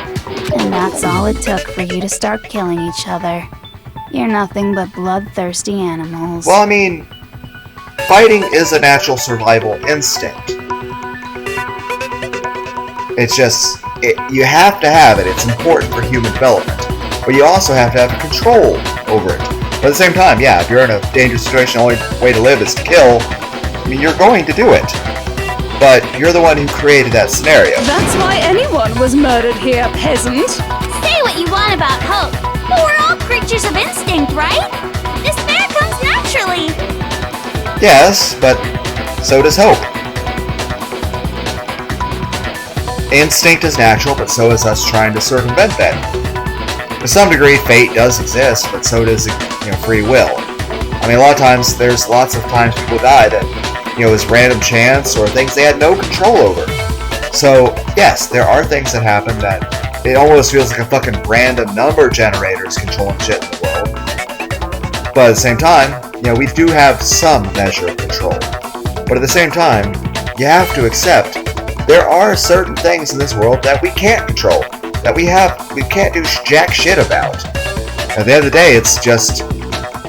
[SPEAKER 13] And that's all it took for you to start killing each other. You're nothing but bloodthirsty animals.
[SPEAKER 1] Well, I mean, fighting is a natural survival instinct. It's just, you have to have it. It's important for human development. But you also have to have control over it. But at the same time, yeah, if you're in a dangerous situation, the only way to live is to kill, I mean, you're going to do it. But you're the one who created that scenario.
[SPEAKER 9] That's why anyone was murdered here, peasant.
[SPEAKER 4] Say what you want about hope, but we're all creatures of instinct, right? Despair comes naturally.
[SPEAKER 1] Yes, but so does hope. Instinct is natural, but so is us trying to circumvent that. To some degree, fate does exist, but so does free will. I mean, a lot of times, there's lots of times people die that, is random chance or things they had no control over. So, yes, there are things that happen that it almost feels like a fucking random number generator is controlling shit in the world. But at the same time, we do have some measure of control. But at the same time, you have to accept there are certain things in this world that we can't control, that we can't do jack shit about. At the end of the day, it's just,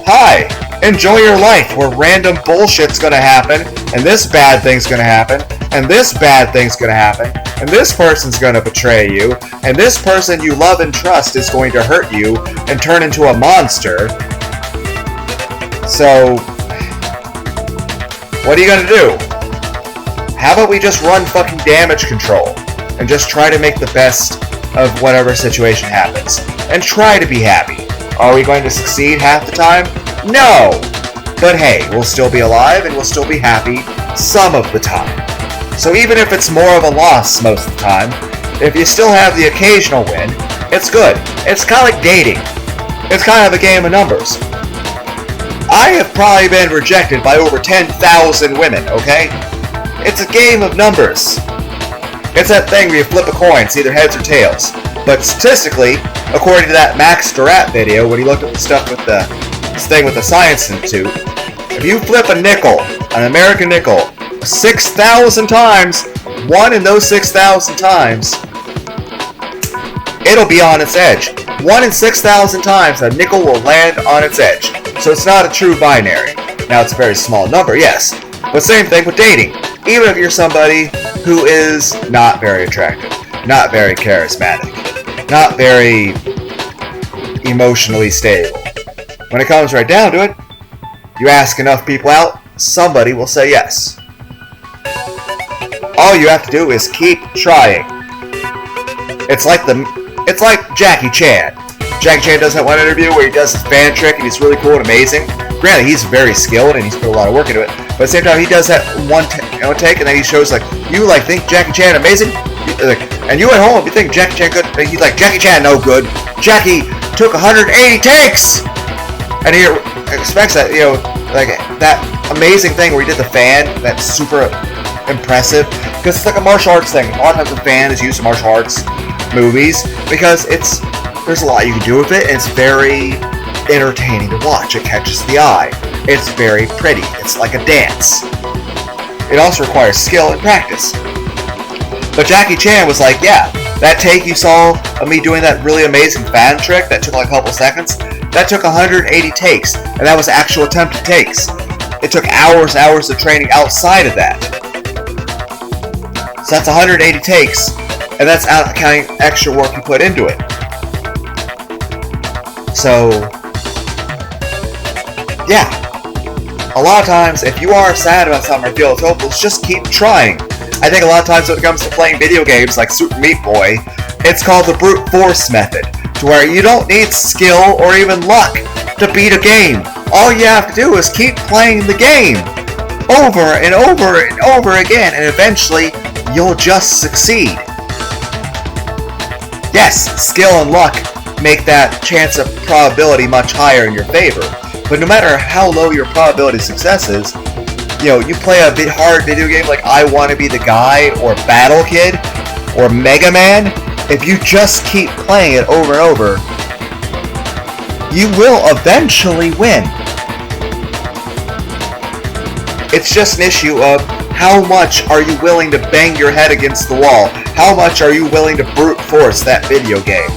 [SPEAKER 1] hi, enjoy your life where random bullshit's gonna happen, and this bad thing's gonna happen, and this bad thing's gonna happen, and this person's gonna betray you, and this person you love and trust is going to hurt you and turn into a monster. So, what are you gonna do? How about we just run fucking damage control and just try to make the best of whatever situation happens and try to be happy? Are we going to succeed half the time? No! But hey, we'll still be alive and we'll still be happy some of the time. So even if it's more of a loss most of the time, if you still have the occasional win, it's good. It's kind of like dating. It's kind of a game of numbers. I have probably been rejected by over 10,000 women, okay? It's a game of numbers. It's that thing where you flip a coin, it's either heads or tails. But statistically, according to that Max Durant video, when he looked at the stuff with this thing with the Science Institute, if you flip a nickel, an American nickel, 6,000 times, one in those 6,000 times, it'll be on its edge. 1 in 6,000 times, a nickel will land on its edge. So it's not a true binary. Now, it's a very small number, yes. But same thing with dating. Even if you're somebody who is not very attractive, not very charismatic, not very emotionally stable, when it comes right down to it, you ask enough people out, somebody will say yes. All you have to do is keep trying. It's like Jackie Chan. Jackie Chan does that one interview where he does his fan trick and he's really cool and amazing. Granted, he's very skilled and he's put a lot of work into it, but at the same time, he does that one take and then he shows you think Jackie Chan amazing? And you at home, you think Jackie Chan good? He's like, Jackie Chan no good. Jackie took 180 takes! And he expects that, that amazing thing where he did the fan, that's super impressive, because it's like a martial arts thing. A lot of times the fan is used in martial arts movies because there's a lot you can do with it, and it's very entertaining to watch. It catches the eye. It's very pretty. It's like a dance. It also requires skill and practice. But Jackie Chan was like, yeah, that take you saw of me doing that really amazing fan trick that took like a couple seconds, that took 180 takes, and that was actual attempted takes. It took hours and hours of training outside of that. So that's 180 takes, and that's out counting extra work you put into it. So, yeah. A lot of times, if you are sad about something or feel it's hopeless, just keep trying. I think a lot of times when it comes to playing video games like Super Meat Boy, it's called the brute force method, to where you don't need skill or even luck to beat a game. All you have to do is keep playing the game over and over and over again, and eventually you'll just succeed. Yes, skill and luck make that chance of probability much higher in your favor, but no matter how low your probability of success is, you play a bit hard video game like I Want to Be the Guy or Battle Kid or Mega Man, if you just keep playing it over and over, you will eventually win. It's just an issue of How much are you willing to bang your head against the wall? How much are you willing to brute force that video game?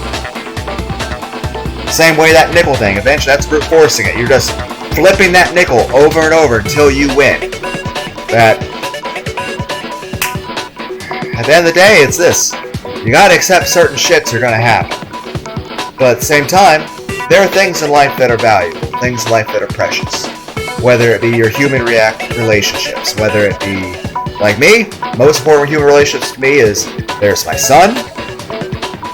[SPEAKER 1] Same way that nickel thing. Eventually, that's brute forcing it. You're just flipping that nickel over and over until you win. That, at the end of the day, it's this. You gotta accept certain shits are gonna happen. But at the same time, there are things in life that are valuable. Things in life that are precious. Whether it be your human relationships, whether it be, like me, most important human relationships to me is, there's my son,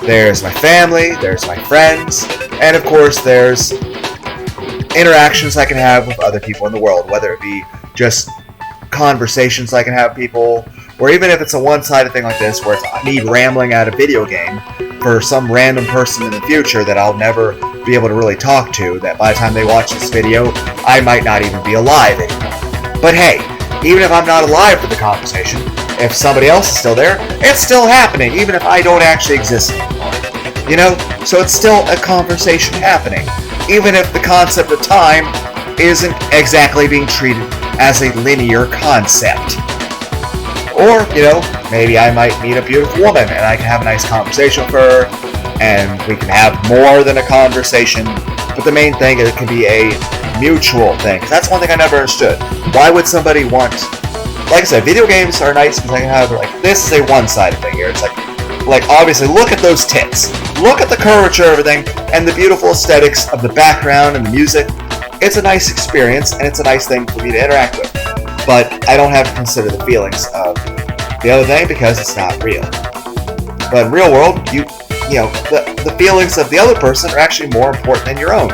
[SPEAKER 1] there's my family, there's my friends, and of course there's interactions I can have with other people in the world, whether it be just conversations I can have with people, or even if it's a one-sided thing like this, where it's me rambling out a video game for some random person in the future that I'll never be able to really talk to, that by the time they watch this video, I might not even be alive anymore. But hey, even if I'm not alive for the conversation, if somebody else is still there, it's still happening, even if I don't actually exist anymore. You know? So it's still a conversation happening, even if the concept of time isn't exactly being treated as a linear concept. Or, you know, maybe I might meet a beautiful woman and I can have a nice conversation with her, and we can have more than a conversation, but the main thing is it can be a mutual thing. Because that's one thing I never understood. Why would somebody want... Like I said, video games are nice because I can have, like, this is a one-sided thing here. It's like, obviously, look at those tits. Look at the curvature of everything, and the beautiful aesthetics of the background and the music. It's a nice experience, and it's a nice thing for me to interact with. But I don't have to consider the feelings of the other thing because it's not real. But in real world, you know, the feelings of the other person are actually more important than your own.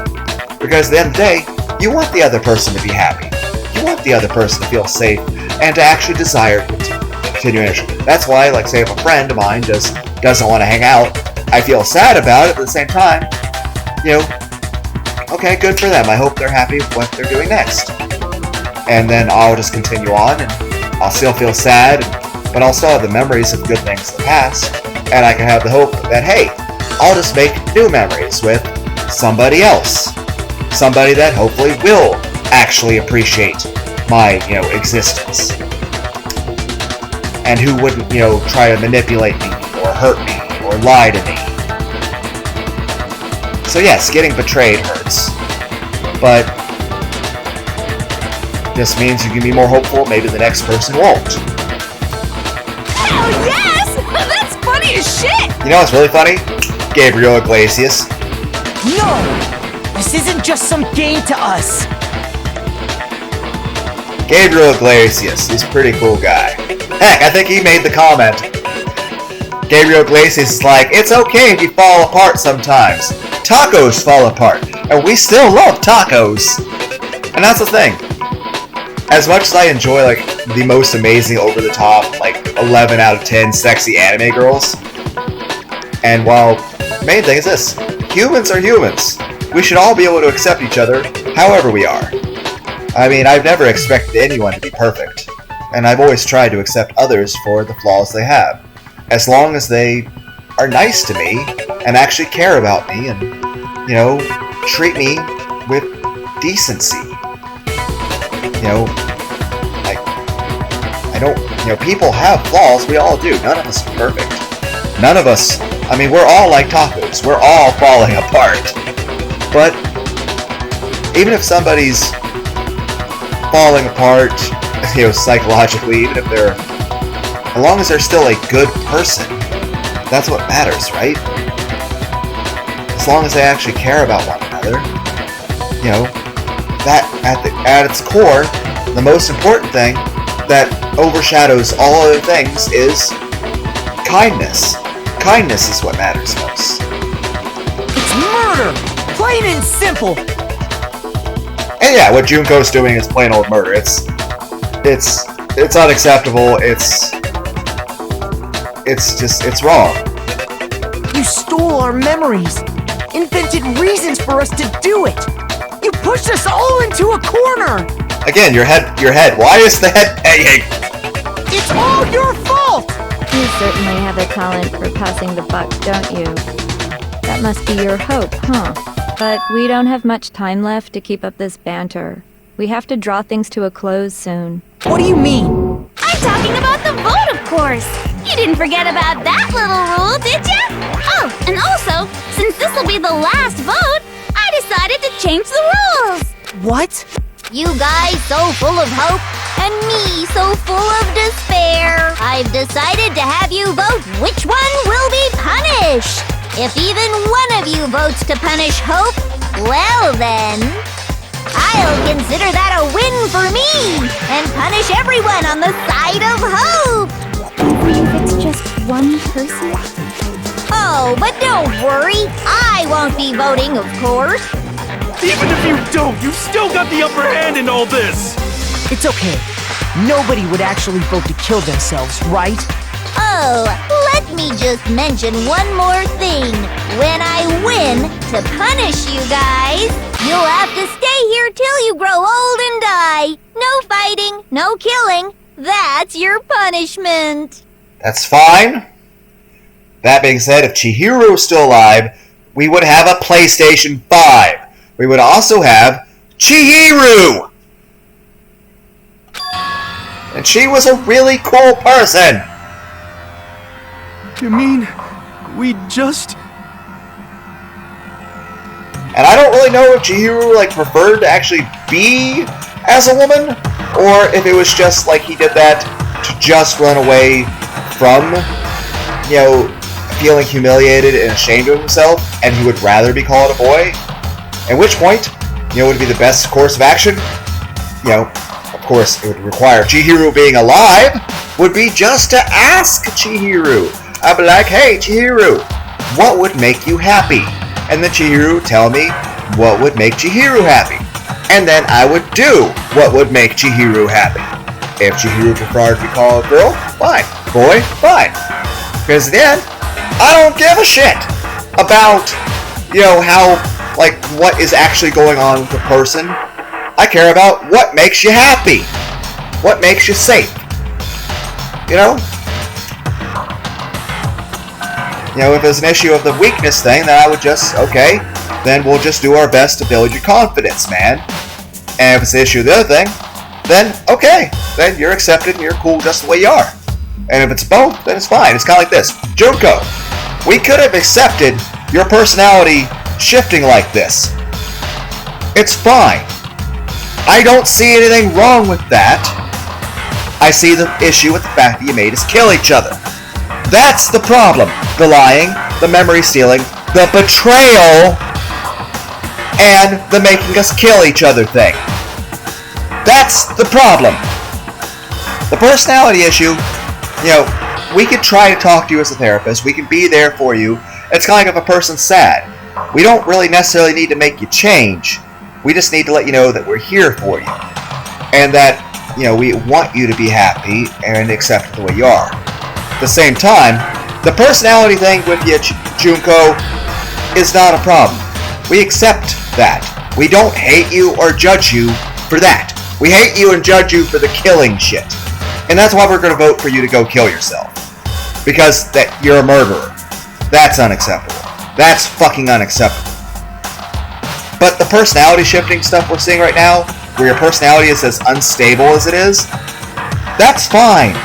[SPEAKER 1] Because at the end of the day, you want the other person to be happy. You want the other person to feel safe and to actually desire continuation. That's why, like, say, if a friend of mine just doesn't want to hang out, I feel sad about it, but at the same time, you know, okay, good for them. I hope they're happy with what they're doing next. And then I'll just continue on, and I'll still feel sad, but I'll still have the memories of good things in the past, and I can have the hope that, hey, I'll just make new memories with somebody else. Somebody that hopefully will actually appreciate my, you know, existence. And who wouldn't, you know, try to manipulate me, or hurt me, or lie to me. So yes, getting betrayed hurts. But this means you can be more hopeful, maybe the next person won't.
[SPEAKER 9] Hell yes! That's funny as shit!
[SPEAKER 1] You know what's really funny? Gabriel Iglesias.
[SPEAKER 7] No! This isn't just some game to us.
[SPEAKER 1] Gabriel Iglesias, he's a pretty cool guy. Heck, I think he made the comment. Gabriel Iglesias is like, it's okay if you fall apart sometimes. Tacos fall apart, and we still love tacos. And that's the thing. As much as I enjoy, like, the most amazing, over-the-top, like, 11 out of 10 sexy anime girls, and while the main thing is this, humans are humans. We should all be able to accept each other however we are. I mean, I've never expected anyone to be perfect, and I've always tried to accept others for the flaws they have, as long as they are nice to me, and actually care about me, and, you know, treat me with decency. You know, like, I don't, you know, people have flaws, we all do, none of us are perfect. None of us, I mean, we're all like tacos, we're all falling apart. But, even if somebody's falling apart, you know, psychologically, even if they're, as long as they're still a good person, that's what matters, right? As long as they actually care about one another, you know, that at its core, the most important thing that overshadows all other things is kindness. Kindness is what matters most.
[SPEAKER 7] It's murder! Plain and simple!
[SPEAKER 1] And yeah, what Junko's doing is plain old murder. It's unacceptable. It's wrong.
[SPEAKER 7] You stole our memories, invented reasons for us to do it. You pushed us all into a corner.
[SPEAKER 1] Again, your head. Why is the head banging?
[SPEAKER 7] It's all your fault.
[SPEAKER 11] You certainly have a talent for passing the buck, don't you? That must be your hope, huh? But we don't have much time left to keep up this banter. We have to draw things to a close soon.
[SPEAKER 7] What do you mean?
[SPEAKER 9] I
[SPEAKER 4] I'm talking about the vote, of course. You didn't forget about that little rule, did ya? Oh, and also, since this will be the last vote, I decided to change the rules.
[SPEAKER 7] What?
[SPEAKER 14] You guys so full of hope, and me so full of despair. I've decided to have you vote which one will be punished. If even one of you votes to punish Hope, well then, I'll consider that a win for me and punish everyone on the side of Hope.
[SPEAKER 9] Even if it's just one person?
[SPEAKER 14] Oh, but don't worry. I won't be voting, of course.
[SPEAKER 6] Even if you don't, you've still got the upper hand in all this!
[SPEAKER 7] It's okay. Nobody would actually vote to kill themselves, right?
[SPEAKER 14] Oh, let me just mention one more thing. When I win to punish you guys, you'll have to stay here till you grow old and die. No fighting, no killing. That's your punishment.
[SPEAKER 1] That's fine. That being said, if Chihiro was still alive, we would have a PlayStation 5. We would also have Chihiro! And she was a really cool person!
[SPEAKER 6] You mean, we just...
[SPEAKER 1] And I don't really know if Chihiro, preferred to actually be as a woman, or if it was just, he did that to just run away from, feeling humiliated and ashamed of himself, and he would rather be called a boy. At which point, would be the best course of action? Of course, it would require Chihiro being alive, would be just to ask Chihiro. I'd be like, hey, Chihiro, what would make you happy? And then Chihiro would tell me what would make Chihiro happy. And then I would do what would make Chihiro happy. If Chihiro preferred to be called a girl, fine. Boy, fine. Because in the end, I don't give a shit about, how, what is actually going on with the person. I care about what makes you happy. What makes you safe. If there's an issue of the weakness thing, then I would just, okay, then we'll just do our best to build your confidence, man. And if it's the issue of the other thing, then, okay, then you're accepted and you're cool just the way you are. And if it's both, then it's fine. It's kind of like this. Junko, we could have accepted your personality shifting like this. It's fine. I don't see anything wrong with that. I see the issue with the fact that you made us kill each other. That's the problem. The lying, the memory stealing, the betrayal, and the making us kill each other thing. That's the problem. The personality issue, we could try to talk to you as a therapist. We can be there for you. It's kind of like if a person's sad. We don't really necessarily need to make you change. We just need to let you know that we're here for you. And that, we want you to be happy and accept the way you are. At the same time, the personality thing with you, Junko, is not a problem. We accept that. We don't hate you or judge you for that. We hate you and judge you for the killing shit. And that's why we're going to vote for you to go kill yourself. Because that you're a murderer. That's unacceptable. That's fucking unacceptable. But the personality shifting stuff we're seeing right now, where your personality is as unstable as it is, that's fine.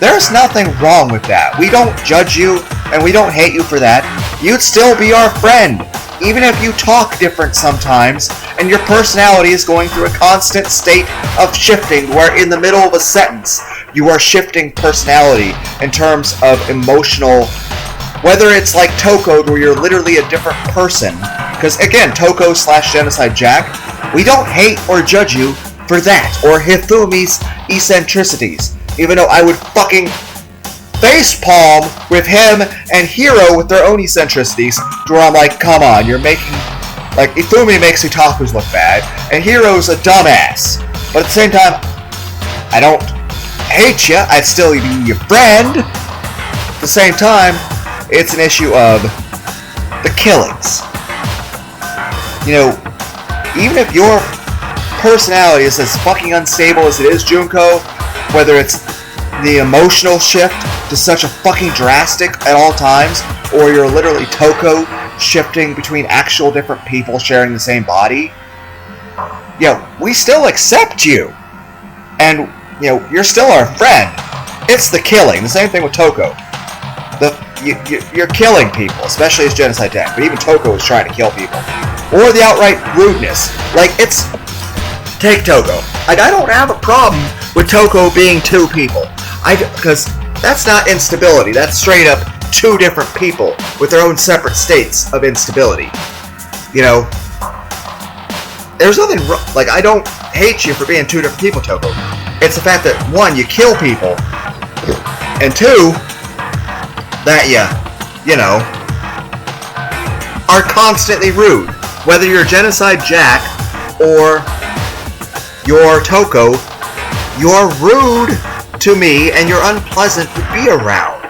[SPEAKER 1] There's nothing wrong with that. We don't judge you, and we don't hate you for that. You'd still be our friend, even if you talk different sometimes, and your personality is going through a constant state of shifting, where in the middle of a sentence, you are shifting personality in terms of emotional, whether it's like Toko, where you're literally a different person, because again, Toko / Genocide Jack, we don't hate or judge you for that, or Hifumi's eccentricities. Even though I would fucking facepalm with him and Hiro with their own eccentricities, to where I'm like, come on, you're making... Ifumi makes otakus look bad, and Hiro's a dumbass. But at the same time, I don't hate you, I'd still be your friend. At the same time, it's an issue of the killings. Even if your personality is as fucking unstable as it is, Junko, whether it's the emotional shift to such a fucking drastic at all times, or you're literally Toko shifting between actual different people sharing the same body, we still accept you. And you're still our friend. It's the killing. The same thing with Toko. You're killing people, especially as genocide attack. But even Toko is trying to kill people. Or the outright rudeness. Take Toko. I don't have a problem with Toko being two people. Because that's not instability. That's straight up two different people with their own separate states of instability. There's nothing wrong. I don't hate you for being two different people, Toko. It's the fact that, one, you kill people, and two, that are constantly rude. Whether you're Genocide Jack or you're Toko, you're rude to me and you're unpleasant to be around.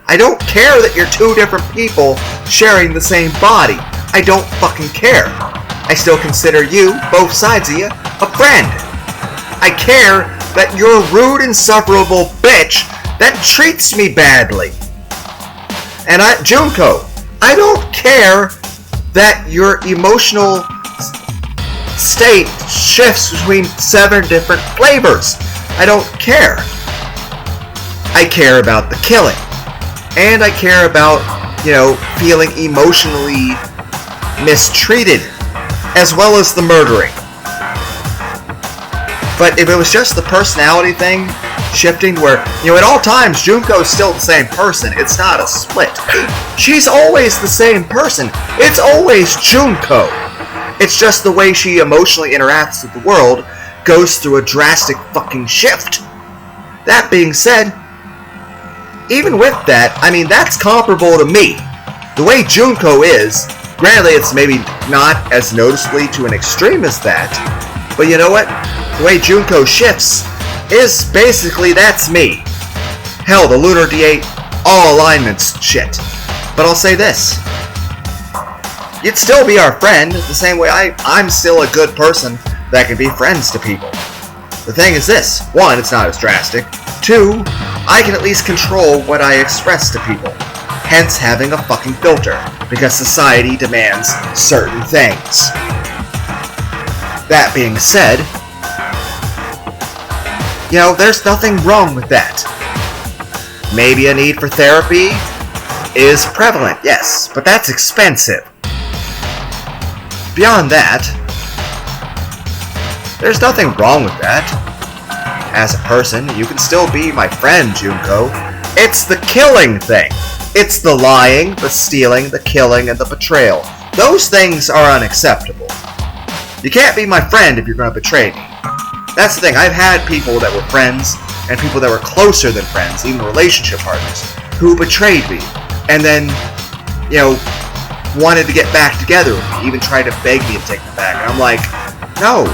[SPEAKER 1] I don't care that you're two different people sharing the same body. I don't fucking care. I still consider you, both sides of you, a friend. I care that you're a rude, insufferable bitch that treats me badly. And Junko, I don't care that your emotional state shifts between 7 different flavors. I don't care. I care about the killing. And I care about, feeling emotionally mistreated, as well as the murdering. But if it was just the personality thing shifting where, at all times Junko's still the same person, it's not a split. She's always the same person. It's always Junko. It's just the way she emotionally interacts with the world goes through a drastic fucking shift. That being said, even with that, that's comparable to me. The way Junko is, granted it's maybe not as noticeably to an extreme as that, but you know what? The way Junko shifts is basically, that's me. Hell, the Lunar D8 all alignments shit. But I'll say this. You'd still be our friend, the same way I'm still a good person that can be friends to people. The thing is this. 1, it's not as drastic. 2, I can at least control what I express to people. Hence having a fucking filter, because society demands certain things. That being said, there's nothing wrong with that. Maybe a need for therapy is prevalent, yes, but that's expensive. Beyond that, there's nothing wrong with that. As a person, you can still be my friend, Junko. It's the killing thing. It's the lying, the stealing, the killing, and the betrayal. Those things are unacceptable. You can't be my friend if you're going to betray me. That's the thing. I've had people that were friends, and people that were closer than friends, even relationship partners, who betrayed me, and then, wanted to get back together with me, even tried to beg me to take them back. And I'm like, no.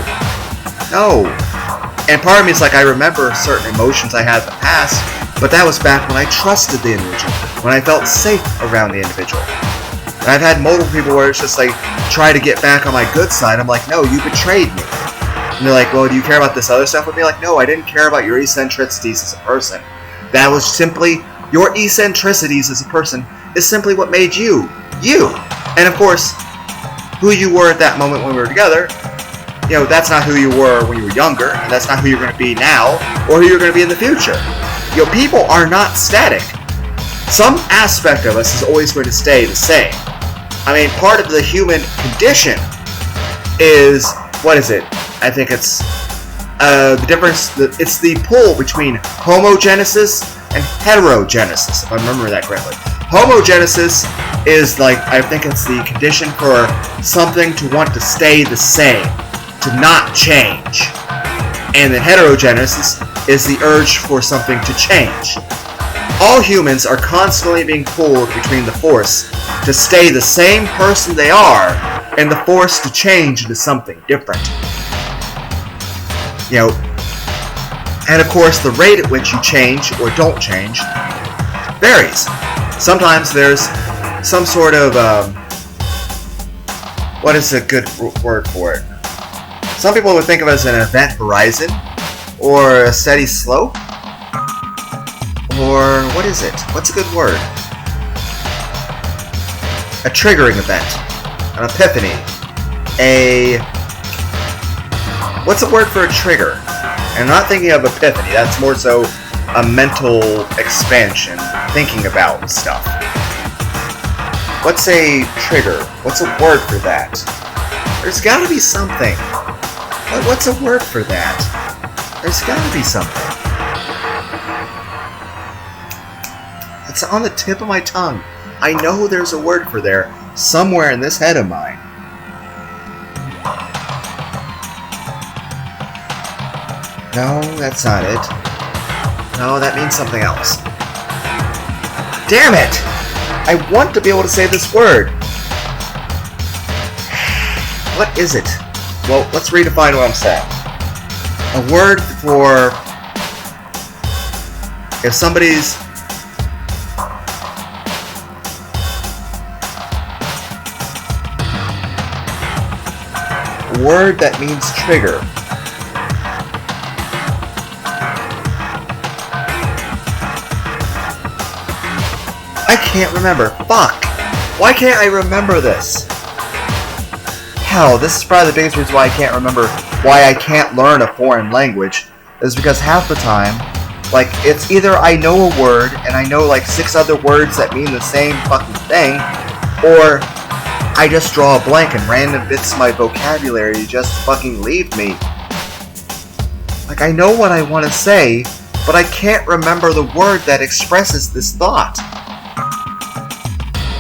[SPEAKER 1] And part of me is I remember certain emotions I had in the past, but that was back when I trusted the individual, when I felt safe around the individual. And I've had multiple people where it's just try to get back on my good side. I'm like, no, you betrayed me. And they're like, well, do you care about this other stuff with me? No, I didn't care about your eccentricities as a person. That was simply, your eccentricities as a person is simply what made you, you. And of course, who you were at that moment when we were together, that's not who you were when you were younger, and that's not who you're going to be now, or who you're going to be in the future. People are not static. Some aspect of us is always going to stay the same. Part of the human condition is, what is it? I think it's the difference, it's the pull between homogenesis and heterogenesis, if I remember that correctly. Homogenesis is I think it's the condition for something to want to stay the same, to not change. And then heterogenesis is the urge for something to change. All humans are constantly being pulled between the force to stay the same person they are and the force to change into something different. And of course the rate at which you change or don't change varies. Sometimes there's some sort of, what is a good word for it? Some people would think of it as an event horizon, or a steady slope, or what is it? What's a good word? A triggering event, an epiphany, what's a word for a trigger? And I'm not thinking of epiphany, that's more so a mental expansion, thinking about stuff. What's a trigger? What's a word for that? There's gotta be something. What's a word for that? There's gotta be something. It's on the tip of my tongue. I know there's a word for there somewhere in this head of mine. No, that's not it. No, that means something else. Damn it! I want to be able to say this word. What is it? Well, let's redefine what I'm saying. A word for if somebody's word that means trigger. I can't remember. Fuck! Why can't I remember this? Hell, this is probably the biggest reason why I can't remember why I can't learn a foreign language, is because half the time, like, it's either I know a word and I know like 6 other words that mean the same fucking thing, or I just draw a blank and random bits of my vocabulary just fucking leave me. Like, I know what I want to say, but I can't remember the word that expresses this thought.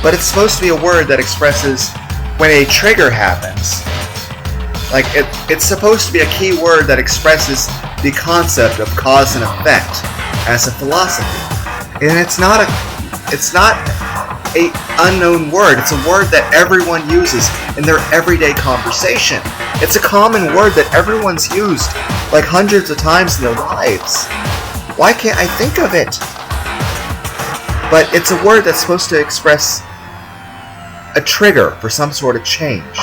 [SPEAKER 1] But it's supposed to be a word that expresses when a trigger happens. Like, it's supposed to be a key word that expresses the concept of cause and effect as a philosophy. And it's not a unknown word. It's a word that everyone uses in their everyday conversation. It's a common word that everyone's used like hundreds of times in their lives. Why can't I think of it? But it's a word that's supposed to express a trigger for some sort of change.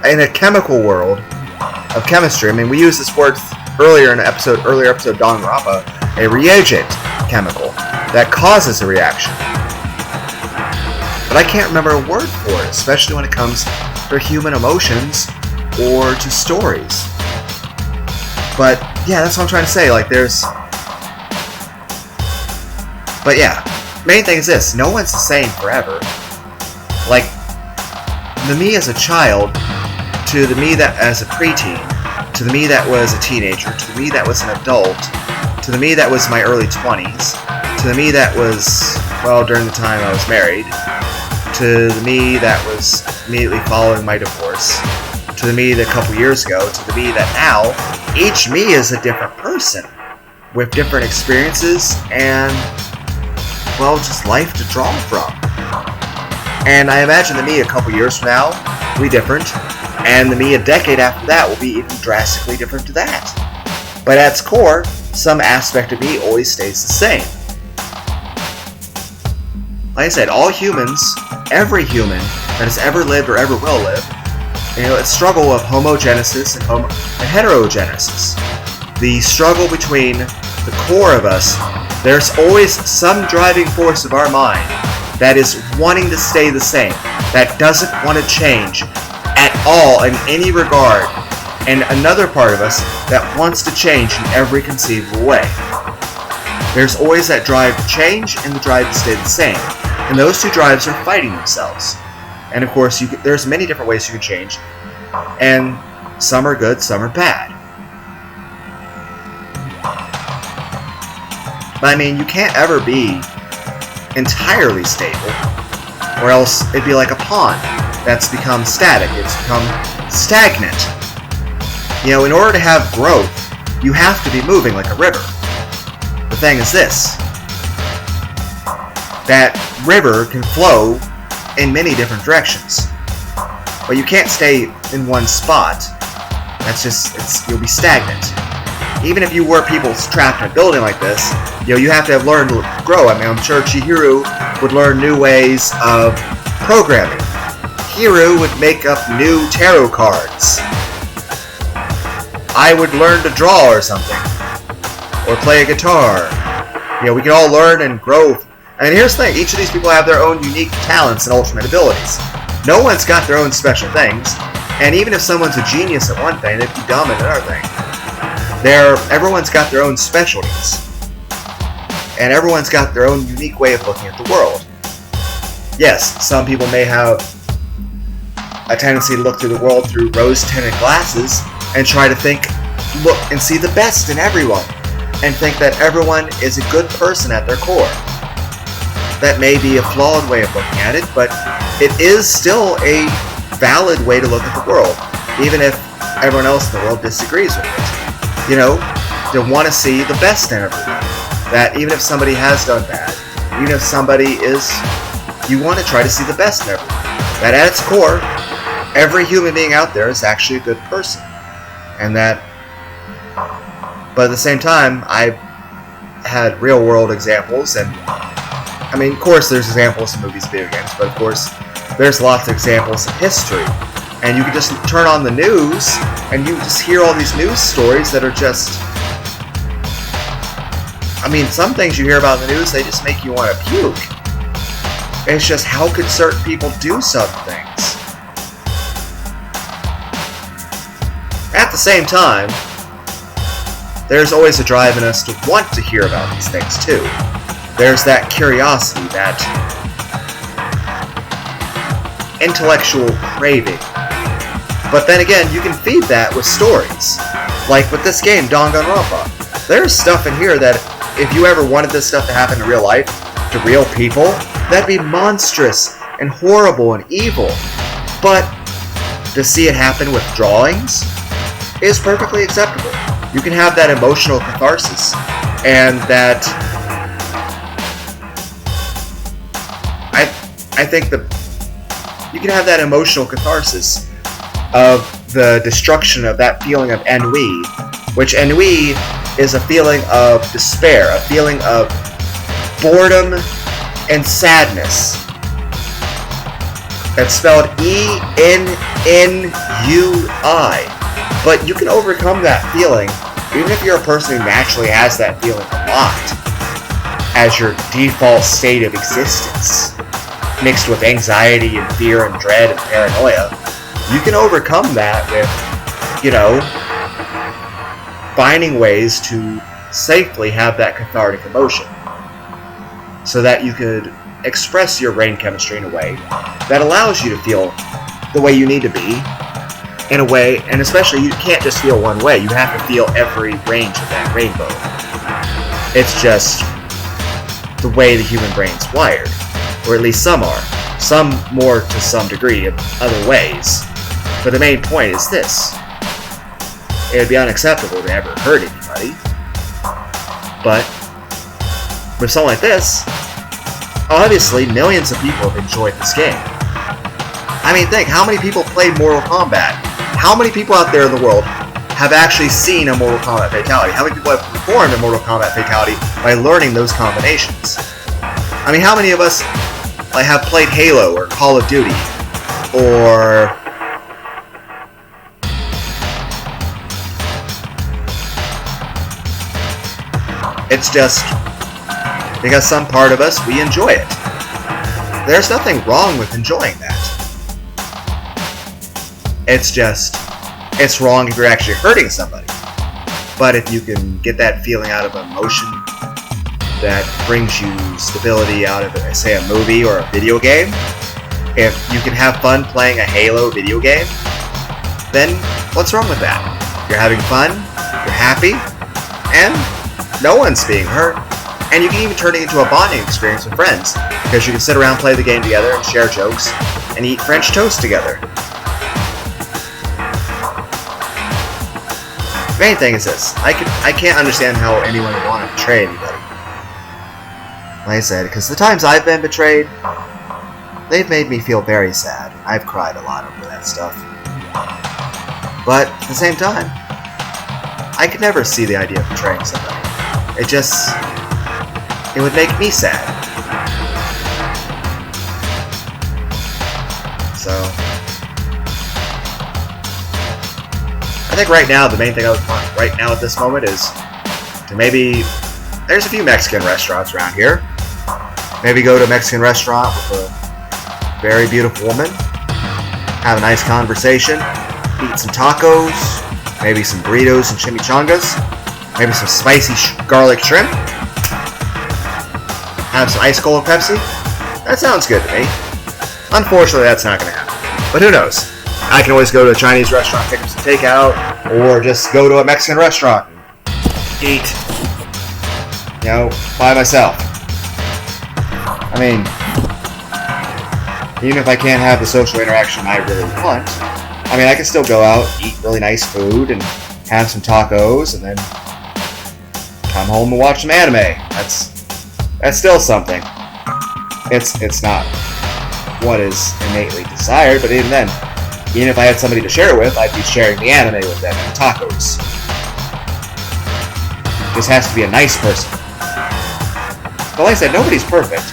[SPEAKER 1] In a chemical world of chemistry, I mean, we used this word earlier episode of danganronpa, a reagent chemical that causes a reaction. But I can't remember a word for it, especially when it comes to human emotions or to stories. But yeah, that's what I'm trying to say. Like, but yeah, main thing is this: no one's the same forever. Like, the me as a child, to the me that as a preteen, to the me that was a teenager, to the me that was an adult, to the me that was my early 20s, to the me that was, well, during the time I was married, to the me that was immediately following my divorce, to the me that a couple years ago, to the me that now, each me is a different person, with different experiences and, well, just life to draw from. And I imagine the me a couple years from now will be different, and the me a decade after that will be even drastically different to that. But at its core, some aspect of me always stays the same. Like I said, all humans, every human that has ever lived or ever will live, it's struggle of homogenesis and heterogenesis. The struggle between the core of us, there's always some driving force of our mind that is wanting to stay the same, that doesn't want to change at all in any regard, and another part of us that wants to change in every conceivable way. There's always that drive to change and the drive to stay the same, and those two drives are fighting themselves. And of course, there's many different ways you can change, and some are good, some are bad. But I mean, you can't ever be entirely stable, or else it'd be like a pond that's become static, it's become stagnant. You know, in order to have growth, you have to be moving like a river. The thing is this: that river can flow in many different directions, but you can't stay in one spot. That's just, you'll be stagnant. Even if you were people trapped in a building like this, you have to have learned to grow. I mean, I'm sure Chihiro would learn new ways of programming. Hiro would make up new tarot cards. I would learn to draw or something, or play a guitar. We can all learn and grow. And here's the thing: each of these people have their own unique talents and ultimate abilities. No one's got their own special things. And even if someone's a genius at one thing, they'd be dumb at another thing. Everyone's got their own specialties. And everyone's got their own unique way of looking at the world. Yes, some people may have a tendency to look through the world through rose-tinted glasses and try to look and see the best in everyone, and think that everyone is a good person at their core. That may be a flawed way of looking at it, but it is still a valid way to look at the world, even if everyone else in the world disagrees with it. You know, to want to see the best in everyone. That even if somebody has done bad, even if somebody is, you want to try to see the best in everyone. That at its core, every human being out there is actually a good person. And that, but at the same time, I've had real world examples, and I mean, of course there's examples in movies and video games, but of course there's lots of examples in history. And you can just turn on the news, and you just hear all these news stories that are just, I mean, some things you hear about in the news, they just make you want to puke. It's just, how could certain people do some things? At the same time, there's always a drive in us to want to hear about these things too. There's that curiosity, that intellectual craving. But then again, you can feed that with stories. Like with this game, Danganronpa. There's stuff in here that, if you ever wanted this stuff to happen in real life, to real people, that'd be monstrous and horrible and evil. But to see it happen with drawings is perfectly acceptable. You can have that emotional catharsis, and that I think you can have that emotional catharsis of the destruction of that feeling of ennui, which ennui is a feeling of despair, a feeling of boredom and sadness. That's spelled E-N-N-U-I. But you can overcome that feeling, even if you're a person who naturally has that feeling a lot, as your default state of existence, mixed with anxiety and fear and dread and paranoia. You can overcome that with, you know, finding ways to safely have that cathartic emotion, so that you could express your brain chemistry in a way that allows you to feel the way you need to be, in a way, and especially you can't just feel one way, you have to feel every range of that rainbow. It's just the way the human brain's wired, or at least some are. Some more to some degree in other ways. But the main point is this. It would be unacceptable to ever hurt anybody. But with something like this, obviously millions of people have enjoyed this game. I mean, think, how many people played Mortal Kombat? How many people out there in the world have actually seen a Mortal Kombat fatality? How many people have performed a Mortal Kombat fatality by learning those combinations? I mean, how many of us have played Halo or Call of Duty, or it's just because some part of us, we enjoy it. There's nothing wrong with enjoying that. It's just, it's wrong if you're actually hurting somebody. But if you can get that feeling out of emotion that brings you stability out of, say, a movie or a video game, if you can have fun playing a Halo video game, then what's wrong with that? You're having fun, you're happy, and no one's being hurt. And you can even turn it into a bonding experience with friends, because you can sit around, play the game together, and share jokes, and eat French toast together. The main thing is this. I can't understand how anyone would want to betray anybody. Like I said, because the times I've been betrayed, they've made me feel very sad. I've cried a lot over that stuff. But at the same time, I could never see the idea of betraying somebody. It would make me sad. So, I think right now, the main thing I would want right now at this moment is to maybe, there's a few Mexican restaurants around here. Maybe go to a Mexican restaurant with a very beautiful woman, have a nice conversation, eat some tacos, maybe some burritos and chimichangas, maybe some spicy garlic shrimp, have some ice cold Pepsi. That sounds good to me. Unfortunately, that's not going to happen. But who knows? I can always go to a Chinese restaurant, pick up some takeout, or just go to a Mexican restaurant and eat, by myself. I mean, even if I can't have the social interaction I really want, I can still go out, eat really nice food, and have some tacos, and then come home and watch some anime. That's still something. It's not what is innately desired, but even then, even if I had somebody to share with, I'd be sharing the anime with them and tacos. This has to be a nice person. But like I said, nobody's perfect,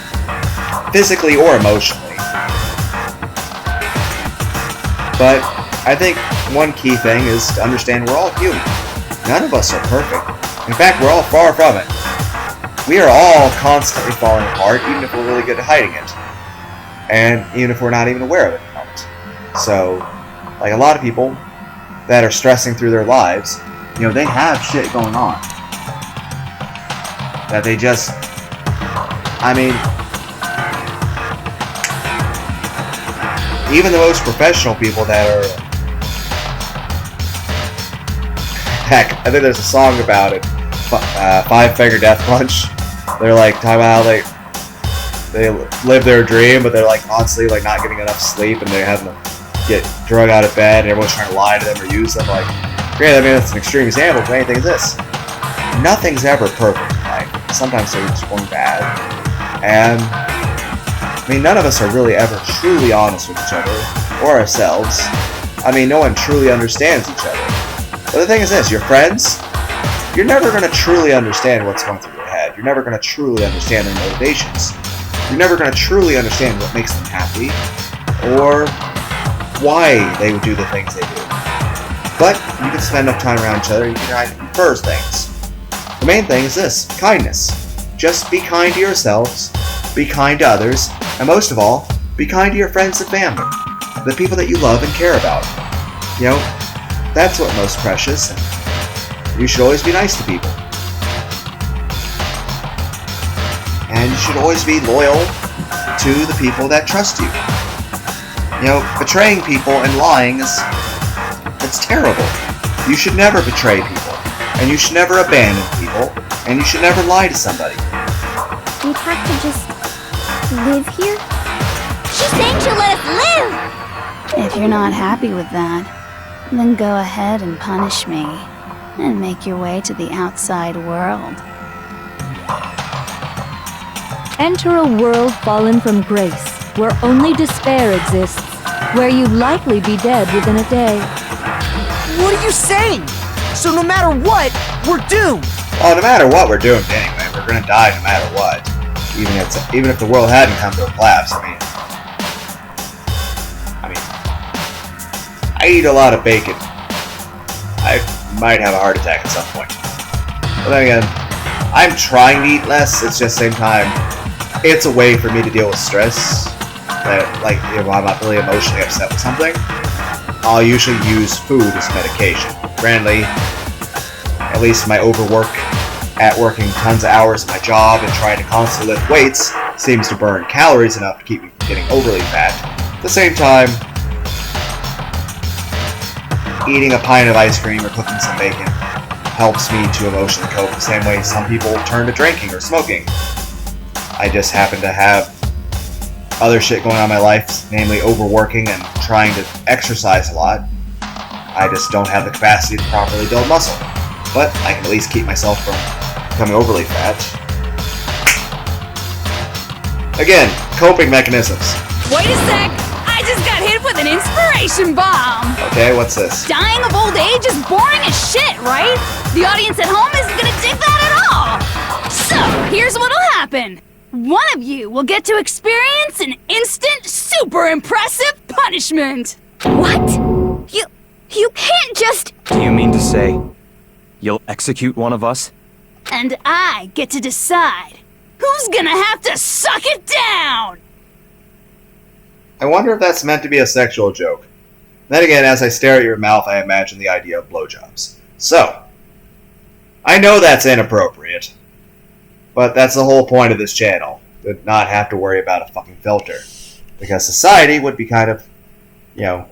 [SPEAKER 1] physically or emotionally. But I think one key thing is to understand we're all human. None of us are perfect. In fact, we're all far from it. We are all constantly falling apart, even if we're really good at hiding it. And even if we're not even aware of it at the moment. So, like a lot of people that are stressing through their lives, they have shit going on. That they just... even the most professional people that are... Heck, I think there's a song about it. Five Finger Death Punch. They're like talking about how they live their dream, but they're like constantly like not getting enough sleep, and they're having to get drug out of bed, and everyone's trying to lie to them or use them. Like, great, that's an extreme example, but anything is this. Nothing's ever perfect in life. Sometimes they're just going bad. And none of us are really ever truly honest with each other or ourselves. No one truly understands each other. But the thing is this, your friends, you're never going to truly understand what's going through their head. You're never going to truly understand their motivations. You're never going to truly understand what makes them happy or why they would do the things they do. But you can spend enough time around each other, you can infer things. The main thing is this, kindness. Just be kind to yourselves, be kind to others, and most of all, be kind to your friends and family, the people that you love and care about. That's what's most precious, and you should always be nice to people. And you should always be loyal to the people that trust you. Betraying people and lying it's terrible. You should never betray people, and you should never abandon people, and you should never lie to somebody.
[SPEAKER 14] We'd have to just live here? She's saying she'll let us live!
[SPEAKER 13] If you're not happy with that, then go ahead and punish me, and make your way to the outside world.
[SPEAKER 11] Enter a world fallen from grace, where only despair exists, where you'd likely be dead within a day.
[SPEAKER 7] What are you saying? So no matter what, we're doomed!
[SPEAKER 1] Well, no matter what, we're doomed anyway. We're gonna die no matter what. Even if the world hadn't come to a collapse, I eat a lot of bacon. I might have a heart attack at some point. But then again, I'm trying to eat less. It's just same time, it's a way for me to deal with stress. That, if I'm not really emotionally upset with something, I'll usually use food as medication. Granted, at least my overwork at working tons of hours at my job and trying to constantly lift weights seems to burn calories enough to keep me from getting overly fat. At the same time, eating a pint of ice cream or cooking some bacon helps me to emotionally cope the same way some people turn to drinking or smoking. I just happen to have other shit going on in my life, namely overworking and trying to exercise a lot. I just don't have the capacity to properly build muscle. But I can at least keep myself from becoming overly fat. Again, coping mechanisms.
[SPEAKER 9] Wait a sec! I just got hit with an inspiration bomb!
[SPEAKER 1] Okay, what's this?
[SPEAKER 9] Dying of old age is boring as shit, right? The audience at home isn't gonna dig that at all! So, here's what'll happen. One of you will get to experience an instant, super impressive punishment!
[SPEAKER 4] What? You can't just...
[SPEAKER 8] Do you mean to say you'll execute one of us?
[SPEAKER 9] And I get to decide who's gonna have to suck it down!
[SPEAKER 1] I wonder if that's meant to be a sexual joke. Then again, as I stare at your mouth, I imagine the idea of blowjobs. So, I know that's inappropriate, but that's the whole point of this channel, to not have to worry about a fucking filter. Because society would be kind of,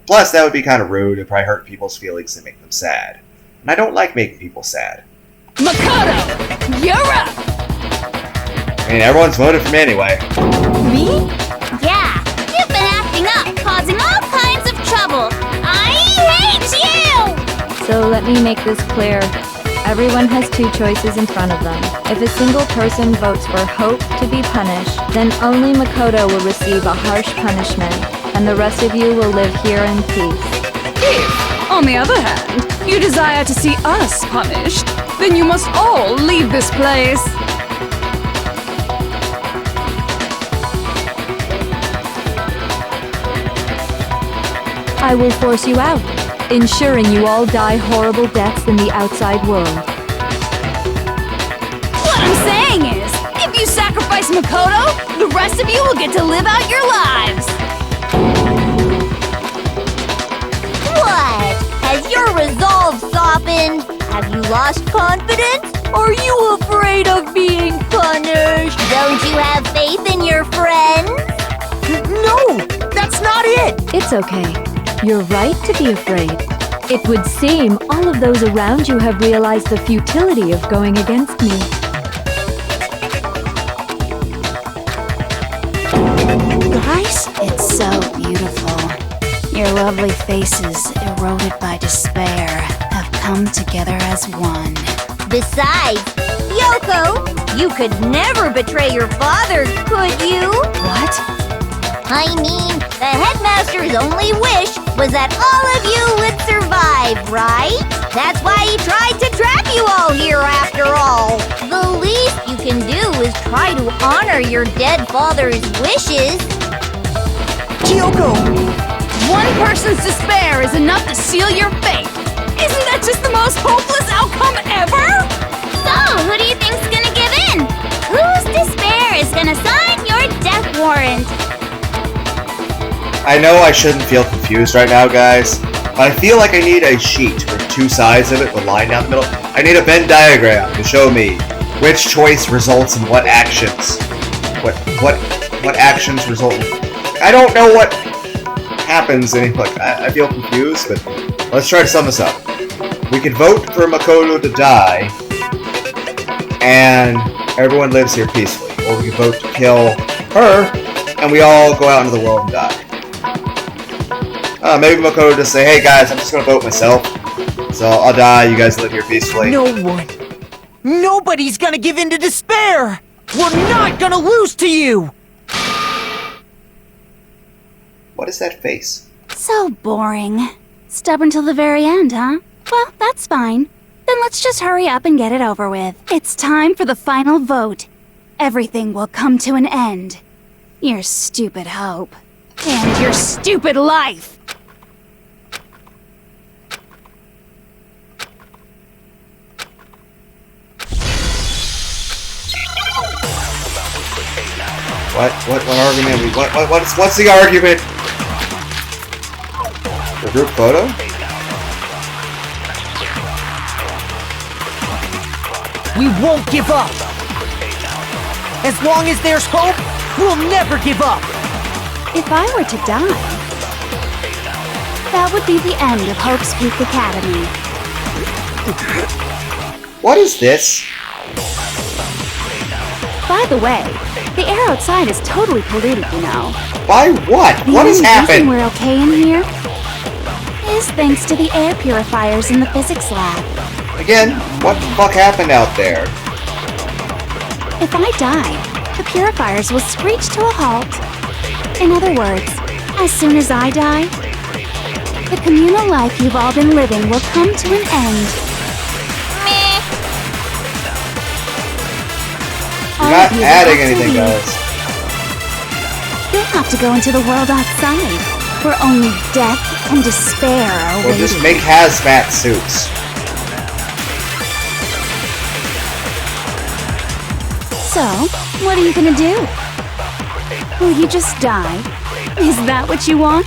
[SPEAKER 1] plus that would be kind of rude and probably hurt people's feelings and make them sad. And I don't like making people sad.
[SPEAKER 9] Makoto, you're up!
[SPEAKER 1] I mean, everyone's voted for me anyway.
[SPEAKER 4] Me? Yeah, you've been acting up, causing all kinds of trouble. I hate you!
[SPEAKER 11] So let me make this clear. Everyone has two choices in front of them. If a single person votes for Hope to be punished, then only Makoto will receive a harsh punishment, and the rest of you will live here in peace.
[SPEAKER 9] If, on the other hand, you desire to see us punished, then you must all leave this place.
[SPEAKER 11] I will force you out, ensuring you all die horrible deaths in the outside world.
[SPEAKER 9] What I'm saying is, if you sacrifice Makoto, the rest of you will get to live out your lives.
[SPEAKER 14] What? Has your resolve softened? Have you lost confidence? Are you afraid of being punished? Don't you have faith in your friends?
[SPEAKER 7] No, that's not it.
[SPEAKER 11] It's okay. You're right to be afraid. It would seem all of those around you have realized the futility of going against me.
[SPEAKER 13] Guys, it's so beautiful. Your lovely faces, eroded by despair, have come together as one.
[SPEAKER 14] Besides, Yoko, you could never betray your father, could you?
[SPEAKER 13] What?
[SPEAKER 14] I mean, the headmaster's only wish was that all of you would survive, right? That's why he tried to trap you all here after all. The least you can do is try to honor your dead father's wishes.
[SPEAKER 7] Kyoko!
[SPEAKER 9] One person's despair is enough to seal your fate. Isn't that just the most hopeless outcome ever?
[SPEAKER 4] So, who do you think's gonna give in? Whose despair is gonna sign your death warrant?
[SPEAKER 1] I know I shouldn't feel confused right now, guys, but I feel like I need a sheet with two sides of it with a line down the middle. I need a Venn diagram to show me which choice results in what actions. What actions result in... I don't know what happens, and I feel confused, but let's try to sum this up. We could vote for Makoto to die, and everyone lives here peacefully. Or we could vote to kill her, and we all go out into the world and die. Maybe Makoto just say, hey guys, I'm just gonna vote myself. So I'll die, you guys live here peacefully.
[SPEAKER 7] No one. Nobody's gonna give in to despair! We're not gonna lose to you!
[SPEAKER 1] What is that face?
[SPEAKER 13] So boring. Stubborn till the very end, huh? Well, that's fine. Then let's just hurry up and get it over with. It's time for the final vote. Everything will come to an end. Your stupid hope.
[SPEAKER 9] And your stupid life.
[SPEAKER 1] What argument? What's the argument? The group photo?
[SPEAKER 7] We won't give up! As long as there's hope, we'll never give up!
[SPEAKER 13] If I were to die, that would be the end of Hope's Peak Academy.
[SPEAKER 1] What is this?
[SPEAKER 13] By the way, the air outside is totally polluted, you know.
[SPEAKER 1] By what? What has happened?
[SPEAKER 13] The only reason we're okay in here is thanks to the air purifiers in the physics lab.
[SPEAKER 1] Again, what the fuck happened out there?
[SPEAKER 13] If I die, the purifiers will screech to a halt. In other words, as soon as I die, the communal life you've all been living will come to an end.
[SPEAKER 14] Meh.
[SPEAKER 1] You're not adding anything, guys.
[SPEAKER 13] You'll have to go into the world outside, where only death and despair are
[SPEAKER 1] Well,
[SPEAKER 13] waiting.
[SPEAKER 1] just make hazmat suits.
[SPEAKER 13] So, what are you gonna do? Will you just die? Is that what you want?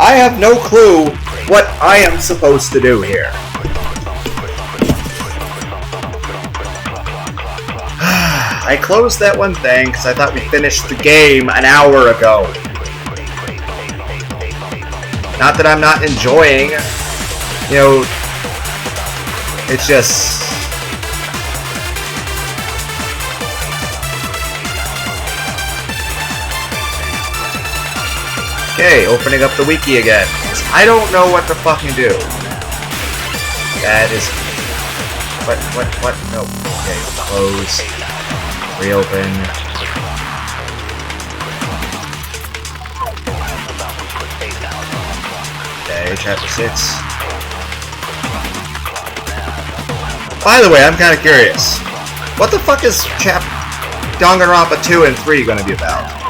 [SPEAKER 1] I have no clue what I am supposed to do here. I closed that one thing because I thought we finished the game an hour ago. Not that I'm not enjoying, you know, it's just... Okay, opening up the wiki again. I don't know what to fucking do. That is... What? No. Okay, close. Reopen. Okay, chapter 6. By the way, I'm kind of curious. What the fuck is Danganronpa 2 and 3 going to be about?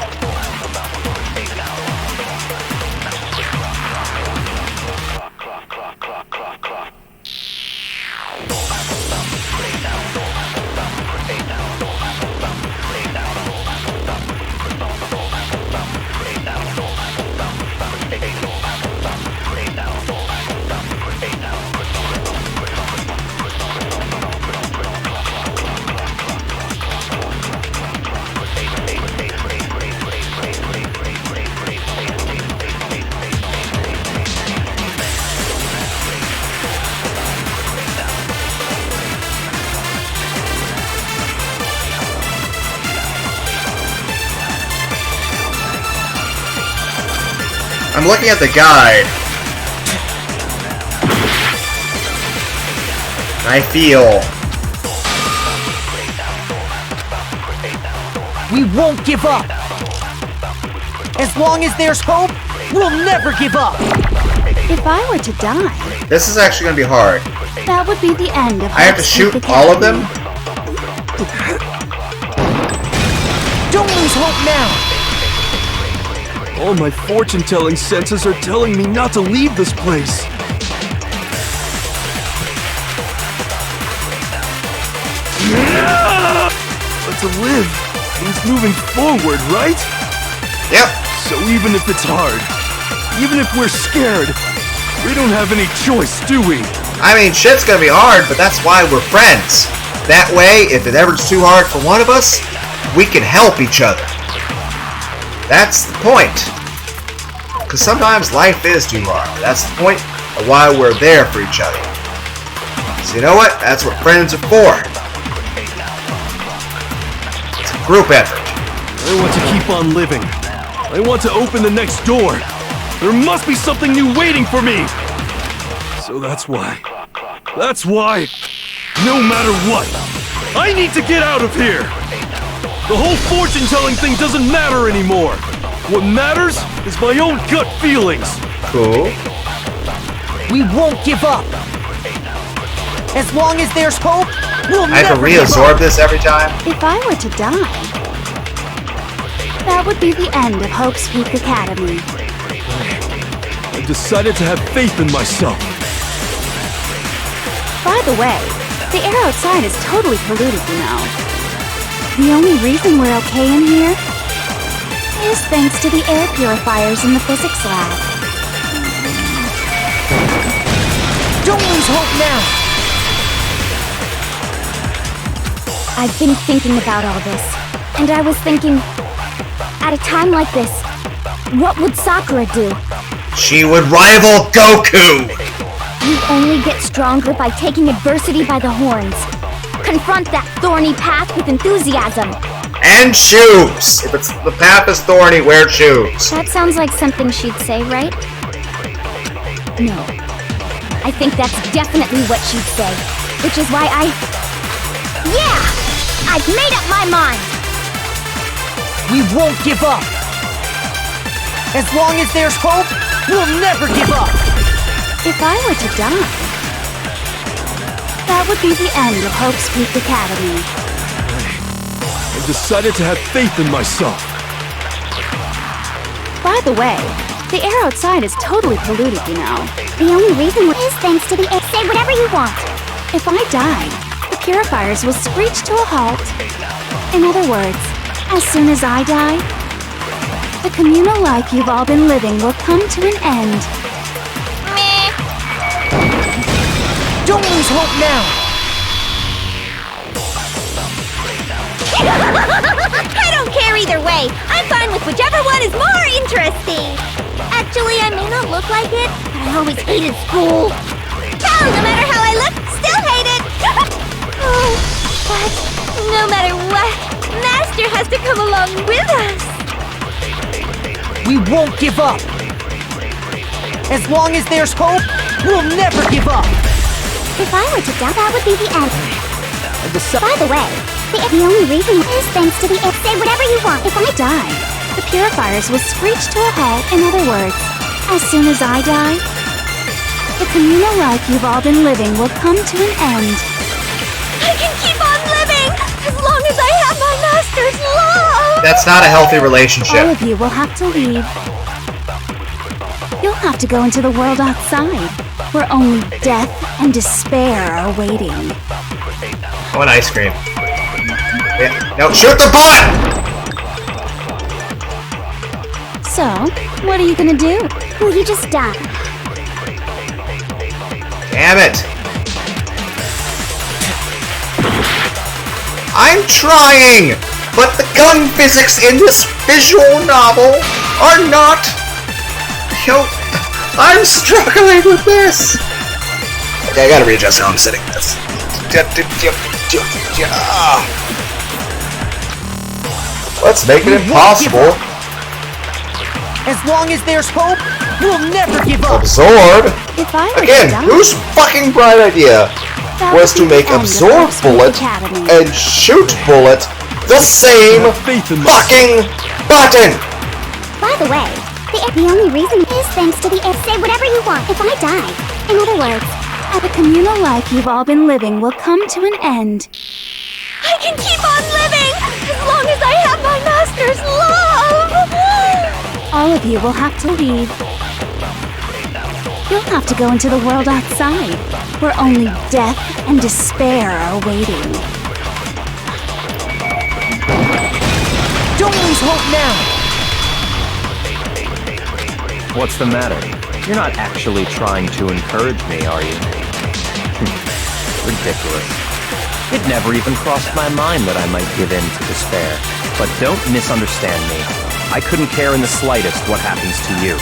[SPEAKER 1] I'm looking at the guide. I feel...
[SPEAKER 7] We won't give up! As long as there's hope, we'll never give up!
[SPEAKER 9] If I were to die...
[SPEAKER 1] This is actually going to be hard.
[SPEAKER 9] That would be the end of...
[SPEAKER 1] I have to shoot all of them?
[SPEAKER 7] Don't lose hope now!
[SPEAKER 6] All my fortune-telling senses are telling me not to leave this place. But to live means moving forward, right?
[SPEAKER 1] Yep.
[SPEAKER 6] So even if it's hard, even if we're scared, we don't have any choice, do we?
[SPEAKER 1] I mean, shit's gonna be hard, but that's why we're friends. That way, if it ever's too hard for one of us, we can help each other. That's the point. Because sometimes life is too hard. That's the point of why we're there for each other. So you know what? That's what friends are for. It's a group effort.
[SPEAKER 6] I want to keep on living. I want to open the next door. There must be something new waiting for me. So that's why, no matter what, I need to get out of here. The whole fortune-telling thing doesn't matter anymore. What matters is my own gut feelings.
[SPEAKER 1] Cool.
[SPEAKER 7] We won't give up. As long as there's hope, we'll
[SPEAKER 1] I have to reabsorb this every time?
[SPEAKER 9] If I were to die, that would be the end of Hope's Peak Academy.
[SPEAKER 6] I've decided to have faith in myself.
[SPEAKER 9] By the way, the air outside is totally polluted, you know. The only reason we're okay in here is thanks to the air purifiers in the physics lab.
[SPEAKER 7] Don't lose hope now!
[SPEAKER 4] I've been thinking about all this, and I was thinking, at a time like this, what would Sakura do?
[SPEAKER 1] She would rival Goku!
[SPEAKER 4] You only get stronger by taking adversity by the horns. Confront that thorny path with enthusiasm.
[SPEAKER 1] And shoes! If it's the path is thorny, wear shoes.
[SPEAKER 4] That sounds like something she'd say, right? No. I think that's definitely what she'd say. Which is why Yeah! I've made up my mind!
[SPEAKER 7] We won't give up! As long as there's hope, we'll never give up!
[SPEAKER 9] If I were to die, that would be the end of Hope's Peak Academy.
[SPEAKER 6] I've decided to have faith in myself.
[SPEAKER 9] By the way, the air outside is totally polluted, you know.
[SPEAKER 4] The only reason is thanks to the air. Say whatever you want.
[SPEAKER 9] If I die, the purifiers will screech to a halt. In other words, as soon as I die, The communal life you've all been living will come to an end.
[SPEAKER 7] Don't lose hope now!
[SPEAKER 14] I don't care either way. I'm fine with whichever one is more interesting. Actually, I may not look like it, but I always hated school. Hell, no matter how I look, still hate it. Oh, but no matter what, Master has to come along with us.
[SPEAKER 7] We won't give up! As long as there's hope, we'll never give up!
[SPEAKER 4] If I were to die, that would be the end. By the way, the only reason is thanks to the say whatever you want. If I die,
[SPEAKER 9] The purifiers will screech to a halt. In other words, as soon as I die, the communal life you've all been living will come to an end.
[SPEAKER 14] I can keep on living as long as I have my master's love!
[SPEAKER 1] That's not a healthy
[SPEAKER 9] All
[SPEAKER 1] relationship.
[SPEAKER 9] of you will have to leave. You'll have to go into the world outside, where only death and despair are waiting.
[SPEAKER 1] I want ice cream. Yeah. No, shoot the butt!
[SPEAKER 9] So, what are you gonna do?
[SPEAKER 4] will you just die?
[SPEAKER 1] Damn it! I'm trying! But the gun physics in this visual novel are not... I'm struggling with this! Okay, I gotta readjust how I'm sitting this. Let's make it impossible.
[SPEAKER 7] As long as there's hope, we'll never give up.
[SPEAKER 1] Absorb?
[SPEAKER 9] If I were
[SPEAKER 1] Again,
[SPEAKER 9] to die,
[SPEAKER 1] whose fucking bright idea was to make Absorb Bullet and Shoot Bullet the same fucking button?
[SPEAKER 4] By the way, the only reason is thanks to the say whatever you want. If I die, in other words,
[SPEAKER 9] the communal life you've all been living will come to an end.
[SPEAKER 14] I can keep on living as long as I have my master's love!
[SPEAKER 9] All of you will have to leave. You'll have to go into the world outside, where only death and despair are waiting.
[SPEAKER 7] Don't lose hope now!
[SPEAKER 8] What's the matter? You're not actually trying to encourage me, are you? Ridiculous. It never even crossed my mind that I might give in to despair. But don't misunderstand me. I couldn't care in the slightest what happens to you.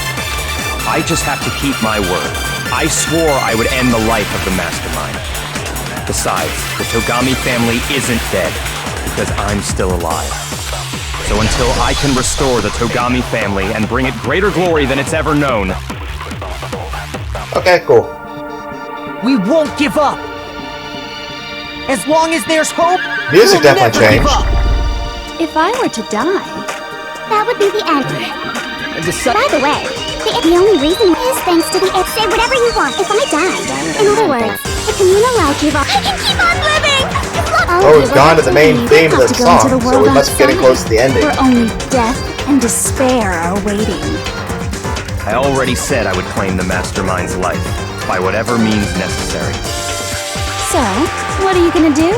[SPEAKER 8] I just have to keep my word. I swore I would end the life of the Mastermind. Besides, the Togami family isn't dead, because I'm still alive. So until I can restore the Togami family and bring it greater glory than it's ever known...
[SPEAKER 1] Okay, cool.
[SPEAKER 7] We won't give up! As long as there's hope,
[SPEAKER 1] Music
[SPEAKER 7] we'll
[SPEAKER 1] definitely
[SPEAKER 7] never give
[SPEAKER 1] changed.
[SPEAKER 7] up!
[SPEAKER 9] If I were to die,
[SPEAKER 4] that would be the end. By the way, the only reason is thanks to the say whatever you want. If I die, in other words, the communal life you've all... I can keep on living!
[SPEAKER 1] Oh, we've gone to the main theme of the song, so we must be getting close to the ending.
[SPEAKER 9] Where only death and despair are waiting.
[SPEAKER 8] I already said I would claim the Mastermind's life, by whatever means necessary.
[SPEAKER 9] So, what are you gonna do?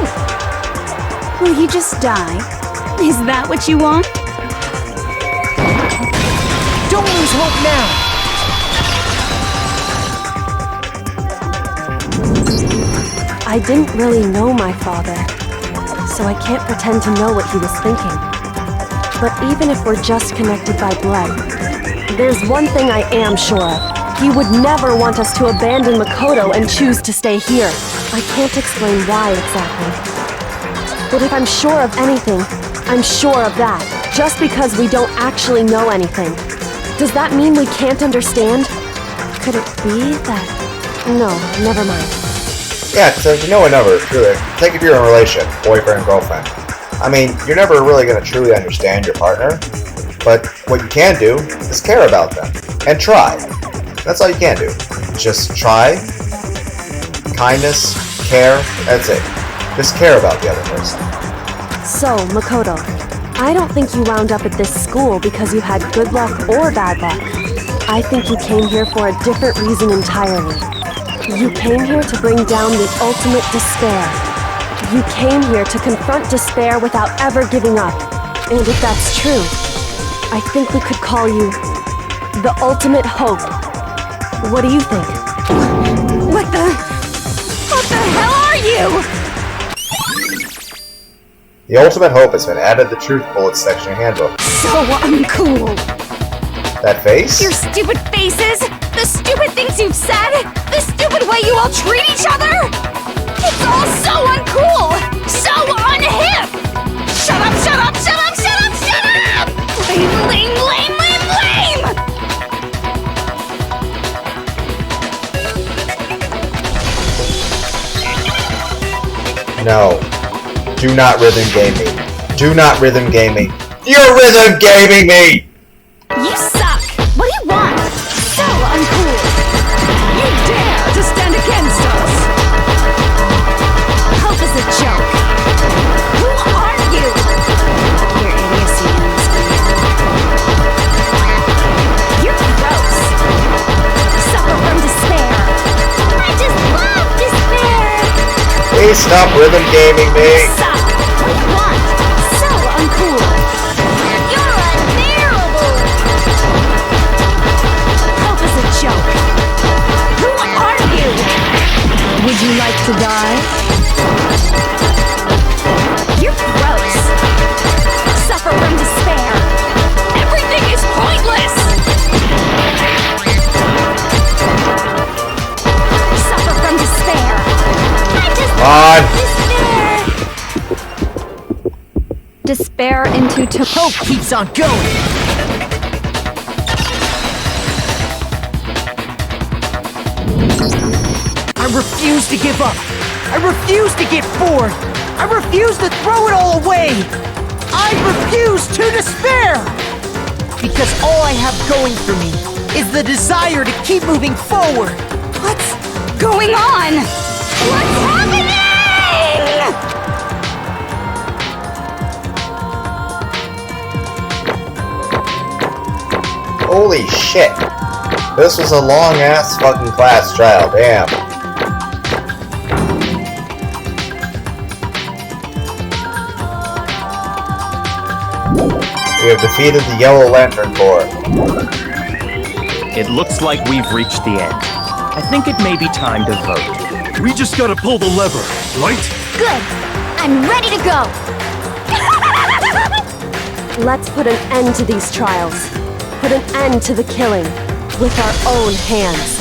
[SPEAKER 9] Will you just die? Is that what you want?
[SPEAKER 7] Don't lose hope now!
[SPEAKER 12] I didn't really know my father, so I can't pretend to know what he was thinking. But even if we're just connected by blood, there's one thing I am sure of. He would never want us to abandon Makoto and choose to stay here. I can't explain why exactly. But if I'm sure of anything, I'm sure of that. Just because we don't actually know anything. Does that mean we can't understand? Could it be that... No, never mind.
[SPEAKER 1] Yeah, because you know another, truly. Take it to your own relation, boyfriend, girlfriend. I mean, you're never really going to truly understand your partner, but what you can do is care about them, and try. That's all you can do. Just try, kindness, care, that's it. Just care about the other person.
[SPEAKER 12] So, Makoto, I don't think you wound up at this school because you had good luck or bad luck. I think you came here for a different reason entirely. You came here to bring down the ultimate despair. You came here to confront despair without ever giving up. And if that's true, I think we could call you the ultimate hope. What do you think?
[SPEAKER 9] What the hell are you?
[SPEAKER 1] The ultimate hope has been added to the Truth Bullets section handbook.
[SPEAKER 9] So uncool.
[SPEAKER 1] That face?
[SPEAKER 9] Your stupid faces, the stupid things you've said, the stupid way you all treat each other. It's all so uncool, so unhip. Shut up, shut up, shut up, shut up, shut up! Lame, lame, lame, lame, lame!
[SPEAKER 1] No. Do not rhythm game me. Do not rhythm game me. You're rhythm gaming me!
[SPEAKER 9] You suck! What do you want? So uncool! You dare to stand against us! Hope is a joke! Who are you? Your idiocy ends me. You're gross! Suffer from despair!
[SPEAKER 14] I just love despair!
[SPEAKER 1] Please stop rhythm gaming me!
[SPEAKER 9] You suck! What do you want? So uncool!
[SPEAKER 14] You're unbearable!
[SPEAKER 9] Hope is a joke! Who are you?
[SPEAKER 11] Would you like to die?
[SPEAKER 9] You're gross! Suffer from despair! Everything is pointless! Suffer from despair!
[SPEAKER 14] I just
[SPEAKER 1] On!
[SPEAKER 14] despair!
[SPEAKER 11] Despair into
[SPEAKER 7] Hope keeps on going. I refuse to give up. I refuse to get bored. I refuse to throw it all away. I refuse to despair. Because all I have going for me is the desire to keep moving forward.
[SPEAKER 9] What's going on? What's happening?
[SPEAKER 1] Holy shit. This was a long ass fucking class trial, damn. We have defeated the Yellow Lantern Corps.
[SPEAKER 8] It looks like we've reached the end. I think it may be time to vote.
[SPEAKER 6] We just gotta pull the lever, right?
[SPEAKER 14] Good! I'm ready to go!
[SPEAKER 12] Let's put an end to these trials. Put an end to the killing with our own hands.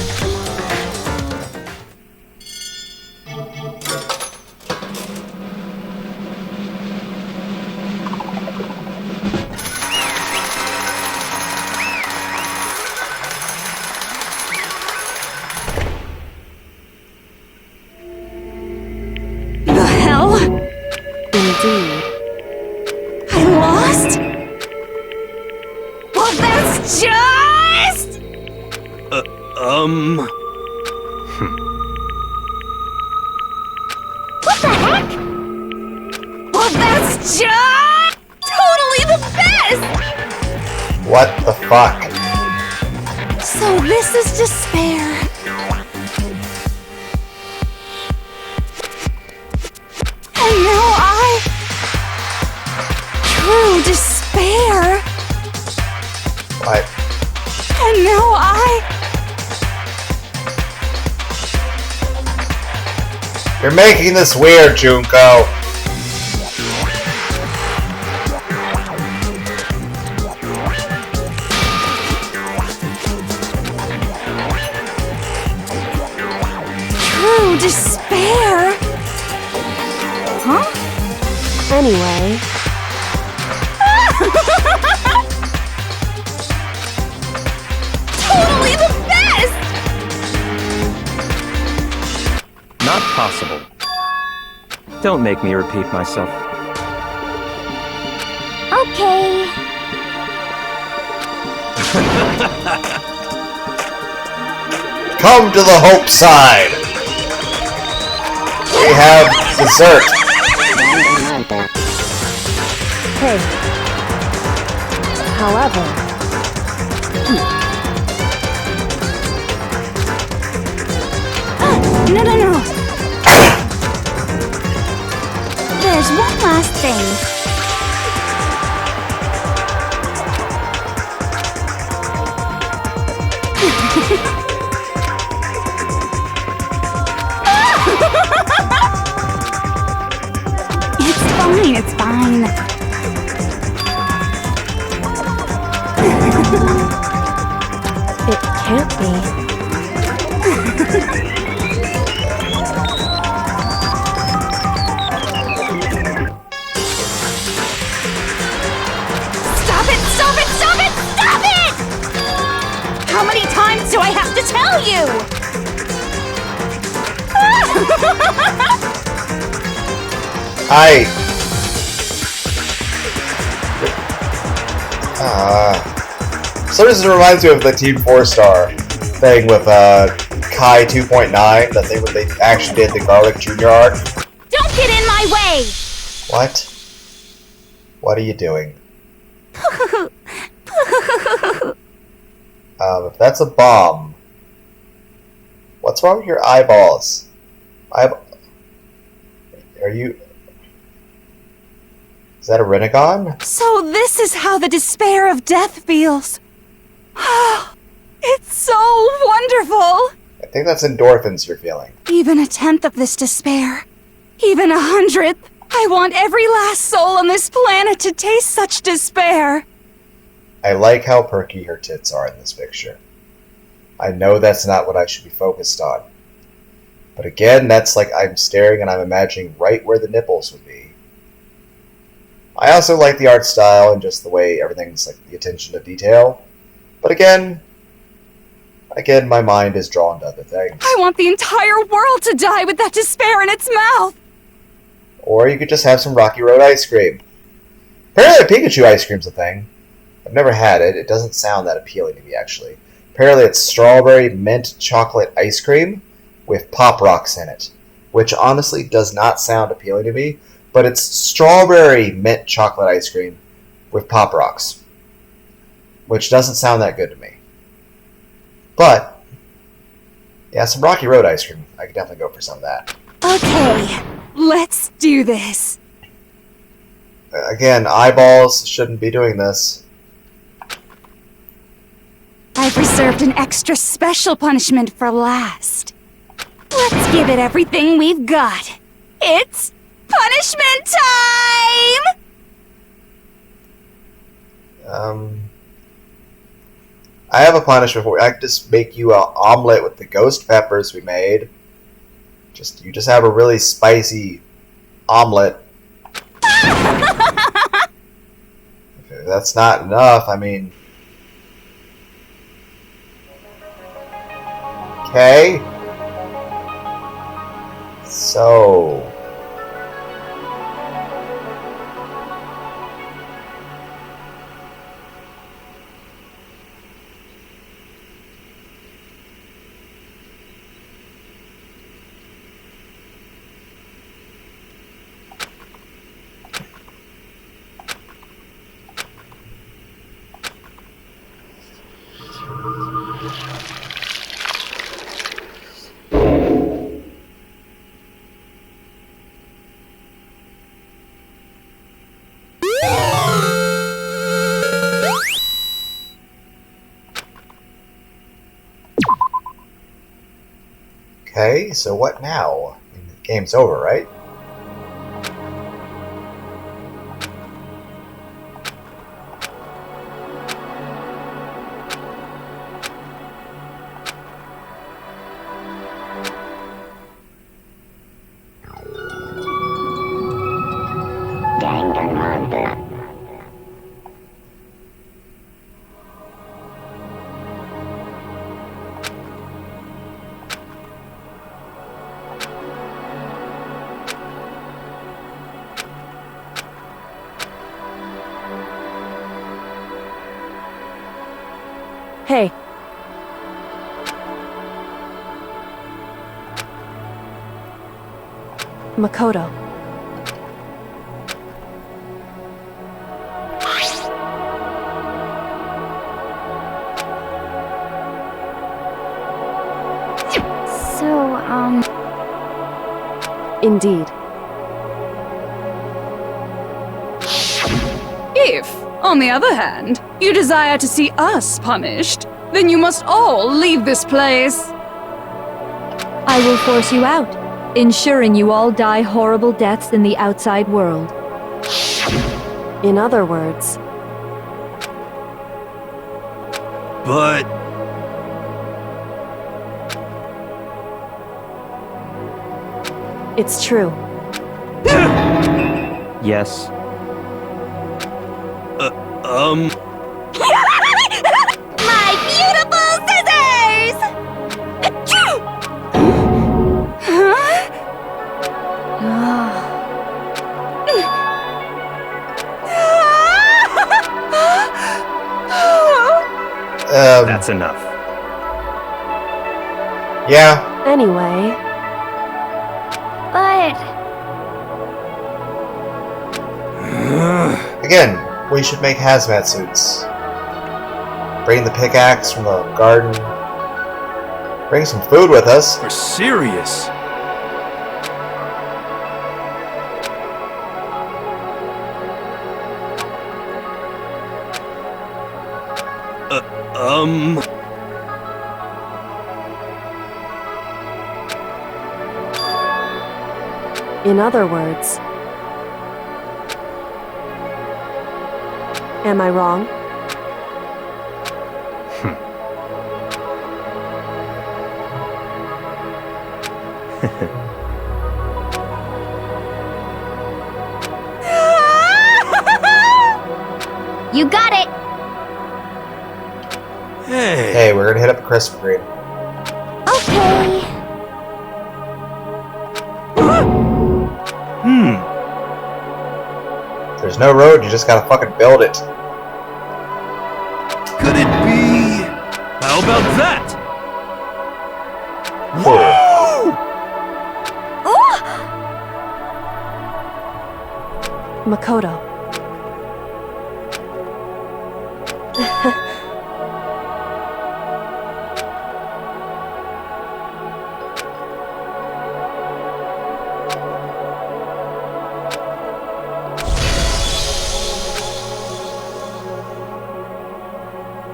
[SPEAKER 9] The hell?
[SPEAKER 12] Indeed.
[SPEAKER 9] I lost? Well, that's just...
[SPEAKER 14] What the heck?
[SPEAKER 9] Well, that's just... totally the best!
[SPEAKER 1] What the fuck?
[SPEAKER 9] So this is despair. And now true despair.
[SPEAKER 1] What?
[SPEAKER 9] And now
[SPEAKER 1] You're making this weird, Junko.
[SPEAKER 9] true despair. Huh?
[SPEAKER 12] Anyway,
[SPEAKER 9] Totally the best!
[SPEAKER 8] Not possible. Don't make me repeat myself.
[SPEAKER 14] Okay.
[SPEAKER 1] Come to the Hope side. We have dessert.
[SPEAKER 12] hey. However,
[SPEAKER 9] No.
[SPEAKER 14] There's one last thing.
[SPEAKER 9] It's fine.
[SPEAKER 2] It can't be.
[SPEAKER 9] Stop it! Stop it! Stop it! Stop it! How many times do I have to tell you?
[SPEAKER 1] So this reminds me of the Team 4-Star thing with Kai 2.9, that thing where they actually did the Garlic Jr. arc.
[SPEAKER 9] Don't get in my way!
[SPEAKER 1] What? What are you doing? If that's a bomb, what's wrong with your eyeballs? Are you... Is that a Renegon?
[SPEAKER 9] So this is how the despair of death feels. It's so wonderful!
[SPEAKER 1] I think that's endorphins you're feeling.
[SPEAKER 9] Even a tenth of this despair, even 100th, I want every last soul on this planet to taste such despair.
[SPEAKER 1] I like how perky her tits are in this picture. I know that's not what I should be focused on. But again, that's like I'm staring and I'm imagining right where the nipples would be. I also like the art style and just the way everything's like the attention to detail. But again, my mind is drawn to other things.
[SPEAKER 9] I want the entire world to die with that despair in its mouth.
[SPEAKER 1] Or you could just have some Rocky Road ice cream. Apparently Pikachu ice cream's a thing. I've never had it. It doesn't sound that appealing to me, actually. Apparently it's strawberry mint chocolate ice cream with Pop Rocks in it. Which honestly does not sound appealing to me. But it's strawberry mint chocolate ice cream with Pop Rocks. Which doesn't sound that good to me. But, yeah, some Rocky Road ice cream. I could definitely go for some of that.
[SPEAKER 9] Okay, let's do this.
[SPEAKER 1] Again, eyeballs shouldn't be doing this.
[SPEAKER 9] I've reserved an extra special punishment for last. Let's give it everything we've got. It's punishment time!
[SPEAKER 1] I have a punishment for you. I could just make you an omelet with the ghost peppers we made. You just have a really spicy omelet. If that's not enough, I mean... Okay. So... Okay, so what now? I mean, the game's over, right?
[SPEAKER 3] Danganronpa.
[SPEAKER 2] Hey. Makoto.
[SPEAKER 13] So,
[SPEAKER 2] Indeed.
[SPEAKER 9] If, on the other hand, you desire to see us punished, Then you must all leave this place.
[SPEAKER 11] I will force you out, ensuring you all die horrible deaths in the outside world.
[SPEAKER 12] In other words,
[SPEAKER 6] But...
[SPEAKER 12] it's true.
[SPEAKER 8] Yes.
[SPEAKER 4] My beautiful scissors!
[SPEAKER 8] That's enough.
[SPEAKER 1] Yeah.
[SPEAKER 12] Anyway,
[SPEAKER 4] But
[SPEAKER 1] Again, we should make hazmat suits. Bring the pickaxe from the garden. Bring some food with us.
[SPEAKER 6] We're serious.
[SPEAKER 12] in other words, am I wrong?
[SPEAKER 4] you got it!
[SPEAKER 1] Hey, we're gonna hit up a Krispy Kreme.
[SPEAKER 4] Okay.
[SPEAKER 1] There's no road, you just gotta fucking build it.
[SPEAKER 6] Could it be... How about that?
[SPEAKER 12] Makoto.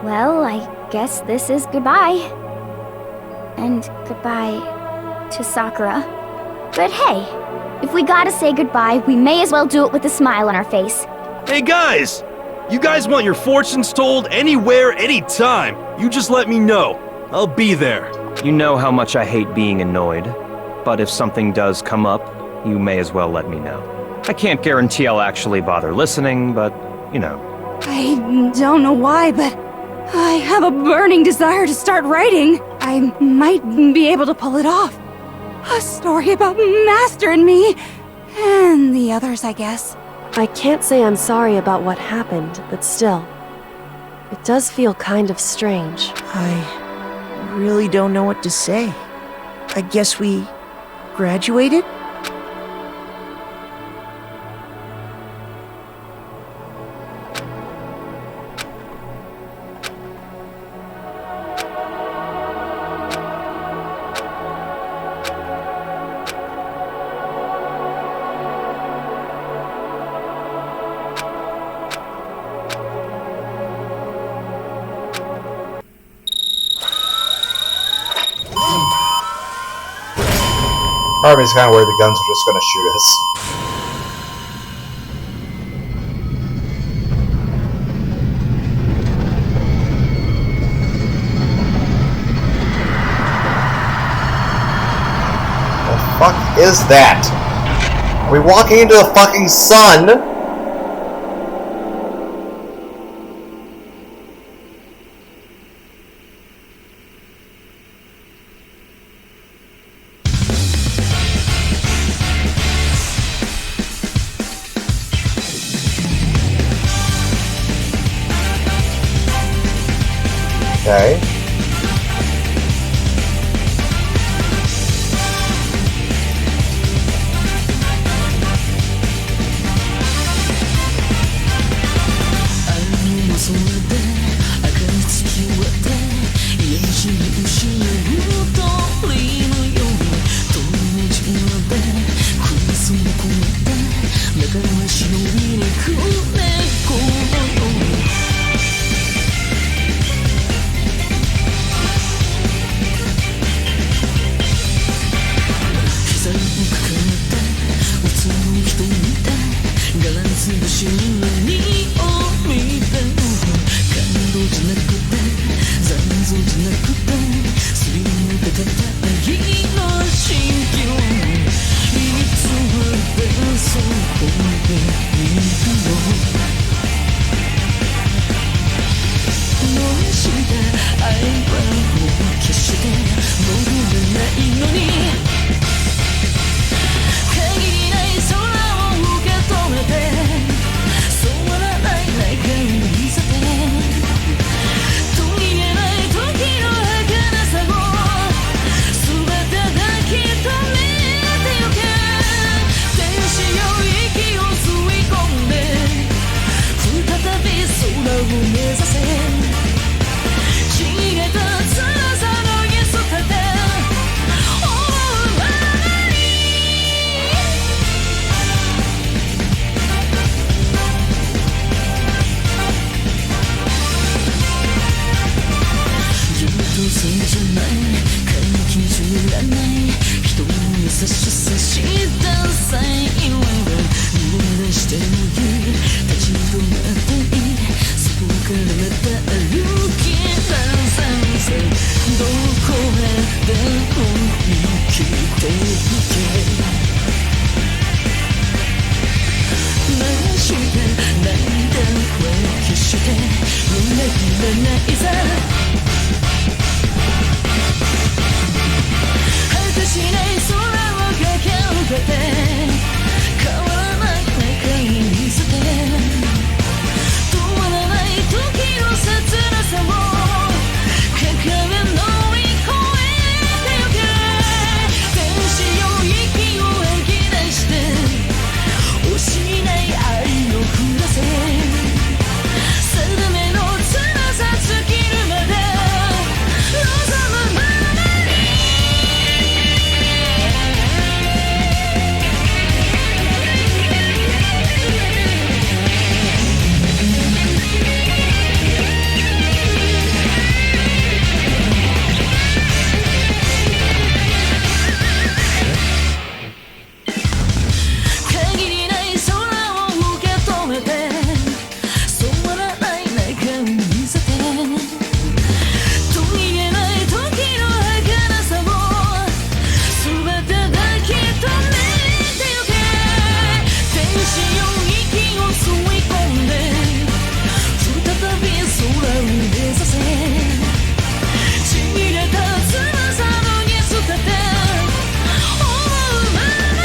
[SPEAKER 4] Well, I guess this is goodbye. And goodbye to Sakura. But hey, if we gotta say goodbye, we may as well do it with a smile on our face.
[SPEAKER 6] Hey guys! You guys want your fortunes told anywhere, anytime. You just let me know. I'll be there.
[SPEAKER 8] You know how much I hate being annoyed, but if something does come up, you may as well let me know. I can't guarantee I'll actually bother listening, but, you know.
[SPEAKER 9] I don't know why, but I have a burning desire to start writing. I might be able to pull it off. A story about Master and me, and the others, I guess.
[SPEAKER 12] I can't say I'm sorry about what happened, but still, it does feel kind of strange.
[SPEAKER 7] I really don't know what to say. I guess we graduated?
[SPEAKER 1] Part of me is kind of worried the guns are just going to shoot us. The fuck is that? Are we walking into the fucking sun? Okay.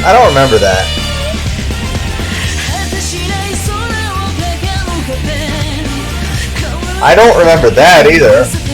[SPEAKER 1] I don't remember that. I don't remember that either.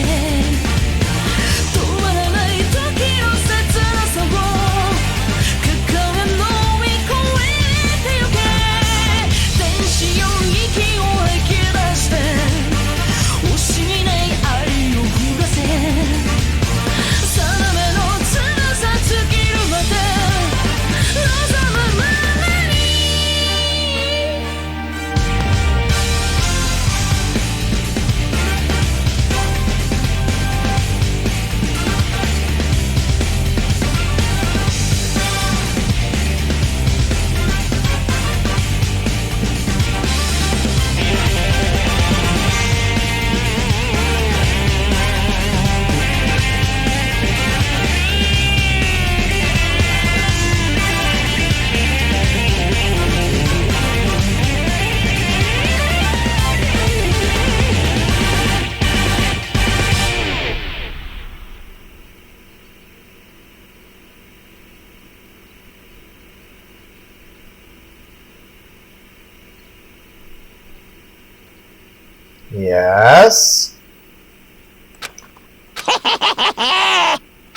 [SPEAKER 1] Yes?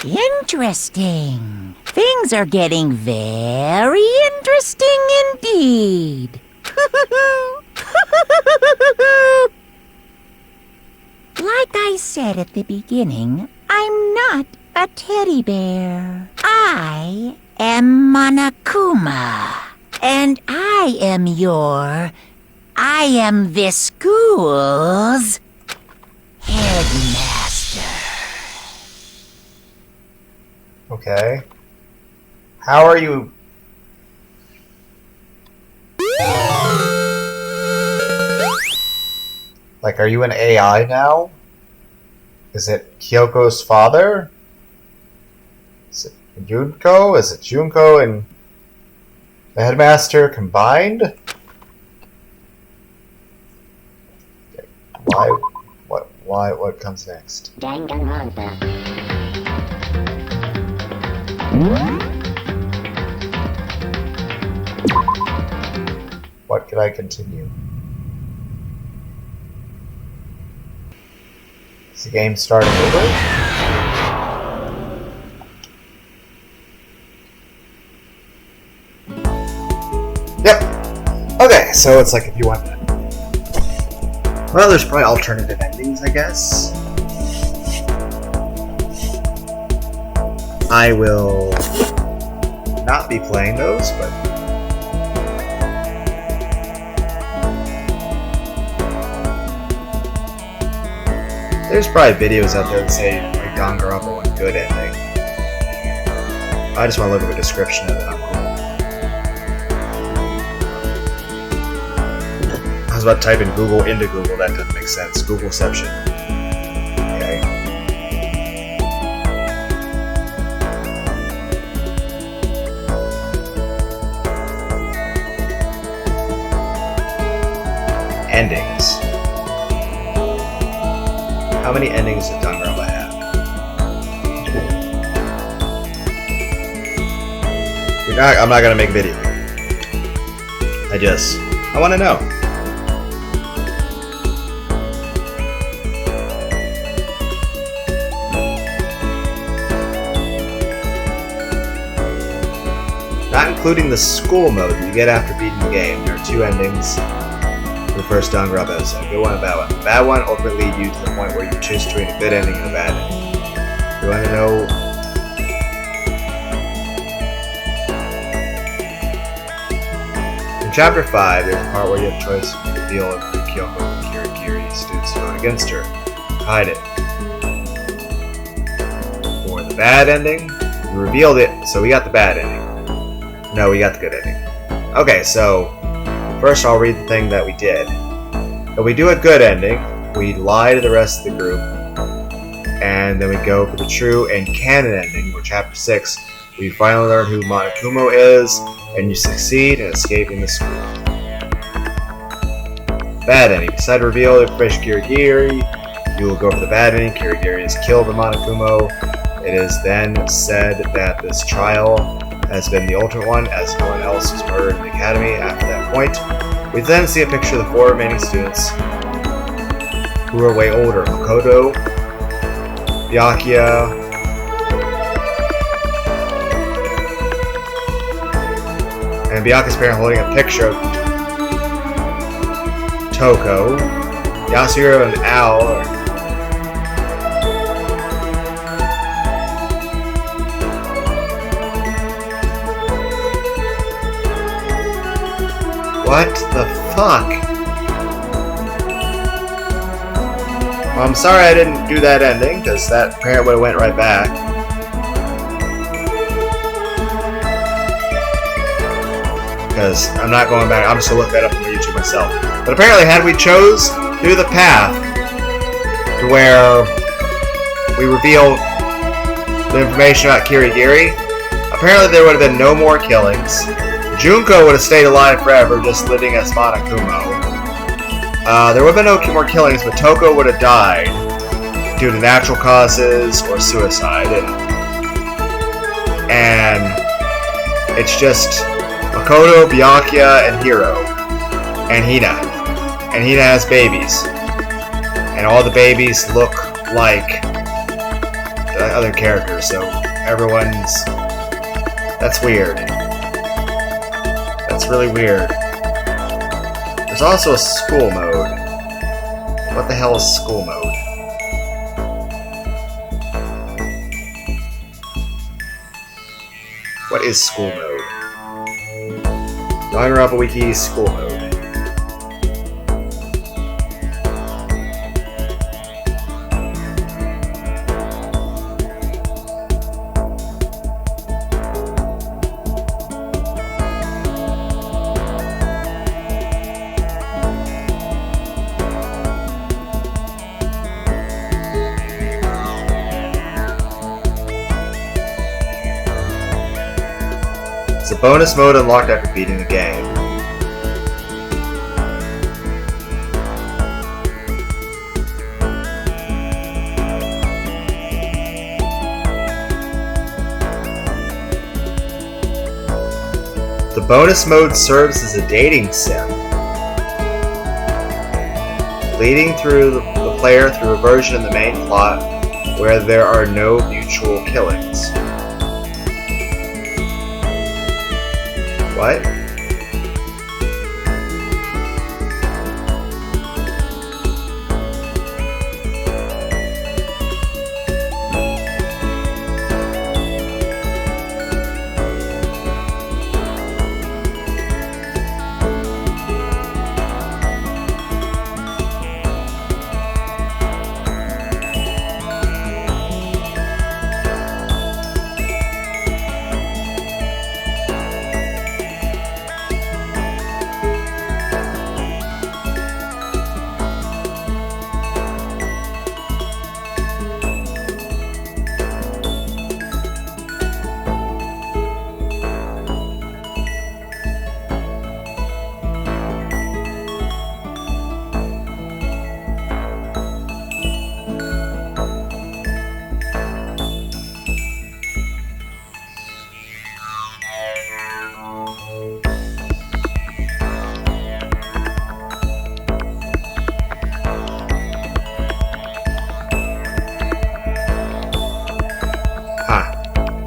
[SPEAKER 3] Interesting. Things are getting very interesting indeed. Like I said at the beginning, I'm not a teddy bear. I am Monokuma. And I am this school's headmaster.
[SPEAKER 1] Okay. How are you? Like, are you an AI now? Is it Kyoko's father? Is it Junko? Is it Junko and the headmaster combined? What comes next?
[SPEAKER 14] Danganronpa.
[SPEAKER 1] What could I continue? Is the game starting over? Yep. Okay, so it's like if you want. Well, there's probably alternative endings, I guess. I will not be playing those, but there's probably videos out there that say like Danganronpa one good ending. I just want to look at the description of it. I'm cool. I was about to type in Google into Google. That doesn't make sense. Googleception. Okay. Endings. How many endings does Danganronpa have? I'm not gonna make a video. I want to know. Not including the school mode you get after beating the game. There are 2 endings for the first Danganronpa episode. Good one and bad one. The bad one ultimately lead you to the point where you choose between a good ending and a bad ending. You want to know? In Chapter 5, there's a part where you have a choice to reveal if Kyoko and Kirigiri students vote against her. Hide it. For the bad ending, you revealed it, so we got the bad ending. No, we got the good ending. Okay, so first I'll read the thing that we did. If we do a good ending, we lie to the rest of the group, and then we go for the true and canon ending, where Chapter 6, we finally learn who Monokuma is, and you succeed in escaping the school. Bad ending. Decide to reveal the information Kirigiri. You will go for the bad ending. Kirigiri is killed by Monokuma. It is then said that this trial has been the ultimate one, as no one else was murdered in the academy after that point. We then see a picture of the 4 remaining students who are way older. Makoto, Byakuya, and Byakuya's parent holding a picture of Toko, Yasuhiro, and Al. What the fuck? Well, I'm sorry I didn't do that ending, because that parent would have went right back. Because I'm not going back, I'm just going to look that up on YouTube myself. But apparently, had we chose to do the path to where we reveal the information about Kirigiri, apparently there would have been no more killings. Junko would have stayed alive forever, just living as Monokuma. There would have been no more killings, but Toko would have died due to natural causes or suicide. And it's just Makoto, Byakuya, and Hiro. And Hina. And Hina has babies. And all the babies look like the other characters, so everyone's... That's weird. That's really weird. There's also a school mode. What the hell is school mode? What is school mode? Danganronpa Wiki school mode. Bonus mode unlocked after beating the game. The bonus mode serves as a dating sim, leading through the player through a version of the main plot where there are no mutual killings. What?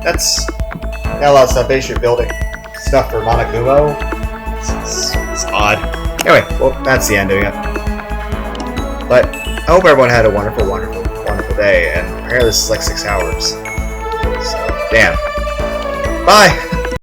[SPEAKER 1] That's got a lot of stuff. Basically, building stuff for Monokuma. It's odd. Anyway, well, that's the end of it. But I hope everyone had a wonderful, wonderful, wonderful day. And apparently, this is like 6 hours. So, damn. Bye.